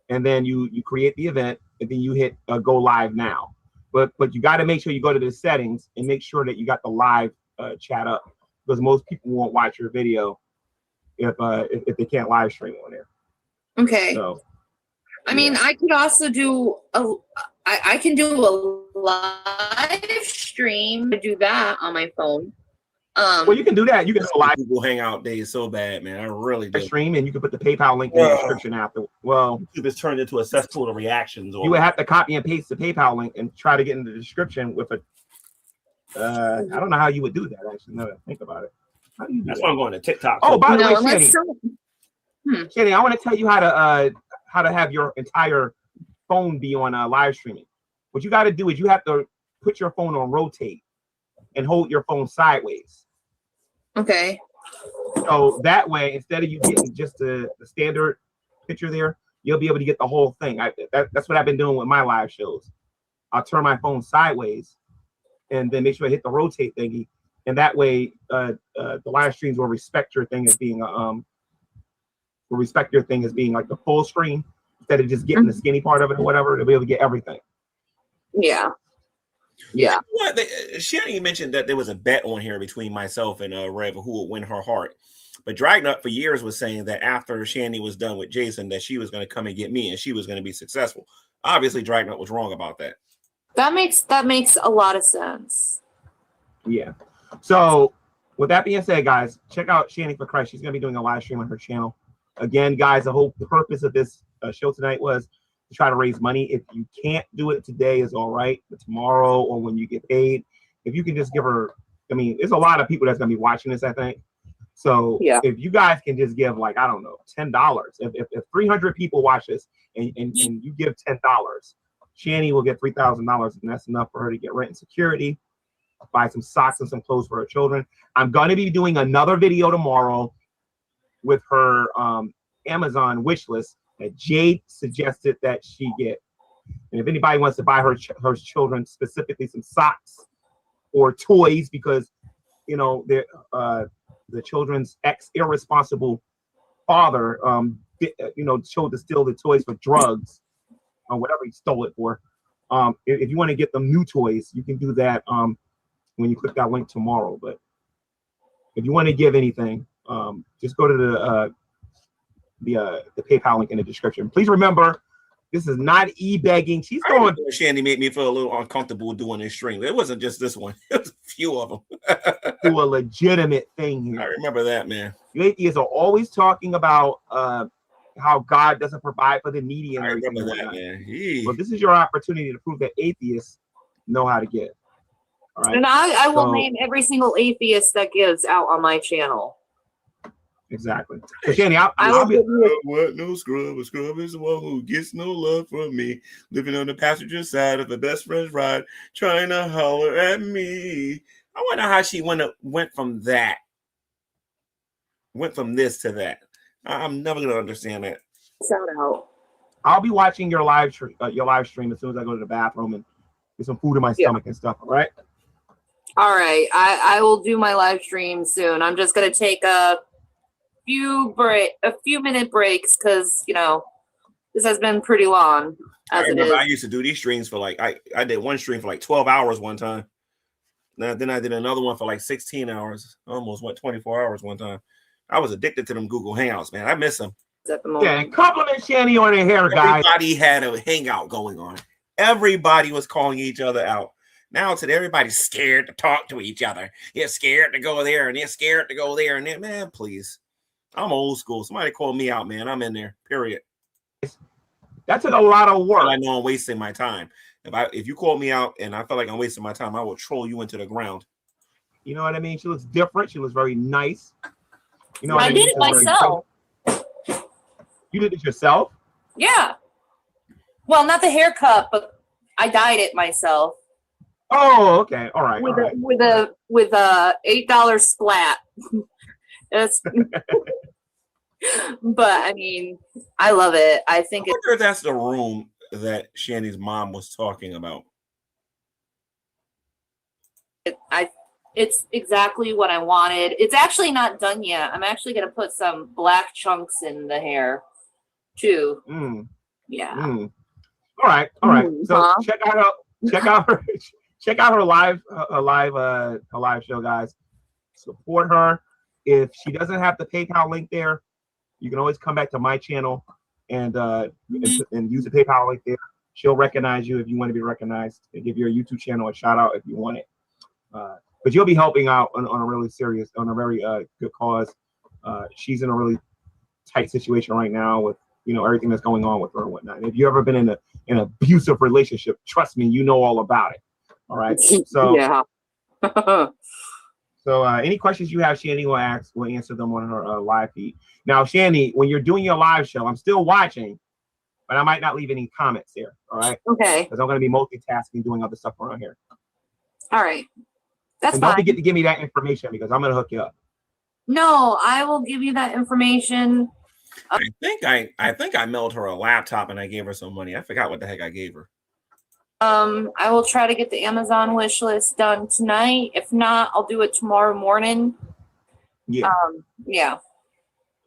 D: and then you create the event, and then you hit go live now. But you got to make sure you go to the settings and make sure that you got the live chat up, because most people won't watch your video if they can't live stream on there.
B: Okay.
D: So,
B: I mean, I could also do I can do a live stream to do that on my phone.
D: Well, you can do that. You can do a live
C: Google Hangout days so bad, man. I really do.
D: stream, and you can put the PayPal link in the description after. Well,
C: YouTube has turned into a cesspool of reactions.
D: you would have to copy and paste the PayPal link and try to get in the description with a. I don't know how you would do that. Actually, now that I think about it, how do you do
C: That's
D: that?
C: why I'm going to TikTok.
D: Oh, by the
B: No,
D: way,
B: unless
D: Shanny, I want to tell you how to have your entire phone be on live streaming. What you got to do is you have to put your phone on rotate and hold your phone sideways.
B: Okay.
D: So that way, instead of you getting just the standard picture there, you'll be able to get the whole thing. That's what I've been doing with my live shows. I'll turn my phone sideways and then make sure I hit the rotate thingy. And that way, the live streams will respect your thing as being like the full screen instead of just getting the skinny part of it or whatever. They'll be able to get everything.
B: Yeah. Yeah.
C: What Shanny mentioned that there was a bet on here between myself and Rev who would win her heart. But Dragnet for years was saying that after Shanny was done with Jason, that she was going to come and get me and she was going to be successful. Obviously, Dragnet was wrong about that.
E: That makes a lot of sense.
D: Yeah. So with that being said, guys, check out Shanny for Christ. She's going to be doing a live stream on her channel. Again, guys, the whole purpose of this show tonight was to try to raise money. If you can't do it today, is all right. But tomorrow or when you get paid, if you can just give her, I mean, there's a lot of people that's going to be watching this, I think. So if you guys can just give, like, I don't know, $10. If 300 people watch this and you give $10, Shanny will get $3,000, and that's enough for her to get rent and security, buy some socks and some clothes for her children. I'm going to be doing another video tomorrow with her Amazon wish list that Jade suggested that she get. And if anybody wants to buy her children specifically some socks or toys, because you know the children's irresponsible father chose to steal the toys for drugs or whatever he stole it for. If you want to get them new toys, you can do that when you click that link tomorrow. But if you want to give anything, just go to the PayPal link in the description. Please remember, this is not e-begging. She's going.
C: Shanny made me feel a little uncomfortable doing this stream. It wasn't just this one. It was a few of them.
D: Do a legitimate thing here.
C: I remember that, man.
D: You atheists are always talking about how God doesn't provide for the needy and
C: I
D: everything.
C: remember that, man.
D: Well, this is your opportunity to prove that atheists know how to give. All right.
E: And I will name every single atheist that gives out on my channel.
D: Exactly. So, Shanny,
C: I'll be what no scrub. A scrub is the one who gets no love from me. Living on the passenger side of the best friend's ride, trying to holler at me. I wonder how she went from that. Went from this to that. I'm never gonna understand that.
E: Shout out.
D: I'll be watching your live stream as soon as I go to the bathroom and get some food in my stomach and stuff. All right.
E: All right. I will do my live stream soon. I'm just gonna take a few minute breaks because this has been pretty long.
C: I remember I used to do these streams for like I did one stream for like 12 hours one time. Then I did another one for like 16 hours, almost 24 hours one time. I was addicted to them Google Hangouts, man. I miss them.
D: Yeah, and compliment Shanny on her hair, guys.
C: Everybody had a hangout going on. Everybody was calling each other out. Now today, everybody's scared to talk to each other. They're scared to go there, and they're scared to go there. And man, please, I'm old school. Somebody call me out, man. I'm in there. Period.
D: That took a lot of work.
C: I know I'm wasting my time. If you call me out and I feel like I'm wasting my time, I will troll you into the ground.
D: You know what I mean? She looks different. She looks very nice. You know,
E: I did it myself.
D: You did it yourself?
E: Yeah. Well, not the haircut, but I dyed it myself.
D: Oh, okay. All right.
E: With a $8 splat. That's but I mean, I love it. I think
C: I wonder if that's the room that Shanny's mom was talking about.
E: It's exactly what I wanted. It's actually not done yet. I'm actually gonna put some black chunks in the hair too. Yeah.
D: All right. So check out her live show, guys. Support her. If she doesn't have the PayPal link there, you can always come back to my channel and use the PayPal link there. She'll recognize you if you want to be recognized, and give your YouTube channel a shout out if you want it. But you'll be helping out on a really serious, on a very good cause. She's in a really tight situation right now with everything that's going on with her and whatnot. And if you've ever been in an abusive relationship, trust me, you know all about it. All right. So
E: yeah.
D: So any questions you have, Shanny will answer them on her live feed. Now, Shanny, when you're doing your live show, I'm still watching, but I might not leave any comments there. All right.
E: Okay.
D: Because I'm going to be multitasking, doing other stuff around here.
E: All right. That's
D: and
E: fine.
D: don't forget to give me that information because I'm going to hook you up.
E: No, I will give you that information.
C: I think I mailed her a laptop and I gave her some money. I forgot what the heck I gave her.
E: I will try to get the Amazon wish list done tonight. If not, I'll do it tomorrow morning.
D: Yeah.
E: Yeah.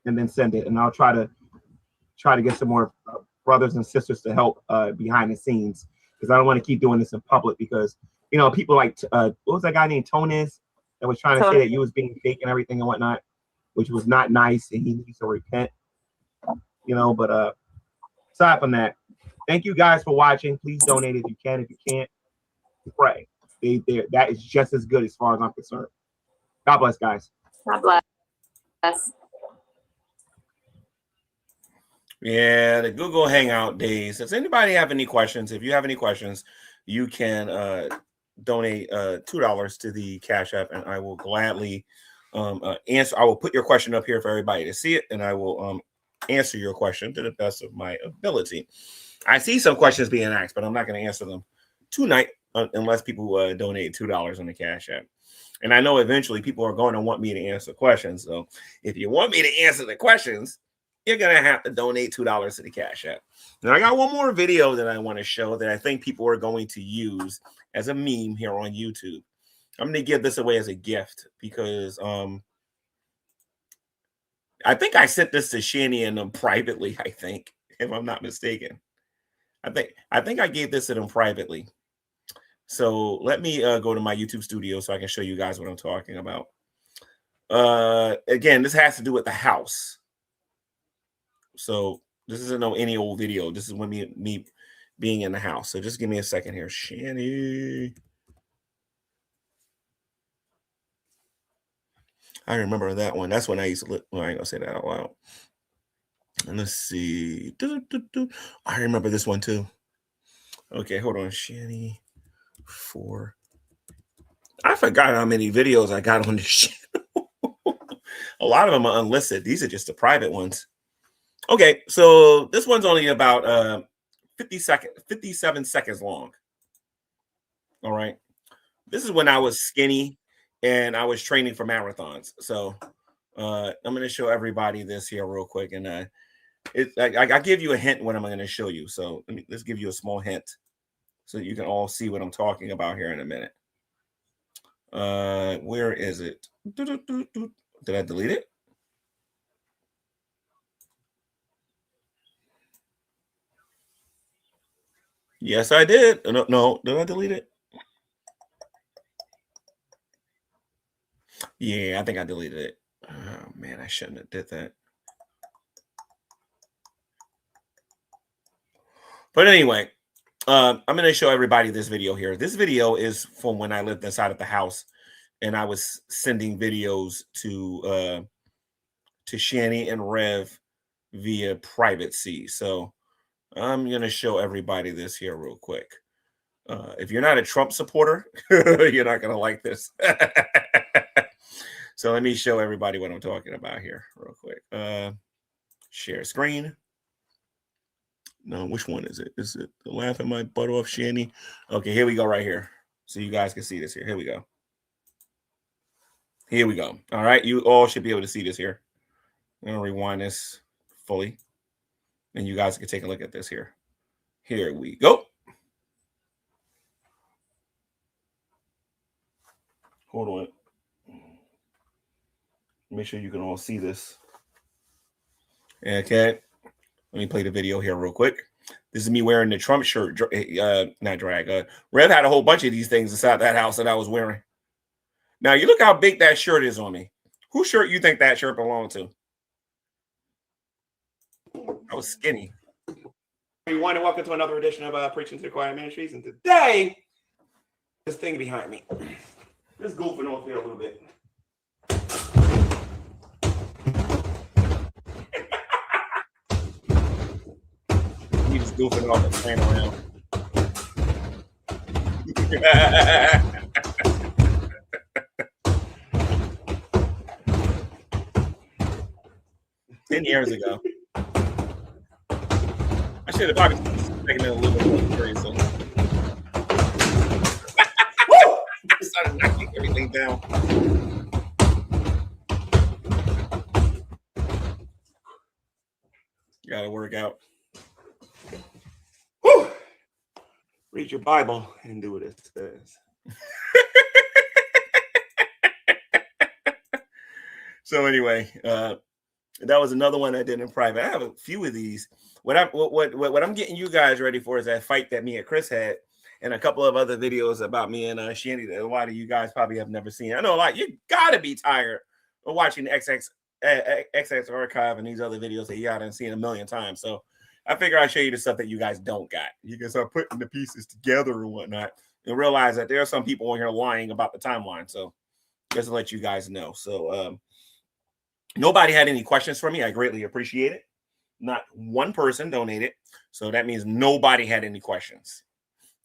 D: And then send it, and I'll try to get some more brothers and sisters to help behind the scenes, because I don't want to keep doing this in public, because people like what was that guy named Tonis that was trying to say that you was being fake and everything and whatnot, which was not nice, and he needs to repent. But aside from that, thank you guys for watching. Please donate if you can. If you can't, pray. That is just as good as far as I'm concerned. God bless, guys.
E: God bless.
C: Yeah, the Google Hangout days. Does anybody have any questions? If you have any questions, you can donate $2 to the Cash App, and I will gladly answer. I will put your question up here for everybody to see it, and I will answer your question to the best of my ability. I see some questions being asked, but I'm not going to answer them tonight unless people donate $2 on the Cash App. And I know eventually people are going to want me to answer questions. So if you want me to answer the questions, you're going to have to donate $2 to the Cash App. Now, I got one more video that I want to show that I think people are going to use as a meme here on YouTube. I'm going to give this away as a gift because I think I sent this to Shanny and them privately, I think, if I'm not mistaken. I think I gave this to them privately. So let me go to my YouTube studio so I can show you guys what I'm talking about. Again, this has to do with the house. So this isn't any old video. This is when me being in the house. So just give me a second here, Shanny. I remember that one. That's when I used to live. Well, I ain't gonna say that out loud. And let's see. I remember this one too. Okay, hold on, Shanny. 4. I forgot how many videos I got on this channel. A lot of them are unlisted. These are just the private ones. Okay, so this one's only about 57 seconds long. All right. This is when I was skinny and I was training for marathons. So I'm going to show everybody this here real quick. And I give you a hint what I'm going to show you. So let's give you a small hint so you can all see what I'm talking about here in a minute. Where is it? Did I delete it? Yes, I did. No, did I delete it? Yeah, I think I deleted it. Oh man, I shouldn't have did that. But anyway, I'm going to show everybody this video here. This video is from when I lived inside of the house, and I was sending videos to Shani and Rev via private C. So I'm going to show everybody this here real quick. If you're not a Trump supporter, you're not going to like this. So let me show everybody what I'm talking about here real quick. Share screen. No, which one is it? Is it the laughing my butt off, Shani? Okay, here we go right here. So you guys can see this here. Here we go. Here we go. All right, you all should be able to see this here. I'm going to rewind this fully, and you guys can take a look at this here. Here we go. Hold on. Make sure you can all see this. Okay. Let me play the video here real quick. This is me wearing the Trump shirt. Not drag. Rev had a whole bunch of these things inside that house that I was wearing. Now, you look how big that shirt is on me. Whose shirt you think that shirt belonged to? I was skinny. Everyone, and welcome to another edition of Preaching to the Choir Ministries. And today, this thing behind me. Just goofing off here a little bit. You just goofing off and playing around. 10 years ago. I should have probably taken it a little bit more serious. So. I started knocking everything down. You gotta work out. Woo! Read your Bible and do what it says. So anyway, that was another one I did in private. I have a few of these. What I'm getting you guys ready for is that fight that me and Chris had, and a couple of other videos about me and Shani that a lot of you guys probably have never seen. I know a lot. You gotta be tired of watching the XX archive and these other videos that you haven't seen a million times. So I figure I'll show you the stuff that you guys don't got. You can start putting the pieces together and whatnot, and realize that there are some people on here lying about the timeline. So just to let you guys know. So nobody had any questions for me. I greatly appreciate it. Not one person donated. So that means nobody had any questions.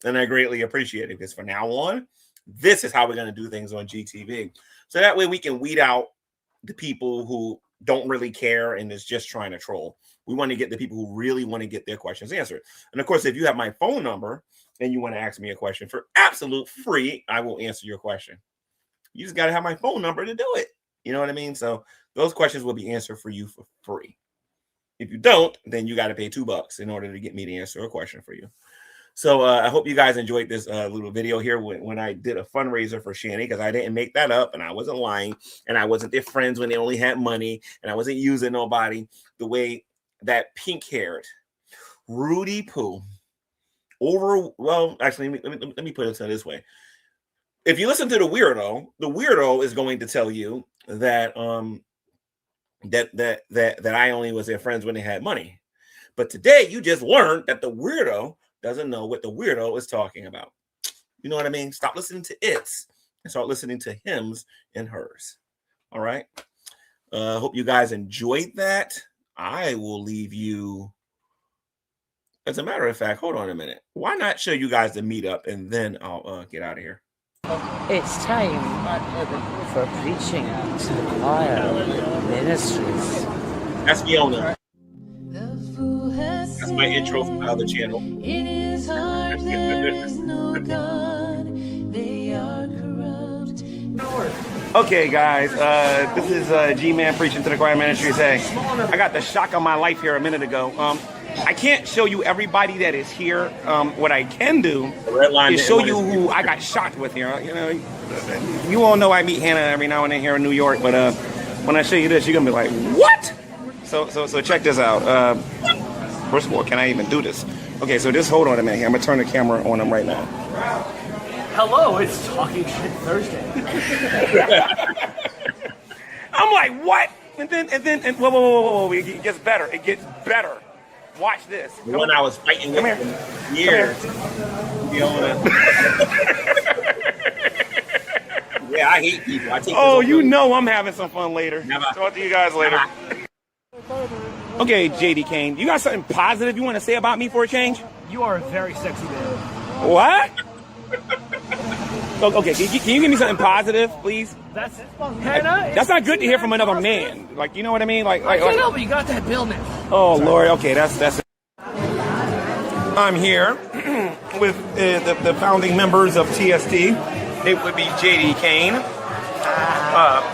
C: And I greatly appreciate it, because from now on, this is how we're going to do things on GTV. So that way we can weed out the people who don't really care and is just trying to troll. We want to get the people who really want to get their questions answered. And of course, if you have my phone number and you want to ask me a question for absolute free, I will answer your question. You just got to have my phone number to do it. You know what I mean? So those questions will be answered for you for free. If you don't, then you got to pay $2 in order to get me to answer a question for you. So I hope you guys enjoyed this little video here when I did a fundraiser for Shani, because I didn't make that up and I wasn't lying and I wasn't their friends when they only had money and I wasn't using nobody the way that pink-haired Rudy Poo actually, let me put it this way. If you listen to the weirdo is going to tell you that that I only was their friends when they had money. But today you just learned that the weirdo doesn't know what the weirdo is talking about. You know what I mean? Stop listening to its and start listening to hims and hers. All right. Hope you guys enjoyed that. I will leave you. As a matter of fact, hold on a minute. Why not show you guys the meetup and then I'll get out of here.
J: It's time for Preaching to the Choir Ministries.
C: That's Fiona. That's my intro from the other channel.
K: In his heart there's no God. They are corrupt.
C: Okay, guys, this is G-Man Preaching to the Choir Ministries. Hey, I got the shock of my life here a minute ago. I can't show you everybody that is here. What I can do is show you who I got shocked with here. You know, you all know I meet Hannah every now and then here in New York, but when I show you this, you're gonna be like, what? So check this out. First of all, can I even do this? Okay, so just hold on a minute here. I'm gonna turn the camera on him right now.
I: Hello, it's Talking Shit Thursday.
C: I'm like, what? And whoa, it gets better. It gets better.
D: Watch this.
C: The one I was fighting with
D: here.
C: for years. Yeah, I hate people. I take
D: Oh,
C: this
D: you
C: over.
D: know I'm having some fun later.
C: Never.
D: Talk to you guys later. Okay, JD Kane, you got something positive you want to say about me for a change?
I: You are a very sexy man.
D: What? Okay, can you give me something positive, please?
I: That's Hannah.
D: That's not good to hear from another man. Like, you know what I mean? Like,
I: I can't help it. You got that bill now.
D: oh Lord. Okay, that's. I'm here with the founding members of TST. It would be JD Kane,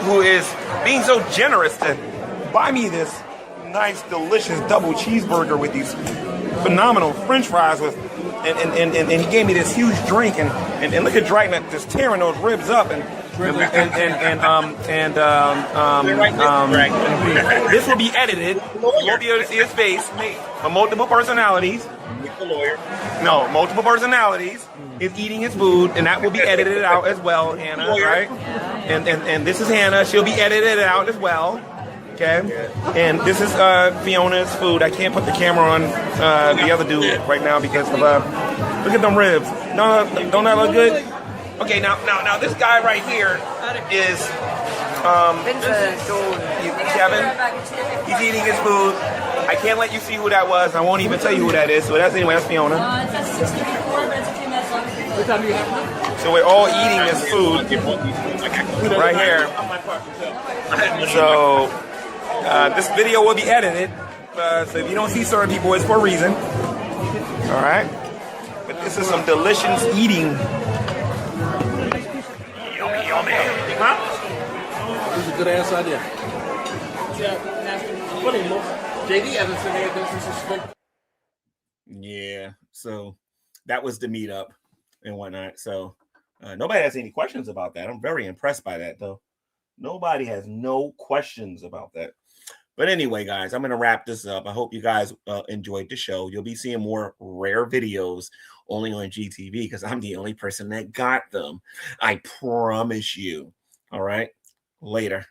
D: who is being so generous to buy me this nice, delicious double cheeseburger with these phenomenal French fries with, and he gave me this huge drink and look at Dragnet just tearing those ribs up this will be edited. You won't be able to see his face. Multiple personalities. No, multiple personalities is eating his food, and that will be edited out as well, Hannah, right? And this is Hannah. She'll be edited out as well. Okay, and this is Fiona's food. I can't put the camera on the other dude right now because of look at them ribs. No, don't that look good? Okay, now this guy right here is Kevin. He's eating his food. I can't let you see who that was. I won't even tell you who that is. So that's Fiona. So we're all eating this food right here. So this video will be edited. So if you don't see certain people, it's for a reason. All right. But this is some delicious eating. Yummy. Huh?
I: This is a good ass idea. JD Evans.
C: Yeah, so that was the meetup and whatnot. So nobody has any questions about that. I'm very impressed by that, though. Nobody has no questions about that. But anyway, guys, I'm going to wrap this up. I hope you guys enjoyed the show. You'll be seeing more rare videos only on GTV because I'm the only person that got them. I promise you. All right. Later.